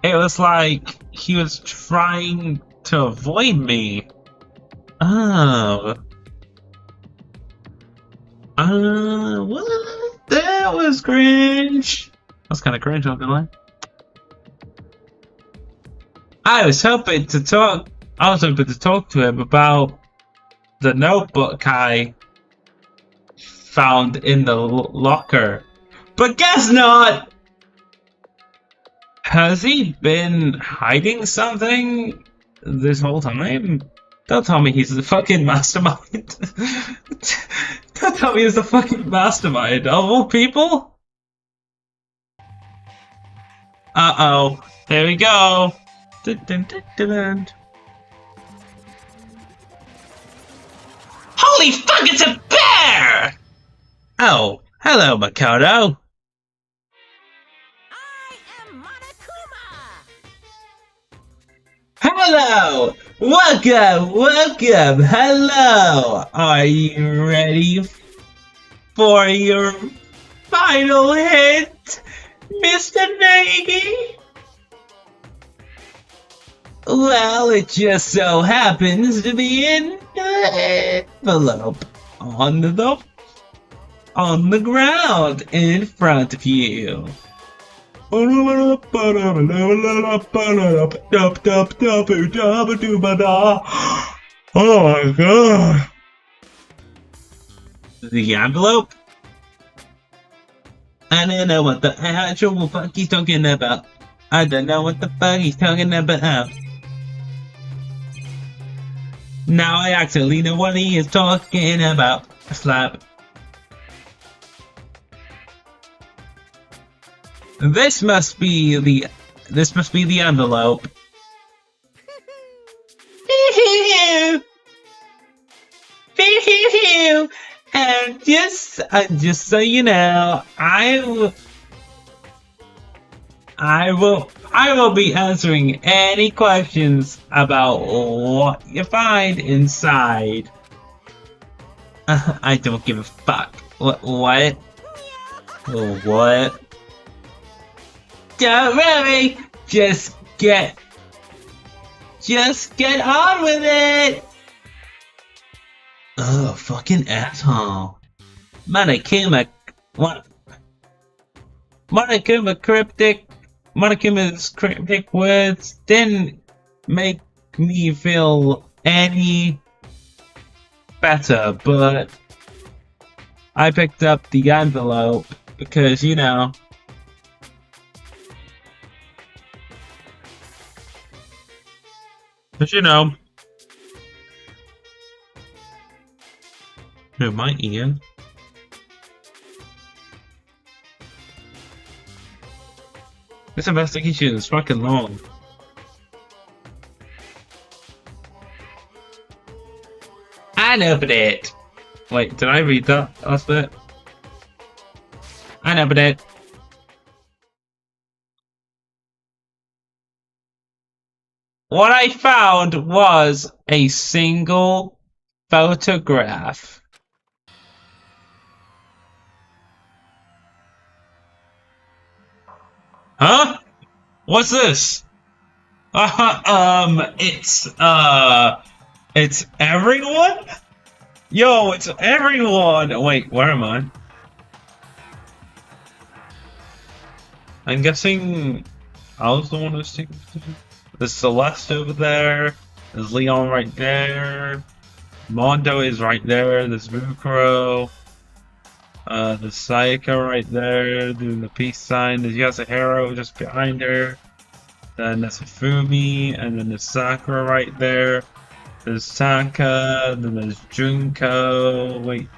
It was like he was trying to avoid me. Oh. What? That was cringe. That's kind of cringe, I'm gonna lie. I was hoping to talk to him about the notebook I found in the locker. But guess not! Has he been hiding something this whole time? Don't tell me he's the fucking mastermind. Don't tell me he's the fucking mastermind of all people. Uh-oh. Here we go. Dun, dun, dun, dun, dun. Holy fuck, it's a bear! Oh, hello, Makoto. I am Monokuma! Hello! Welcome! Hello! Are you ready for your final hit, Mr. Nagi? Well, it just so happens to be an envelope on the ground in front of you. Oh my god. The envelope? I don't know what the actual fuck he's talking about. I don't know what the fuck he's talking about. Now I actually know what he is talking about. Slap. This must be the envelope. And just so you know, I will be answering any questions about what you find inside. I don't give a fuck. What? What? Don't worry. Just get on with it. Oh, fucking asshole. Monokuma's cryptic words didn't make me feel any better, but I picked up the envelope because, you know. No, my ear. This investigation is fucking long. I opened it. Wait, did I read that last bit? I opened it. What I found was a single photograph. Huh? What's this? It's everyone? Yo, it's everyone! Wait, where am I? I'm guessing I was the one who's taking pictures. There's Celeste over there. There's Leon right there. Mondo is right there. There's Mukuro. There's Sayaka right there doing the peace sign. There's Yasuhiro just behind her. Then there's Fumi, and then there's Sakura right there. There's Taka, then there's Junko. Wait.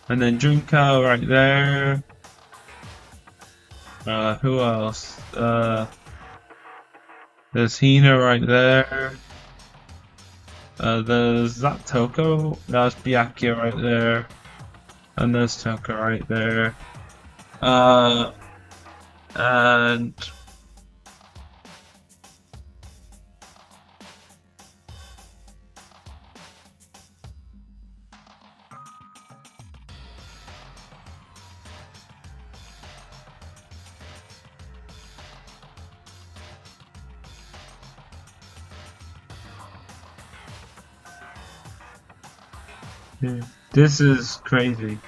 And then Junko right there. Who else? There's Hina right there. There's that Toko. That's Byakuya right there. And there's Toko right there. And this is crazy.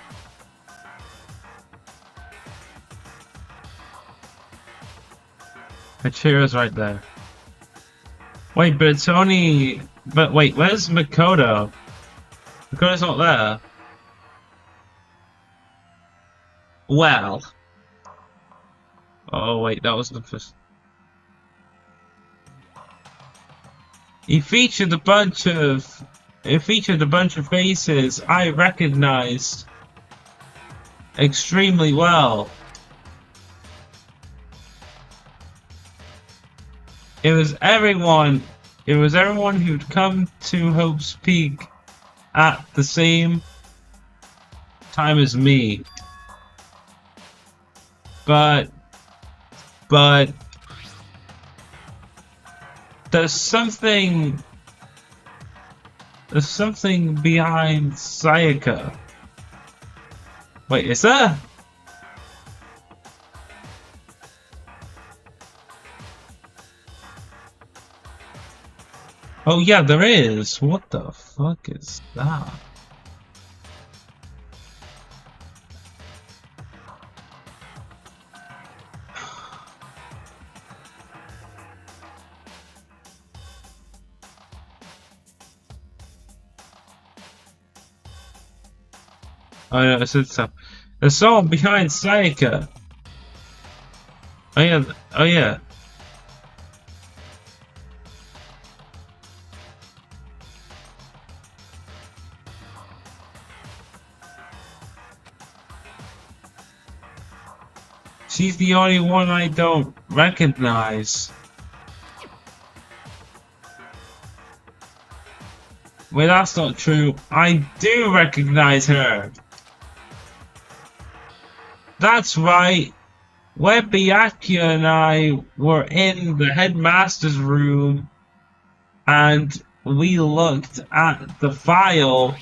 Hachira's right there. Wait, but it's only... But wait, where's Makoto? Makoto's not there. Well. Oh wait, that was the first... It featured a bunch of faces I recognized extremely well. It was everyone who'd come to Hope's Peak at the same time as me. But there's something behind Sayaka. Wait, is there? Oh yeah, there is. What the fuck is that? Oh yeah, I said so. There's someone behind Sayaka. Oh yeah, oh yeah. She's the only one I don't recognize. Wait, that's not true. I do recognize her. That's right. When Byakuya and I were in the headmaster's room and we looked at the file.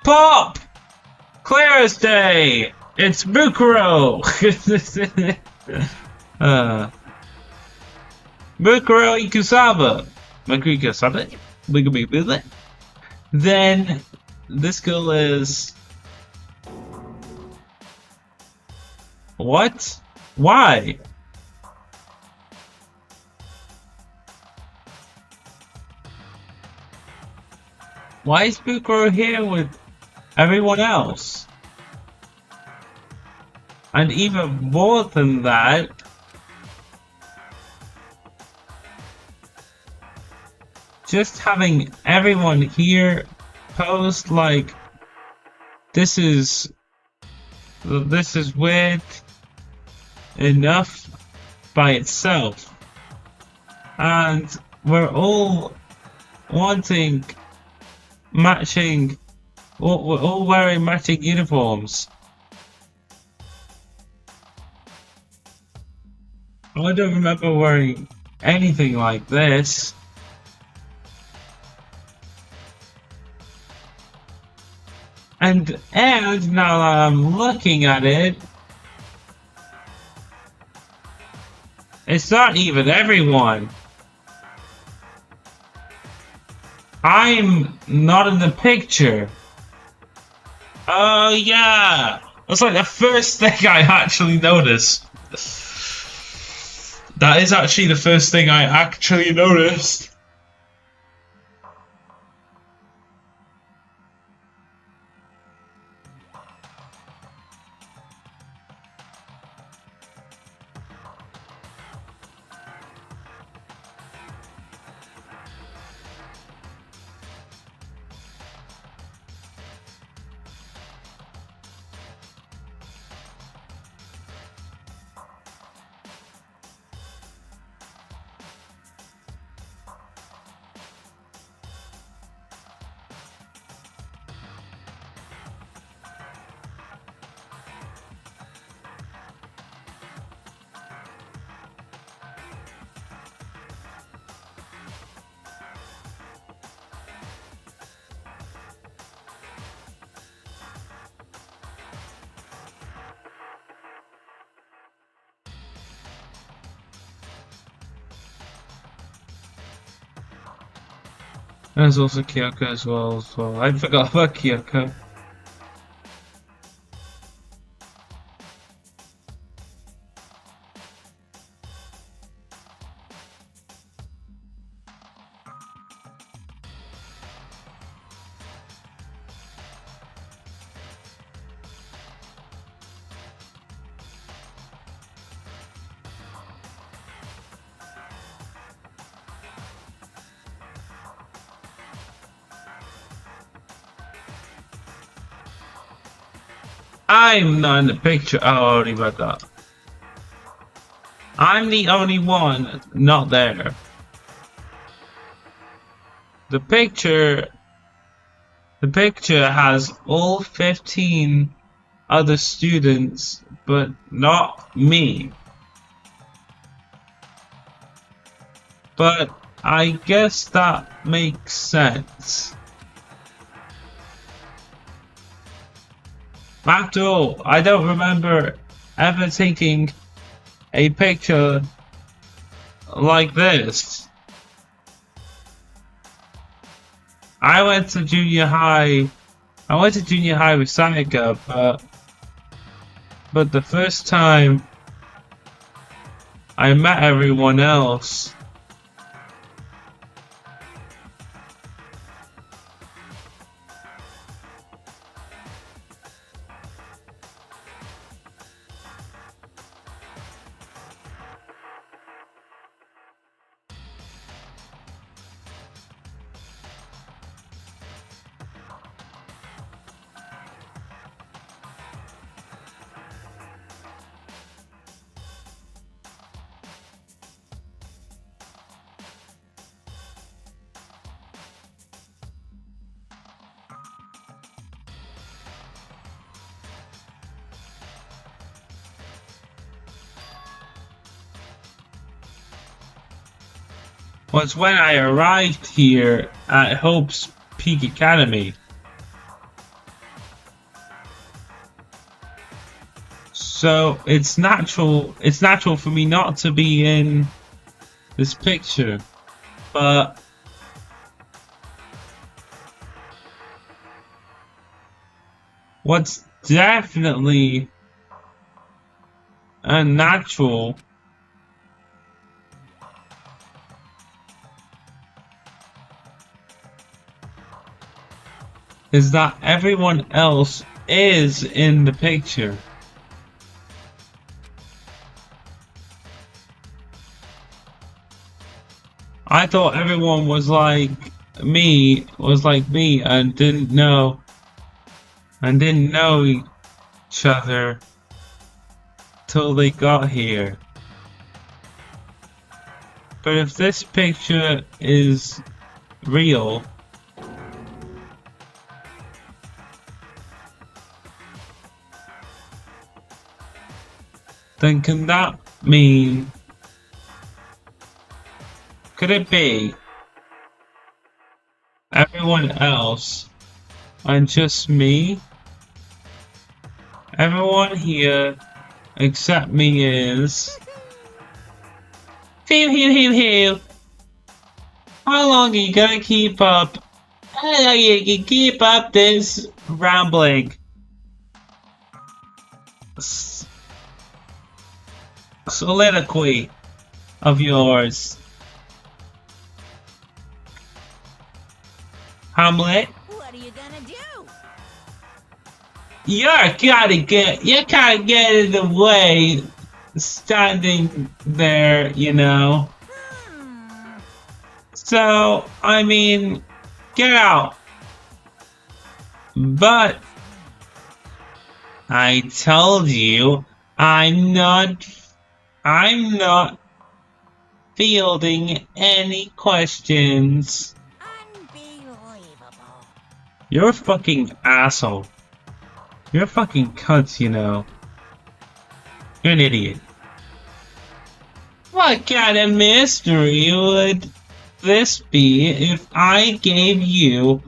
Pop! Clear as day! It's Mukuro! Mukuro Ikusaba! Mukuro Ikusaba? Then this girl is... What? Why? Why is Mukuro here with everyone else? And even more than that, just having everyone here post like this is weird enough by itself, and we're all wanting matching. We're all wearing matching uniforms. I don't remember wearing anything like this. And now that I'm looking at it, it's not even everyone. I'm not in the picture. Oh yeah! That's like the first thing I actually noticed. That is actually the first thing I actually noticed. There's also Kyoko as well. I forgot about Kyoko. I'm not in the picture. Oh, I already read that. I'm the only one not there. The picture has all 15 other students, but not me. But I guess that makes sense. After all, I don't remember ever taking a picture like this. I went to junior high with Sayaka, but the first time I met everyone else, was when I arrived here at Hope's Peak Academy. So it's natural for me not to be in this picture. But what's definitely unnatural is that everyone else is in the picture. I I thought everyone was like me, and didn't know each other till they got here. But if this picture is real, then can that mean, could it be everyone else and just me? Everyone here except me is... Phew. How long are you gonna keep up? How long are you gonna keep up this rambling? Soliloquy of yours. Hamlet? What are you gonna do? You're kinda get in the way, standing there, you know. So, I mean, get out. But I told you I'm not fielding any questions. Unbelievable. You're a fucking asshole. You're a fucking cunt, you know. You're an idiot. What kind of mystery would this be if I gave you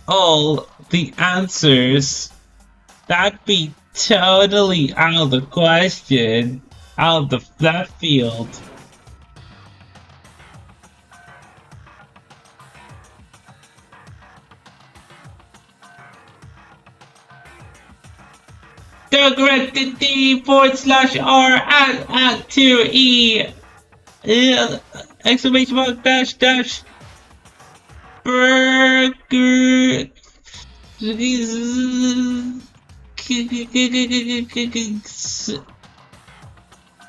all the answers? That'd be totally out of the question, out of that field. Directed D/R at 2E exclamation mark dash burger.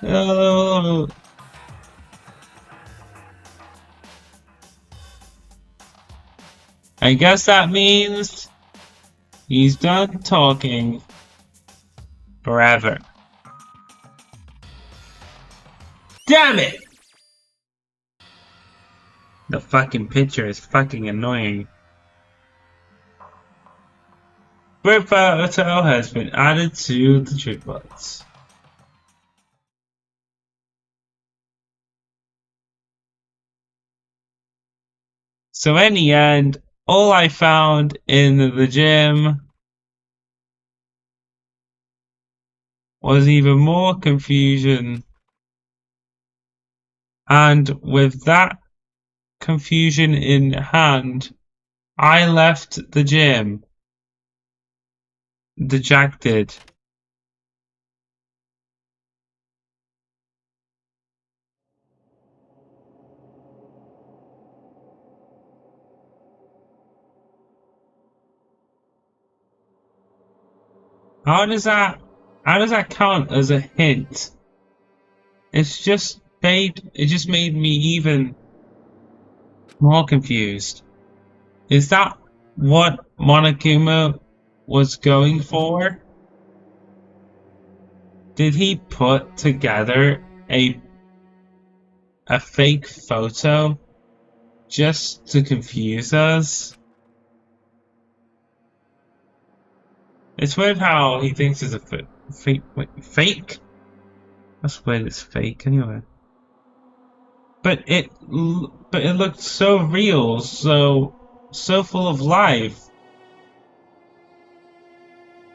Oh. I guess that means he's done talking forever. Damn it! The fucking picture is fucking annoying. Group photo has been added to the jukebox. So in the end, all I found in the gym was even more confusion. And with that confusion in hand, I left the gym dejected. How does that count as a hint? It just made me even more confused. Is that what Monokuma was going for? Did he put together a fake photo just to confuse us? It's weird how he thinks it's a fake. Fake? That's weird. It's fake anyway. But it looked so real, so full of life.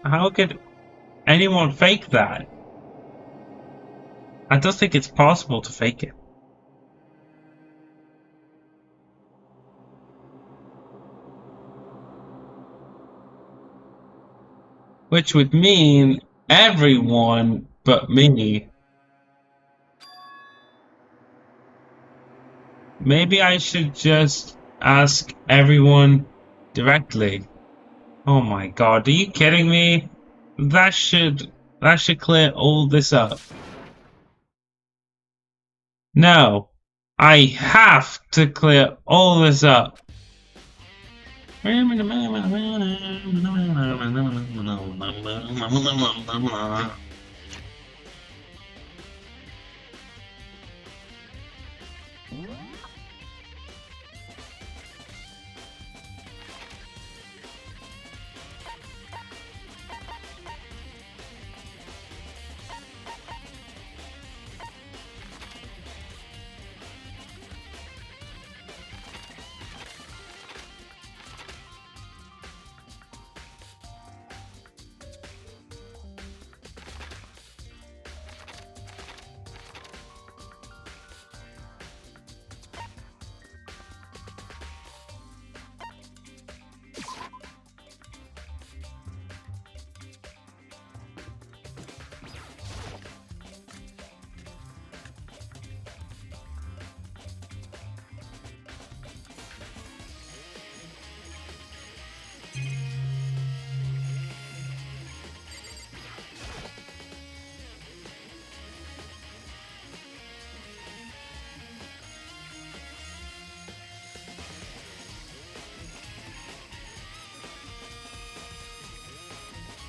How could anyone fake that? I don't think it's possible to fake it. Which would mean everyone but me. Maybe I should just ask everyone directly. Oh my god, are you kidding me? That should clear all this up. No, I have to clear all this up.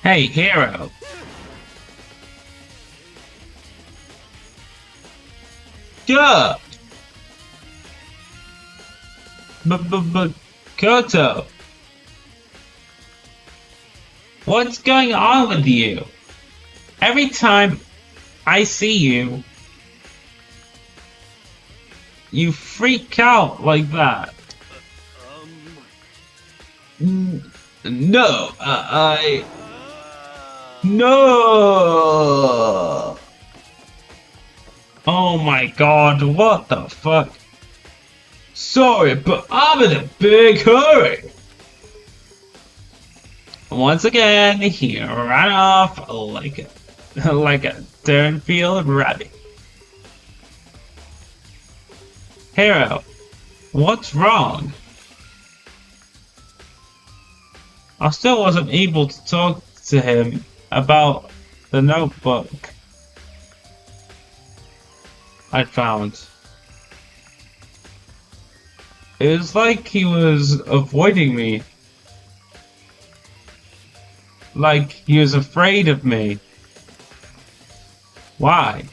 Hey, hero. Duh! But, Koto, what's going on with you? Every time I see you, you freak out like that. No, No! Oh my god, what the fuck? Sorry, but I'm in a big hurry! Once again, he ran off like a Turnfield rabbit. Hero, what's wrong? I still wasn't able to talk to him about the notebook I'd found. It was like he was avoiding me. Like he was afraid of me. Why?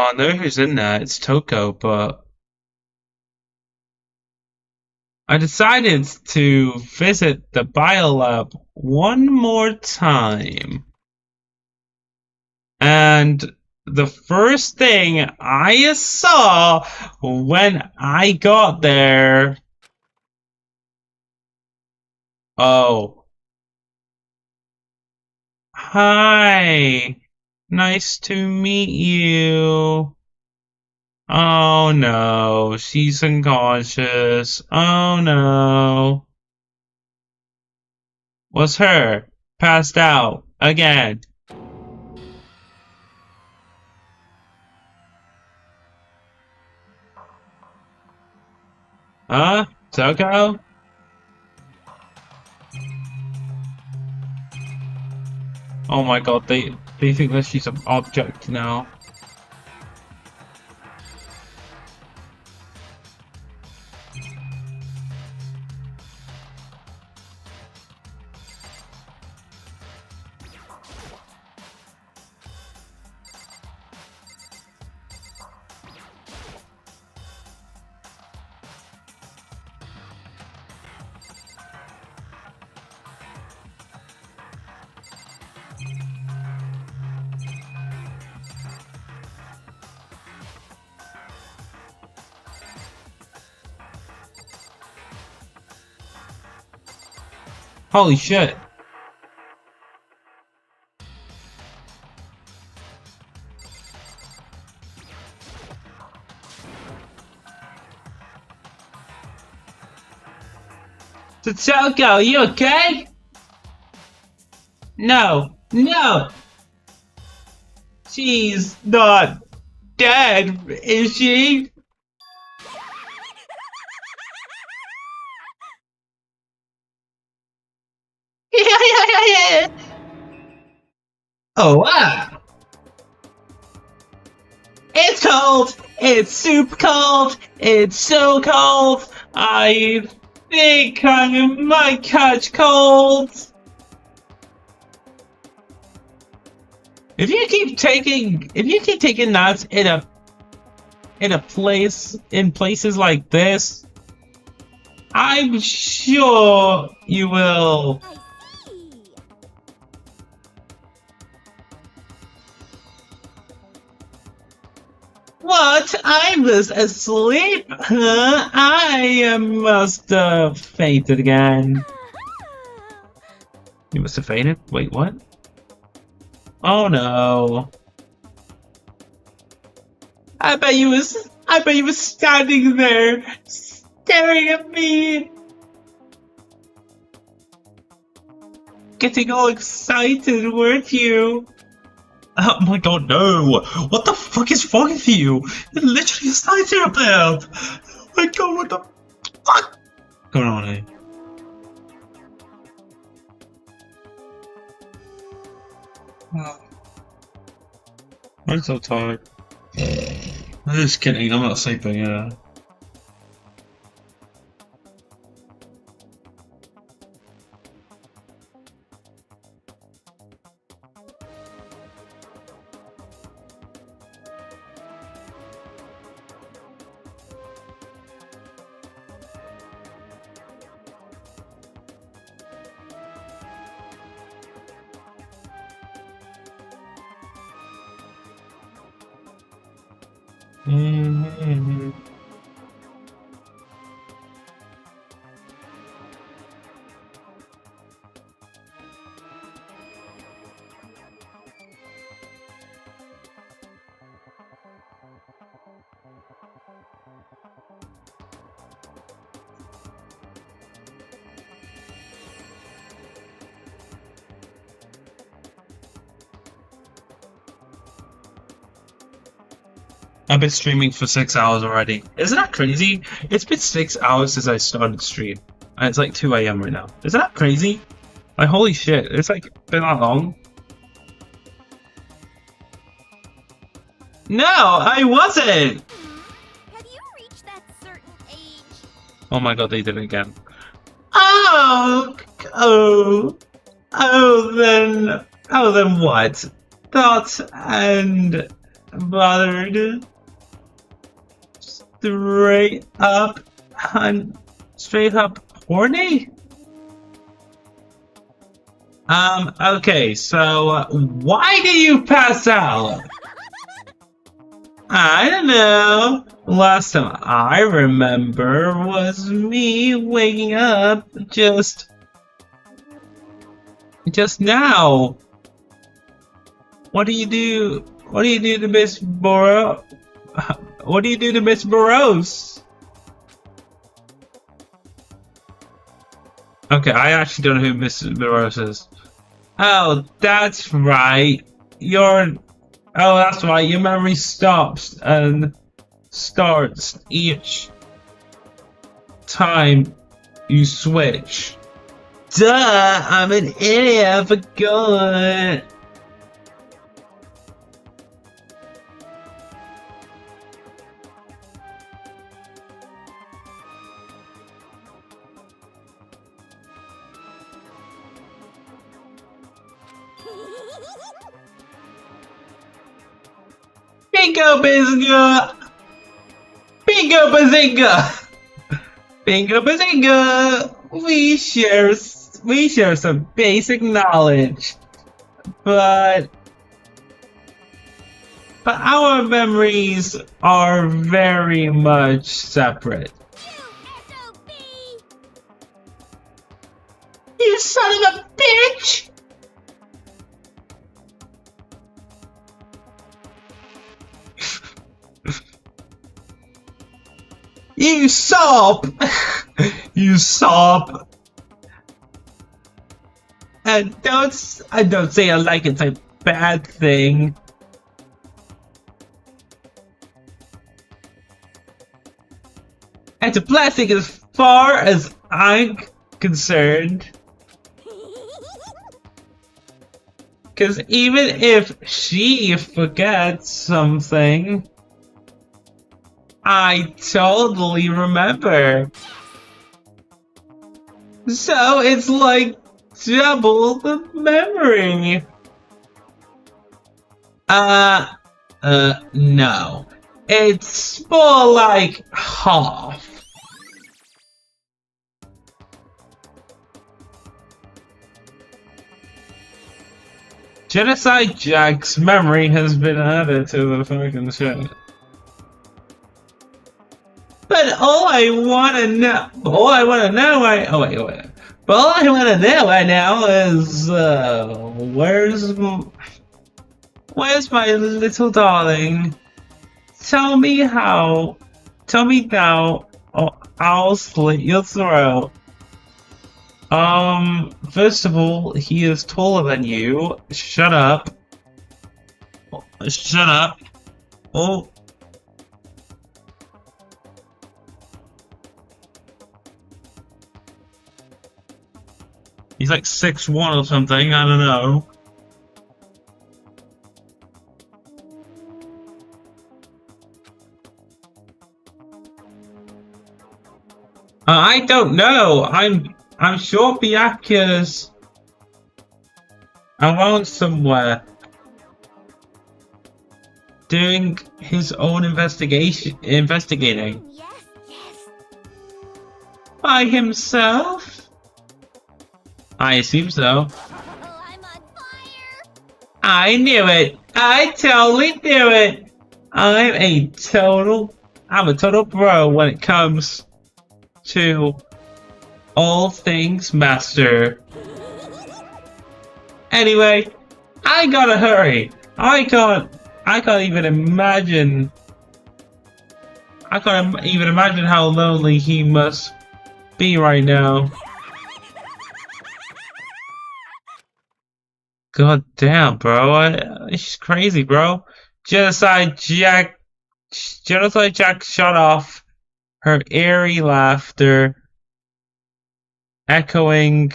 Well, I know who's in there. It's Toko, but I decided to visit the biolab one more time. And the first thing I saw when I got there... Oh. Hi. Nice to meet you. Oh no, she's unconscious. Oh no. Was her passed out again? Huh? Toko? Oh my god, they think that she's an object now. Holy shit. Toko, you okay? No, no! She's not dead, is she? Oh, wow! It's cold! It's super cold! It's so cold! I think I might catch cold! If you keep taking naps in places like this, I'm sure you will. I see. What? I was asleep? Huh? I must have fainted again. You must have fainted? Wait, what? Oh no. I bet you was standing there, staring at me. Getting all excited, weren't you? Oh my god, no! What the fuck is wrong with you? You're literally excited up there! Oh my god, what the fuck? Going on here? I'm so tired. I'm just kidding, I'm not sleeping, yeah. Mm-hmm. I've been streaming for 6 hours already. Isn't that crazy? It's been 6 hours since I started stream. And it's like 2 AM right now. Isn't that crazy? Like, holy shit, it's like been that long? No, I wasn't! Have you reached that certain age? Oh my god, they did it again. Oh, then what? Thoughts and bothered? Straight up horny? Okay, so why do you pass out? I don't know. Last time I remember was me waking up just now. What do you do? What do you do to Miss Bora? What do you do to Miss Morose? Okay, I actually don't know who Miss Morose is. Oh, that's right. Oh, that's right. Your memory stops and starts each time you switch. Duh! I'm an idiot. I forgot. Bingo Bazinga! Bingo Bazinga! Bingo Bazinga! We share some basic knowledge, but our memories are very much separate. You son of a bitch! You sop! You sop! And I don't say I like it's a bad thing. It's a blessing as far as I'm concerned. Because even if she forgets something, I totally remember. So it's like double the memory. No. It's more like half. Genocide Jack's memory has been added to the fucking shit. But all I wanna know right now is, where's my little darling? Tell me now, or I'll slit your throat. First of all, he is taller than you. Shut up. Shut up. Oh. He's like 6'1" or something, I don't know. I don't know. I'm sure Byakuya's around somewhere doing his own investigating. Yes. By himself? I assume so. Oh, I'm on fire. I knew it. I totally knew it. I'm a total bro when it comes to all things master. Anyway, I gotta hurry. I can't even imagine. I can't even imagine how lonely he must be right now. God damn, bro. It's crazy, bro. Genocide Jack shut off, her eerie laughter echoing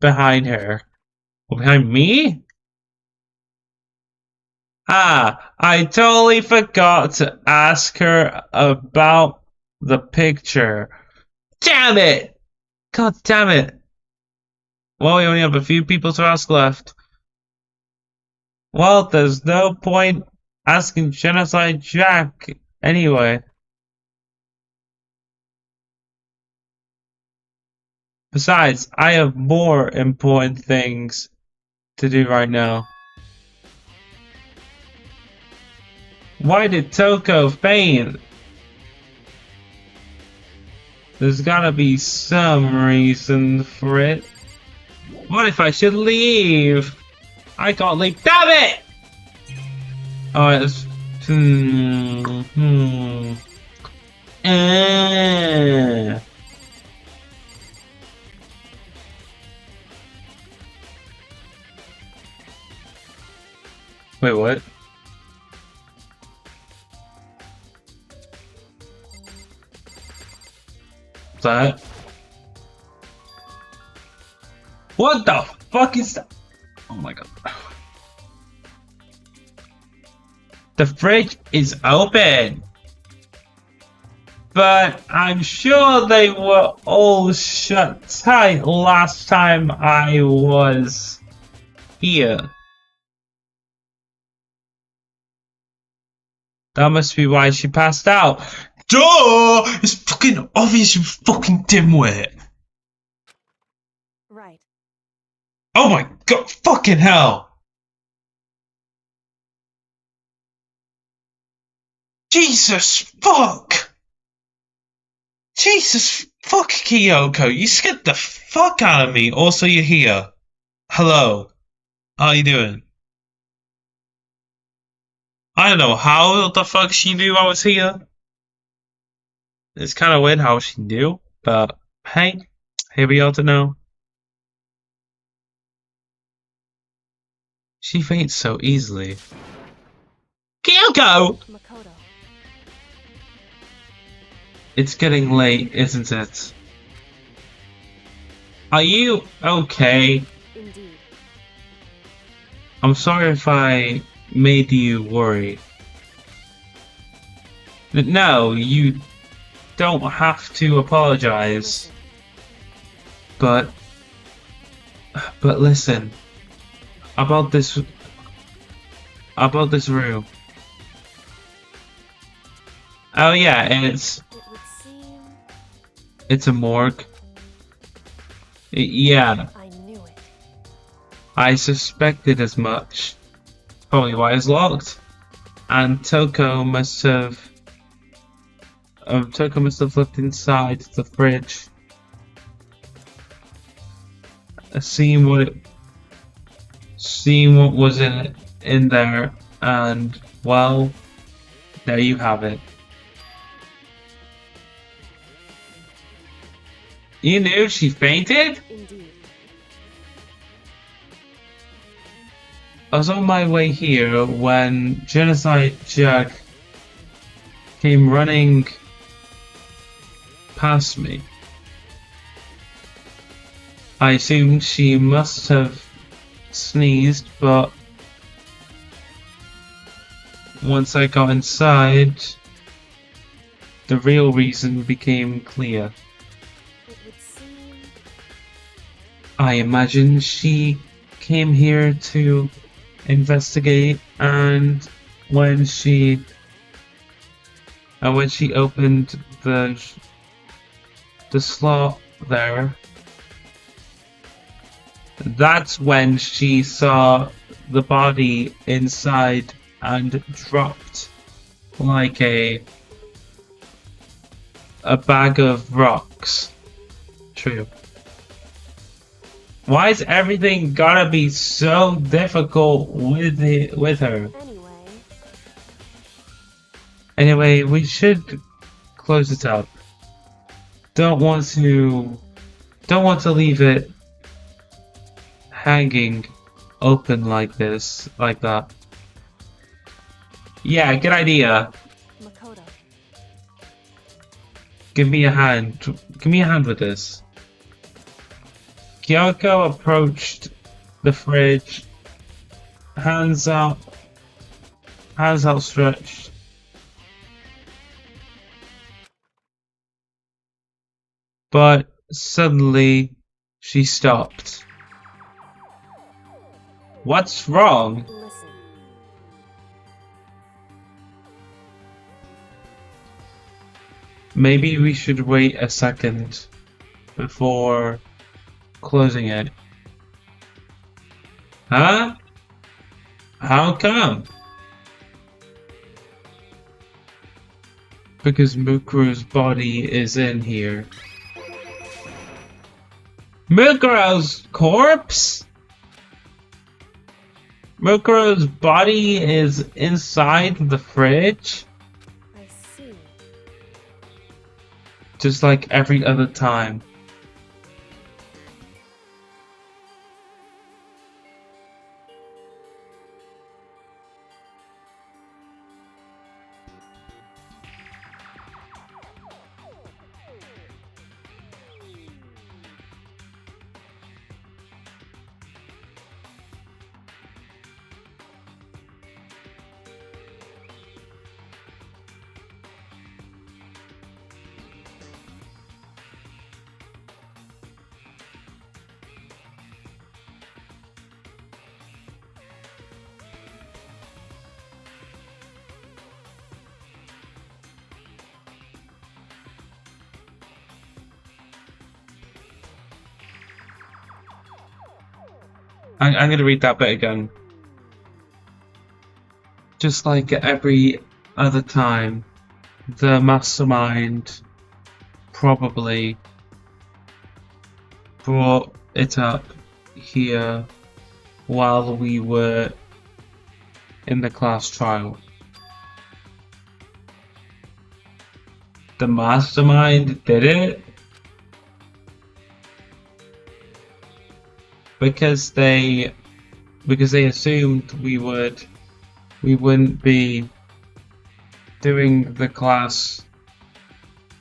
behind her. Behind me? Ah, I totally forgot to ask her about the picture. Damn it! God damn it. Well, we only have a few people to ask left. Well, there's no point asking Genocide Jack anyway. Besides, I have more important things to do right now. Why did Toko faint? There's gotta be some reason for it. What if I should leave? I can't leave. Damn it! Alright, let's Eh. Wait, what? That? What the fuck is that? Oh my god. The fridge is open. But I'm sure they were all shut tight last time I was here. That must be why she passed out. Duh! It's fucking obvious, you fucking dimwit. Right. Oh my god, fucking hell! Jesus fuck! Jesus fuck, Kyoko, you scared the fuck out of me. Also, you're here. Hello. How you doing? I don't know how the fuck she knew I was here. It's kind of weird how she knew, but hey, here we are to know. She faints so easily. Kyoko! Makoto. It's getting late, isn't it? Are you okay? Indeed. I'm sorry if I made you worry. No, you don't have to apologize. Listen. But listen. About this room. Oh yeah, and It would seem it's a morgue. Yeah, I knew it. I suspected as much. Probably why it's locked. And Toko must have looked inside the fridge. Seeing what was in there, and well, there you have it. You knew she fainted? Indeed. I was on my way here when Genocide Jack came running past me. I assumed she must have sneezed, but once I got inside, the real reason became clear. It would seem I imagine she came here to investigate, and when she opened the slot there, that's when she saw the body inside and dropped like a bag of rocks. True. Why is everything gotta be so difficult with her? Anyway, we should close it up. Don't want to leave it hanging open like this, like that. Yeah, good idea. Makoto. Give me a hand. Give me a hand with this. Kyoko approached the fridge, hands outstretched. But suddenly she stopped. What's wrong? Listen. Maybe we should wait a second before closing it. Huh? How come? Because Mukuro's body is in here. Mukuro's corpse? Mokuro's body is inside the fridge, I see. just like every other time. I'm gonna read that bit again. Just like every other time, the mastermind probably brought it up here while we were in the class trial. The mastermind did it? Because they assumed we wouldn't be doing the class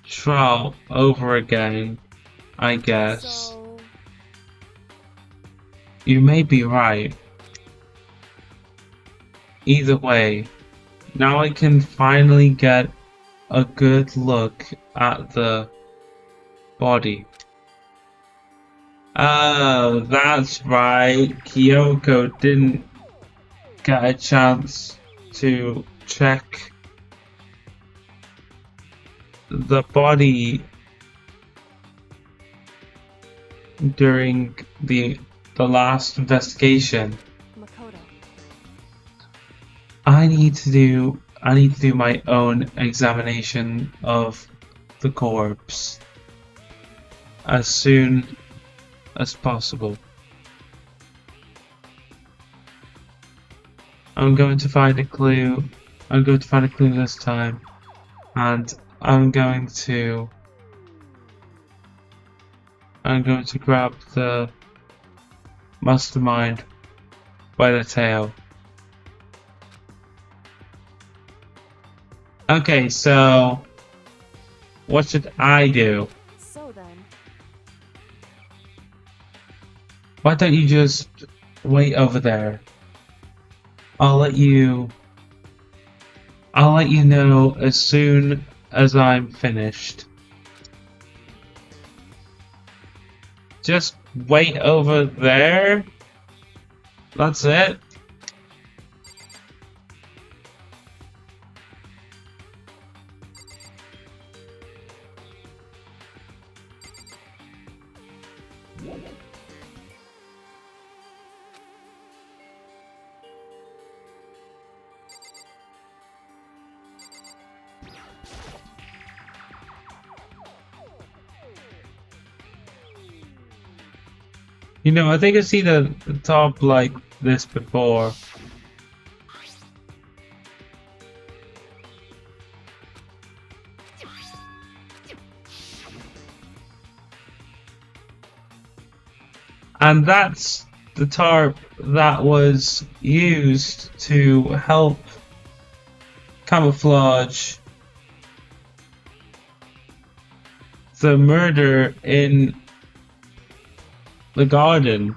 trial over again, I guess. So, You may be right. Either way, now I can finally get a good look at the body. Oh, that's right. Kyoko didn't get a chance to check the body during the last investigation. Makoto. I need to do my own examination of the corpse as soon as possible. I'm going to find a clue. I'm going to find a clue this time, and I'm going to grab the mastermind by the tail. Okay, so what should I do? So then, Why don't you just wait over there? I'll let you know as soon as I'm finished. Just wait over there. That's it. You know, I think I've seen the top like this before. And that's the tarp that was used to help camouflage the murder in the garden.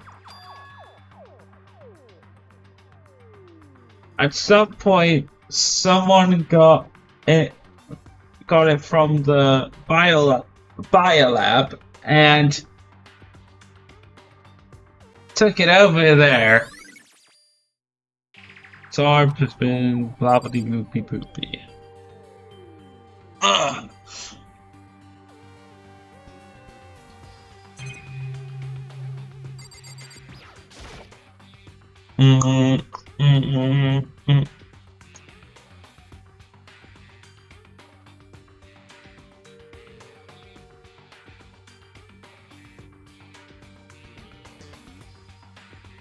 At some point, someone got it from the biolab and took it over there. Tarp has been blabbity boopy boopy. Ugh.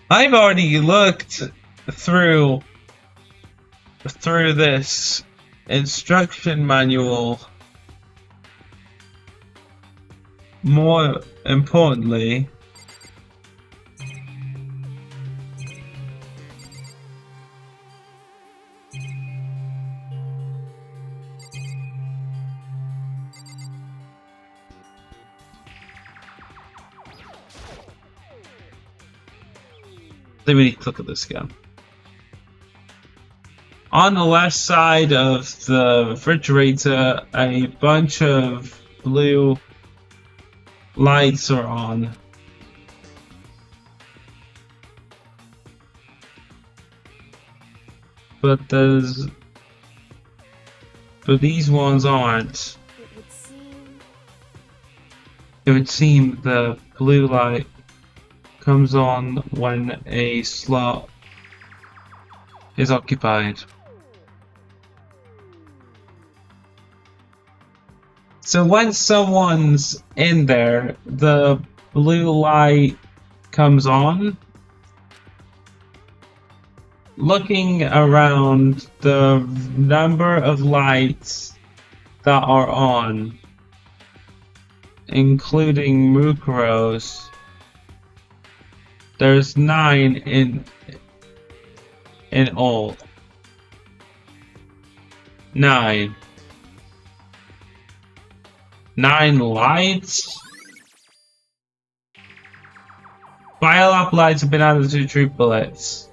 I've already looked through this instruction manual. More importantly, let me look at this again. On the left side of the refrigerator, a bunch of blue lights are on. But these ones aren't. It would seem the blue light comes on when a slot is occupied. So when someone's in there, the blue light comes on. Looking around, the number of lights that are on, including Mukuro's, there's 9 in all. 9 lights? Biolab lights have been added to troop bullets.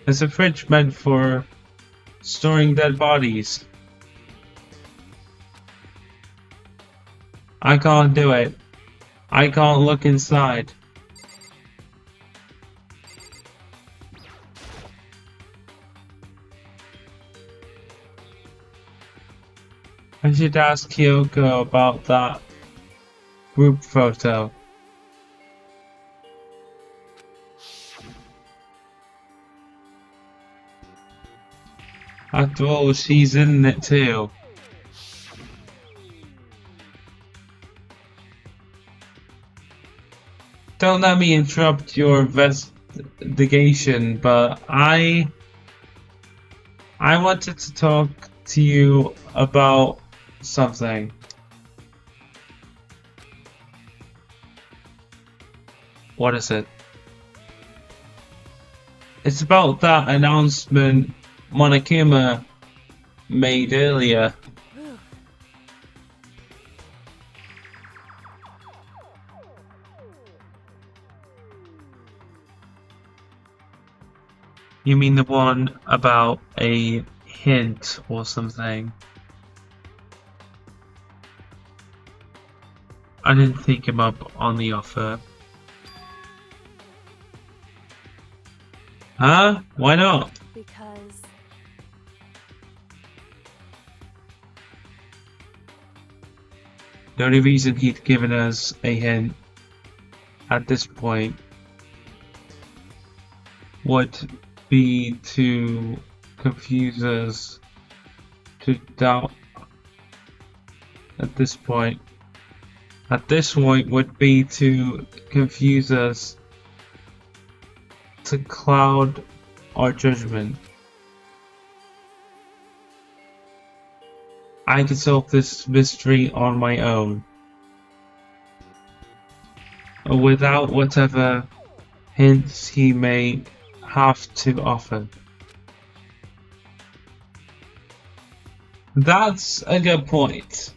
Is a fridge meant for storing dead bodies? I can't do it. I can't look inside. I should ask Kyoko about that group photo. After all, she's in it too. Don't let me interrupt your investigation, but I wanted to talk to you about something. What is it? It's about that announcement Monokuma made earlier. You mean the one about a hint or something? I didn't take him up on the offer. Huh? Why not? Because The only reason he'd given us a hint at this point would be to confuse us, to doubt. At this point would be to confuse us, to cloud our judgment. I can solve this mystery on my own, without whatever hints he may have to offer. That's a good point.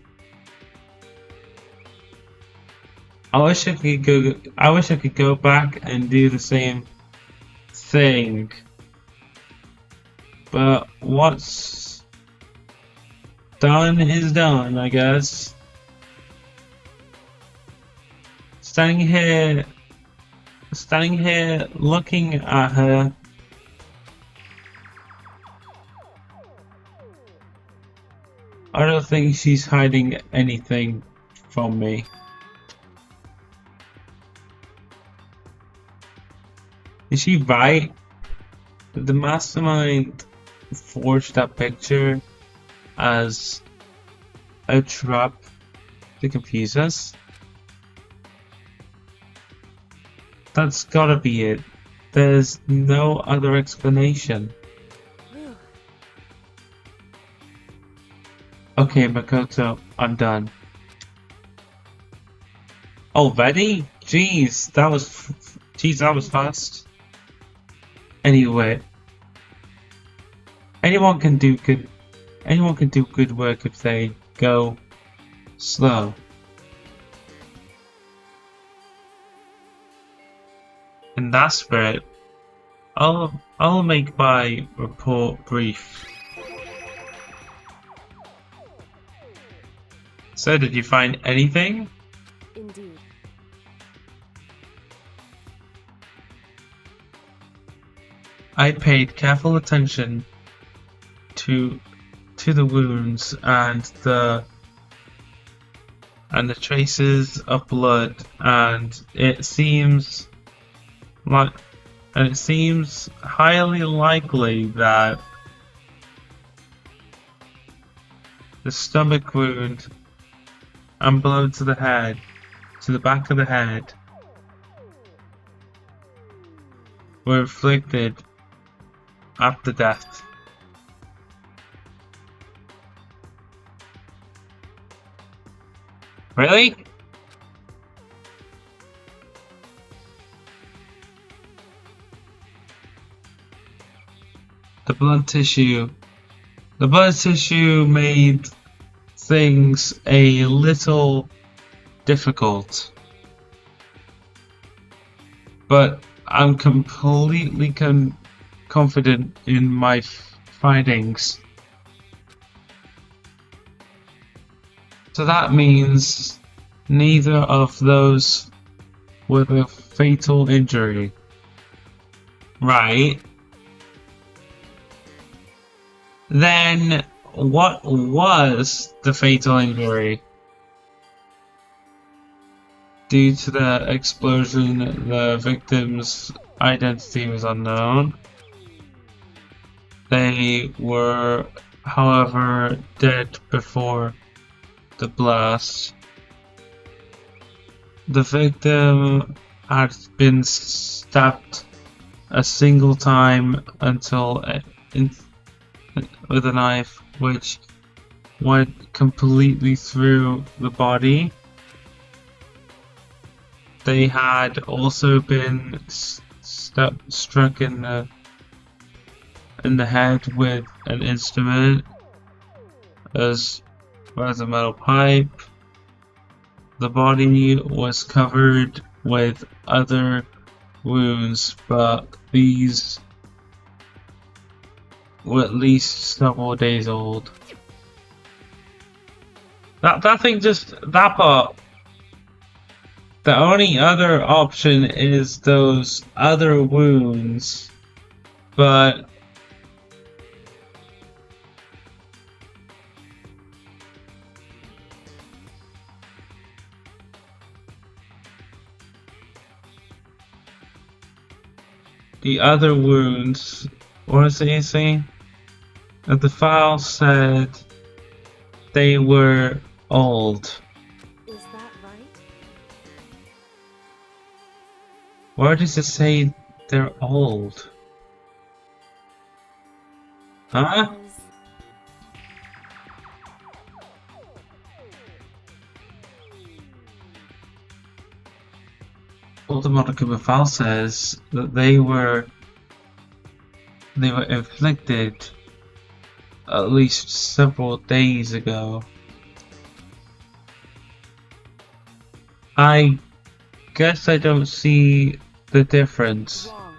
I wish I could go back and do the same thing. But what's done is done, I guess. Standing here looking at her. I don't think she's hiding anything from me. Is she right? Did the mastermind forge that picture as a trap to confuse us? That's gotta be it. There's no other explanation. Phew. Okay, Makoto, I'm done. Already? Jeez, that was fast. Anyway, anyone can do good work if they go slow. In that spirit, I'll make my report brief. So, did you find anything? Indeed. I paid careful attention to the wounds and the traces of blood, and it seems highly likely that the stomach wound and blow to the head, to the back of the head, were inflicted after death. Really? The blood tissue made things a little difficult, but I'm completely confident in my findings. So that means neither of those were a fatal injury, right? Then what was the fatal injury? Due to the explosion, the victim's identity was unknown. They were, however, dead before the blast. The victim had been stabbed a single time with a knife, which went completely through the body. They had also been struck in the head with an instrument, as well as a metal pipe. The body was covered with other wounds, but these were at least several days old. That part. The only other option is those other wounds, but the other wounds, what is it saying? The file said they were old. Is that right? Where does it say they're old? Huh? Because All the Monaco file says that they were inflicted at least several days ago. I guess I don't see the difference. wrong.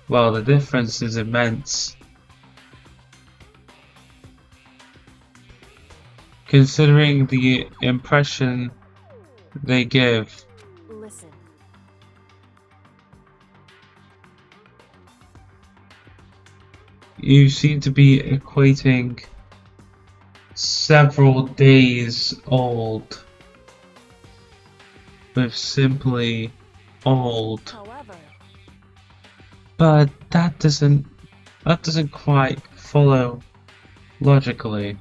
Well, the difference is immense. Considering the impression they give. Listen. You seem to be equating several days old with simply old. However, But that doesn't quite follow logically.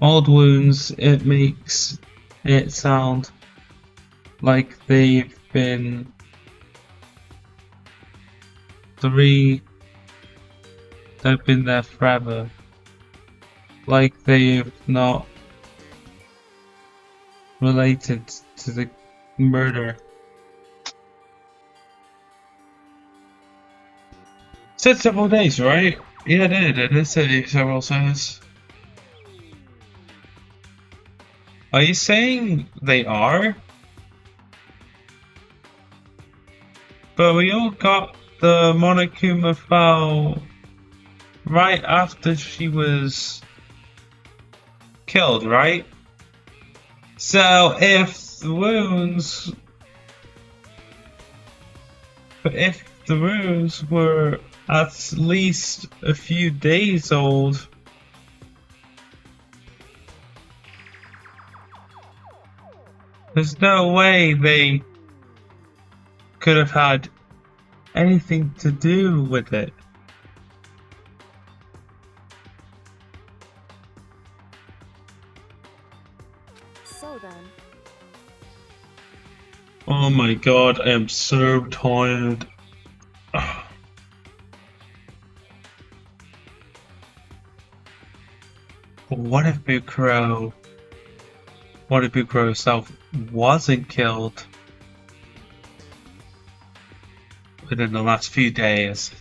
Old wounds, it makes it sound like they've been they've been there forever. Like they've not related to the murder. Said several days, right? Yeah, it did. It did say several days. Are you saying they are? But we all got the Monokuma file right after she was killed, right? So if the wounds were at least a few days old, there's no way they could have had anything to do with it. so then, Oh my god, I am so tired. What if Bukuro herself wasn't killed within the last few days?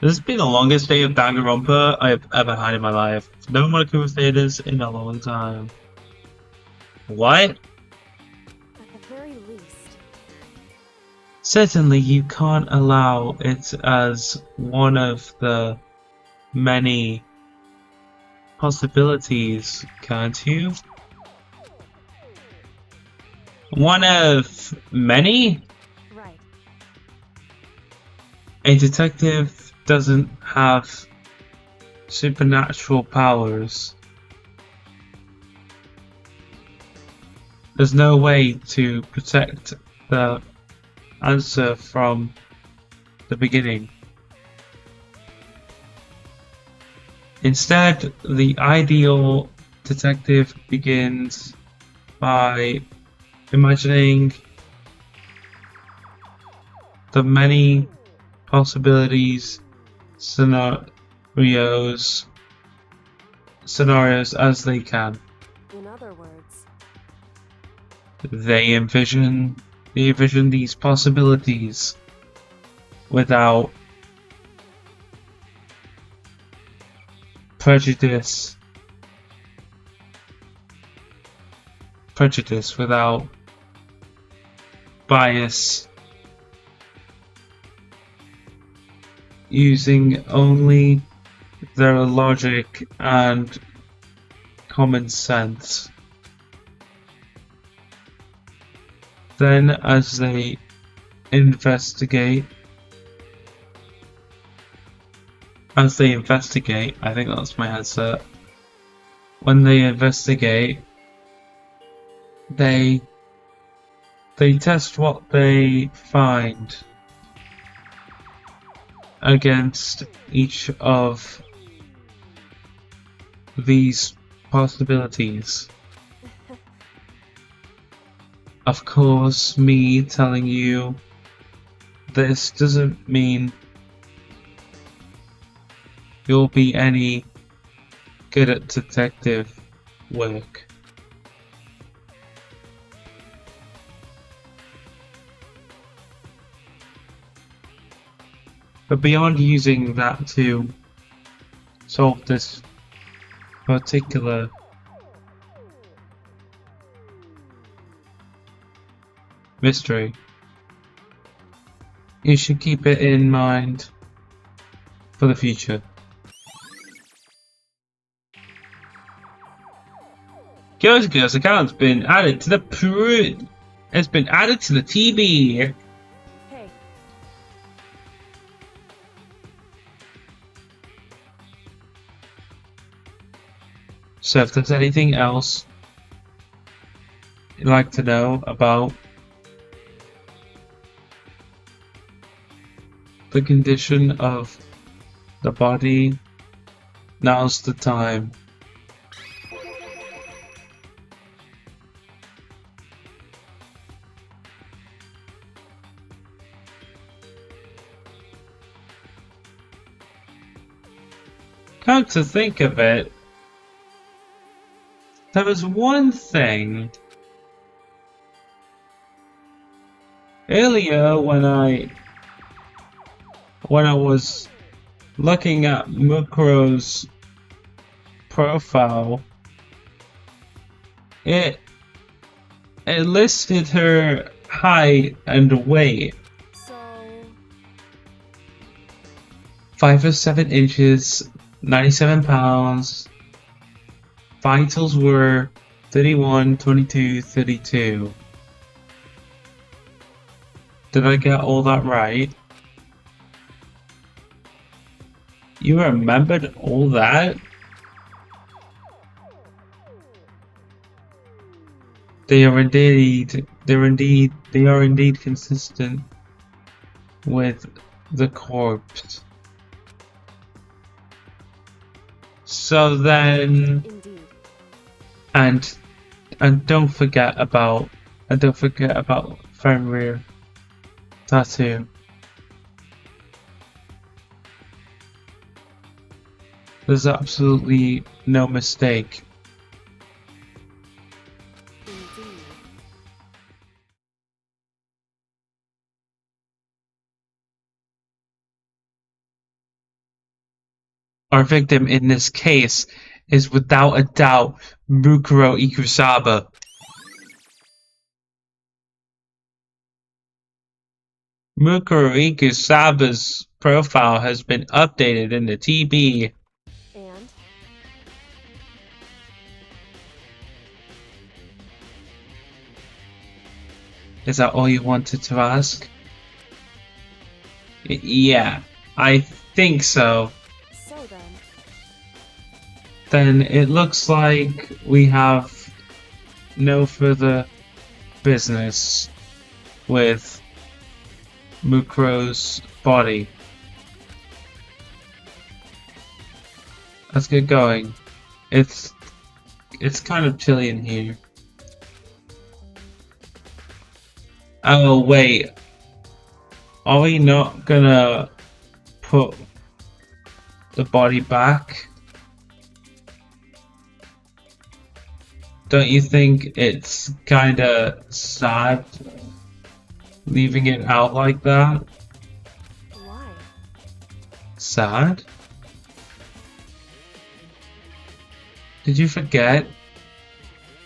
This has been the longest day of Danganronpa I have ever had in my life. No Monokuma theaters in a long time. What? at the very least, Certainly you can't allow it as one of the many possibilities, can't you? One of many? right. A detective doesn't have supernatural powers. There's no way to protect the answer from the beginning. Instead, the ideal detective begins by imagining the many possibilities, scenarios as they can. In other words, They envision these possibilities without prejudice, without bias, using only their logic and common sense. Then, as they investigate, I think that's my headset. When they investigate, they test what they find against each of these possibilities. Of course, me telling you this doesn't mean you'll be any good at detective work. But beyond using that to solve this particular mystery, you should keep it in mind for the future. Kyosuke's account's been added to the it's been added to the TB. hey, So if there's anything else you'd like to know about the condition of the body, now's the time. Come to think of it, there was one thing earlier when I was looking at Mukuro's profile, it listed her height and weight. So, 5'7", 97 pounds. Vitals were 31, 22, 32. Did I get all that right? You remembered all that? They are indeed consistent with the corpse. So then, indeed. and don't forget about Fenrir tattoo. There's absolutely no mistake. Indeed. Our victim in this case is without a doubt Mukuro Ikusaba. Mukuro Ikusaba's profile has been updated in the TB. And Is that all you wanted to ask? Yeah, I think so. so then, Then it looks like we have no further business with Mukuro's body. Let's get going. It's kind of chilly in here. Oh wait, are we not gonna put the body back? Don't you think it's kinda sad leaving it out like that? why? Sad? Did you forget?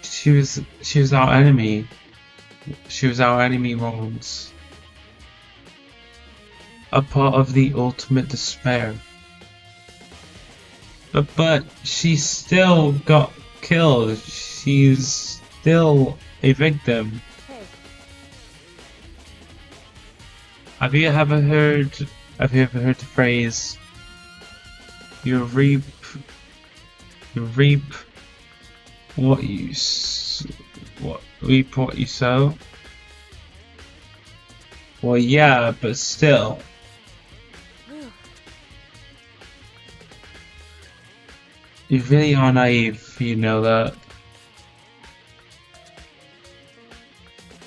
She was our enemy. She was our enemy once. A part of the ultimate despair. But she still got killed. She's still a victim. Hey, Have you ever heard the phrase you reap what you reap what you sow? Well, yeah, but still. You really are naive, you know that.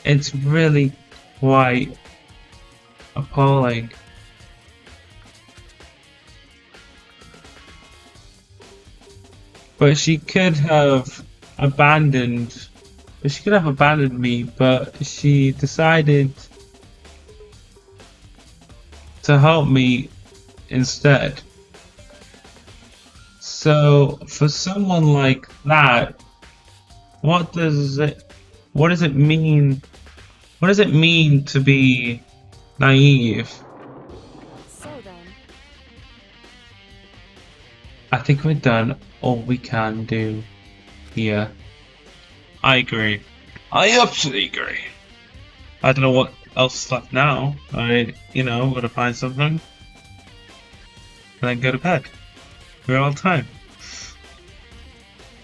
It's really quite appalling. But she could have abandoned me, but she decided to help me instead. So for someone like that, what does it mean? What does it mean to be naive? so then, I think we've done all we can do here. I agree. I absolutely agree. I don't know what else is left now. Gotta find something and then go to bed. We're all time.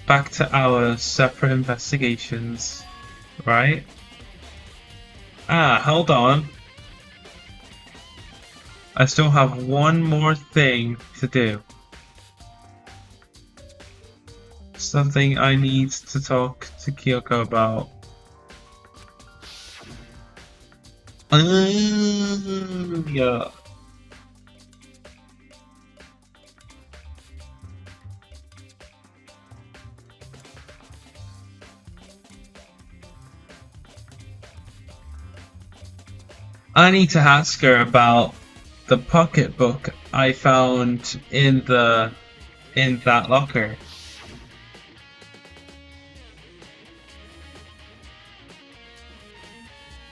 back to our separate investigations, right? Ah, hold on. I still have one more thing to do. Something I need to talk to Kyoko about. Yeah. I need to ask her about the pocketbook I found in that locker.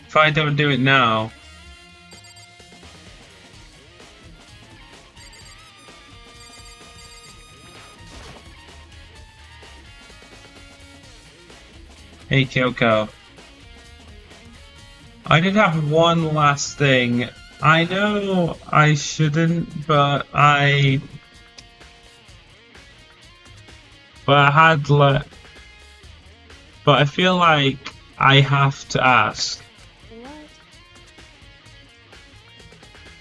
If I don't do it now, hey Kyoko. I did have one last thing. I know I shouldn't, but I had but I feel like I have to ask. What?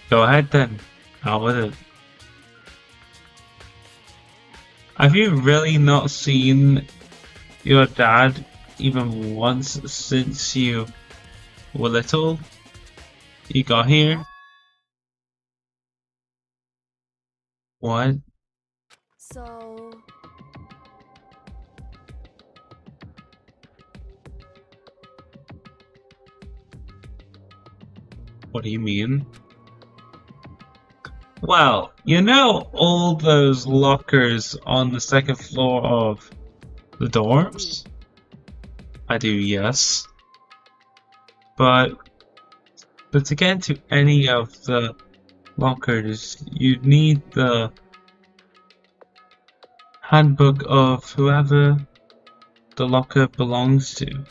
Go ahead then. Out with it. Have you really not seen your dad even once since you were little? You got here? What? So, What do you mean? Well, you know all those lockers on the second floor of the dorms? I do, yes. But to get into any of the lockers, you'd need the handbook of whoever the locker belongs to.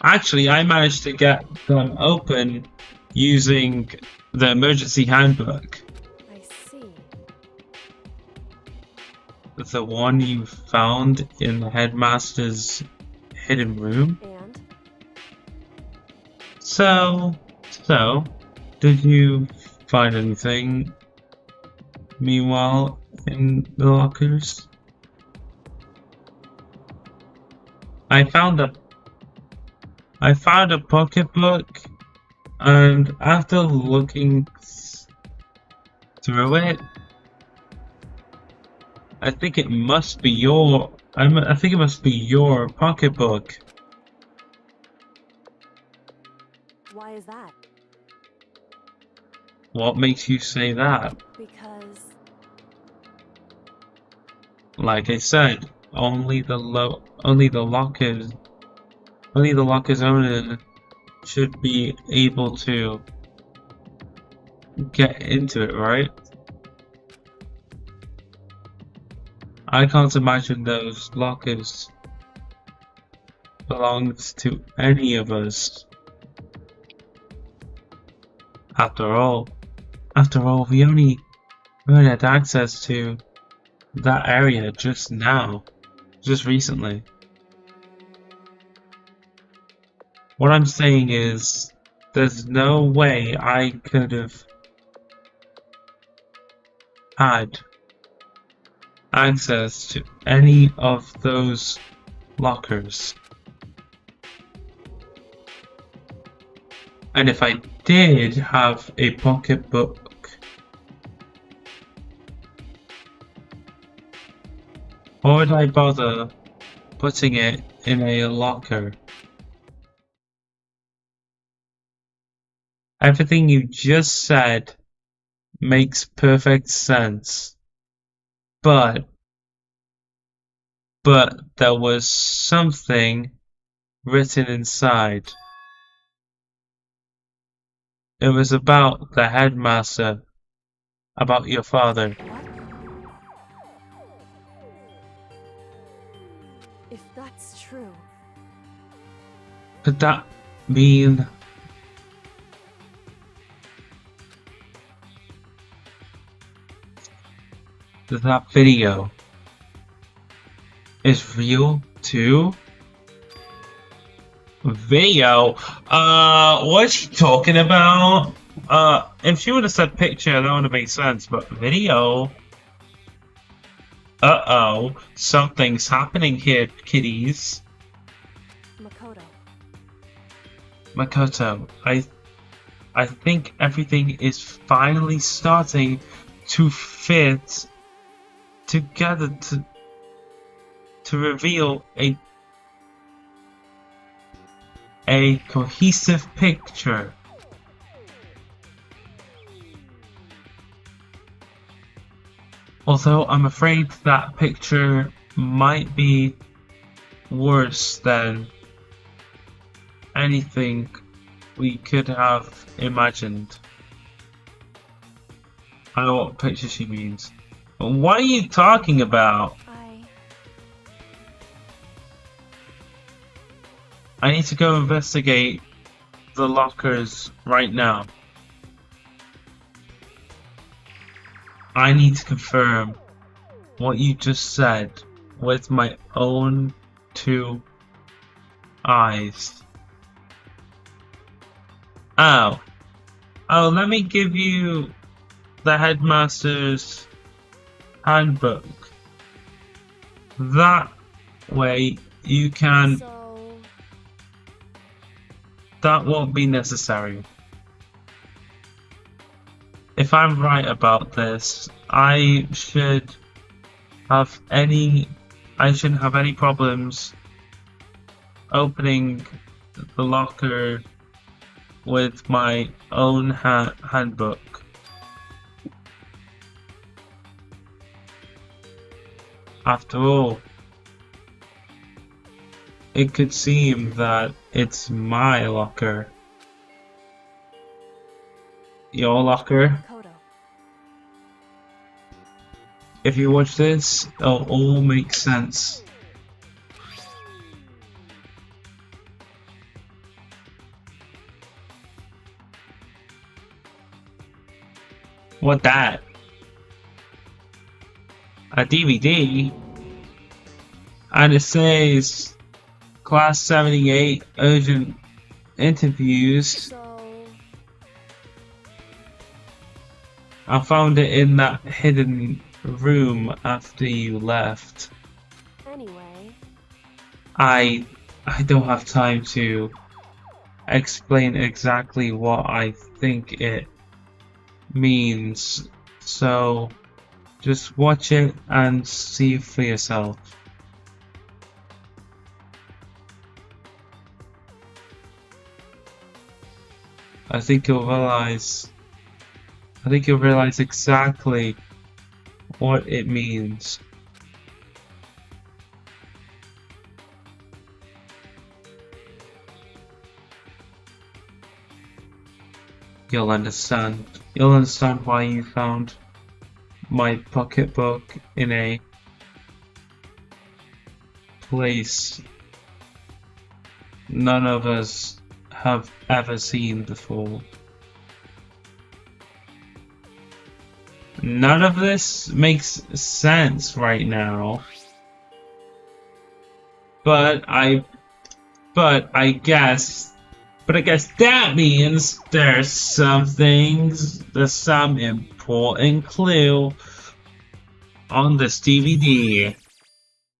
Actually, I managed to get them open using the emergency handbook. I see. The one you found in the headmaster's hidden room. And? So, did you find anything meanwhile in the lockers? I found a pocketbook, and after looking through it, I think it must be your pocketbook. Why is that? What makes you say that? Because Like I said, only the locker's owner should be able to get into it, right? I can't imagine those lockers belongs to any of us. After all, we only had access to that area just recently. What I'm saying is, there's no way I could have had access to any of those lockers. And if I did have a pocketbook, why would I bother putting it in a locker? Everything you just said makes perfect sense. But there was something written inside. It was about the headmaster, about your father. if that's true, Could that mean... that video is real too? Video? What's she talking about? If she would have said picture, that would have made sense, but video? Uh-oh, something's happening here, kiddies. Makoto. Makoto, I think everything is finally starting to fit together to reveal a cohesive picture. Although I'm afraid that picture might be worse than anything we could have imagined. I know what picture she means. What are you talking about? I need to go investigate the lockers right now. I need to confirm what you just said with my own 2 eyes. Oh, let me give you the headmaster's handbook. That way you can... So, That won't be necessary. If I'm right about this, I shouldn't have any problems opening the locker with my own handbook. After all, it could seem that it's my locker. Your locker? Makoto. If you watch this, it'll all make sense. What that? A DVD? And it says Class 78 urgent interviews. So, I found it in that hidden room after you left. anyway, I don't have time to explain exactly what I think it means, so just watch it and see for yourself. I think you'll realize exactly what it means. You'll understand why you found my pocketbook in a place none of us have ever seen before. None of this makes sense right now, but I guess that means there's some important clue on this DVD.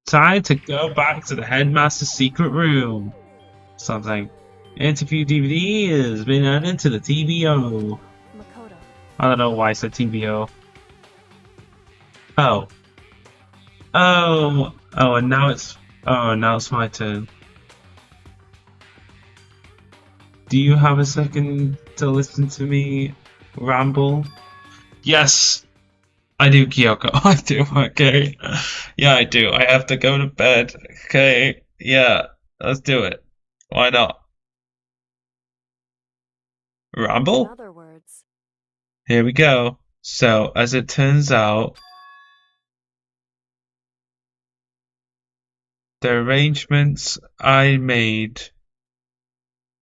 Time to go back to the headmaster's secret room. Something. Interview DVD has been added to the TBO. Makoto. I don't know why I said TBO. And now it's my turn. Do you have a second to listen to me ramble? Yes, I do, Kyoko. I do, okay. Yeah, I do. I have to go to bed. Okay, yeah, let's do it. Why not? Ramble? In other words, Here we go. So, as it turns out, the arrangements I made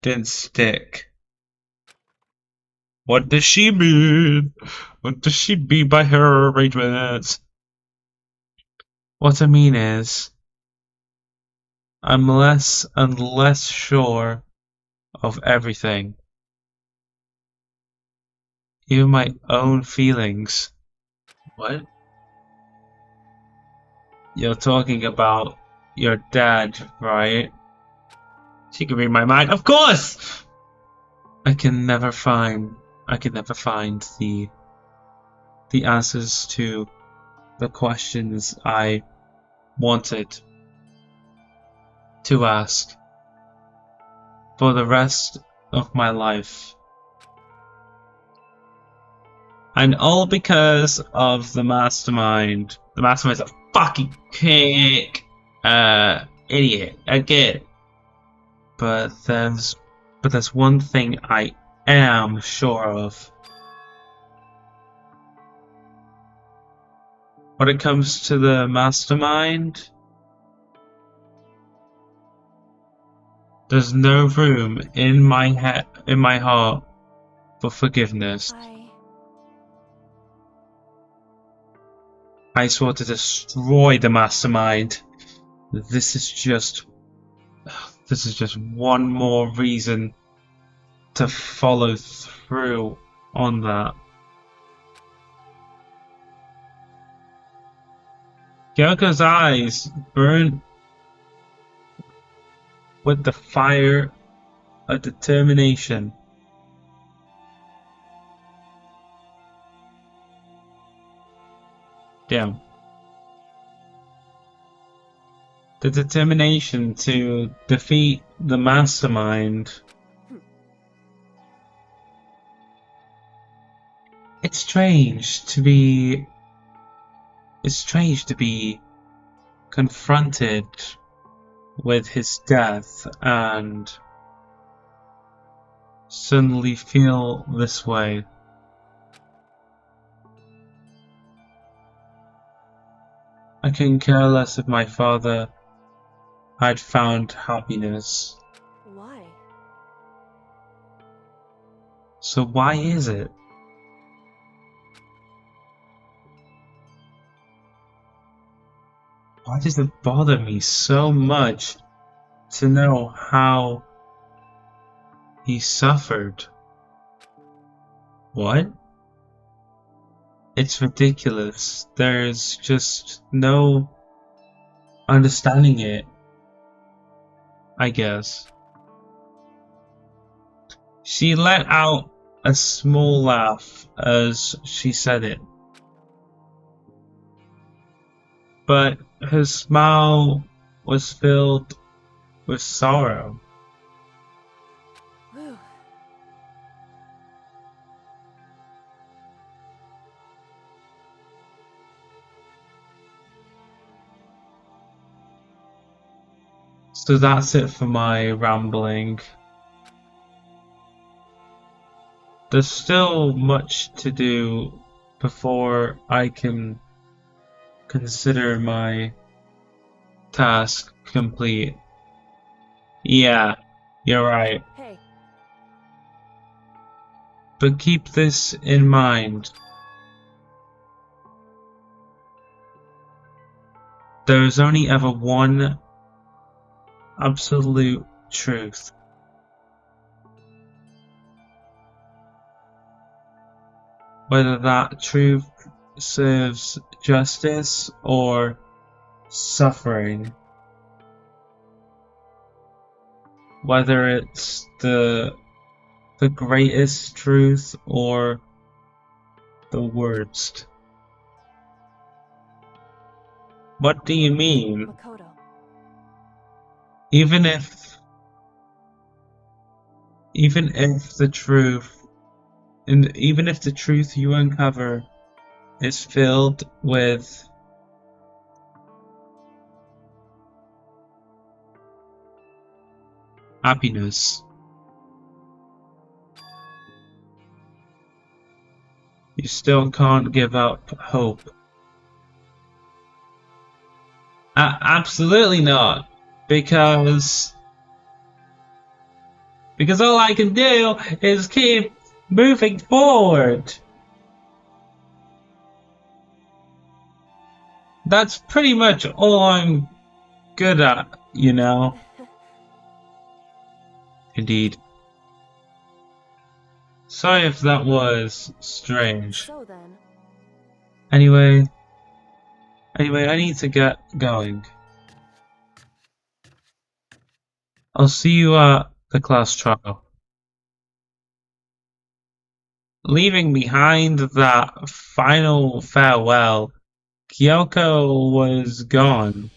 didn't stick. What does she mean? What does she mean by her arrangements? What I mean is, I'm less and less sure of everything. Even my own feelings. What? You're talking about your dad, right? She can read my mind. Of course! I can never find the answers to the questions I wanted to ask for the rest of my life. And all because of the mastermind. The mastermind's a fucking kick. Idiot. I get it. But there's one thing I am sure of. When it comes to the mastermind, there's no room in my heart for forgiveness. I swore to destroy the mastermind. This is just one more reason to follow through on that. Gyoko's eyes burn with the fire of determination. Damn. The determination to defeat the mastermind. It's strange to be confronted with his death and suddenly feel this way. I can care less if my father had found happiness. Why? So why is it? Why does it bother me so much to know how he suffered? What? It's ridiculous. There's just no understanding it, I guess. She let out a small laugh as she said it. But her smile was filled with sorrow. Whew. So that's it for my rambling. There's still much to do before I can consider my task complete. Yeah, you're right. Hey, But keep this in mind. There is only ever one absolute truth. Whether that truth serves justice or suffering. Whether it's the greatest truth or the worst. What do you mean? Makoto. Even if the truth you uncover is filled with happiness, you still can't give up hope. Absolutely not, because all I can do is keep moving forward. that's pretty much all I'm good at, you know? Indeed. Sorry if that was strange. So then, Anyway, I need to get going. I'll see you at the class trial. Leaving behind that final farewell, Kyoko was gone.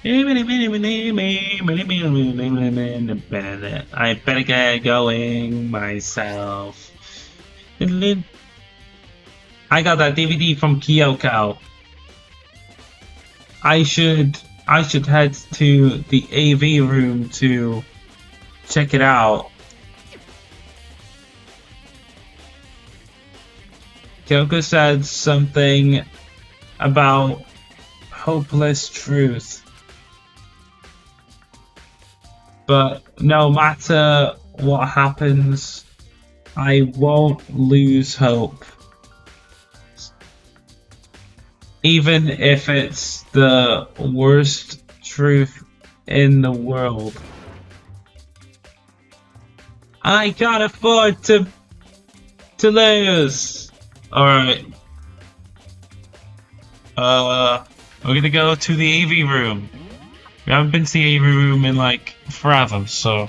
I better get going myself. I got that DVD from Kyoko. I should head to the AV room to check it out. Kyoko said something about hopeless truth. But no matter what happens, I won't lose hope. Even if it's the worst truth in the world. I can't afford to lose. Alright. We're gonna go to the AV room. We haven't been to the AV room in like forever, so.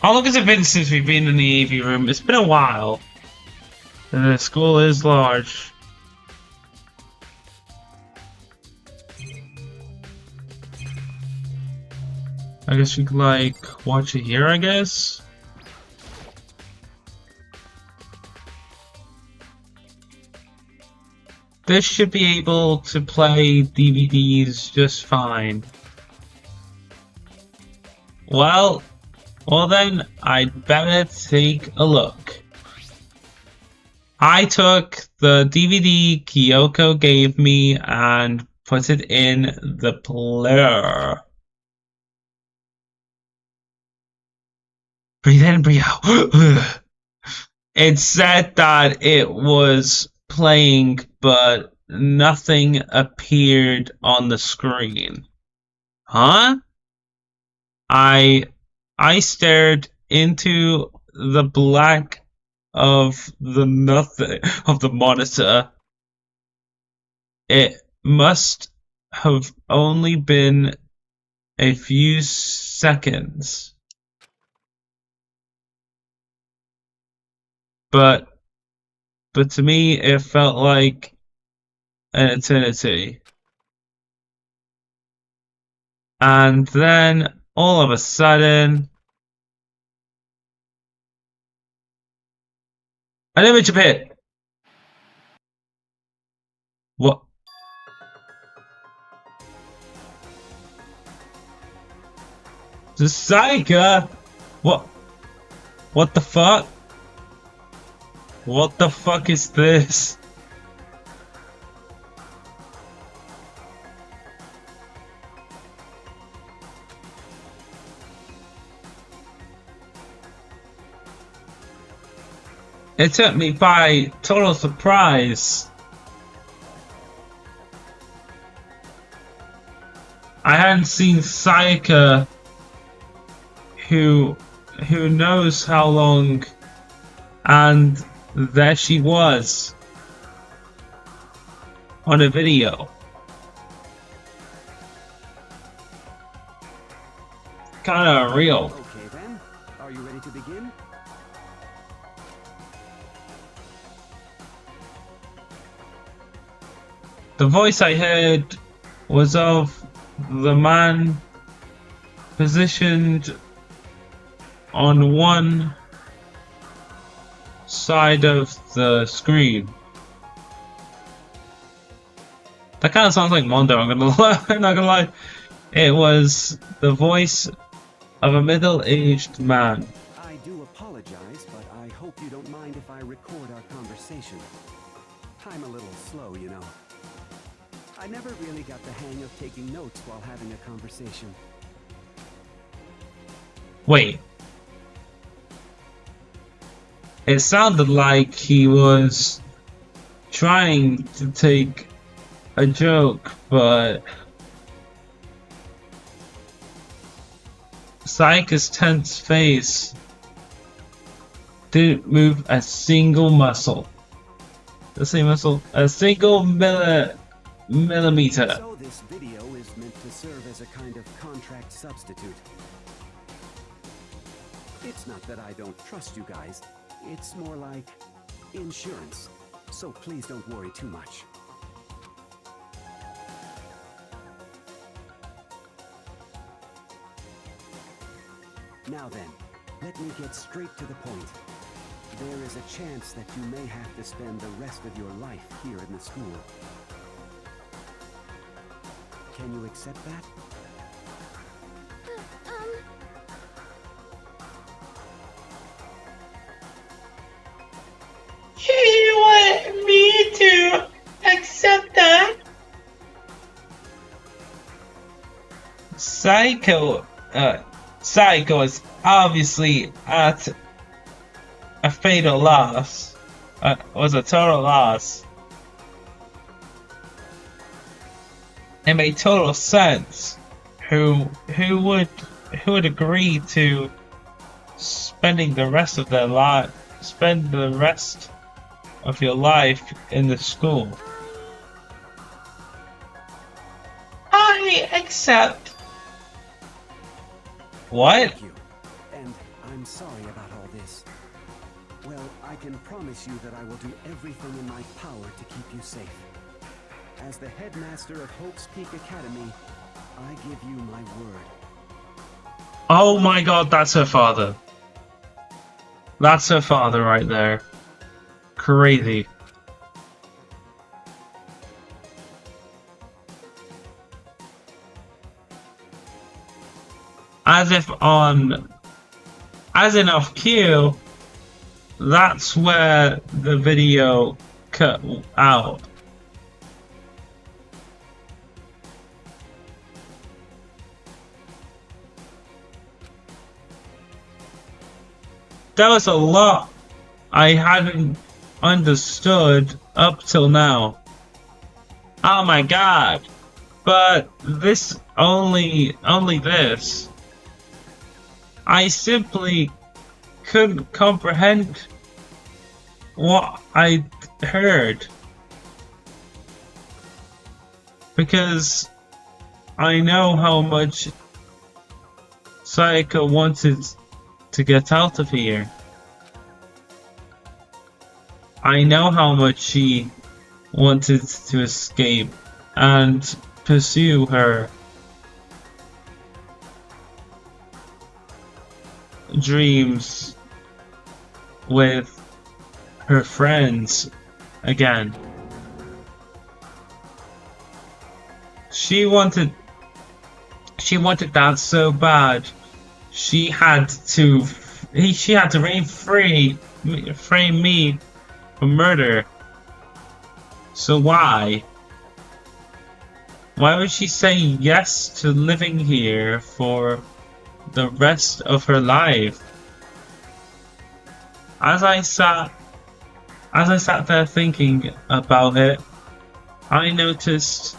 How long has it been since we've been in the AV room? It's been a while. The school is large. I guess you could, like, watch it here, I guess? This should be able to play DVDs just fine. Well then, I'd better take a look. I took the DVD Kyoko gave me and put it in the player. Breathe in, breathe out. It said that it was playing, but nothing appeared on the screen. Huh? I stared into the black of the nothing of the monitor. It must have only been a few seconds. but to me it felt like an eternity. And then all of a sudden, an image appeared. What? The Psycha? What? What the fuck? What the fuck is this? It took me by total surprise. I hadn't seen Sayaka, who knows how long, and there she was on a video. Kinda unreal. Okay then, are you ready to begin? The voice I heard was of the man positioned on one side of the screen. That kind of sounds like Mondo, I'm not gonna lie. It was the voice of a middle-aged man. I do apologize, but I hope you don't mind if I record our conversation. I'm a little slow, you know. I never really got the hang of taking notes while having a conversation. Wait. It sounded like he was trying to take a joke, but Sayaka's tense face didn't move a single muscle. The same muscle? A single millimeter. So this video is meant to serve as a kind of contract substitute. It's not that I don't trust you guys. It's more like insurance. So please don't worry too much. Now then, let me get straight to the point. There is a chance that you may have to spend the rest of your life here in the school. Can you accept that? You want me to accept that? Psycho is obviously at a fatal loss. Was a total loss. It made total sense. Who would agree to spending the rest of their life, spend the rest of your life in the school? I accept. What? Thank you. And I'm sorry about all this. Well, I can promise you that I will do everything in my power to keep you safe. As the headmaster of Hope's Peak Academy, I give you my word. Oh my god, that's her father. That's her father right there. Crazy. As in off cue, that's where the video cut out. There was a lot I hadn't understood up till now. Oh my god. But this only this. I simply couldn't comprehend what I heard. Because I know how much Sayaka wanted to get out of here. I know how much she wanted to escape and pursue her dreams with her friends again. She wanted that so bad. She had to frame me for murder. So why? Why would she say yes to living here for the rest of her life? As I sat there thinking about it, I noticed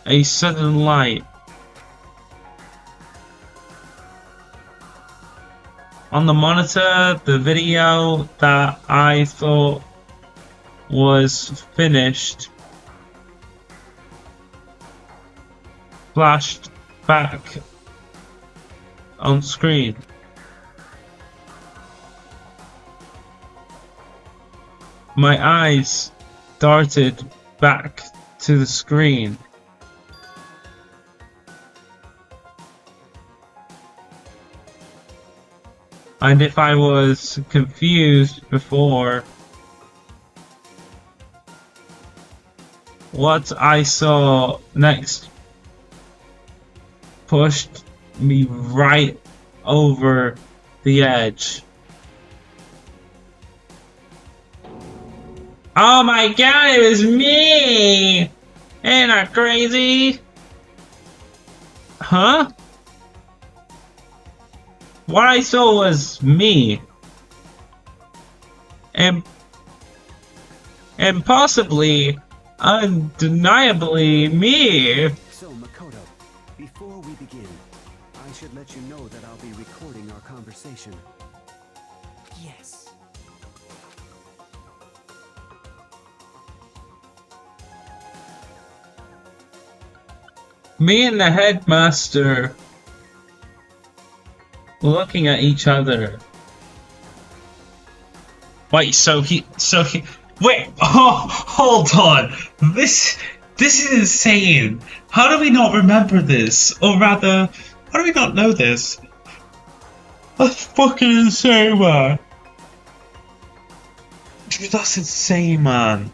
a sudden light on the monitor. The video that I thought was finished flashed back on screen. My eyes darted back to the screen. And if I was confused before, what I saw next pushed me right over the edge. Oh my god, it was me! Ain't I crazy? Huh? What I saw was me. And possibly, undeniably me. So, Makoto, before we begin, I should let you know that I'll be recording our conversation. Yes. Me and the headmaster looking at each other. Wait, wait, oh, hold on. This is insane. How do we not remember this? Or rather, how do we not know this? That's fucking insane, man. Dude, that's insane, man.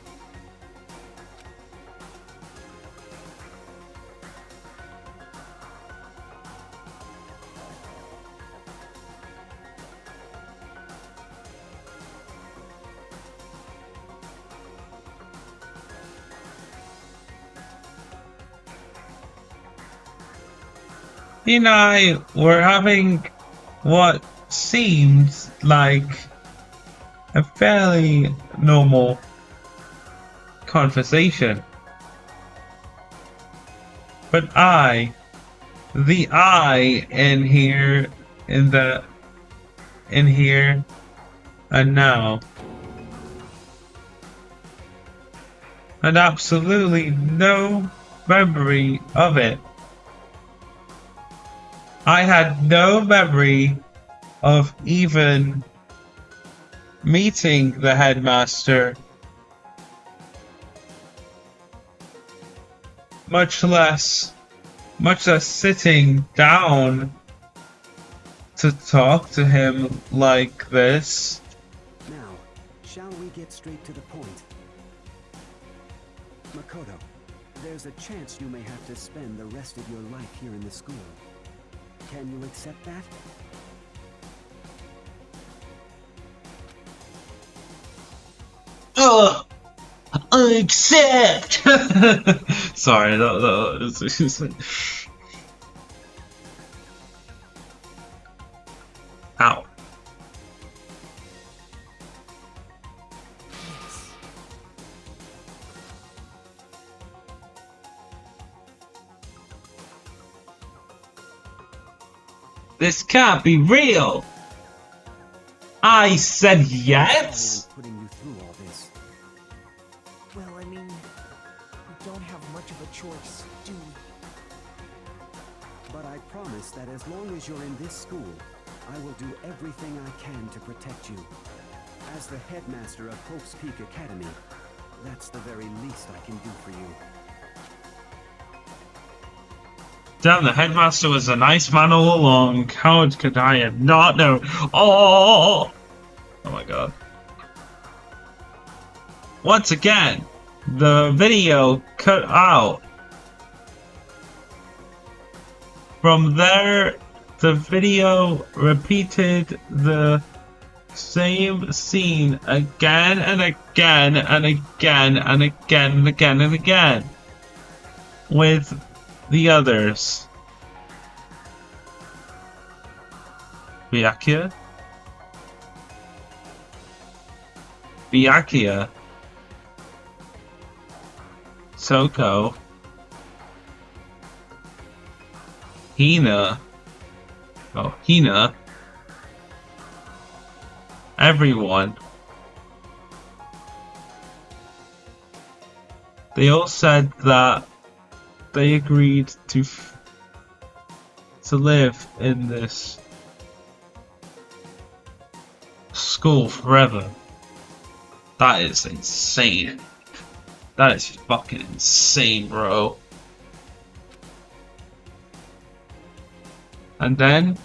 He and I were having what seemed like a fairly normal conversation. But the I in here, in here and now, had absolutely no memory of it. I had no memory of even meeting the headmaster, much less sitting down to talk to him like this. Now, shall we get straight to the point? Makoto, there's a chance you may have to spend the rest of your life here in the school. Can you accept that? Accept! Sorry, that was... Ow. This can't be real! I said yes? I am putting you through all this. Well, I mean, we don't have much of a choice, do we? But I promise that as long as you're in this school, I will do everything I can to protect you. As the headmaster of Hope's Peak Academy, that's the very least I can do for you. Damn, the headmaster was a nice man all along. How could I have not known? Oh! Oh my god. Once again, the video cut out. From there, the video repeated the same scene again and again and again and again and again and again with the others. Byakuya? Byakuya. Soko. Hina. Oh, Hina. Everyone. They all said that they agreed to live in this school forever. That is insane. That is fucking insane, bro. And then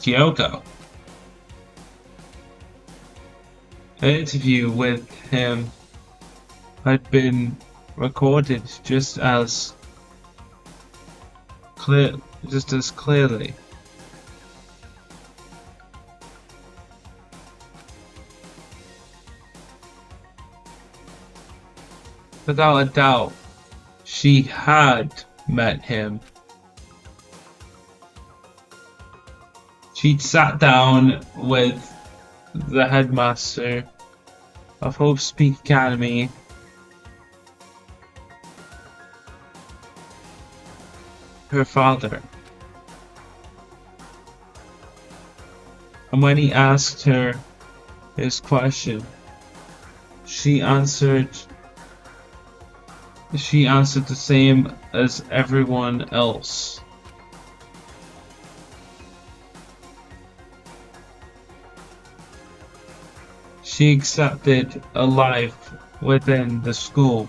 Kyoko. An interview with him had been recorded just as clearly. Without a doubt, she had met him. She'd sat down with the headmaster of Hope's Peak Academy. Her father. And when he asked her his question, she answered the same as everyone else. She accepted a life within the school.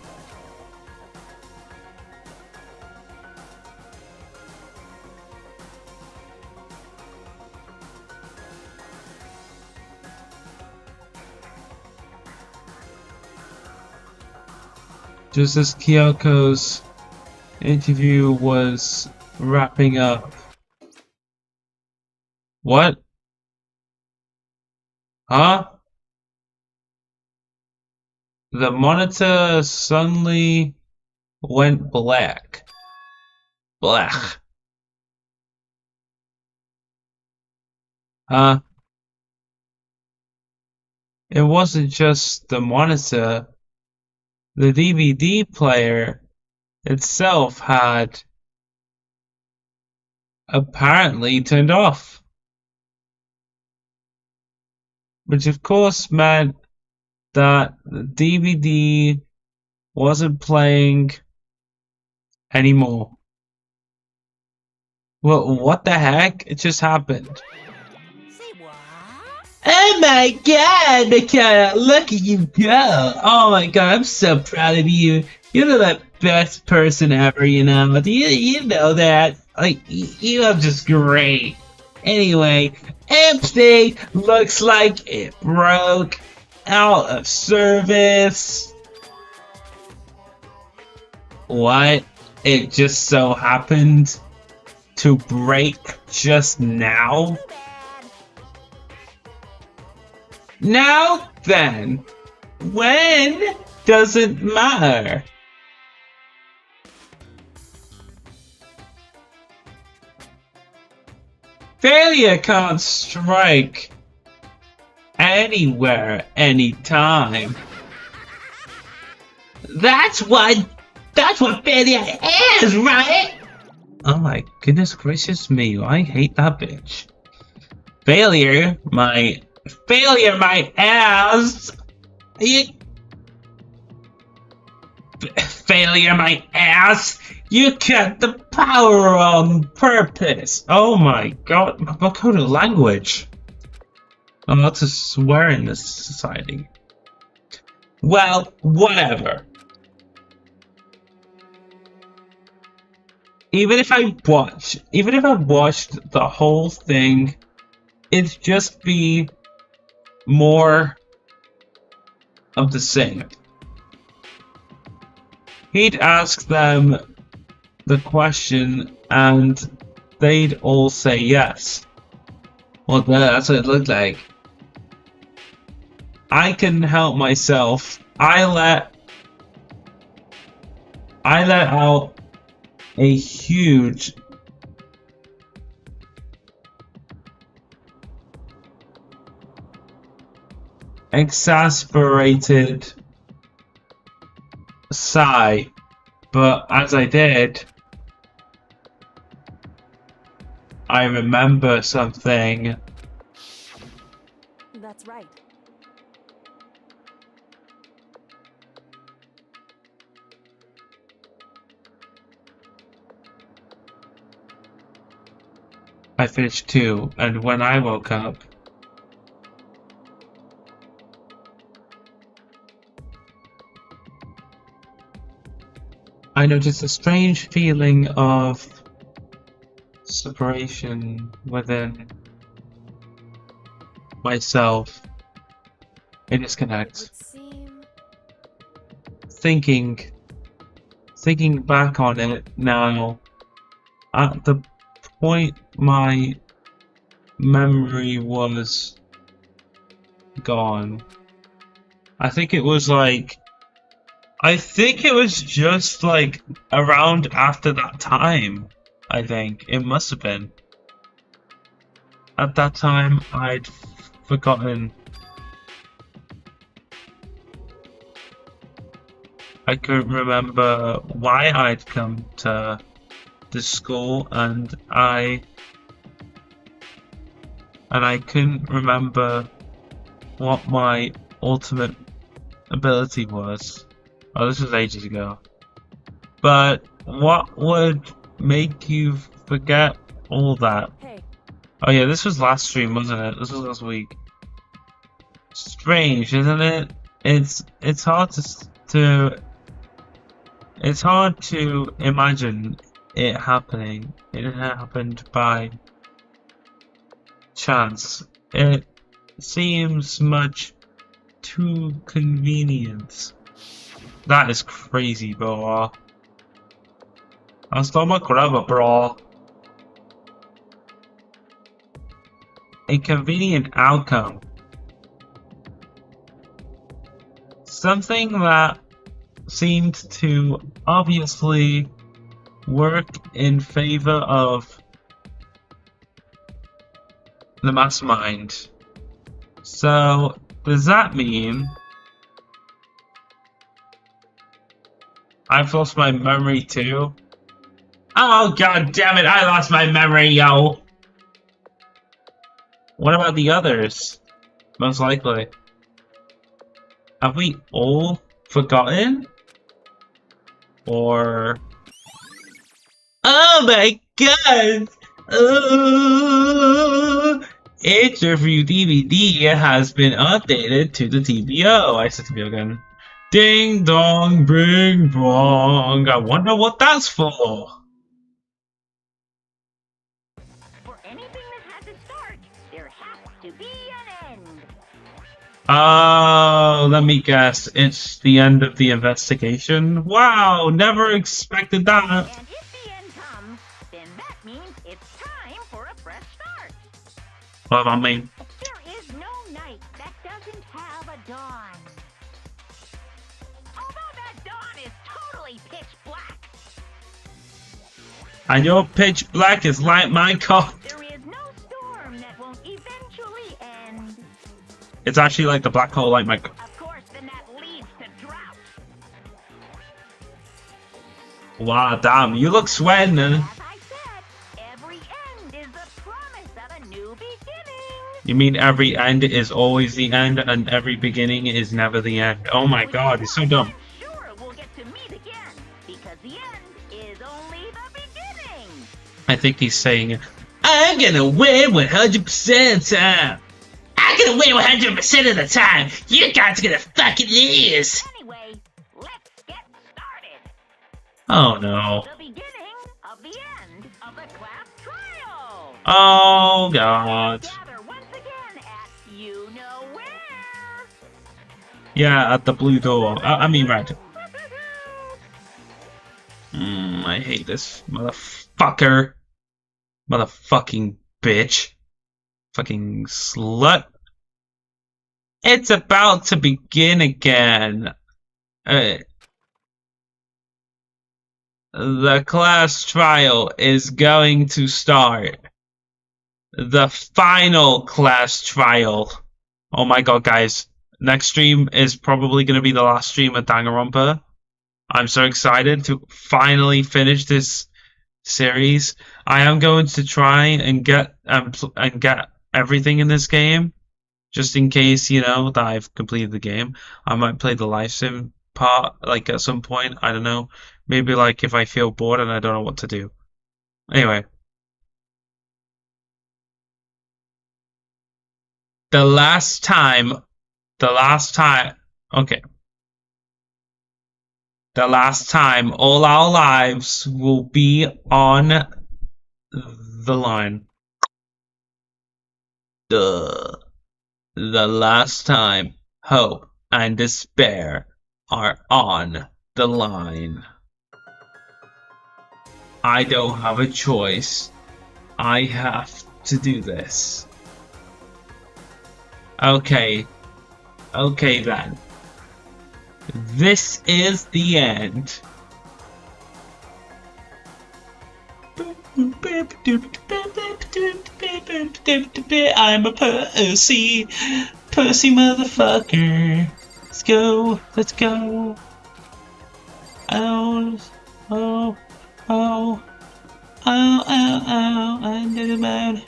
Just as Kyoko's interview was wrapping up. What? Huh? The monitor suddenly went black. Black. It wasn't just the monitor. The DVD player itself had apparently turned off. Which of course meant that the DVD wasn't playing anymore. Well, what the heck? It just happened. Oh my god, Mikhail, look at you go. Oh my god, I'm so proud of you. You're the best person ever, you know. You know that. Like, you are just great. Anyway, everything looks like it broke out of service. What? It just so happened to break just now? Now then, when doesn't matter. Failure can't strike anywhere, anytime. That's what failure is, right? Oh my goodness gracious me, I hate that bitch. Failure, my ass. Failure, my ass! You cut the power on purpose! Oh my god, what kind of language? I'm not to swear in this society. Well, whatever. Even if I watched the whole thing, it'd just be more of the same. He'd ask them the question and they'd all say yes. Well, that's what it looked like. I couldn't help myself. I let out a huge exasperated sigh, but as I did, I remember something. That's right. I finished too, and when I woke up, I noticed a strange feeling of separation within myself. A disconnect. Would seem Thinking back on it now, at the point my memory was gone. I think it was just like around after that time. I think it must have been. At that time, I'd forgotten. I couldn't remember why I'd come to the school, and I couldn't remember what my ultimate ability was. Oh, this was ages ago. But what would make you forget all that? hey. Oh yeah, this was last stream, wasn't it? This was last week. Strange, isn't it? It's hard to imagine it happening. It happened by chance. It seems much too convenient. That is crazy, bro. I stole my grabber, bro. A convenient outcome. Something that seemed to obviously work in favor of the mastermind. So, does that mean I've lost my memory too? Oh god damn it, I lost my memory, yo! What about the others? Most likely. Have we all forgotten? Or... Oh my god! Interview DVD has been updated to the TBO. I said TBO again. Ding dong, bing bong. I wonder what that's for. For anything that has a start, there has to be an end. Oh, let me guess. It's the end of the investigation? Wow, never expected that. And if the end comes, then that means it's time for a fresh start. What about me? There is no night that doesn't have a dawn. Although that dawn is totally pitch black. And your pitch black is like my car. There is no storm that won't eventually end. It's actually like the black hole, like my. Of course, then that leads to drought. Wow, damn, you look sweating. As I said, every end is the promise of a new beginning. You mean every end is always the end, and every beginning is never the end? Oh my god, he's so dumb. Sure, we'll get to meet The end is only the beginning. I think he's saying, I'm gonna win 100% of the time. I'm gonna win 100% of the time. You guys are gonna fucking lose. Anyway, let's get started. Oh no. The beginning of the end of the class trial. Oh god. Gather once again at you know where. Yeah, at the blue door. I mean red. I hate this motherfucker. Motherfucking bitch. Fucking slut. It's about to begin again. The class trial is going to start. The final class trial. Oh my god, guys. Next stream is probably going to be the last stream of Danganronpa. I'm so excited to finally finish this series. I am going to try and get everything in this game, just in case, you know, that I've completed the game. I might play the live sim part, like, at some point. I don't know. Maybe, like, if I feel bored and I don't know what to do. Anyway. The last time, okay. The last time all our lives will be on the line. The last time hope and despair are on the line. I don't have a choice. I have to do this. Okay then. This is the end. I'm a Percy motherfucker. Let's go. I'm the man.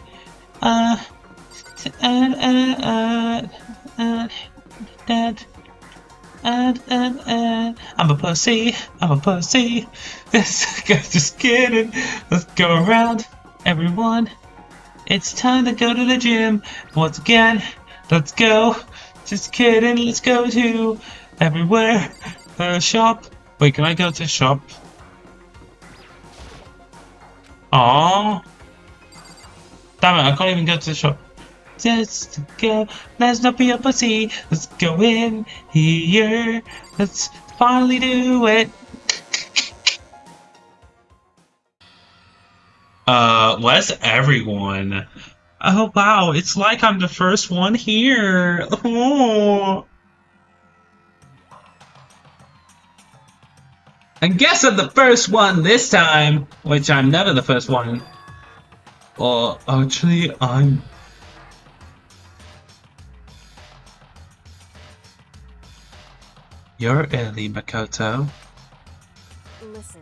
I'm a pussy. Just kidding. Let's go around, everyone. It's time to go to the gym once again. Let's go. Just kidding. Let's go to everywhere. Shop. Wait, can I go to shop? Aww. Damn it, I can't even go to the shop. Just go, let's not be a pussy. Let's go in here. Let's finally do it. Where's everyone? Oh wow, it's like I'm the first one here. Oh. I guess I'm the first one this time, which I'm never the first one. Or actually, I'm. You're early, Makoto. Listen.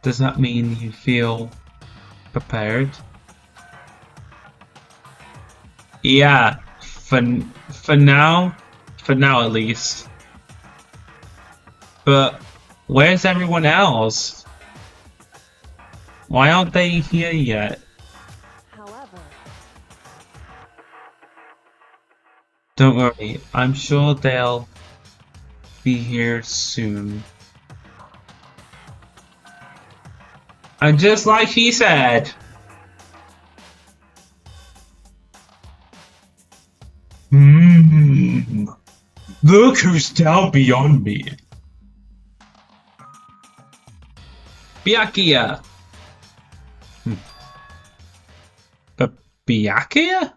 Does that mean you feel prepared? Yeah, for now at least. But where's everyone else? Why aren't they here yet? However, Don't worry, I'm sure they'll be here soon. And just like she said. Look who's down beyond me. Byakuya. But Byakuya?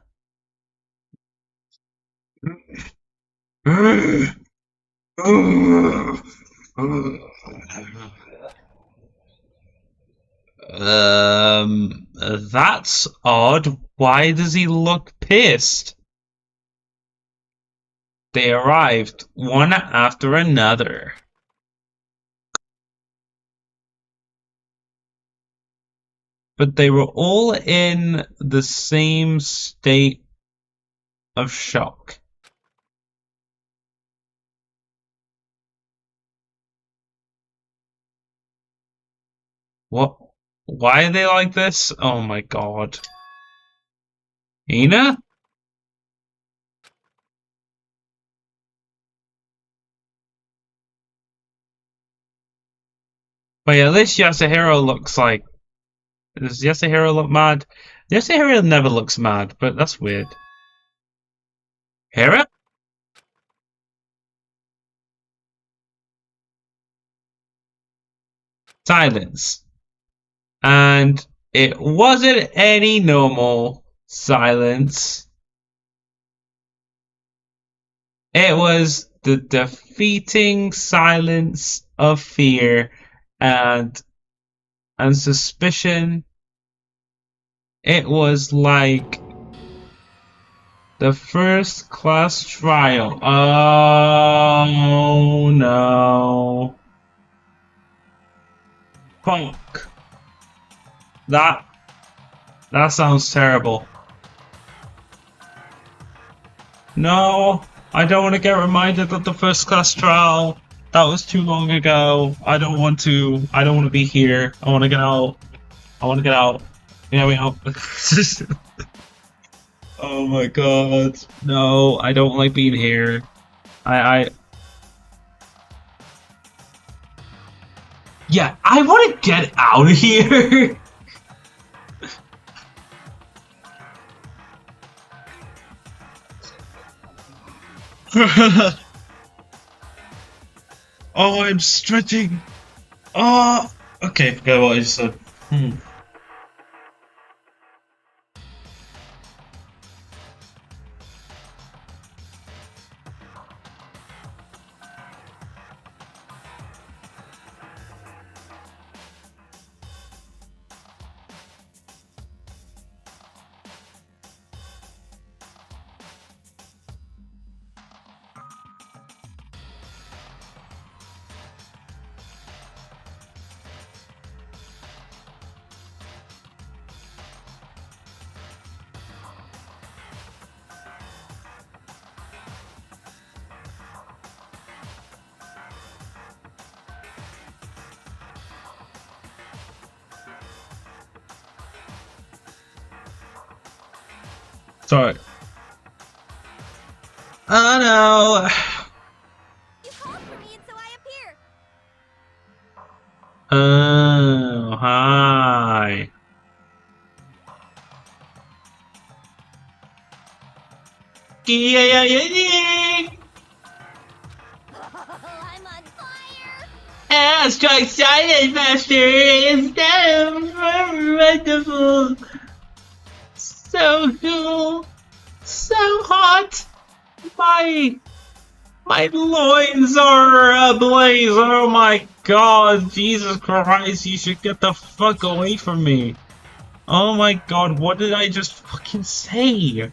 That's odd. Why does he look pissed? They arrived one after another. But they were all in the same state of shock. What? Why are they like this? Oh my god. Ina? Wait, at least Yasuhiro looks like... Does Yasuhiro look mad? Yasuhiro never looks mad, but that's weird. Hera? Silence. And it wasn't any normal silence. It was the defeating silence of fear and suspicion. It was like the first class trial. Oh no. Fuck. That sounds terrible. No, I don't want to get reminded of the first class trial. That was too long ago. I don't want to be here. I want to get out. Yeah, we out. Oh my god. No, I don't like being here. Yeah, I want to get out of here. Oh, I'm stretching. Oh, okay, forget what I just said. Sorry. Oh no. You called for me and so I appear. Oh, hi. I'm on fire. Ah, strike silent, master! It's wonderful! So cool! So hot! My loins are ablaze! Oh my god! Jesus Christ, you should get the fuck away from me! Oh my god, what did I just fucking say?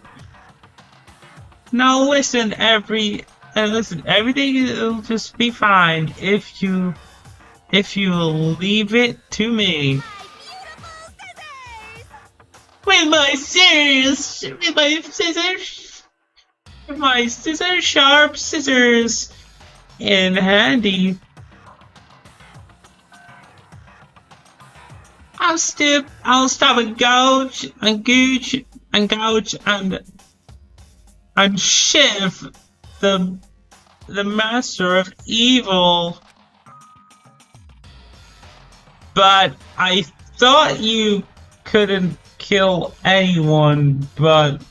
Now listen, everything will just be fine if you leave it to me. With my scissors, sharp scissors in handy. I'll stop and gouge and shiv the master of evil. But I thought you couldn't kill anyone but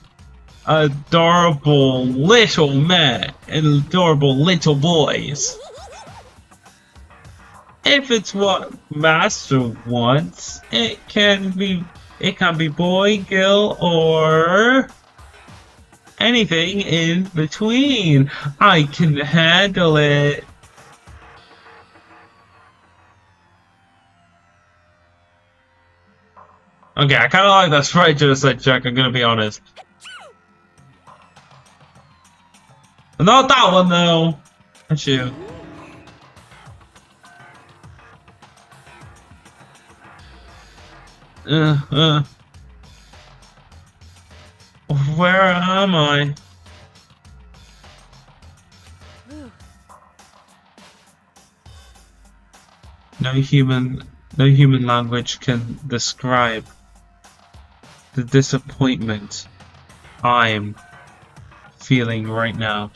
adorable little men and adorable little boys. If it's what Master wants, it can be boy, girl, or anything in between. I can handle it. Okay, I kind of like that sprite to said Jack, I'm gonna be honest. Not that one though. That's you. Where am I? No human language can describe the disappointment I'm feeling right now.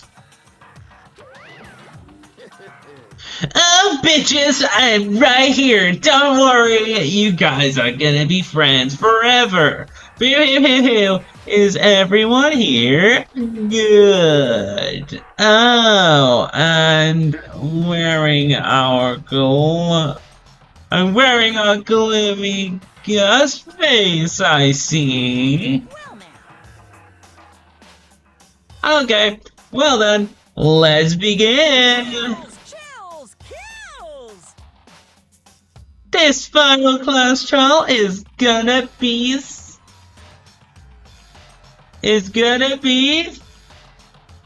Oh, bitches, I'm right here. Don't worry, you guys are gonna be friends forever. Is everyone here? Good. Oh, and I'm wearing a gloomy ghost face, I see. Well now. Okay, well then, let's begin. Chills! Kills! This final class trial is gonna be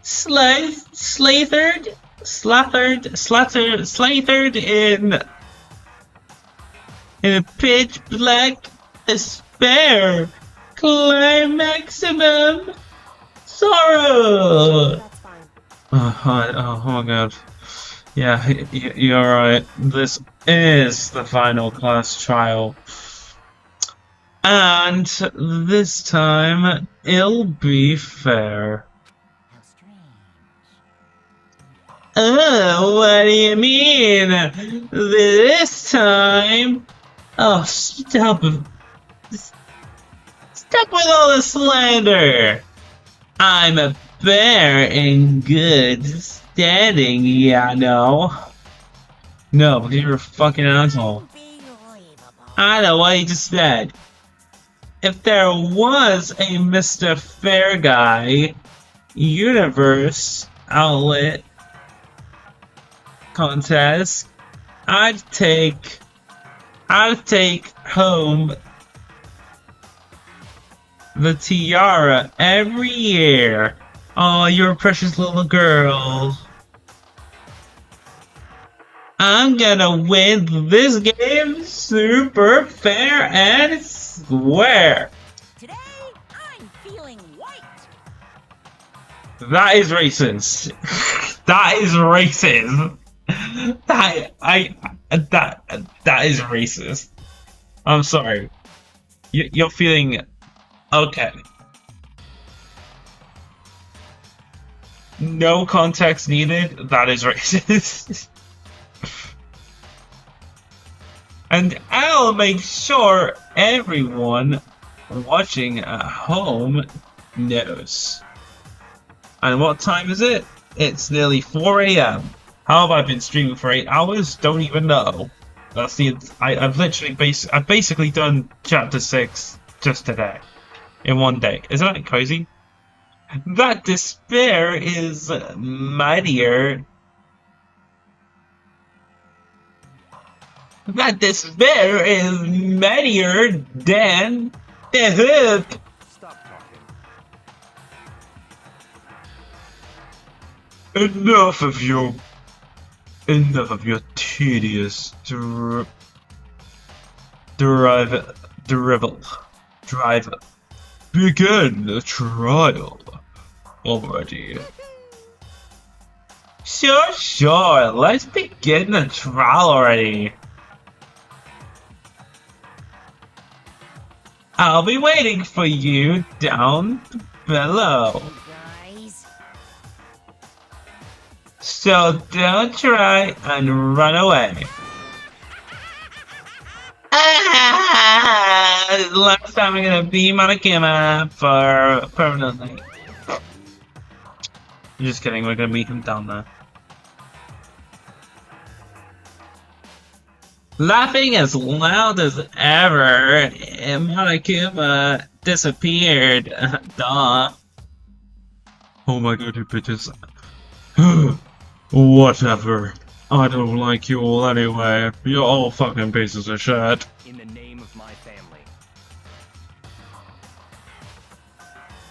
slathered in a pitch black despair, maximum sorrow. That's fine. Oh my god. Yeah, you're right. This is the final class trial. And this time, it'll be fair. How strange. Oh, what do you mean? This time? Oh, stop with all the slander! I'm a bear in good standing, yeah, no. No, you're a fucking asshole. I know what you just said. If there was a Mr. Fair Guy universe outlet contest, I'd take home the tiara every year. Oh, you're a precious little girl. I'm gonna win this game super fair and square. Today, I'm feeling white. That is racist. That is racist. That is racist. I'm sorry. You're feeling okay. No context needed. That is racist. And I'll make sure everyone watching at home knows. And what time is it? It's nearly 4 AM. How have I been streaming for 8 hours? Don't even know. That's the I've basically done chapter 6 just today. In one day. Isn't that crazy? That despair is mightier. That despair is mightier than the hook. Stop talking. Enough of your tedious drive. Begin the trial already. Sure. Let's begin the trial already. I'll be waiting for you down below. Guys. So don't try and run away. Last time I'm gonna beam on a camera for permanently. Just kidding, we're gonna meet him down there. Laughing as loud as ever, Monokuma disappeared. Duh. Oh my god, you bitches. Whatever. I don't like you all anyway. You're all fucking pieces of shit. In the name of my family.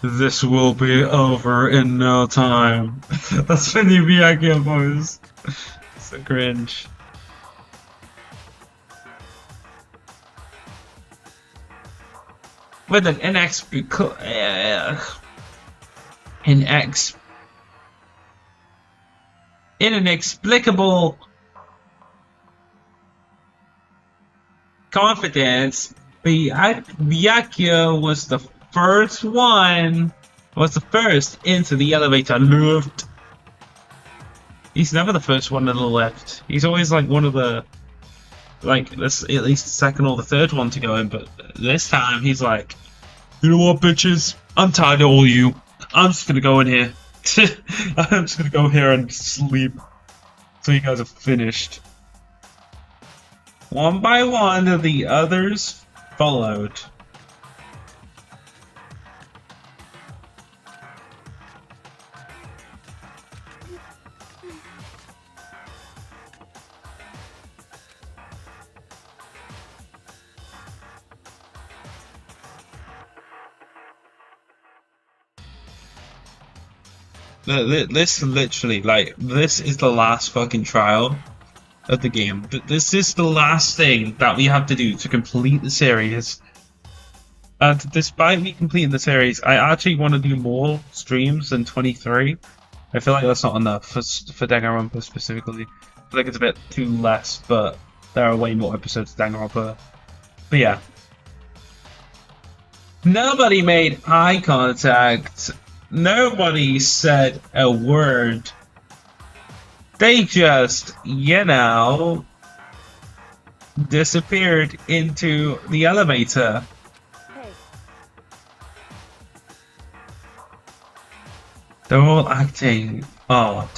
This will be over in no time. That's when you Miyagi pose. So cringe. With an inexplicable confidence, Byakuya was the first one, was the first into the elevator lift. He's never the first one to the lift. He's always like one of the, like, this, at least the second or the third one to go in, but this time he's like, you know what, bitches? I'm tired of all you. I'm just gonna go in here. I'm just gonna go here and sleep until you guys are finished. One by one, the others followed. This literally, like, this is the last fucking trial of the game. This is the last thing that we have to do to complete the series. And despite me completing the series, I actually want to do more streams than 23. I feel like that's not enough for Danganronpa specifically. I feel like it's a bit too less, but there are way more episodes of Danganronpa. But yeah. Nobody made eye contact. Nobody said a word. They just, you know, disappeared into the elevator. Hey, They're all acting odd,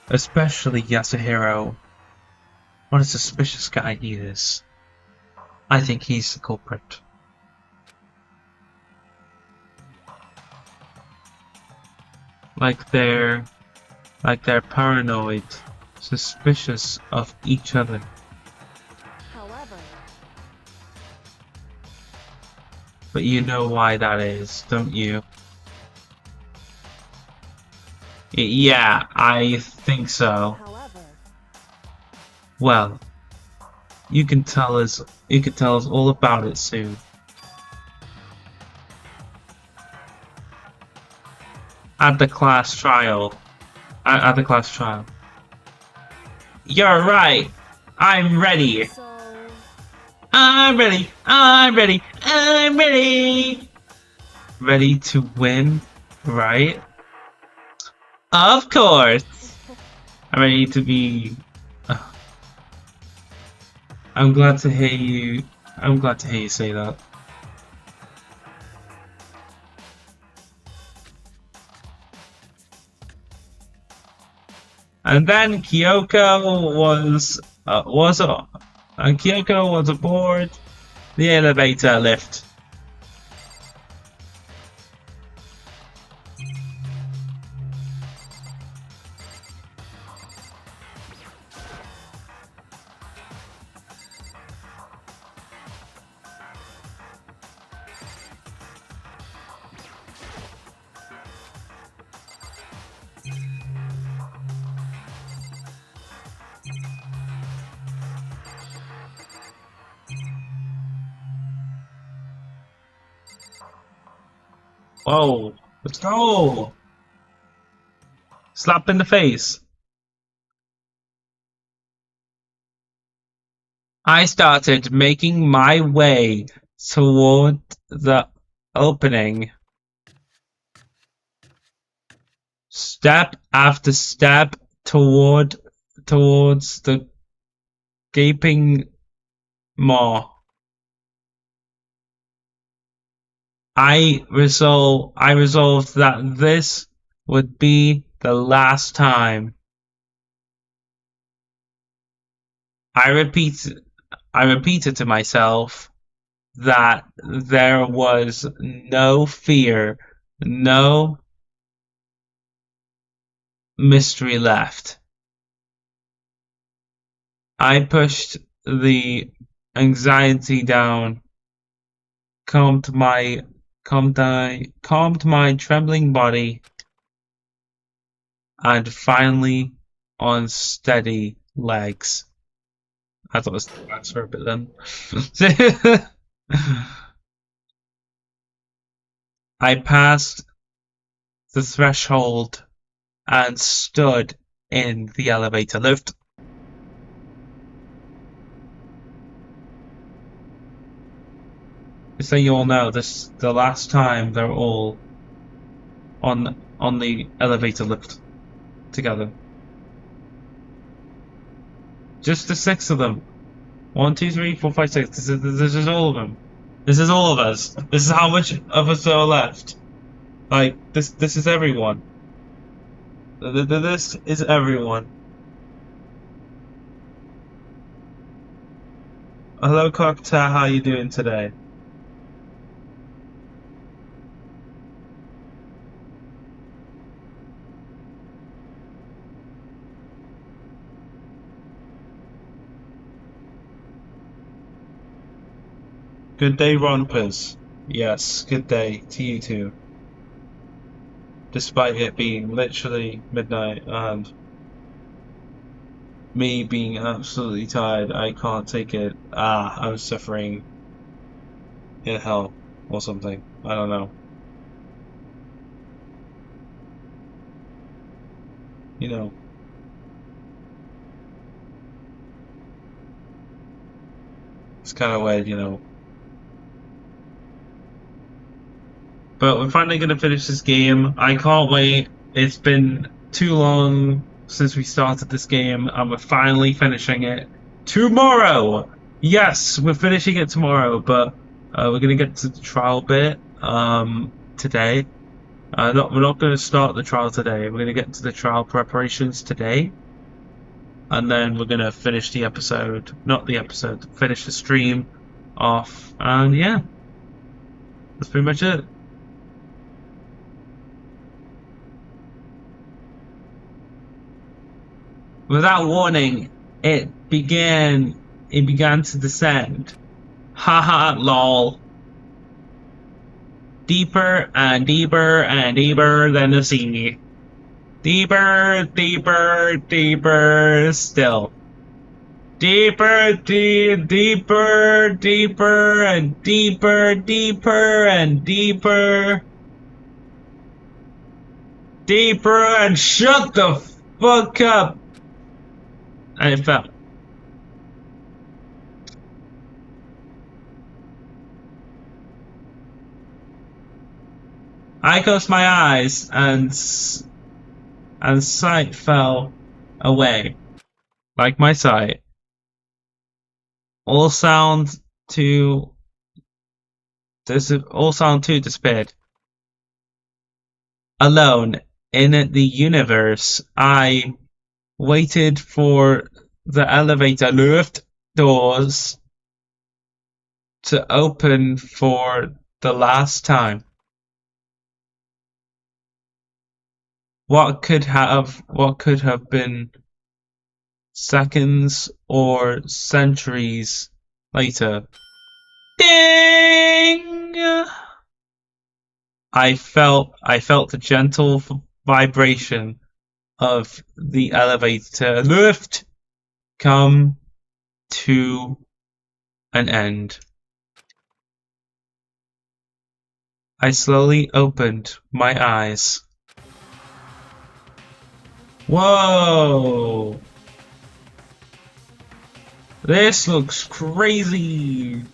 especially Yasuhiro. What a suspicious guy he is. I think he's the culprit. Like they're paranoid, suspicious of each other. however, But you know why that is, don't you? Yeah, I think so. however, Well, you can tell us all about it soon. At the class trial. At the class trial. You're right. I'm ready. so I'm ready. I'm ready. I'm ready. Ready to win, right? Of course. I'm ready to be. I'm glad to hear you. I'm glad to hear you say that. And then Kyoko was aboard the elevator lift. Whoa, let's go! Slap in the face. I started making my way toward the opening. Step after step towards the gaping maw. I resolved that this would be the last time. I repeated to myself that there was no fear, no mystery left. I pushed the anxiety down, calmed my trembling body, and finally on steady legs. I thought it was legs for a bit then. I passed the threshold and stood in the elevator lift. Just so you all know, this is the last time they're all on the elevator lift together. Just the 6 of them. 1, 2, 3, 4, 5, 6. This is all of them. This is all of us. This is how much of us are left. Like this is everyone. This is everyone. Hello, Cocktail. How you doing today? Good day, rompers. Yes, good day to you too. Despite it being literally midnight and me being absolutely tired, I can't take it. I'm suffering in hell or something. I don't know. You know. It's kind of weird, you know. But we're finally going to finish this game. I can't wait. It's been too long since we started this game, and we're finally finishing it tomorrow! Yes, we're finishing it tomorrow, but we're going to get to the trial bit today. We're not going to start the trial today. We're going to get to the trial preparations today. And then we're going to finish the episode. Not the episode. Finish the stream off. And yeah. That's pretty much it. Without warning, it began to descend. Haha, lol. Deeper and deeper and deeper than the sea. Deeper, deeper, deeper still. Deeper, deeper, deeper, and deeper, deeper, and deeper. Deeper, and shut the fuck up. And it fell. I closed my eyes and sight fell away, like my sight. All sound too disappeared. Alone in the universe, I waited for the elevator lift doors to open for the last time. What could have been seconds or centuries later? Ding! I felt the gentle vibration of the elevator lift come to an end. I slowly opened my eyes. Whoa! This looks crazy!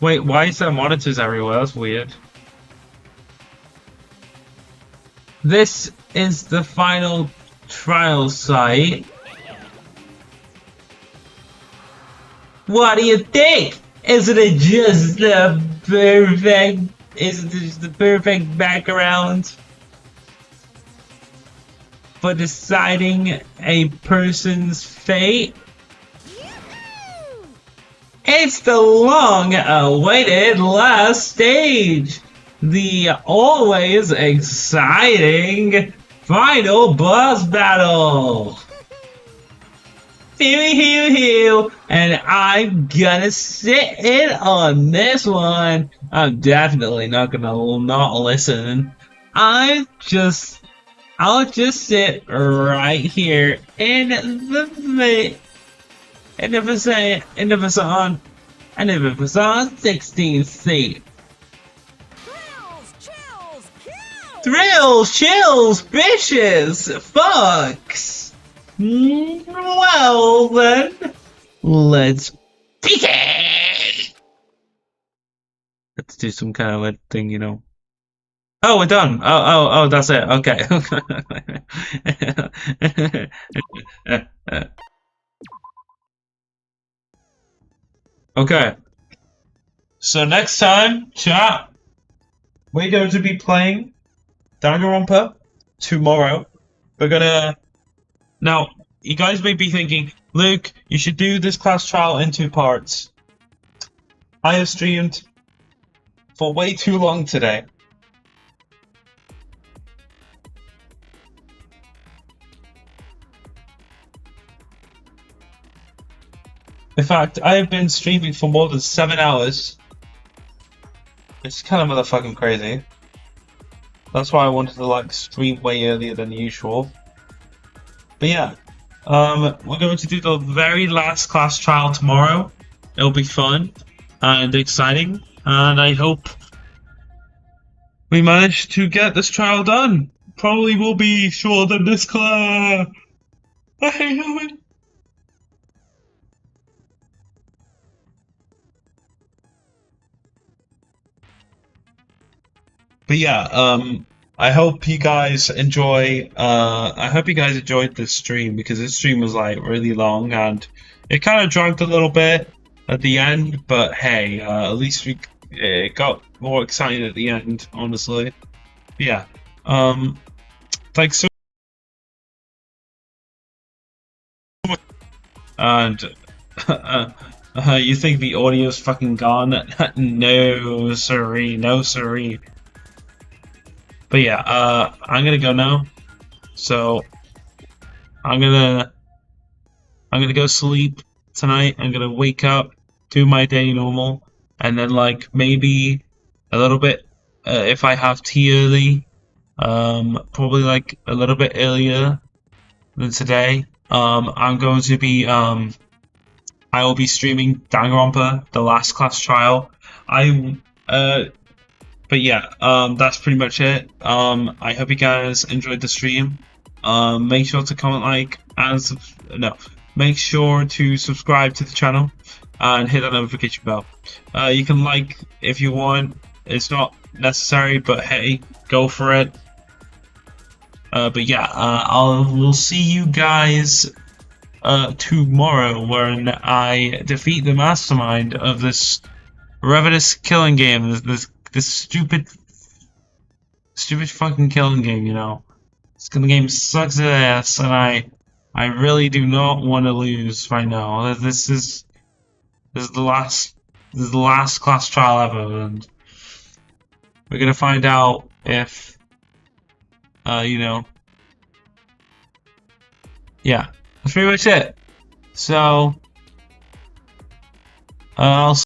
Wait, why is there monitors everywhere? That's weird. This is the final trial site. What do you think? Isn't it just the perfect background for deciding a person's fate? It's the long-awaited last stage! The always exciting final boss battle! Hew, and I'm gonna sit in on this one. I'm definitely not gonna not listen. I'll just sit right here in the facade 16th seat. Thrills, chills, kills! chills, bitches, fucks. Well then, let's PK. Let's do some kind of like thing, you know. Oh, we're done. Oh, that's it. Okay. Okay. So next time, chat, we're going to be playing Danganronpa tomorrow. We're gonna... Now, you guys may be thinking, Luke, you should do this class trial in 2 parts. I have streamed for way too long today. In fact, I have been streaming for more than 7 hours. It's kind of motherfucking crazy. That's why I wanted to like stream way earlier than usual. But yeah, we're going to do the very last class trial tomorrow. It'll be fun and exciting, and I hope we manage to get this trial done. Probably will be shorter than this class. I hate it. But yeah, I hope you guys enjoy. I hope you guys enjoyed this stream because this stream was like really long and it kind of dragged a little bit at the end. But hey, at least it got more exciting at the end, honestly. But yeah, thanks so much. And you think the audio's fucking gone? No, siree, no, siree. But yeah, I'm gonna go now. So I'm gonna go sleep tonight. I'm gonna wake up, do my day normal, and then like maybe a little bit if I have tea early, probably like a little bit earlier than today. I'm going to be I will be streaming Danganronpa, the last class trial. But yeah, that's pretty much it. I hope you guys enjoyed the stream. Make sure to comment, like, and make sure to subscribe to the channel and hit that notification bell. You can like if you want. It's not necessary, but hey, go for it. But yeah, we'll see you guys tomorrow when I defeat the mastermind of this ravenous killing game. This stupid fucking killing game, you know. This game sucks ass, and I really do not want to lose right now. This is the last class trial ever, and we're gonna find out if you know. Yeah, that's pretty much it. So I'll